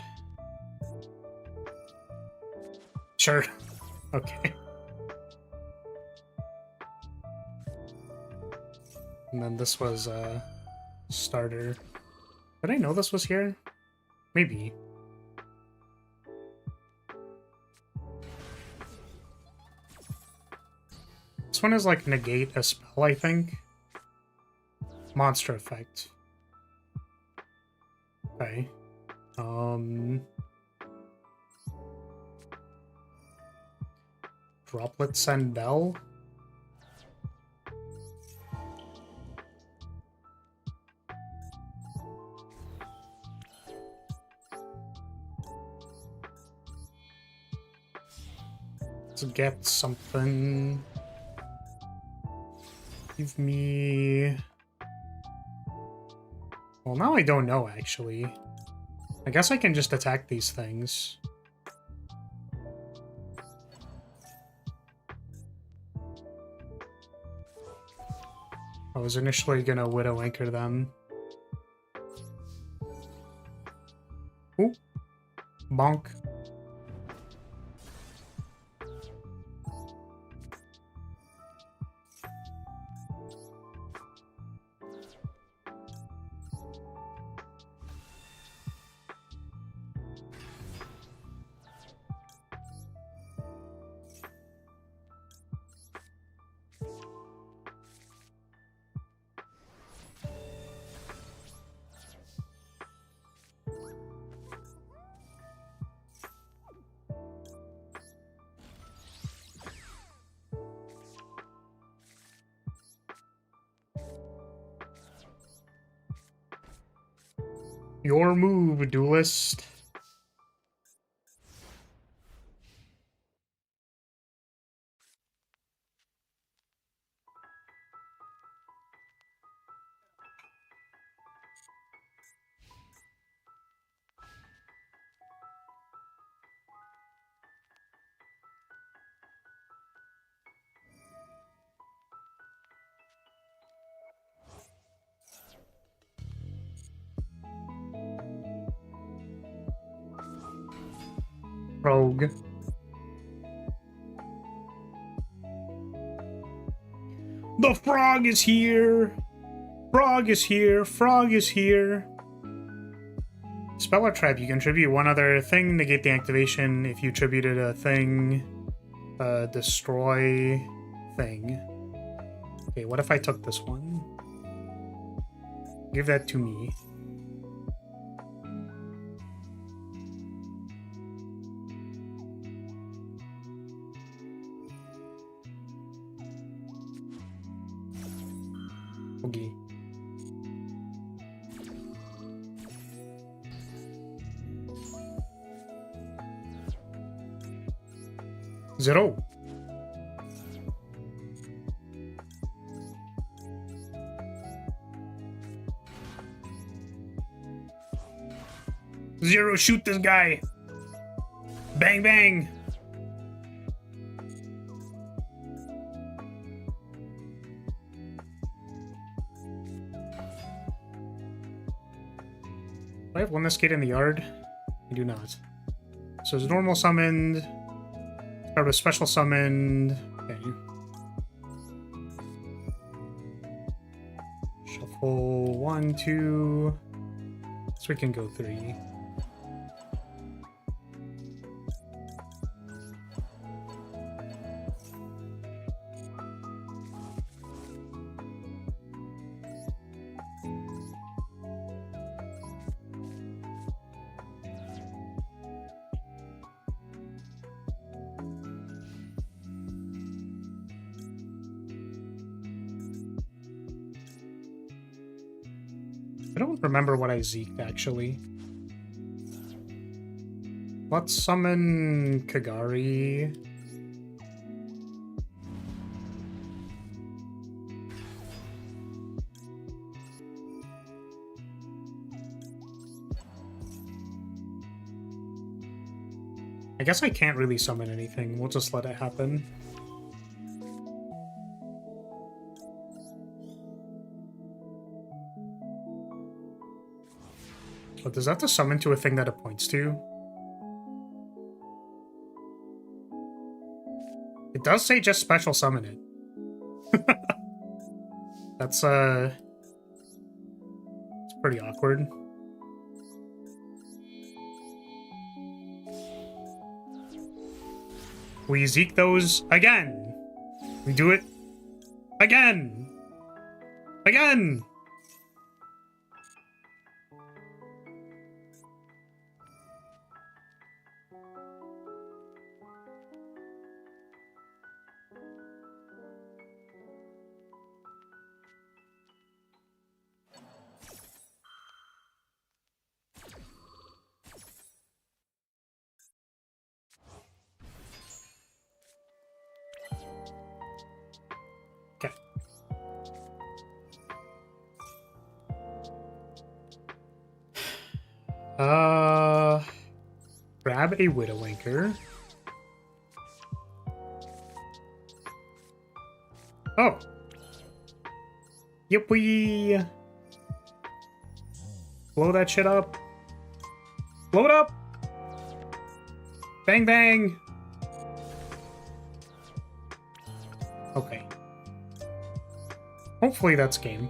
Sure. Okay. And then this was starter. Did I know this was here? Maybe. This one is like negate a spell, I think. Monster effect. Okay. Droplet send Bell. Let's get something. Give me... Well, now I don't know, actually. I guess I can just attack these things. I was initially gonna Widow Anchor them. Ooh. Bonk. Your move, duelist. Rogue. The frog is here! Frog is here! Frog is here! Spell or trap. You can tribute one other thing, negate the activation. If you tributed a thing, destroy thing. Okay, what if I took this one? Give that to me. Okay. Zero. Zero, shoot this guy. Bang, bang. Do I have one skate in the yard? I do not. So it's normal summoned. Start with special summoned. Okay. Shuffle 1, 2. So we can go 3. I don't remember what I zeked, actually. Let's summon Kagari. I guess I can't really summon anything. We'll just let it happen. But does that have to summon to a thing that it points to? It does say just special summon it. That's it's pretty awkward. We zeke those again. We do it again. Again. Grab a Widow Anchor. Oh. Yippee. Blow that shit up. Blow it up. Bang, bang. Okay. Hopefully that's game.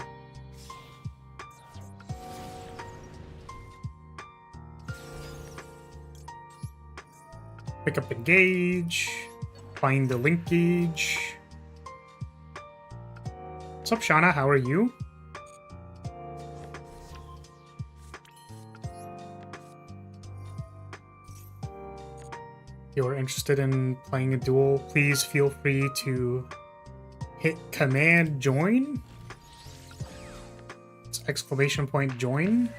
Pick up engage. Find the linkage. What's up, Shauna? How are you? If you're interested in playing a duel, please feel free to hit command join. It's exclamation point join.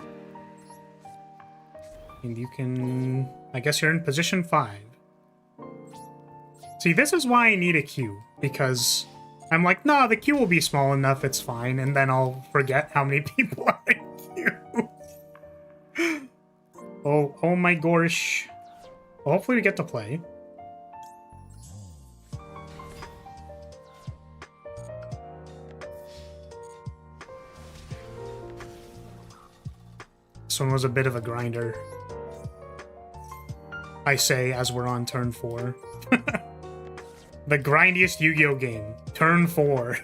And you can... I guess you're in position 5. See, this is why I need a queue, because I'm like, nah, the queue will be small enough, it's fine, and then I'll forget how many people are in queue. Oh my gosh. Well, hopefully we get to play. This one was a bit of a grinder. I say as we're on turn 4. The grindiest Yu-Gi-Oh game. Turn 4.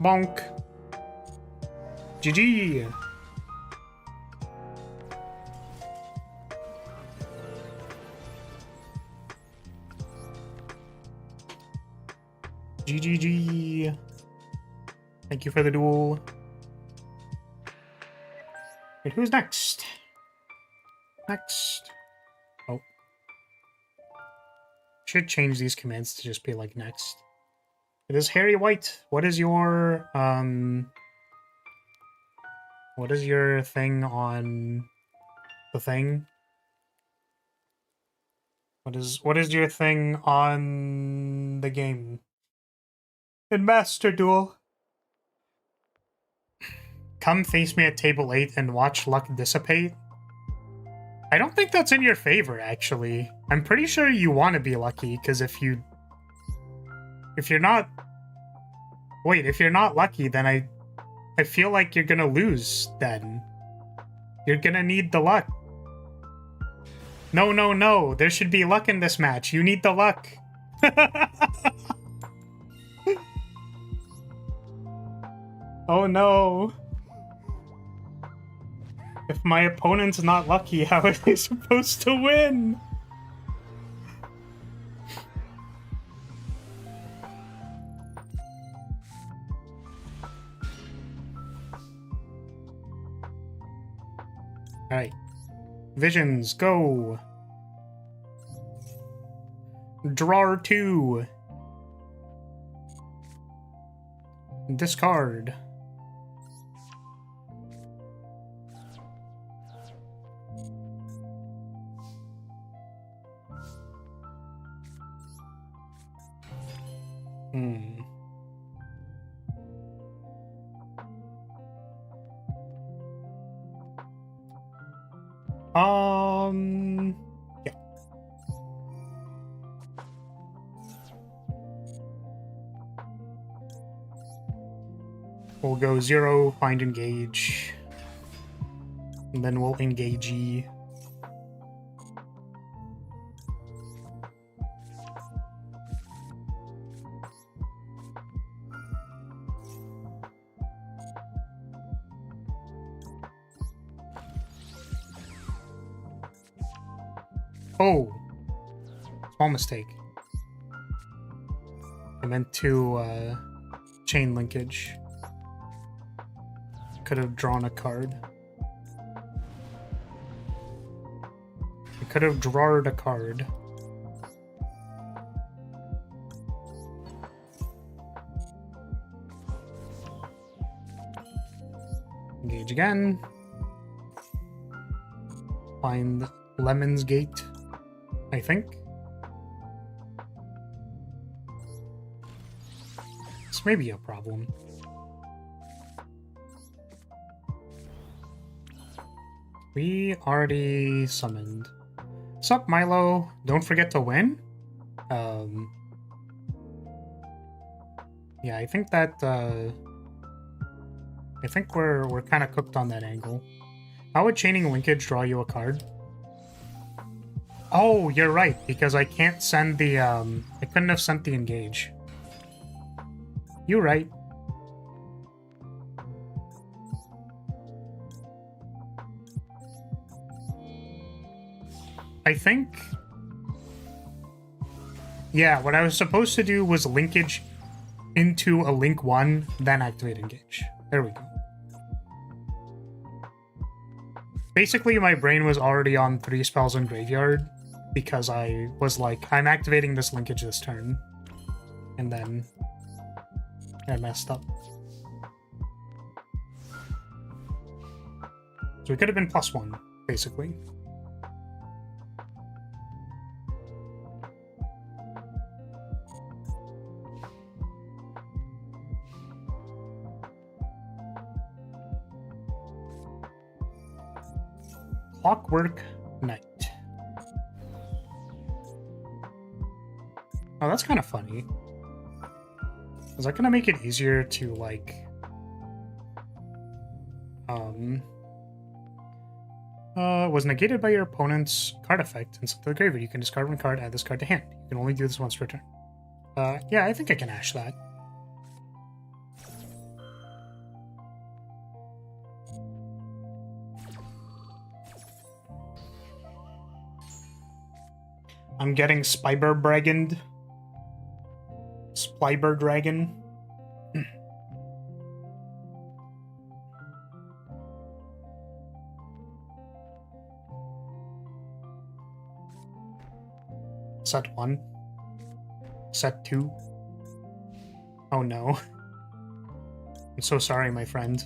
Bonk. GG. GGG. Thank you for the duel. Wait, who's next? Next. Oh. Should change these commands to just be like next. It is Harry White. What is your thing on the thing? What is your thing on the game? In Master Duel. Come face me at table 8 and watch luck dissipate. I don't think that's in your favor, actually. I'm pretty sure you want to be lucky, because if you're not... Wait, if you're not lucky, then I feel like you're gonna lose, then. You're gonna need the luck. No, no, no. There should be luck in this match. You need the luck. Oh no. If my opponent's not lucky, how are they supposed to win? Alright. Visions, go! Draw 2. Discard. Yeah. We'll go 0, find engage. And then we'll engage E. Oh, small mistake. I meant to chain linkage. Could have drawn a card. I could have drawn a card. Engage again. Find Lemon's Gate. I think. This may be a problem. We already summoned. Sup, Milo? Don't forget to win? Yeah, I think that, I think we're kind of cooked on that angle. How would chaining linkage draw you a card? Oh, you're right, because I can't send the, I couldn't have sent the engage. You're right. I think... Yeah, what I was supposed to do was linkage into a link 1, then activate engage. There we go. Basically, my brain was already on 3 spells in graveyard, because I was like, I'm activating this linkage this turn. And then I messed up. So it could have been +1, basically. Clockwork Knight. Oh, that's kind of funny. Is that gonna make it easier to, like... was negated by your opponent's card effect and sent to the graveyard. You can discard one card, add this card to hand. You can only do this once per turn. Yeah, I think I can ash that. I'm getting Spyber Dragon. Splyber Dragon. Set 1. Set 2. Oh no. I'm so sorry, my friend.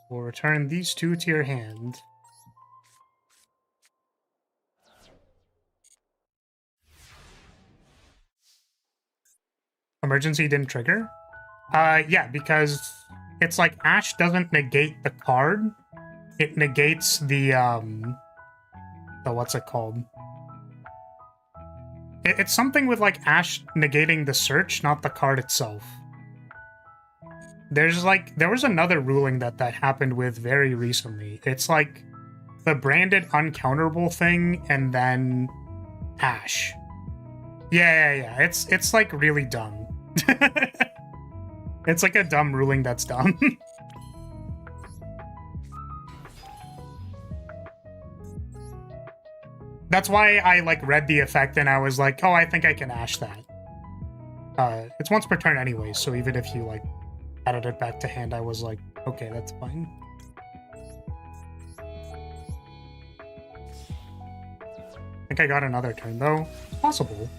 We'll return these two to your hand. Emergency didn't trigger? Yeah, because it's like Ash doesn't negate the card. It negates the what's it called? It's something with like Ash negating the search, not the card itself. There was another ruling that happened with very recently. It's like the branded uncounterable thing and then Ash. Yeah. It's like really dumb. It's like a dumb ruling that's dumb. That's why I like read the effect and I was like, oh, I think I can ash that. It's once per turn anyway, so even if you like added it back to hand, I was like, okay, that's fine. I think I got another turn though. It's possible.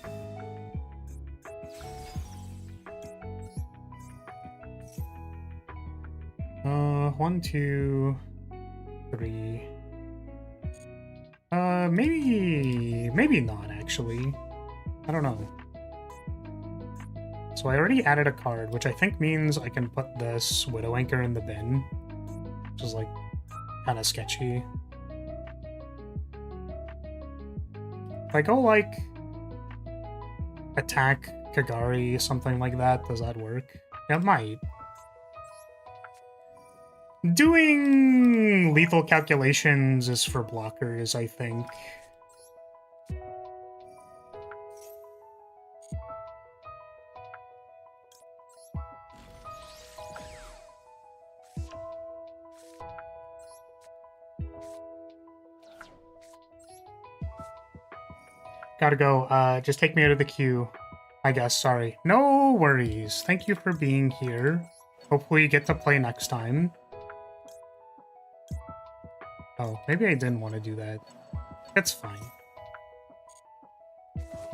One, two, three. Maybe not actually. I don't know. So I already added a card, which I think means I can put this Widow Anchor in the bin, which is like kind of sketchy. If I go like attack Kagari, something like that, does that work? Yeah, it might. Doing lethal calculations is for blockers, I think. Gotta go. Just take me out of the queue, I guess. Sorry. No worries. Thank you for being here. Hopefully you get to play next time. Oh, maybe I didn't want to do that. It's fine.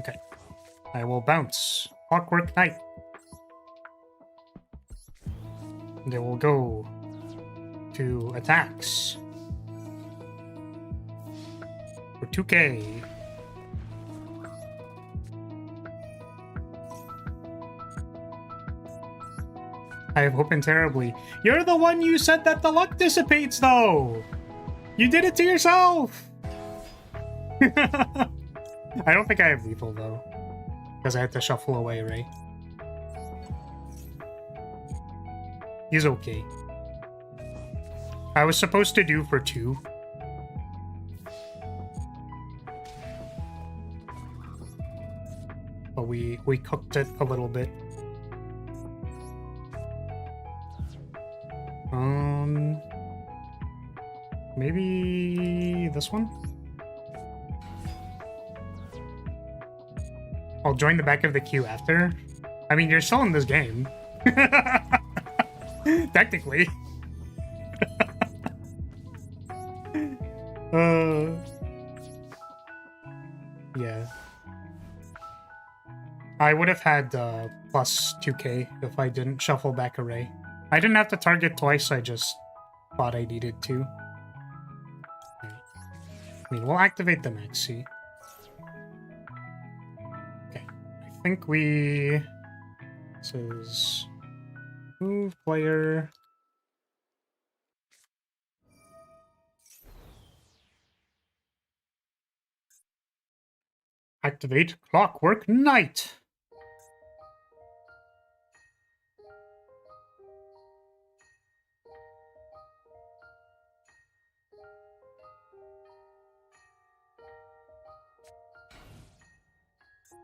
Okay. I will bounce. Clockwork Knight. And it will go to attacks. For 2k. I have opened terribly. You're the one you said that the luck dissipates, though! You did it to yourself! I don't think I have lethal, though. Because I had to shuffle away, right? He's okay. I was supposed to do for 2. But we cooked it a little bit. Maybe this one? I'll join the back of the queue after. I mean, you're still in this game. Technically. Yeah. I would have had plus 2k if I didn't shuffle back array. I didn't have to target twice, I just thought I needed to. Right. I mean, we'll activate the maxi. Okay. I think we... This is... Move player... Activate Clockwork Knight.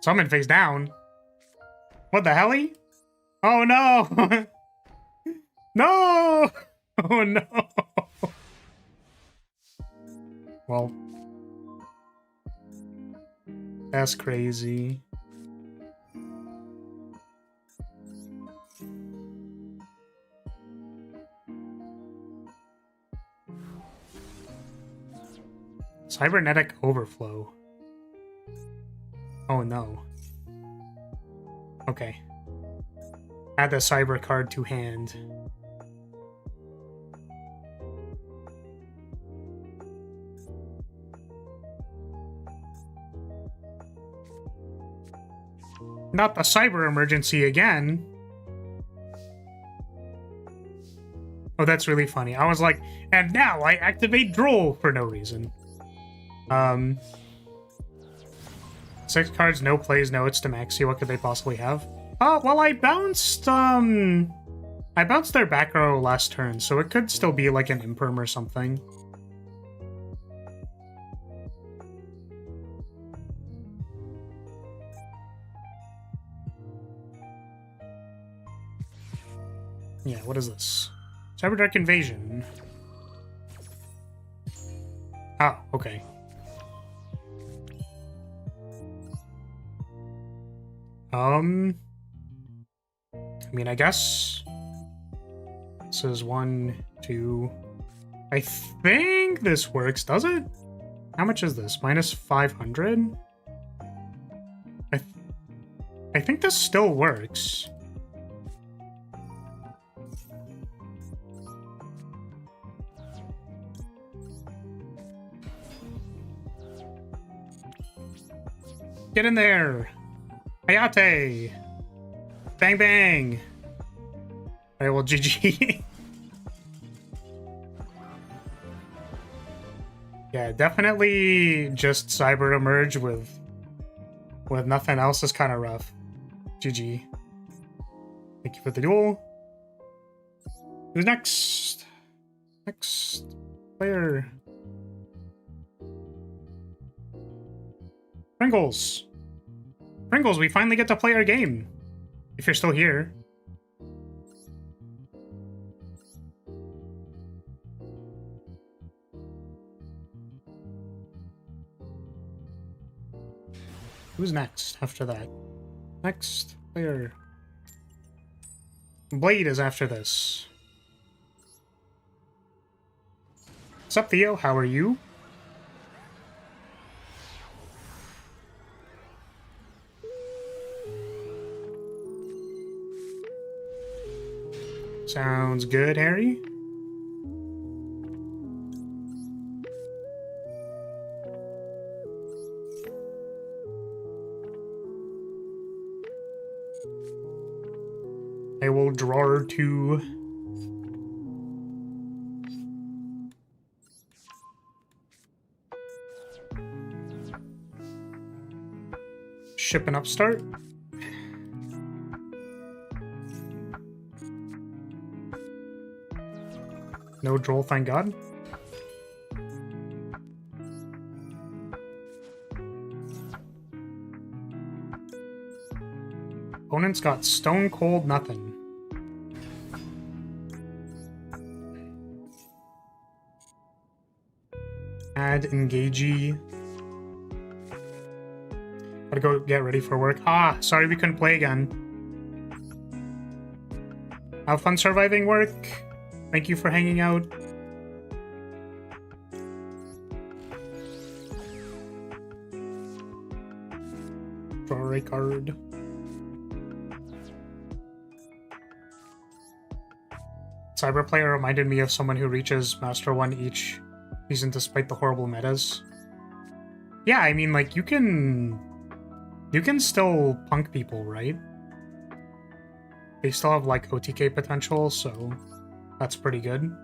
Summon face down. What the hell? Oh no! No! Oh no! Well, that's crazy. Cybernetic overflow. Oh no. Okay. Add the cyber card to hand. Not the cyber emergency again. Oh, that's really funny. I was like, and now I activate Duel for no reason. 6 cards, no plays, no it's to maxi. What could they possibly have? Oh, well, I bounced their back row last turn, so it could still be like an imperm or something. Yeah, what is this? Cyberdark Invasion. Oh, okay. I mean, I guess this is 1, 2. I think this works, does it? How much is this? Minus 500? I think this still works. Get in there! Hayate! Bang bang! Alright, well, GG. Yeah, definitely just cyber emerge with nothing else is kind of rough. GG. Thank you for the duel. Who's next? Next player. Pringles. Pringles, we finally get to play our game. If you're still here. Who's next after that? Next player. Blade is after this. What's up, Theo? How are you? Sounds good, Harry. I will draw 2. Ship an upstart. No droll, thank God. Opponent's got stone cold nothing. Add engagey. Gotta go get ready for work. Ah, sorry we couldn't play again. Have fun surviving work. Thank you for hanging out. Draw a card. Cyber player reminded me of someone who reaches Master 1 each season despite the horrible metas. Yeah, I mean, like, you can still punk people, right? They still have, like, OTK potential, so that's pretty good.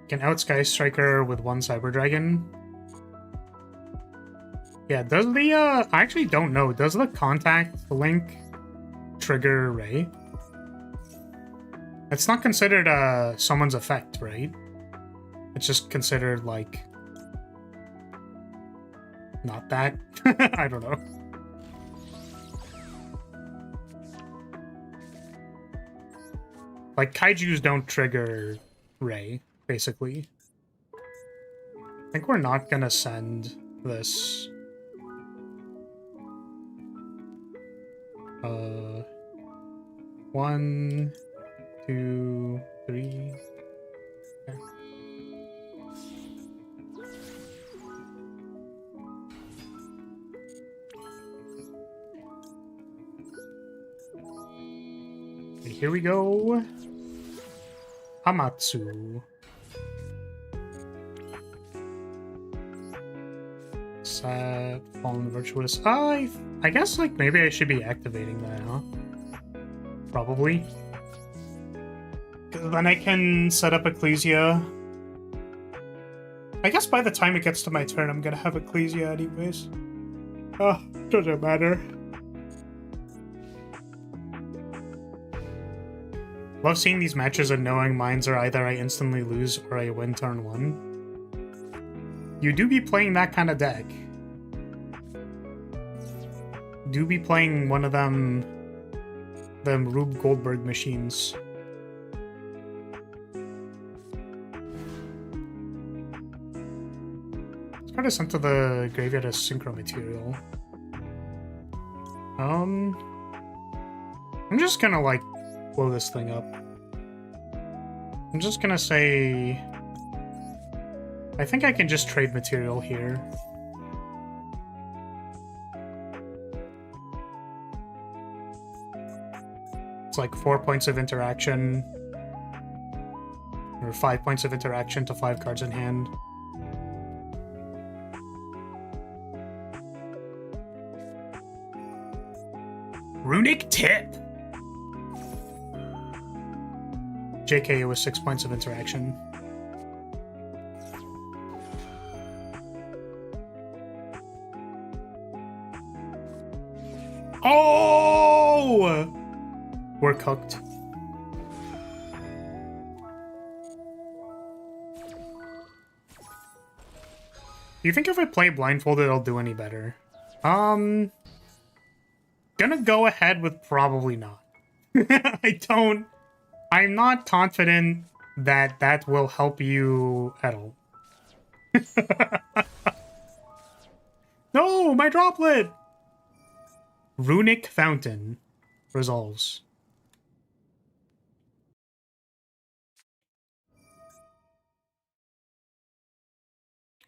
Can out Sky Striker with one Cyber Dragon. Yeah, does the, I actually don't know. Does the contact link trigger Ray? It's not considered, someone's effect, right? It's just considered, like, not that. I don't know. Like, kaijus don't trigger Ray, basically. I think we're not gonna send this. 1, 2, 3. Okay. Okay, here we go. Hamatsu. Sad, Fallen Virtuous. I guess, like, maybe I should be activating that, huh? Probably. Because then I can set up Ecclesia. I guess by the time it gets to my turn, I'm gonna have Ecclesia anyways. Oh, doesn't matter. Love seeing these matches and knowing mines are either I instantly lose or I win turn 1. You do be playing that kind of deck. Do be playing one of them Rube Goldberg machines. It's kind of sent to the graveyard as synchro material. I'm just gonna, like, blow this thing up. I'm just gonna say I think I can just trade material here. It's like 4 points of interaction. Or 5 points of interaction to 5 cards in hand. Runic Tip! JK, it was 6 points of interaction. Oh! We're cooked. Do you think if I play blindfolded, it'll do any better? Gonna go ahead with probably not. I'm not confident that that will help you at all. No, my droplet! Runic Fountain resolves.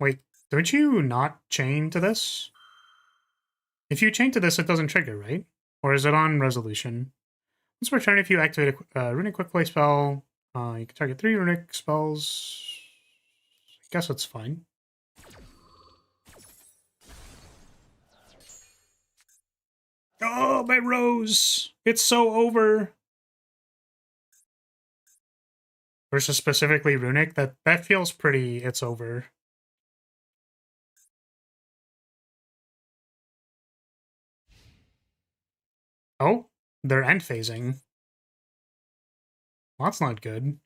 Wait, don't you not chain to this? If you chain to this, it doesn't trigger, right? Or is it on resolution? Once per turn, if you activate a Runic Quick Play spell, you can target 3 Runic spells. I guess that's fine. Oh, my rose! It's so over! Versus specifically Runic, that feels pretty, it's over. Oh, they're end phasing. Well, that's not good.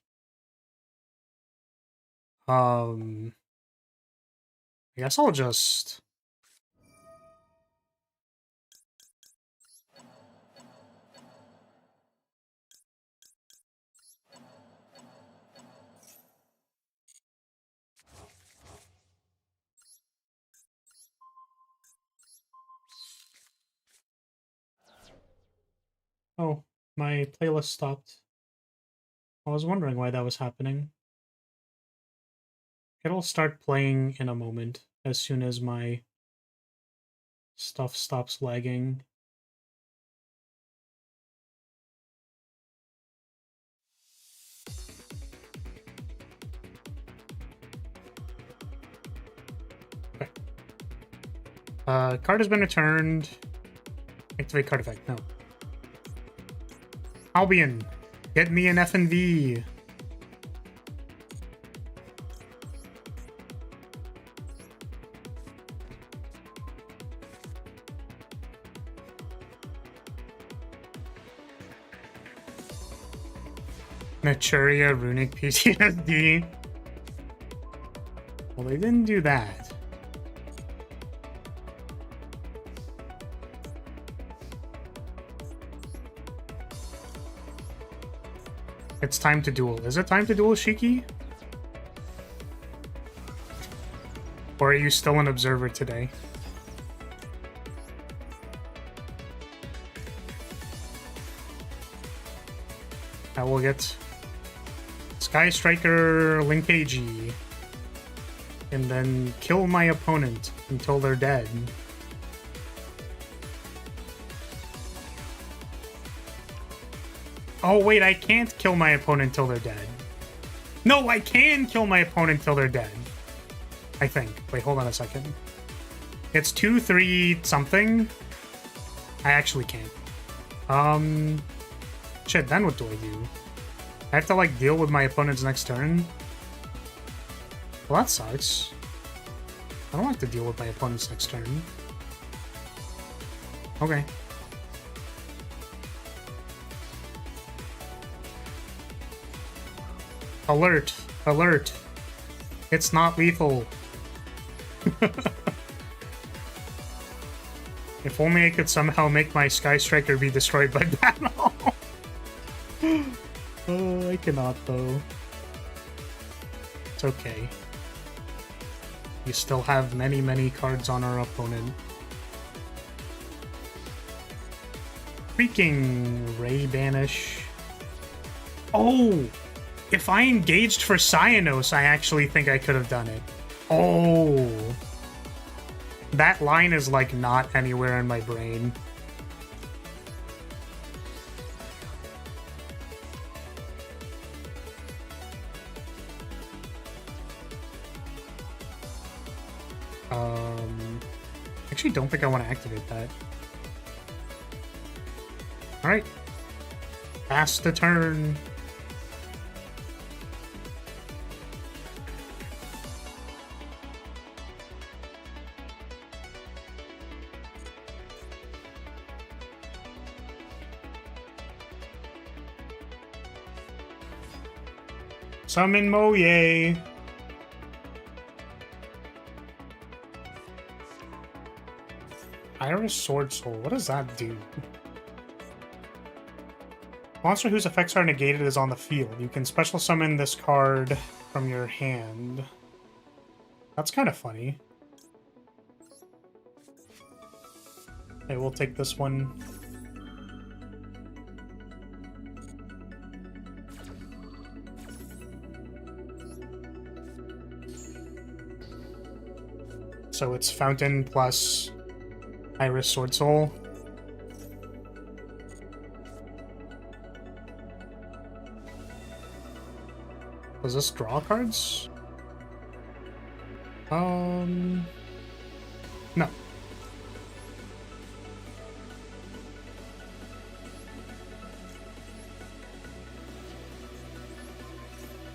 I guess I'll just... Oh, my playlist stopped. I was wondering why that was happening. It'll start playing in a moment as soon as my stuff stops lagging. Okay. Card has been returned. Activate card effect. No. Albion, get me an F&V. Naturia Runic PTSD. Well, they didn't do that. It's time to duel. Is it time to duel, Shiki? Or are you still an observer today? I will get Sky Striker Link AG and then kill my opponent until they're dead. Oh wait, I can't kill my opponent until they're dead. No, I can kill my opponent until they're dead. I think. Wait, hold on a second. It's 2-3 something. I actually can't. Shit, then what do I do? I have to, like, deal with my opponent's next turn? Well, that sucks. I don't have to deal with my opponent's next turn. Okay. Alert! Alert! It's not lethal. If only I could somehow make my Sky Striker be destroyed by battle. Oh, I cannot though. It's okay. We still have many, many cards on our opponent. Freaking Ray Banish. Oh! If I engaged for Cyanos, I actually think I could have done it. Oh! That line is, like, not anywhere in my brain. Actually don't think I want to activate that. Alright. Pass the turn. Summon Moye. Iris Sword Soul. What does that do? Monster whose effects are negated is on the field. You can special summon this card from your hand. That's kind of funny. Okay, we'll take this one. So it's Fountain plus Iris Sword Soul. Does this draw cards? No.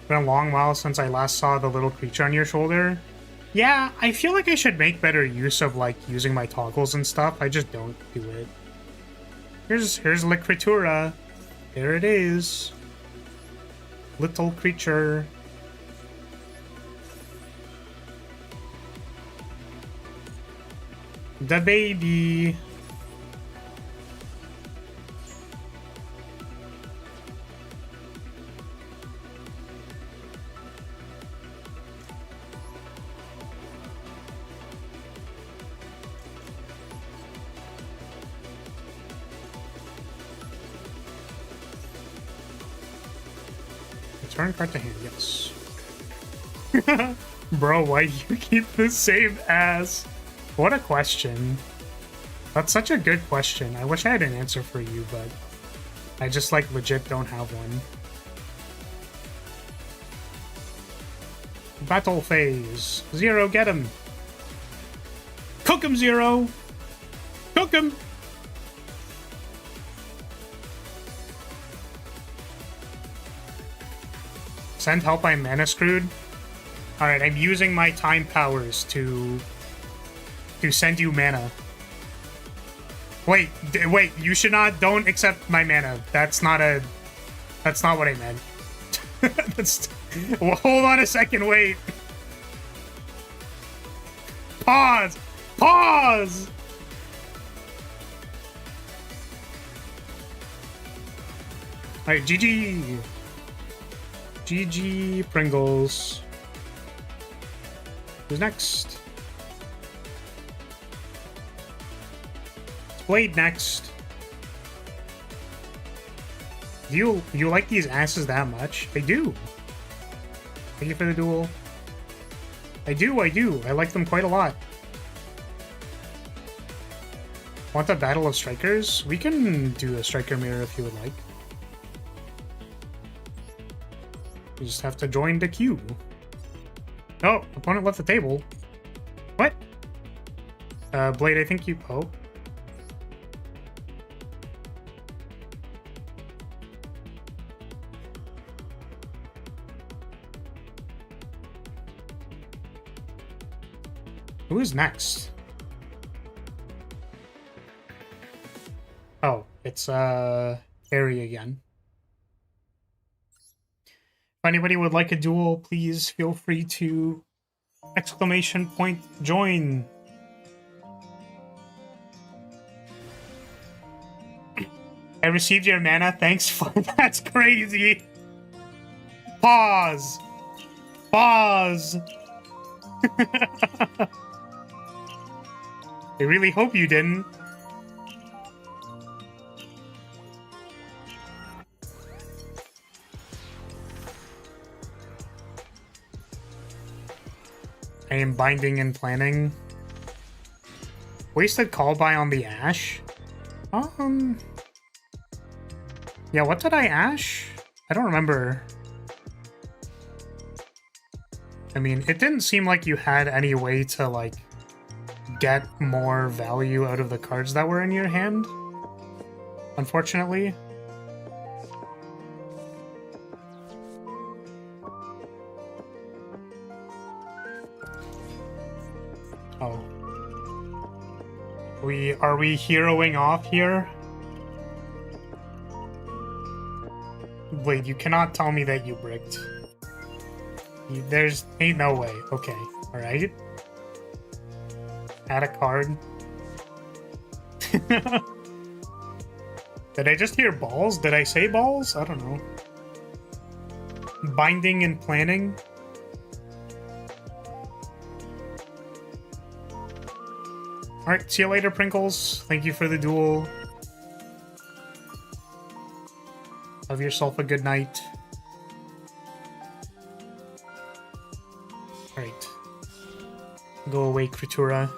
Been a long while since I last saw the little creature on your shoulder. Yeah, I feel like I should make better use of, like, using my toggles and stuff. I just don't do it. Here's Licritura. There it is. Little creature. The baby. Return card to hand, yes. Bro, why do you keep the same ass? What a question. That's such a good question. I wish I had an answer for you, but I just like legit don't have one. Battle phase. Zero, get him. Cook him, Zero. Cook him. Send help, I'm mana screwed. Alright, I'm using my time powers to send you mana. Wait, wait, you should not, don't accept my mana. That's not what I meant. Well, hold on a second, wait. Pause! Pause! Alright, GG. GG Pringles. Who's next? Blade next. Do you like these asses that much? I do. Thank you for the duel. I do. I like them quite a lot. Want a battle of strikers? We can do a striker mirror if you would like. You just have to join the queue. Oh, opponent left the table. What? Blade, I think you... Oh. Who is next? Oh, it's Harry again. If anybody would like a duel, please feel free to ! Join. I received your mana. Thanks for that's crazy. Pause. Pause. I really hope you didn't. I am binding and planning. Wasted call by on the Ash? Yeah, what did I Ash? I don't remember. I mean, it didn't seem like you had any way to, like, get more value out of the cards that were in your hand, unfortunately. Oh. Are we heroing off here? Wait, you cannot tell me that you bricked. There's ain't no way. Okay, alright. Add a card. Did I just hear balls? Did I say balls? I don't know. Binding and planning. Alright, see you later, Prinkles. Thank you for the duel. Have yourself a good night. Alright. Go away, Kritura.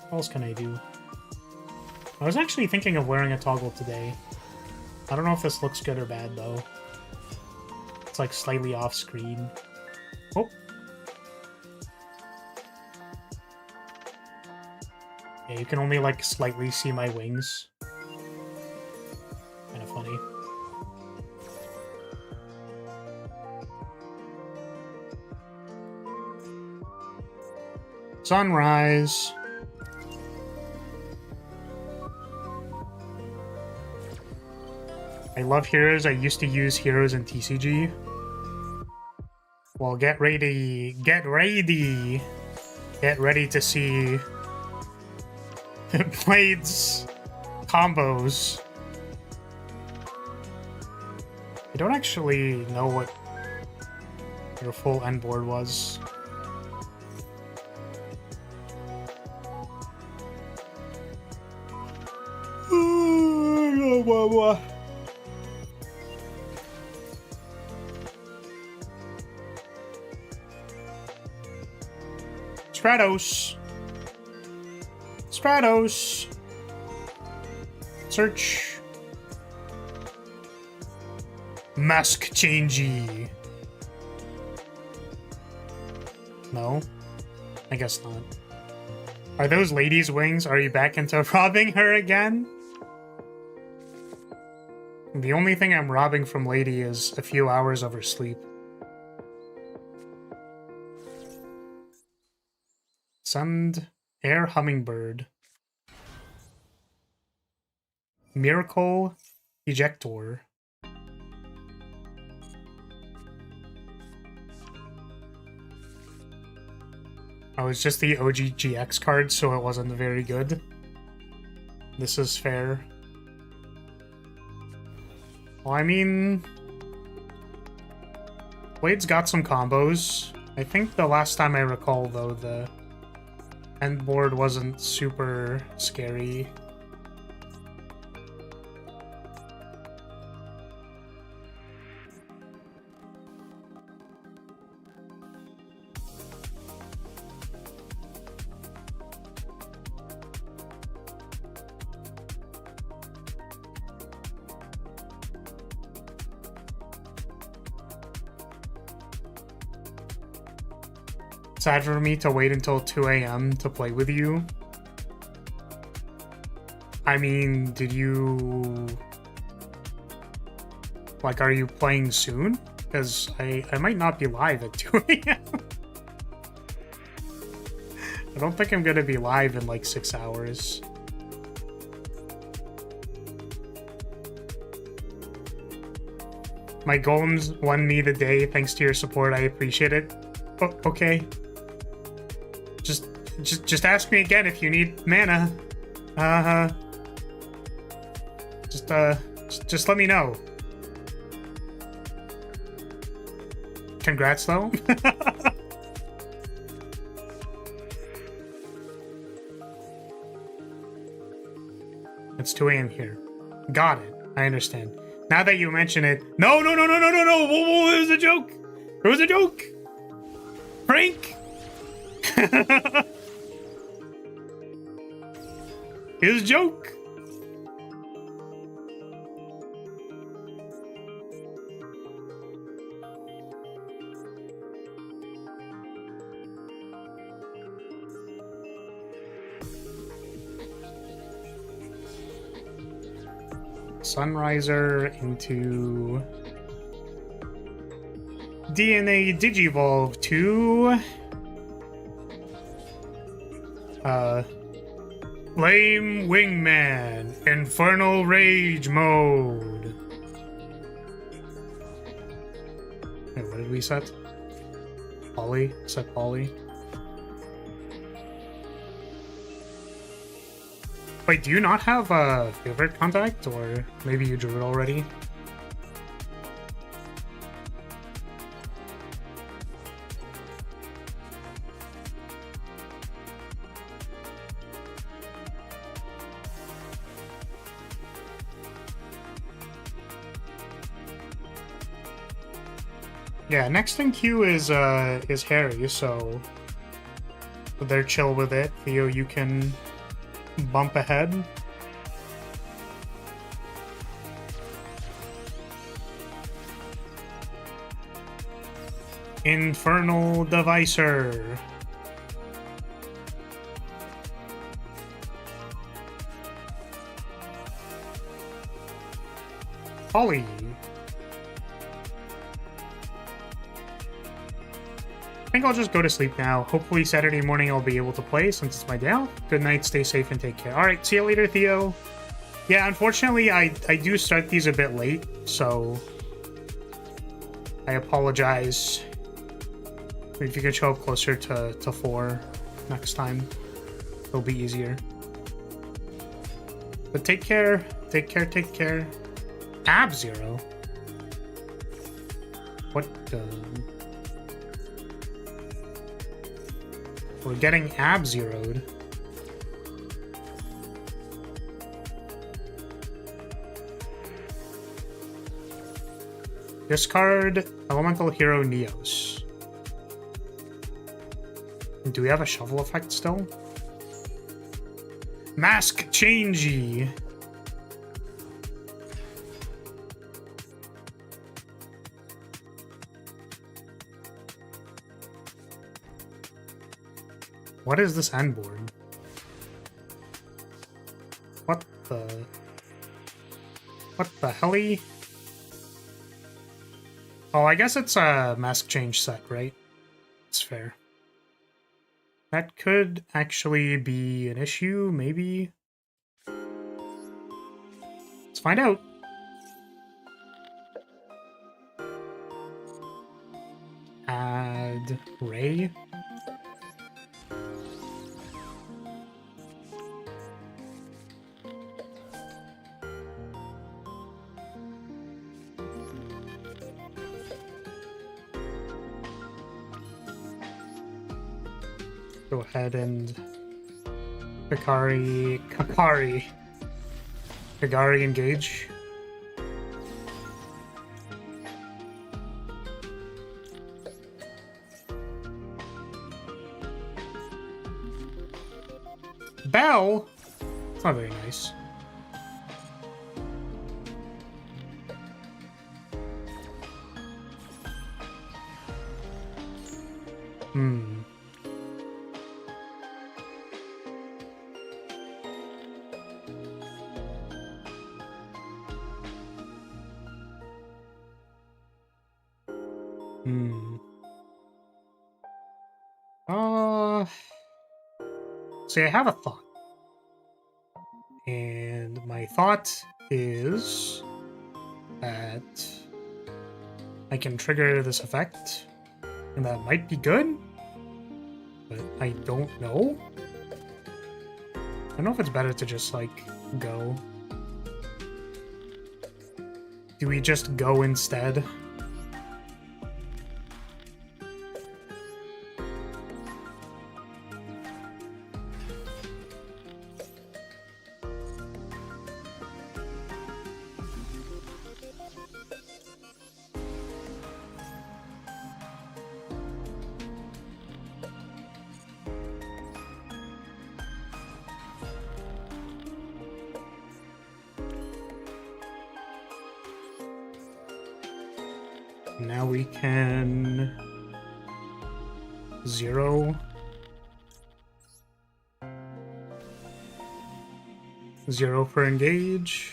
What else can I do? I was actually thinking of wearing a toggle today. I don't know if this looks good or bad, though. It's like slightly off screen. Oh! Yeah, you can only like slightly see my wings. Kind of funny. Sunrise. I love heroes. I used to use heroes in TCG. Well, get ready. Get ready. Get ready to see Blade's combos. I don't actually know what your full end board was. Stratos. Stratos. Search. Mask changey. No? I guess not. Are those ladies' wings? Are you back into robbing her again? The only thing I'm robbing from Lady is a few hours of her sleep. Send air hummingbird. Miracle ejector. Oh, it's just the OG GX card, so it wasn't very good. This is fair. Well, I mean... Blade's got some combos. I think the last time I recall, though, the end board wasn't super scary. Sad for me to wait until 2 a.m. to play with you. I mean, did you... Like, are you playing soon? Because I might not be live at 2 a.m. I don't think I'm gonna be live in like 6 hours. My golems won me the day thanks to your support. I appreciate it. Oh, okay. Just ask me again if you need mana. Just let me know. Congrats, though. It's 2 a.m. here. Got it. I understand. Now that you mention it, no! Whoa, it was a joke. It was a joke. Frank. It was a joke. Sunriser into DNA Digivolve to Flame Wingman Infernal Rage mode. Wait, what did we set? Poly? Set Poly. Wait, do you not have a favorite contact? Or maybe you drew it already? Yeah, next in queue is Harry, so they're chill with it. Theo, you can bump ahead. Infernal Devicer. Ollie. I think I'll just go to sleep now. Hopefully Saturday morning I'll be able to play since it's my day off. Good night, stay safe, and take care. Alright, see you later, Theo. Yeah, unfortunately, I do start these a bit late, so I apologize. If you could show up closer to 4 next time, it'll be easier. But take care. Take care, take care. Ab-Zero? What the... We're getting ab-zeroed. Discard Elemental Hero Neos. Do we have a shovel effect still? Mask changey. What is this handboard? What the helly? Oh, I guess it's a mask change set, right? It's fair. That could actually be an issue, maybe. Let's find out. Add Ray. Go ahead and Kagari engage. Bell? It's not very nice. See, I have a thought. And my thought is that I can trigger this effect, and that might be good, but I don't know. I don't know if it's better to just, like, go. Do we just go instead? Now we can 0 for engage.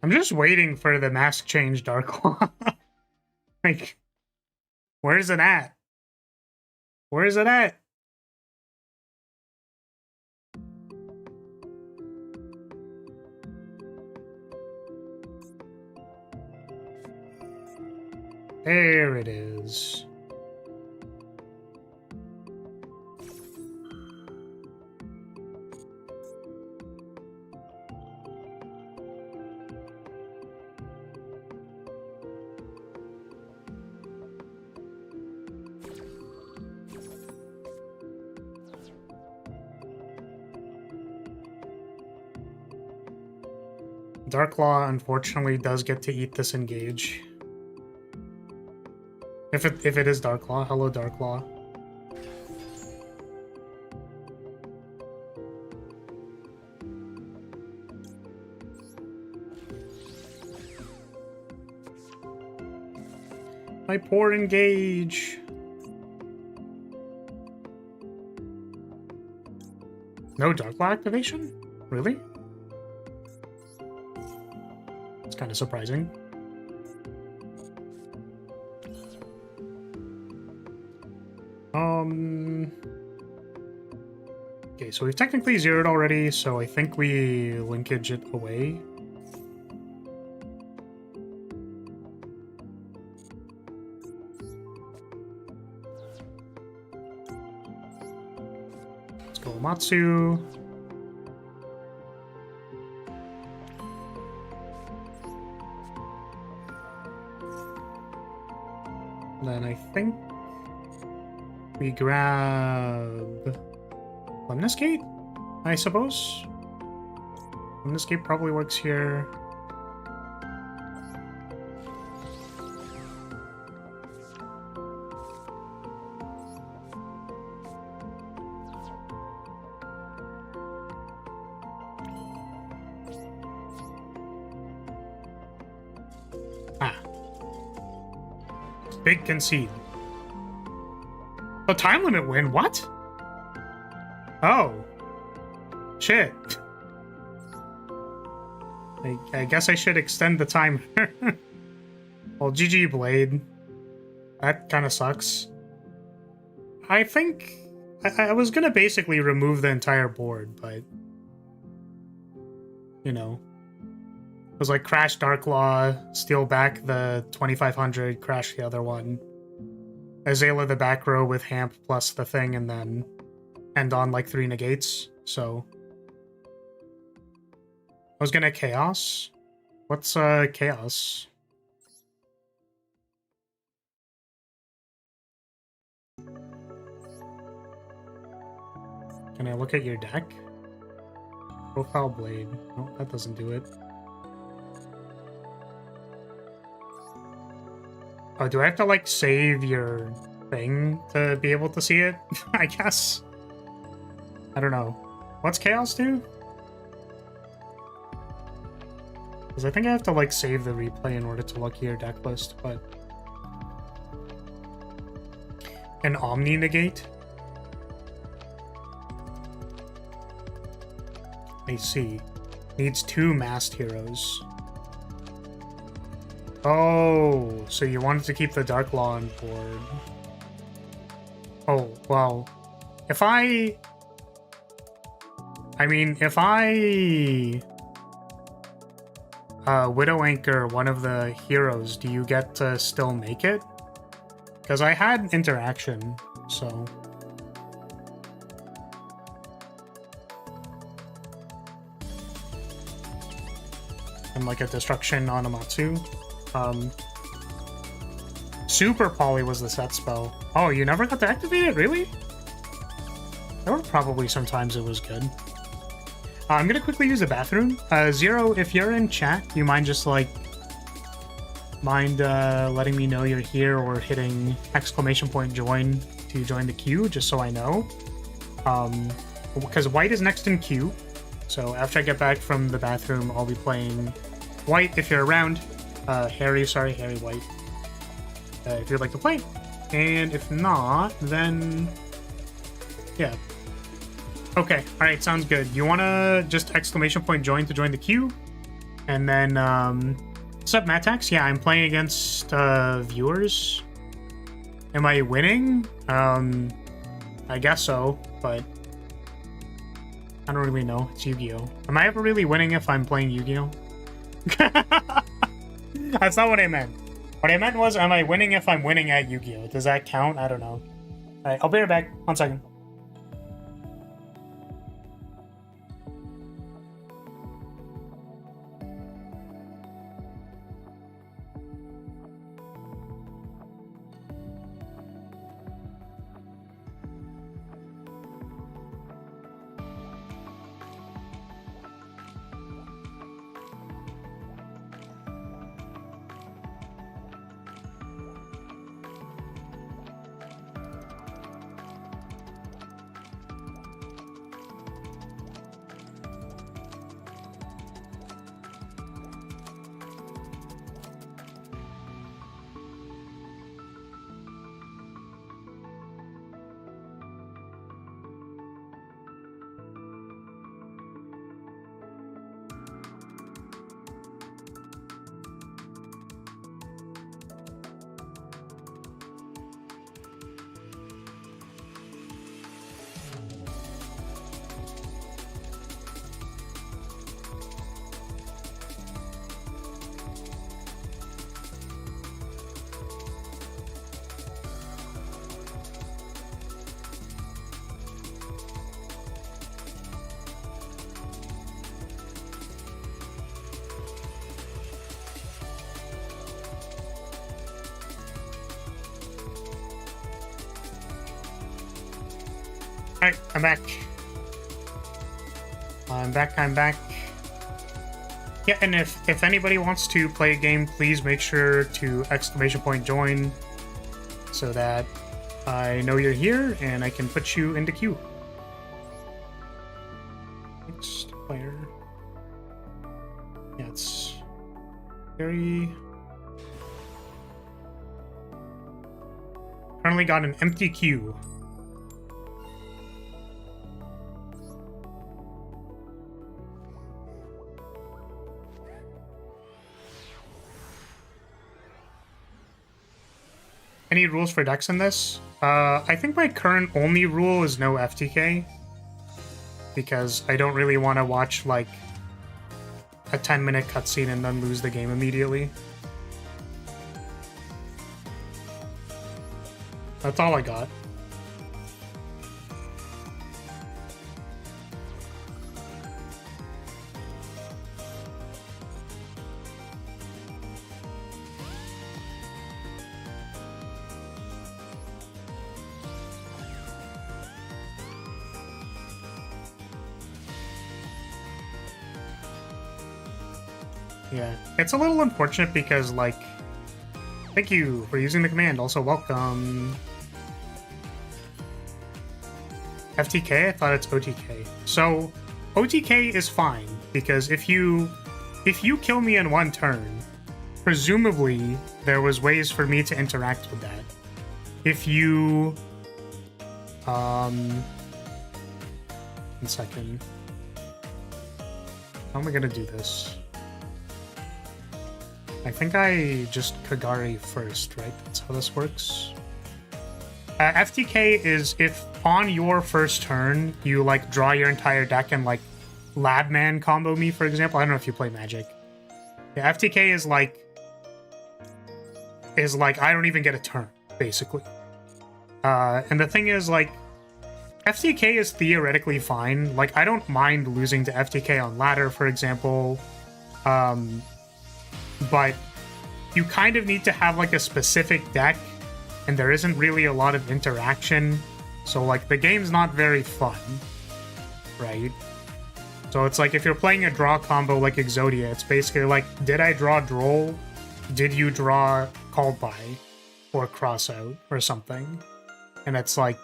I'm just waiting for the mask change Darklaw. Like, where's it at? Where is it at? There it is. Darklaw unfortunately does get to eat this engage. If it is Darklaw, hello Darklaw. My poor engage. No Darklaw activation? Really? It's kind of surprising. Okay, so we've technically zeroed already, so I think we linkage it away. Let's Matsu. Then I think we grab Lemniscate, I suppose. Lemniscate probably works here. Big concede. A time limit win? What? Oh. Shit. I guess I should extend the timer. Well, GG Blade. That kind of sucks. I think I was gonna basically remove the entire board, but you know. It was like crash Darklaw, steal back the 2500, crash the other one. Azala the back row with Hamp plus the thing, and then end on like 3 negates, so. I was gonna Chaos. What's Chaos? Can I look at your deck? Profile Blade. No, that doesn't do it. Oh, do I have to, like, save your thing to be able to see it? I guess. I don't know. What's Chaos do? Because I think I have to, like, save the replay in order to look at your deck list, but... An Omni Negate? I see. Needs 2 masked heroes. Oh, so you wanted to keep the Darklaw on board. Oh, well. If I mean, if I... Widow Anchor one of the heroes, do you get to still make it? Because I had interaction, so... And like a Destruction on Amatsu. Super Poly was the set spell. Oh, you never got to activate it? Really? There were probably sometimes it was good. I'm gonna quickly use the bathroom. Zero, if you're in chat, you mind just like... letting me know you're here or hitting !join to join the queue, just so I know. Because white is next in queue. So after I get back from the bathroom, I'll be playing white if you're around. Harry White. If you'd like to play. And if not, then... yeah. Okay, alright, sounds good. You wanna just !join to join the queue? And then, what's up, Matax? Yeah, I'm playing against, viewers. Am I winning? I guess so, but... I don't really know. It's Yu-Gi-Oh! Am I ever really winning if I'm playing Yu-Gi-Oh? That's not what I meant. What I meant was, am I winning if I'm winning at Yu-Gi-Oh? Does that count? I don't know. Alright, I'll be right back. 1 second. Alright, I'm back. I'm back. Yeah, and if anybody wants to play a game, please make sure to !join so that I know you're here and I can put you into queue. Next player. Yeah, it's very... Currently got an empty queue. Any rules for decks in this? I think my current only rule is no FTK. Because I don't really want to watch, like, a 10-minute cutscene and then lose the game immediately. That's all I got. Yeah, it's a little unfortunate because, like, thank you for using the command. Also, welcome. FTK? I thought it's OTK. So, OTK is fine because if you kill me in one turn, presumably there was ways for me to interact with that. If you, 1 second. How am I gonna do this? I think I just Kagari first, right? That's how this works. FTK is if on your first turn you like draw your entire deck and like Labman combo me, for example. I don't know if you play Magic. Yeah, FTK is like I don't even get a turn, basically. And the thing is, like, FTK is theoretically fine. Like, I don't mind losing to FTK on ladder, for example. But you kind of need to have like a specific deck, and there isn't really a lot of interaction, so like the game's not very fun, right? So it's like if you're playing a draw combo like Exodia, it's basically like, did I draw Droll? Did you draw Called By or Cross Out or something? And it's like,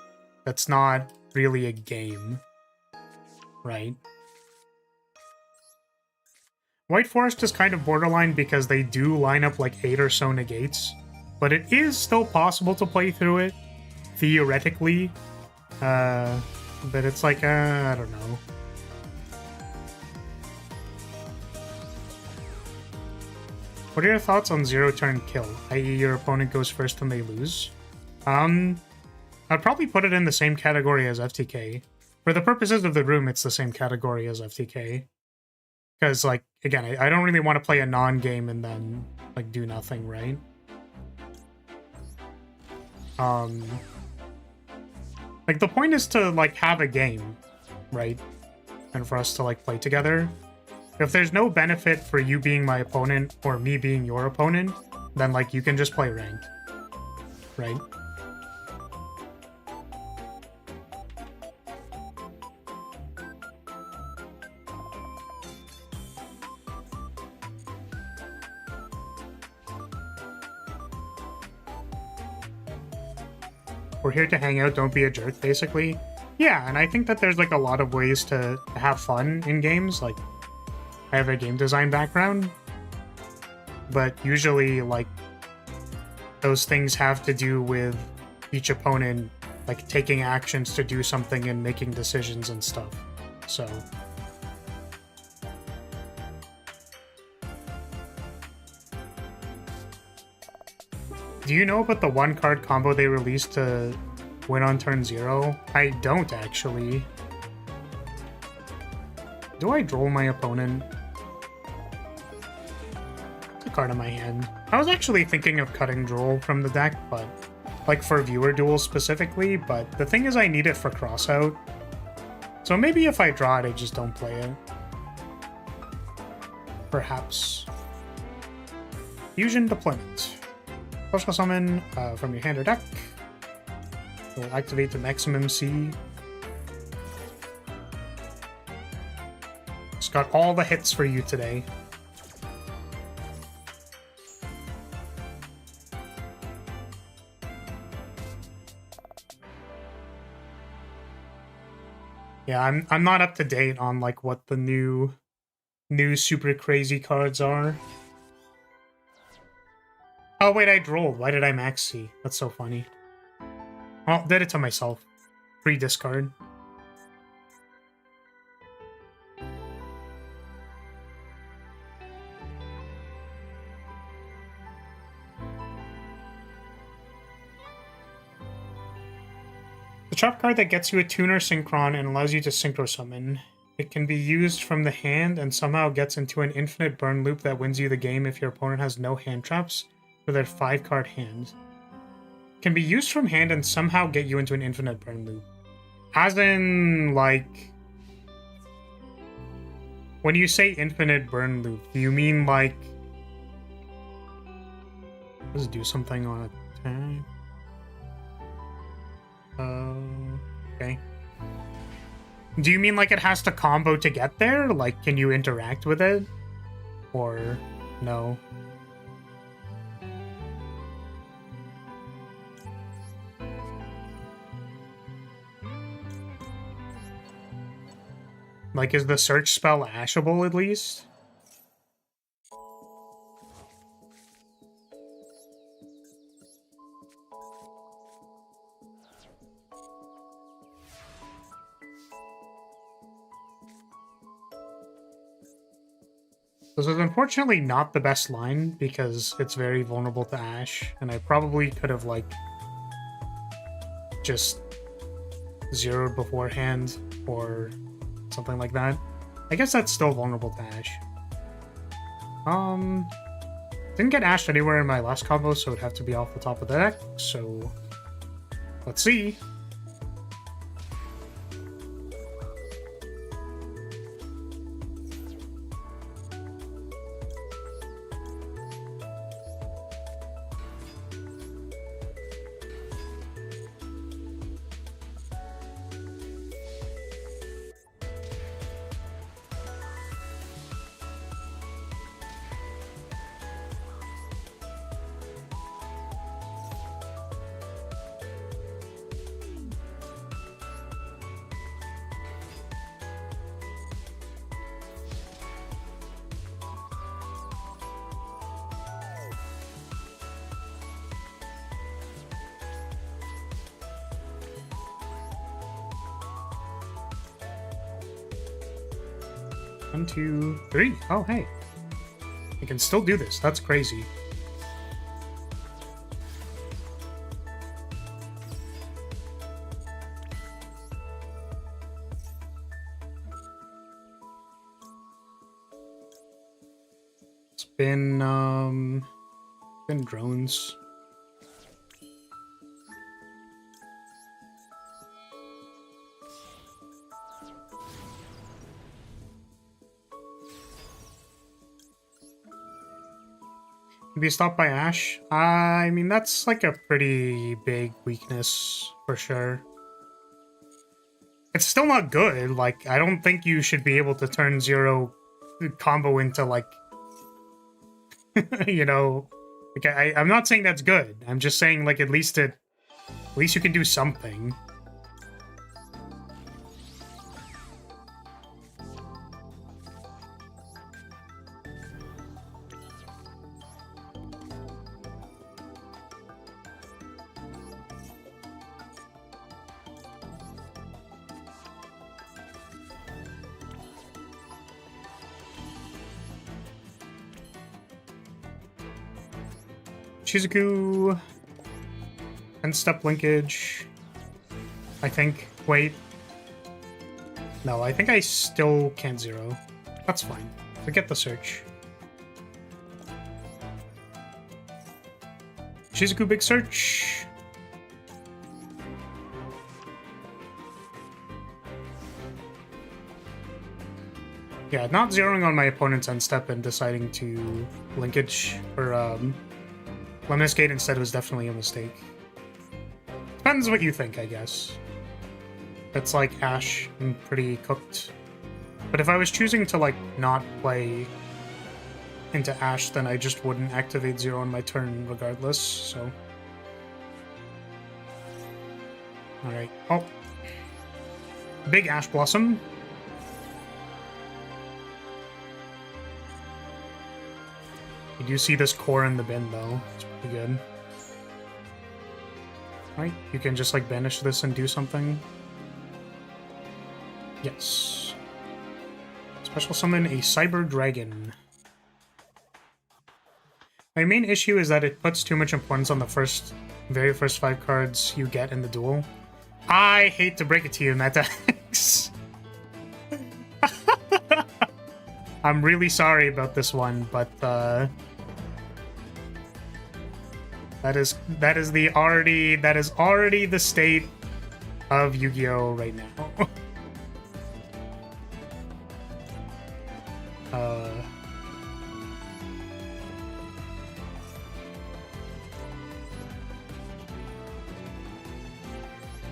that's not really a game, right? White Forest is kind of borderline because they do line up like 8 or so negates, but it is still possible to play through it, theoretically. But it's like, I don't know. What are your thoughts on zero-turn kill, i.e. your opponent goes first and they lose? I'd probably put it in the same category as FTK. For the purposes of the room, it's the same category as FTK. Because, like, again, I don't really want to play a non-game and then, like, do nothing, right? Like, the point is to, like, have a game, right? And for us to, like, play together. If there's no benefit for you being my opponent or me being your opponent, then, like, you can just play ranked, right? We're here to hang out, don't be a jerk, basically. Yeah, and I think that there's like a lot of ways to have fun in games. Like, I have a game design background, but usually, like, those things have to do with each opponent, like, taking actions to do something and making decisions and stuff. So... Do you know about the one-card combo they released to win on turn 0? I don't, actually. Do I draw my opponent? It's a card in my hand. I was actually thinking of cutting Droll from the deck, but... like, for viewer duels specifically, but the thing is I need it for crossout. So maybe if I draw it, I just don't play it. Perhaps. Fusion deployment. Special summon from your hand or deck. It will activate the maximum C got all the hits for you today. Yeah, I'm not up to date on like what the new super crazy cards are. Oh wait, I rolled. Why did I max C? That's so funny. Oh, did it to myself. Free discard. The trap card that gets you a tuner synchron and allows you to synchro summon. It can be used from the hand and somehow gets into an infinite burn loop that wins you the game if your opponent has no hand traps for their 5-card hand. Can be used from hand and somehow get you into an infinite burn loop. As in, like... When you say infinite burn loop, do you mean, like... Does it do something on attack? Okay. Do you mean, like, it has to combo to get there? Like, can you interact with it? Or... no? Like, is the search spell ashable, at least? This is unfortunately not the best line, because it's very vulnerable to Ash, and I probably could have, like, just zeroed beforehand, or something like that. I guess that's still vulnerable to Ash. Didn't get Ashed anywhere in my last combo, so it'd have to be off the top of the deck, so... let's see. One, two, three. Oh, hey. I can still do this. That's crazy. It's been drones. Be stopped by Ash? I mean, that's like a pretty big weakness, for sure. It's still not good. Like, I don't think you should be able to turn 0 combo into, like... you know... Like, I'm not saying that's good. I'm just saying, like, at least you can do something. Shizuku, and step linkage, I think. Wait. No, I think I still can't zero. That's fine. Forget the search. Shizuku big search. Yeah, not zeroing on my opponent's end step and deciding to linkage for Lemnis Gate instead was definitely a mistake. Depends what you think, I guess. It's like Ash and pretty cooked. But if I was choosing to, like, not play into Ash, then I just wouldn't activate 0 on my turn regardless, so... Alright. Oh. Big Ash Blossom. You do see this core in the bin, though. It's pretty good. Right? You can just, like, banish this and do something. Yes. Special summon a Cyber Dragon. My main issue is that it puts too much importance on the very first 5 cards you get in the duel. I hate to break it to you, MetaX. I'm really sorry about this one, but that is already the state of Yu-Gi-Oh right now.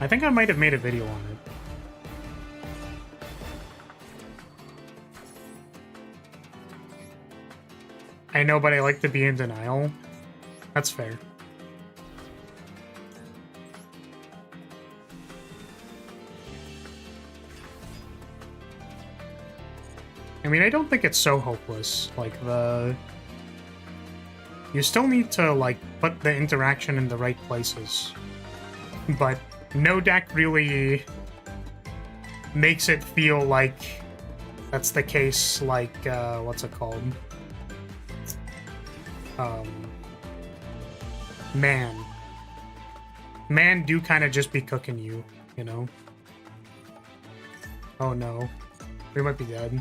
I think I might have made a video on it. I know, but I like to be in denial. That's fair. I mean, I don't think it's so hopeless. Like, you still need to, like, put the interaction in the right places. But no deck really makes it feel like that's the case, like, what's it called? Man do kind of just be cooking you, you know? Oh no. We might be dead.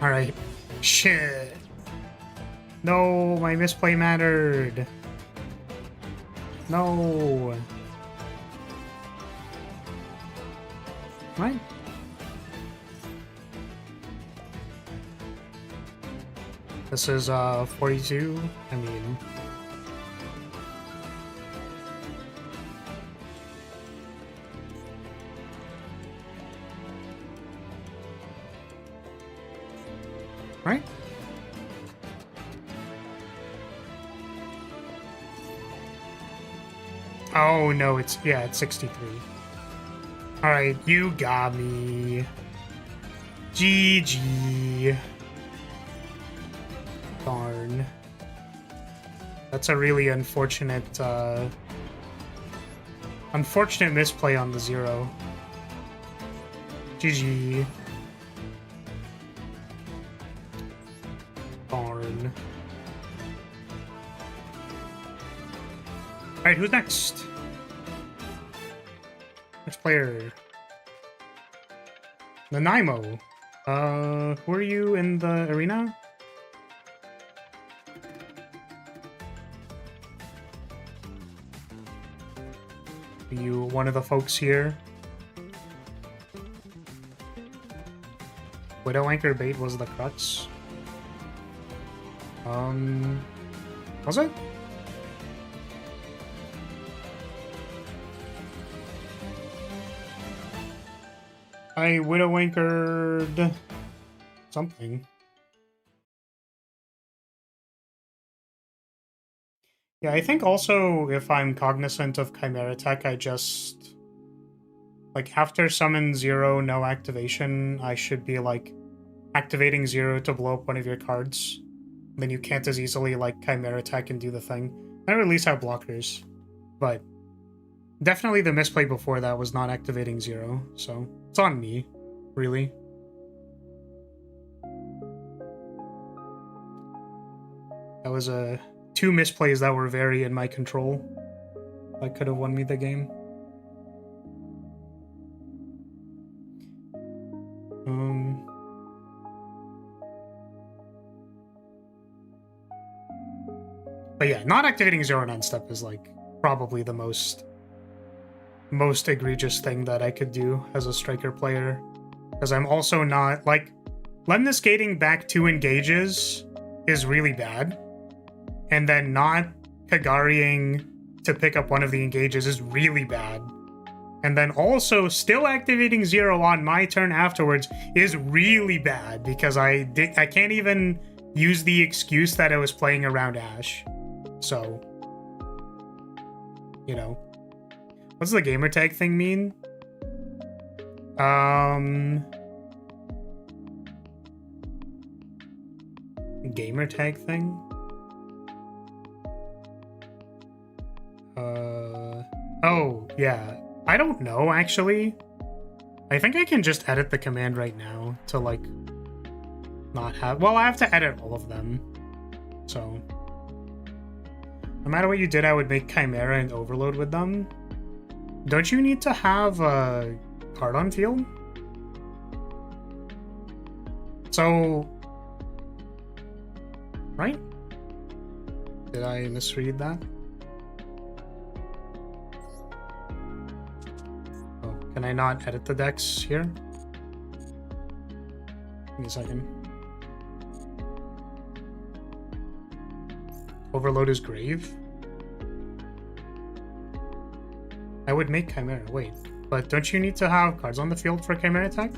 Alright. Shit. No, my misplay mattered. No. Right. This is 42. I mean, right? Oh no, it's 63. Alright, you got me. GG. Darn. That's a really unfortunate misplay on the 0. GG. Darn. Alright, who's next? Next player. Nanaimo. Who are you in the arena? Are you one of the folks here? Widow Anchor Bait was the crux. Was it? I Widow Anchored something. Yeah, I think also if I'm cognizant of Chimera Tech, I just... like, after summon 0, no activation, I should be, like, activating 0 to blow up one of your cards. Then you can't as easily, like, Chimera Tech and do the thing. I at least have blockers. But definitely the misplay before that was not activating 0, so it's on me, really. That was two misplays that were very in my control. That could have won me the game. But yeah, not activating 0 and end-step is, like, probably the most egregious thing that I could do as a striker player. Because I'm also not, like, Lemniscating back 2 engages is really bad. And then not Kagariing to pick up one of the engages is really bad. And then also still activating 0 on my turn afterwards is really bad because I can't even use the excuse that I was playing around Ash. So, you know. What's the gamertag thing mean? Gamertag thing? Oh, yeah. I don't know, actually. I think I can just edit the command right now to, like, not have... Well, I have to edit all of them. So... No matter what you did, I would make Chimera and Overload with them. Don't you need to have a card on field? So... Right? Did I misread that? Oh, can I not edit the decks here? Give me a second. Overload is Grave? I would make Chimera, wait. But don't you need to have cards on the field for Chimera attack?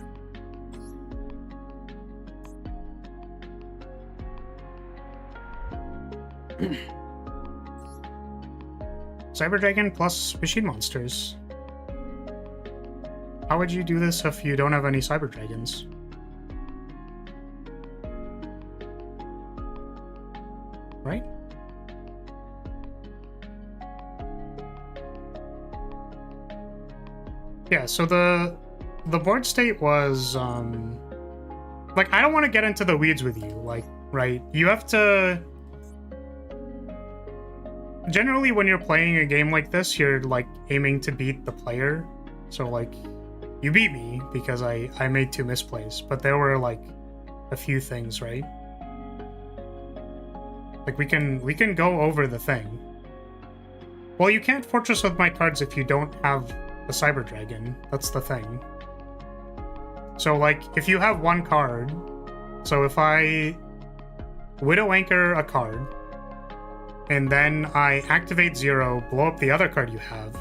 Cyber Dragon plus Machine Monsters. How would you do this if you don't have any Cyber Dragons? Right? Yeah, so the board state was, like, I don't want to get into the weeds with you, like, right? You have to... Generally, when you're playing a game like this, you're, like, aiming to beat the player. So, like, you beat me because I made 2 misplays, but there were, like, a few things, right? Like, we can go over the thing. Well, you can't fortress with my cards if you don't have a Cyber Dragon. That's the thing. So, like, if you have 1 card... So if I Widow Anchor a card, and then I activate 0, blow up the other card you have,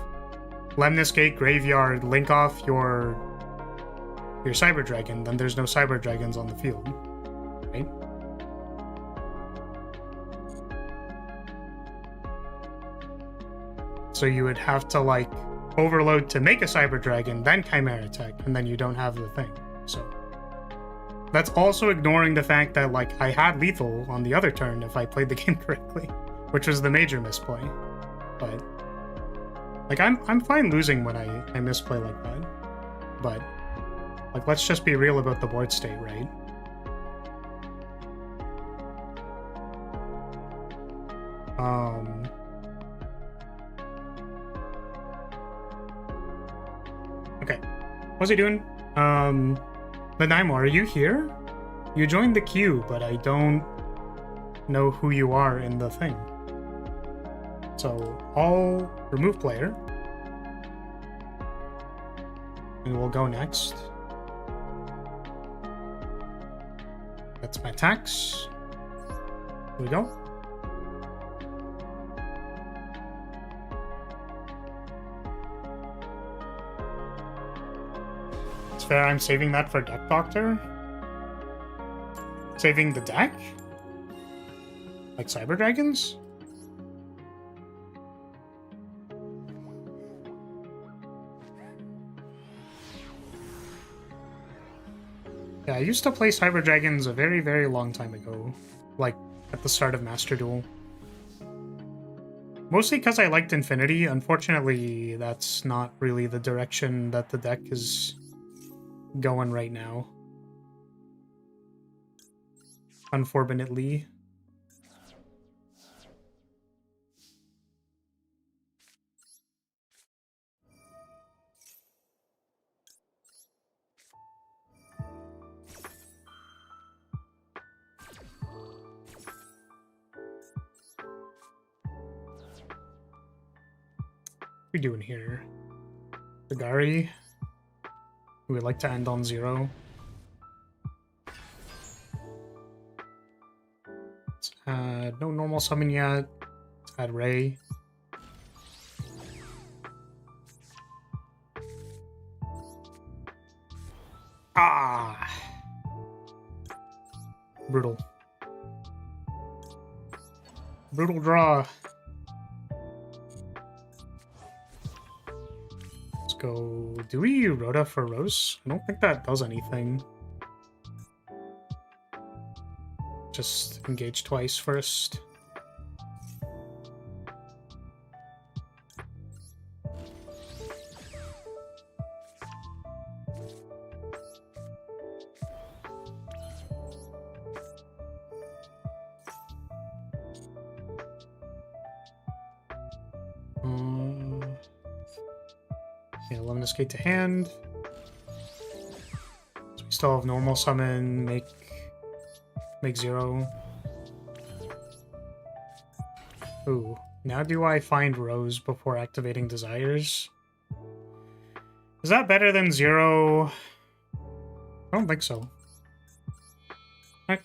Lemnis Gate, Graveyard, link off your Cyber Dragon, then there's no Cyber Dragons on the field, right? So you would have to, like, overload to make a Cyber Dragon, then Chimera attack, and then you don't have the thing. So that's also ignoring the fact that, like, I had lethal on the other turn if I played the game correctly, which was the major misplay. But, like, I'm fine losing when I misplay like that. But, like, let's just be real about the board state, right? Okay. What's he doing? Nanaimo, are you here? You joined the queue, but I don't know who you are in the thing. So I'll remove player. And we'll go next. That's my attacks. Here we go. It's fair, I'm saving that for Deck Doctor. Saving the deck? Like Cyber Dragons? Yeah, I used to play Cyber Dragons a very, very long time ago. Like, at the start of Master Duel. Mostly because I liked Infinity. Unfortunately, that's not really the direction that the deck is going right now. Unfortunately. What are we doing here? Bagari. We would like to end on 0. No normal summon yet. Let's add Ray. Ah! Brutal. Brutal draw. Let's go. Do we Rhoda for Rose? I don't think that does anything. Just engage twice first. Yeah, Luminous Gate to hand. So we still have normal summon, make 0. Ooh, now do I find Rose before activating Desires? Is that better than 0? I don't think so. Okay.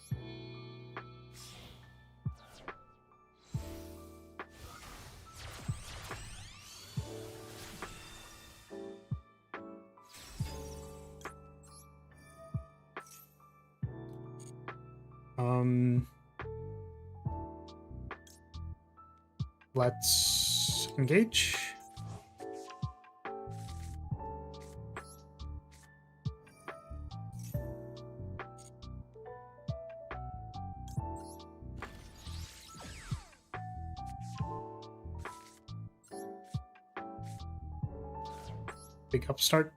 Let's engage. Big upstart.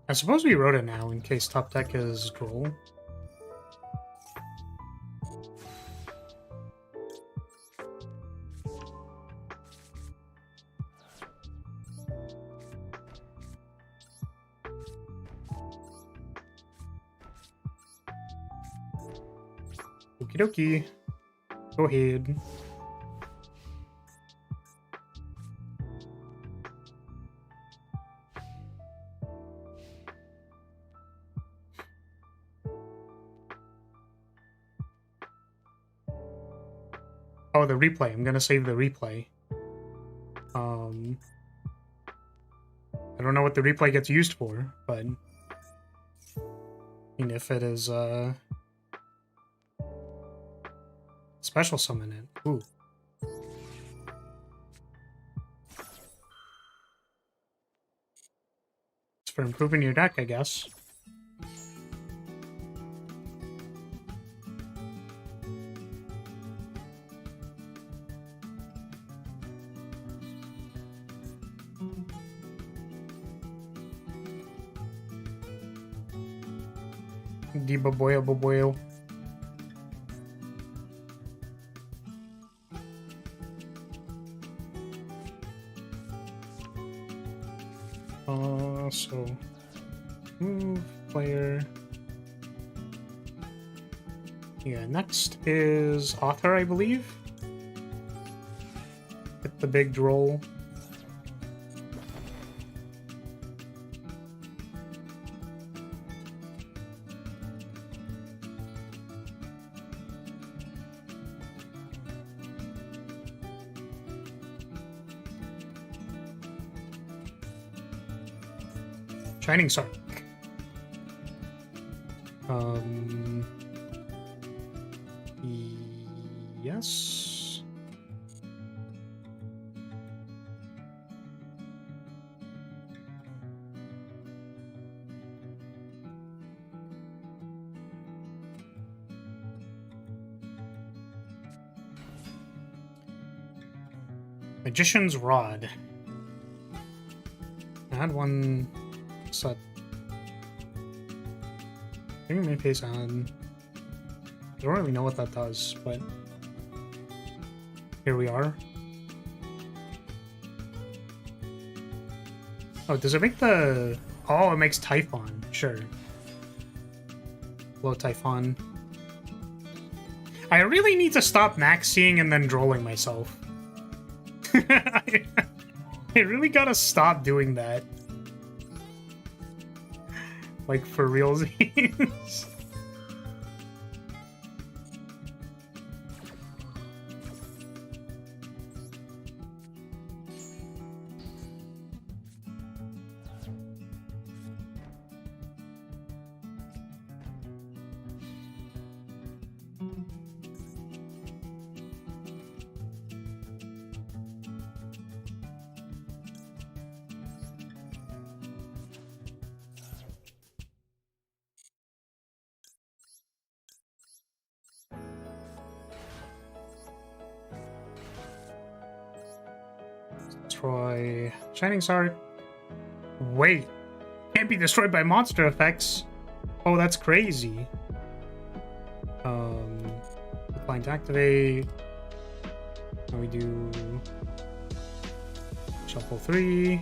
I suppose we wrote it now in case top deck is Duel. Okie dokie. Go ahead. Oh, the replay. I'm gonna save the replay. I don't know what the replay gets used for, but I mean, if it is special summon it. Ooh. It's for improving your deck, I guess. Baboyo, baboyo. So move player. Yeah, next is author, I believe. Hit the big roll. Shining Star. Yes. Magician's Rod. I had one set. I think main pace on. I don't really know what that does, but here we are. Oh, does it make the... Oh, it makes Typhon. Sure. Low Typhon. I really need to stop max-seeing and then drolling myself. I really gotta stop doing that. Like, for realsies. destroy Shining Sark. Wait, can't be destroyed by monster effects. Oh, that's crazy. Decline to activate. Now we do shuffle 3.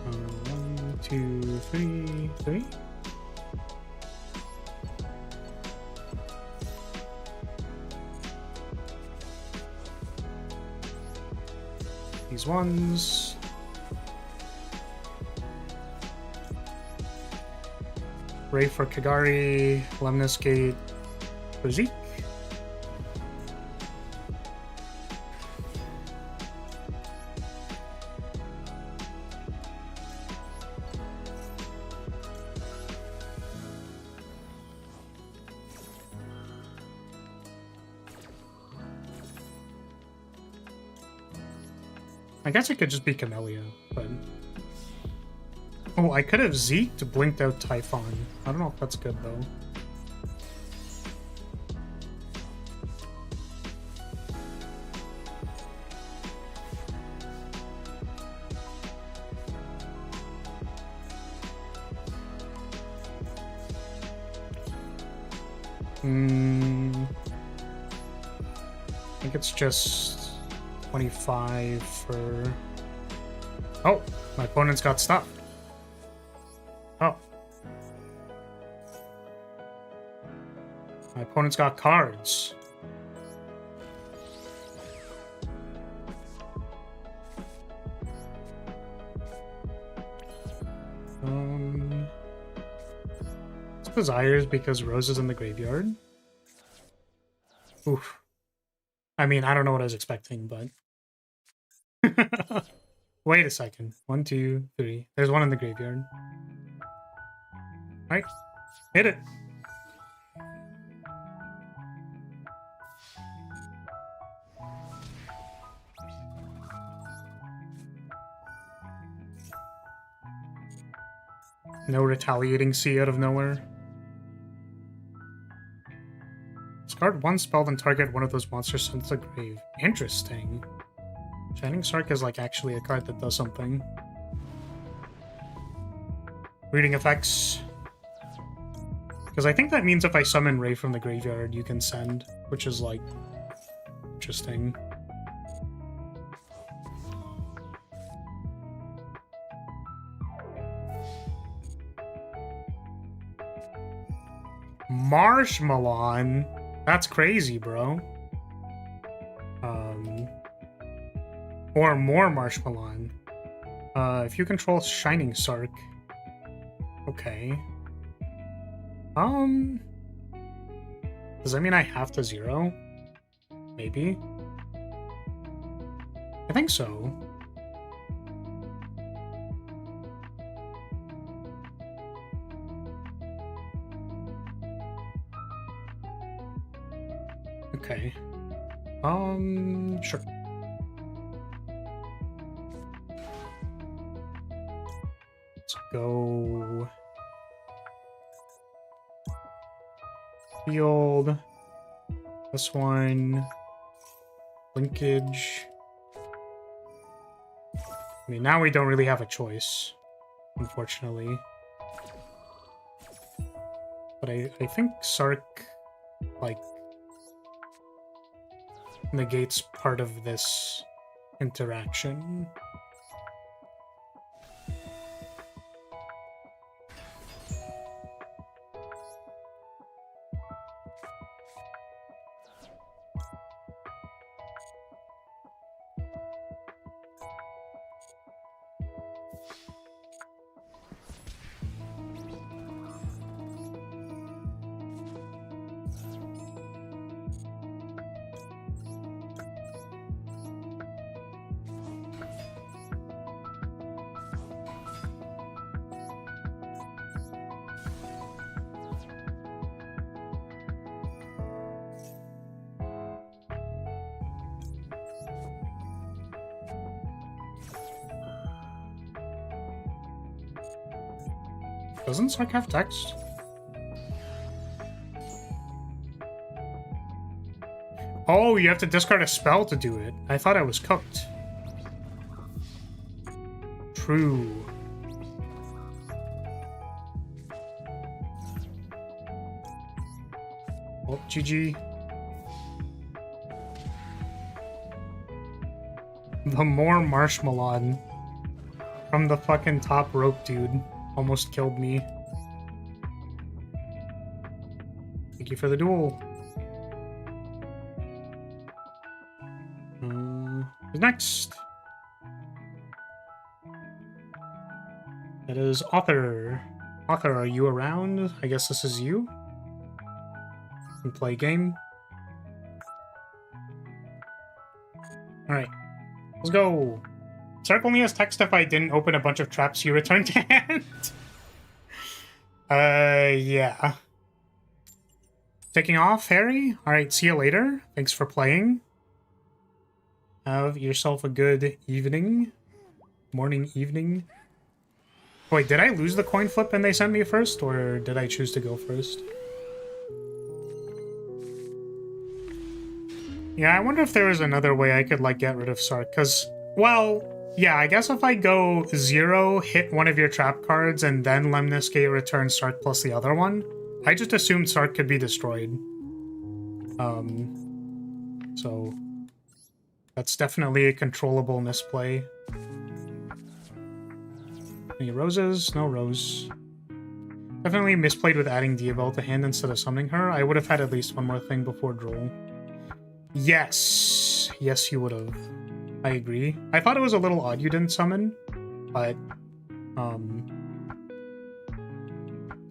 1, 2, 3, 3. These ones. Ray for Kagari, Lemnis Gate for Zeke. I guess it could just be Camellia, but... Oh, I could have Zeked Blinked Out Typhon. I don't know if that's good, though. I think it's just 25 for... Oh, my opponent's got stuff. Oh. My opponent's got cards. It's Desires because Rose is in the graveyard. Oof. I mean, I don't know what I was expecting, but... Wait a second. 1, 2, 3. There's one in the graveyard. Right? Hit it. No retaliating sea out of nowhere. Discard one spell, then target one of those monsters sent to the grave. Interesting. Shining Sark is like actually a card that does something. Reading effects. Because I think that means if I summon Ray from the graveyard, you can send, which is like interesting. Marshmallow? That's crazy, bro. Or more Marshmallow. If you control Shining Sark. Okay. Does that mean I have to zero? Maybe. I think so. Okay. Sure. Let's go. Field. This one. Linkage. I mean, now we don't really have a choice, unfortunately. But I think Sark, like, negates part of this interaction. Doesn't Sark have text? Oh, you have to discard a spell to do it. I thought I was cooked. True. Oh, GG. The more marshmallow from the fucking top rope, dude. Almost killed me. Thank you for the duel. Who's next? That is Author. Author, are you around? I guess this is you. And play game. Alright. Let's go. Circle me as text if I didn't open a bunch of traps you returned to hand. Yeah. Taking off, Harry? Alright, see you later. Thanks for playing. Have yourself a good evening. Morning, evening. Wait, did I lose the coin flip and they sent me first? Or did I choose to go first? Yeah, I wonder if there was another way I could, like, get rid of Sark. Because, well, yeah, I guess if I go 0, hit one of your trap cards, and then Lemnis Gate return Sark plus the other one, I just assumed Sark could be destroyed. So that's definitely a controllable misplay. Any roses? No rose. Definitely misplayed with adding Diabel to hand instead of summoning her. I would have had at least one more thing before Droll. Yes. Yes, you would have. I agree. I thought it was a little odd you didn't summon, but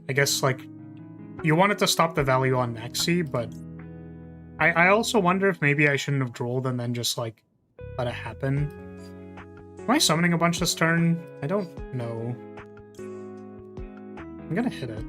I guess, like, you wanted to stop the value on Maxi, but I also wonder if maybe I shouldn't have drolled and then just, like, let it happen. Am I summoning a bunch this turn? I don't know. I'm gonna hit it.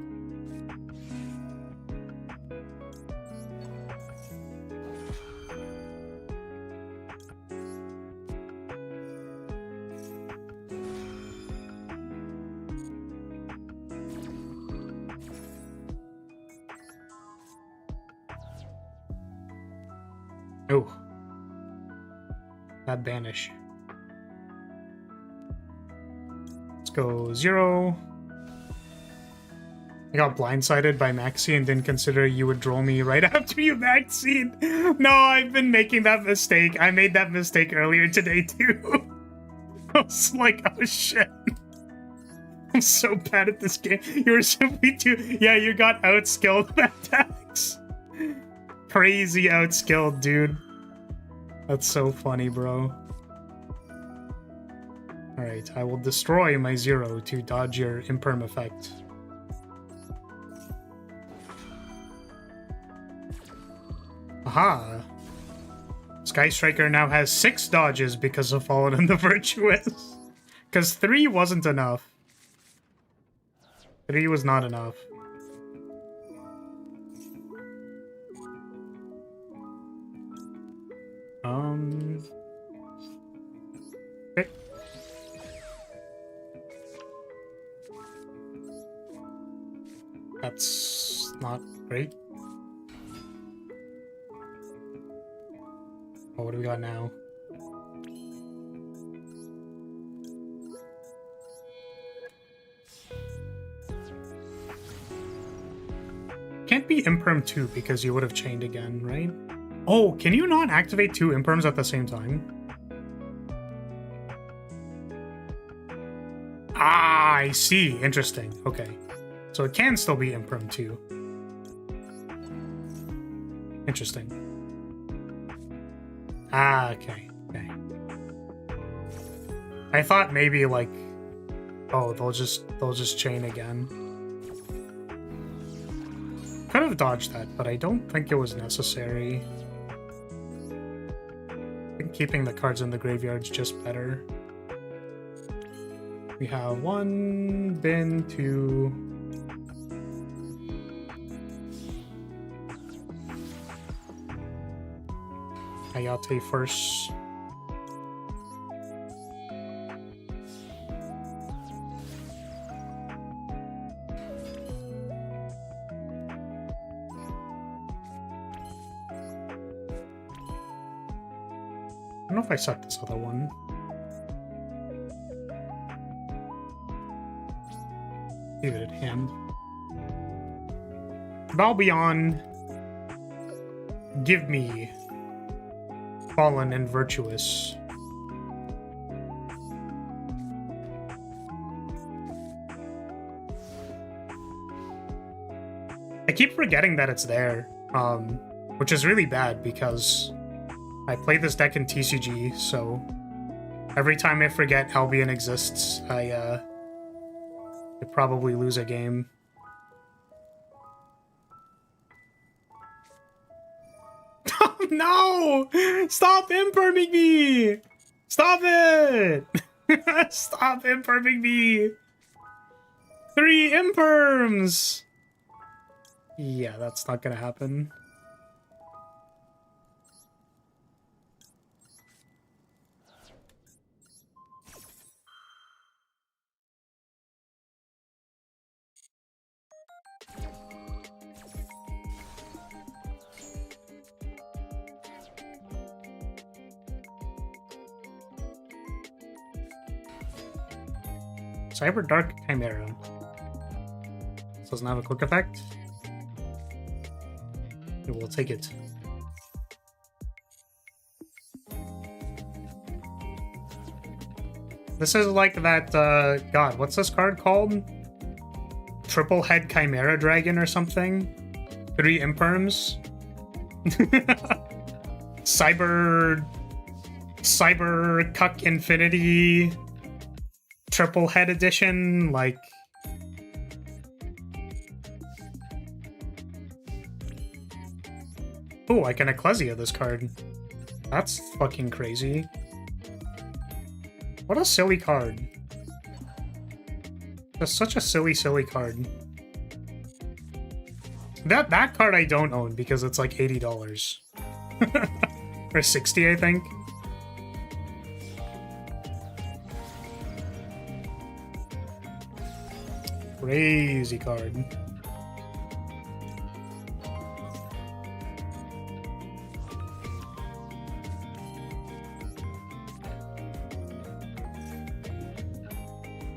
Oh. That banish. Let's go 0. I got blindsided by Maxi and didn't consider you would droll me right after you Maxi. No, I've been making that mistake. I made that mistake earlier today too. I was like, oh shit. I'm so bad at this game. You were simply too... Yeah, you got outskilled by attacks. Crazy outskilled, dude. That's so funny, bro. Alright, I will destroy my 0 to dodge your imperm effect. Aha! Sky Striker now has 6 dodges because of Fallen and the Virtuous. Because 3 wasn't enough. 3 was not enough. Okay. That's not great. Oh, what do we got now? Can't be Imperm 2 because you would have chained again, right? Oh, can you not activate 2 Imperms at the same time? Ah, I see. Interesting. Okay. So it can still be Imperm 2. Interesting. Ah, okay. Okay. I thought maybe, like, oh, they'll just chain again. Could have dodged that, but I don't think it was necessary. I think keeping the cards in the graveyard's just better. We have 1, bin, 2. Hayate first. I don't know if I sucked this other one. Leave it at hand. Valbion, give me Fallen and Virtuous. I keep forgetting that it's there, which is really bad because I play this deck in TCG, so every time I forget Albion exists, I probably lose a game. No! Stop imperming me! Stop it! Stop imperming me! 3 imperms! Yeah, that's not gonna happen. Cyber Dark Chimera. This doesn't have a quick effect. We'll take it. This is like that, God, what's this card called? Triple Head Chimera Dragon or something? 3 imperms? Cyber Cuck Infinity Triple Head Edition, like... Oh, I can Ecclesia this card. That's fucking crazy. What a silly card. That's such a silly card. That card I don't own because it's like $80. Or 60, I think. Crazy card.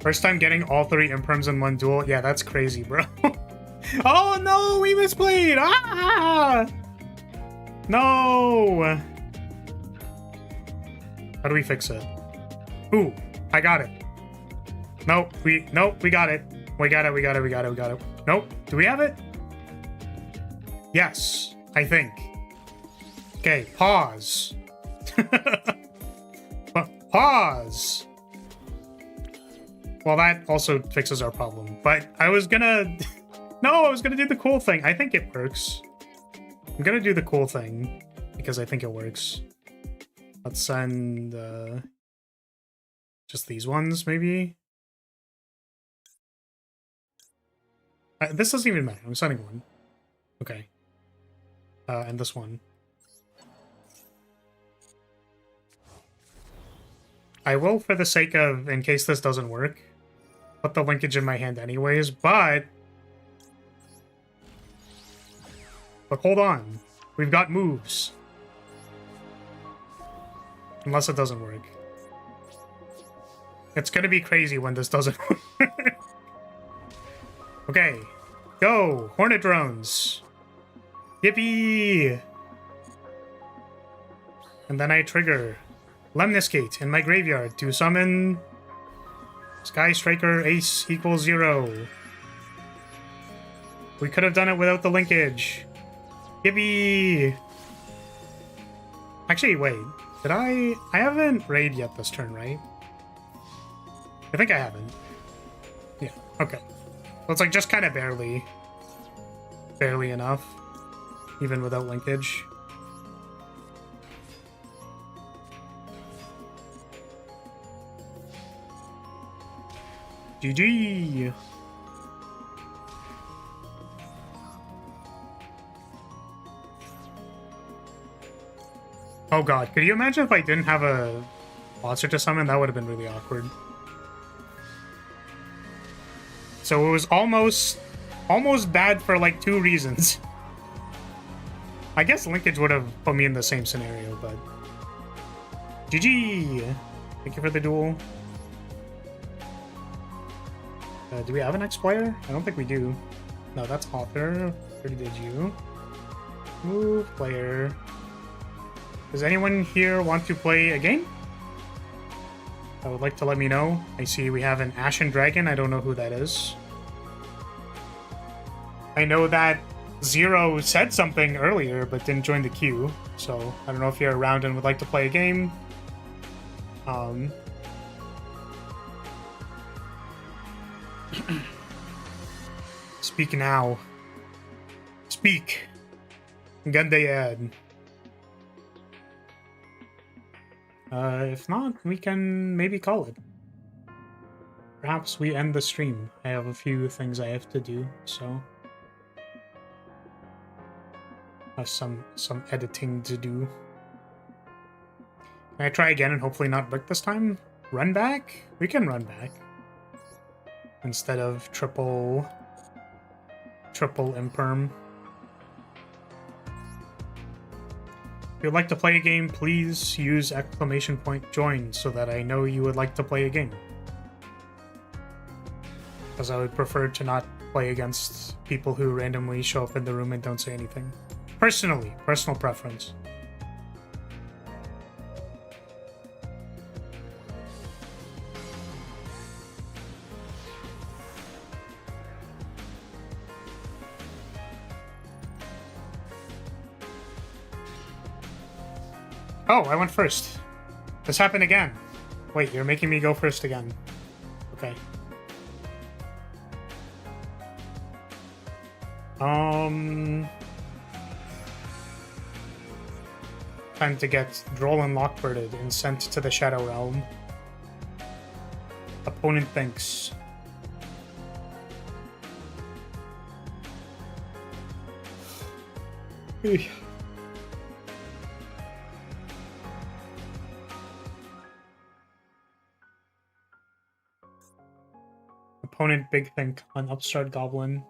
First time getting all 3 imperms in one duel. Yeah, that's crazy, bro. Oh no, we misplayed! Ah! No! How do we fix it? Ooh, I got it. Nope, we got it. We got it. Nope, do we have it? Yes, I think. Okay, pause. Pause. Well, that also fixes our problem. But I was gonna... No, I was gonna do the cool thing. I think it works. I'm gonna do the cool thing because I think it works. Let's send just these ones, maybe. This doesn't even matter. I'm sending one. Okay. And this one. I will, for the sake of, in case this doesn't work, put the linkage in my hand anyways, but hold on. We've got moves. Unless it doesn't work. It's gonna be crazy when this doesn't work. Okay. Go! Hornet drones! Yippee! And then I trigger Lemniscate in my graveyard to summon Sky Striker Ace equals 0. We could have done it without the linkage. Yippee! Actually, wait. Did I haven't raid yet this turn, right? I think I haven't. Yeah, okay. So it's like just kind of barely enough, even without linkage. GG! Oh god, could you imagine if I didn't have a monster to summon? That would have been really awkward. So it was almost bad for like 2 reasons. I guess linkage would have put me in the same scenario, but GG! Thank you for the duel. Do we have an next player? I don't think we do. No, that's author. Where did you? Move player. Does anyone here want to play a game? I would like to let me know. I see we have an Ashen Dragon. I don't know who that is. I know that Zero said something earlier, but didn't join the queue. So I don't know if you're around and would like to play a game. Speak now. Speak. Ganda ad. If not, we can maybe call it. Perhaps we end the stream. I have a few things I have to do, so I have some editing to do. Can I try again and hopefully not brick this time? Run back? We can run back. Instead of triple imperm. If you'd like to play a game, please use !join so that I know you would like to play a game. Because I would prefer to not play against people who randomly show up in the room and don't say anything. Personally, personal preference. Oh, I went first. This happened again. Wait, you're making me go first again. Okay. Time to get Droll and Lockbirded and sent to the Shadow Realm. Opponent thinks. Opponent Big Think on Upstart Goblin.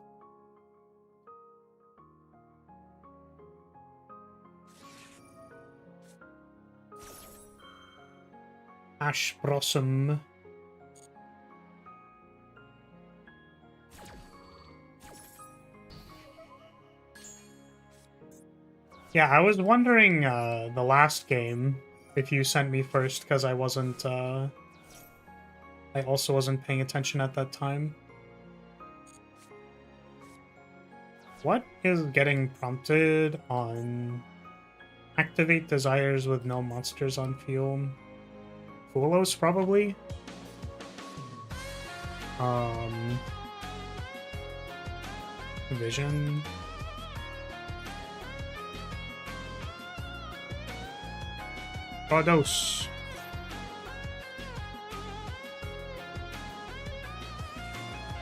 Ash Blossom. Yeah, I was wondering the last game if you sent me first because I wasn't I also wasn't paying attention at that time. What is getting prompted on activate desires with no monsters on field? Fulos, probably? Vision. Rodos.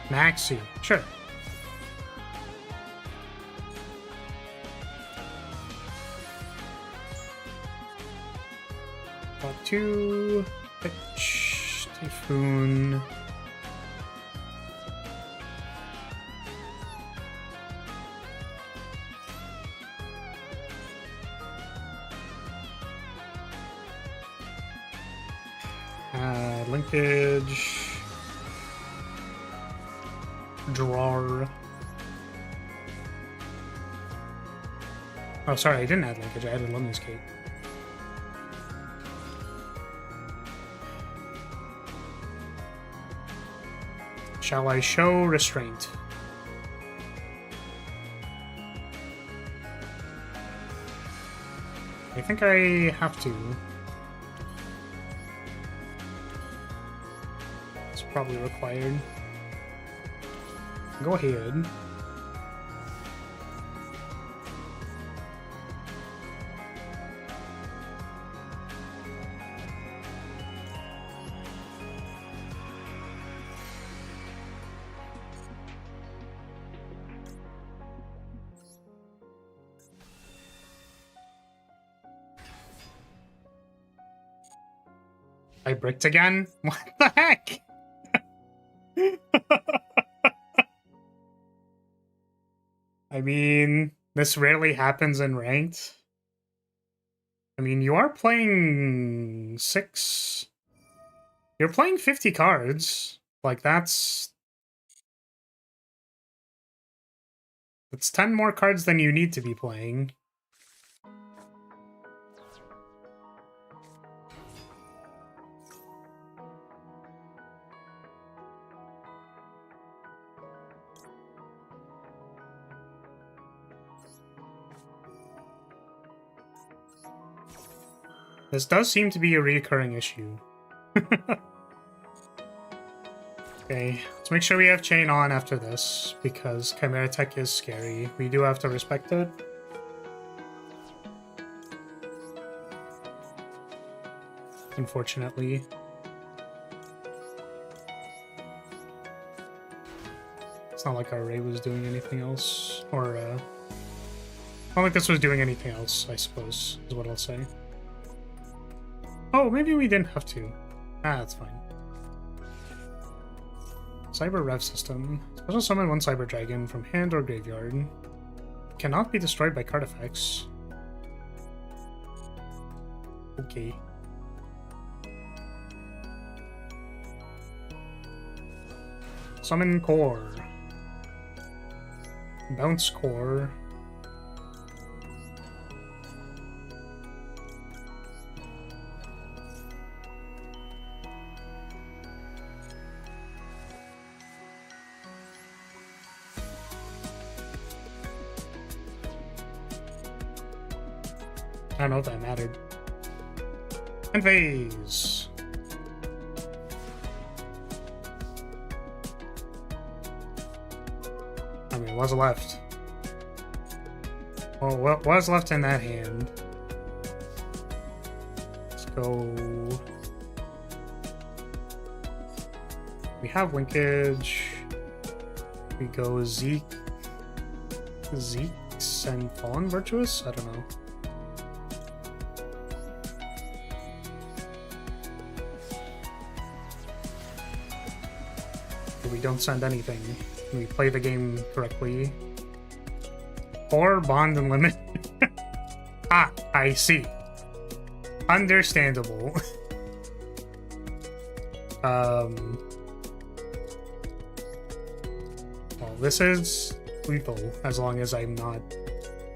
Maxi, sure. Got two. Pitch. Typhoon. Linkage. Drawer. Oh, sorry, I didn't add linkage. I added Lemon's Cape. Shall I show restraint? I think I have to. It's probably required. Go ahead. I bricked again? What the heck? I mean, this rarely happens in ranked. I mean, you are playing 6... You're playing 50 cards. Like, that's 10 more cards than you need to be playing. This does seem to be a recurring issue. Okay, let's make sure we have chain on after this, because Chimera Tech is scary. We do have to respect it. Unfortunately. It's not like our array was doing anything else, or, not like this was doing anything else, I suppose, is what I'll say. Oh, maybe we didn't have to. Ah, that's fine. Cyber Rev System. Special summon 1 Cyber Dragon from hand or graveyard. Cannot be destroyed by card effects. Okay. Summon Core. Bounce Core. I don't know if that mattered. And phase. I mean, what's left? Well, what was left in that hand? Let's go. We have linkage. We go Zeke's and Fallen Virtuous? I don't know. We don't send anything. We play the game correctly. Or bond and limit. Ah, I see. Understandable. Well, this is lethal, as long as I'm not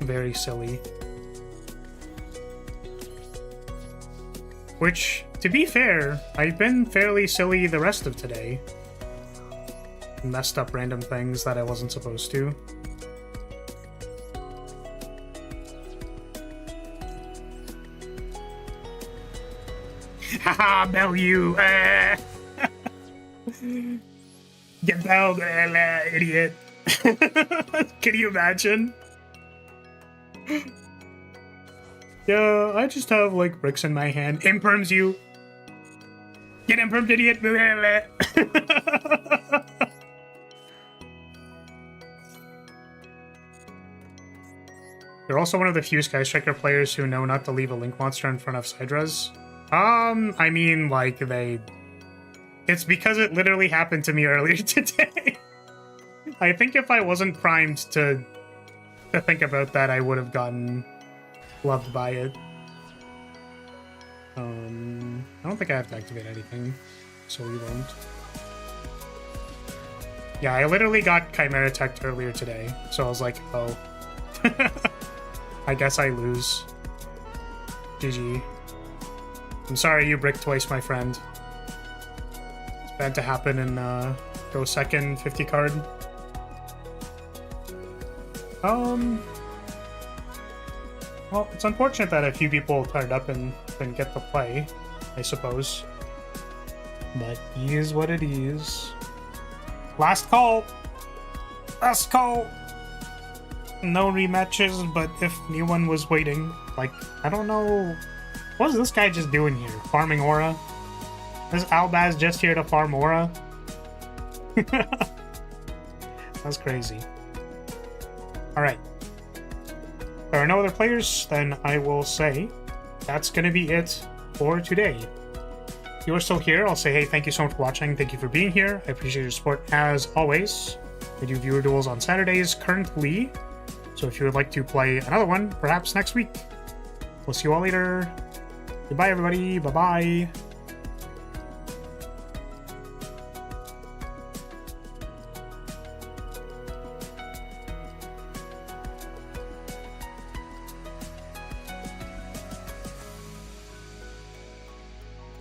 very silly. Which, to be fair, I've been fairly silly the rest of today. Messed up random things that I wasn't supposed to. Haha, bell you! Get belled, idiot! Can you imagine? Yeah, I just have like bricks in my hand. Imperms you! Get impermed, idiot! You're also one of the few Sky Striker players who know not to leave a Link monster in front of Sidras. I mean, like, it's because it literally happened to me earlier today. I think if I wasn't primed to think about that, I would have gotten loved by it. I don't think I have to activate anything, so we won't. Yeah, I literally got Chimera Tech earlier today, so I was like, oh. I guess I lose. GG. I'm sorry you bricked twice, my friend. It's bad to happen in go second 50 card. Well, it's unfortunate that a few people turned up and didn't get to play, I suppose. But it is what it is. Last call! Last call! No rematches, but if anyone was waiting, like, I don't know, what is this guy just doing here? Farming aura? Is Albaz just here to farm aura? That's crazy. Alright. If there are no other players, then I will say that's gonna be it for today. If you're still here, I'll say, hey, thank you so much for watching. Thank you for being here. I appreciate your support as always. We do viewer duels on Saturdays currently. So if you would like to play another one, perhaps next week, We'll see you all later. Goodbye, everybody. Bye-bye.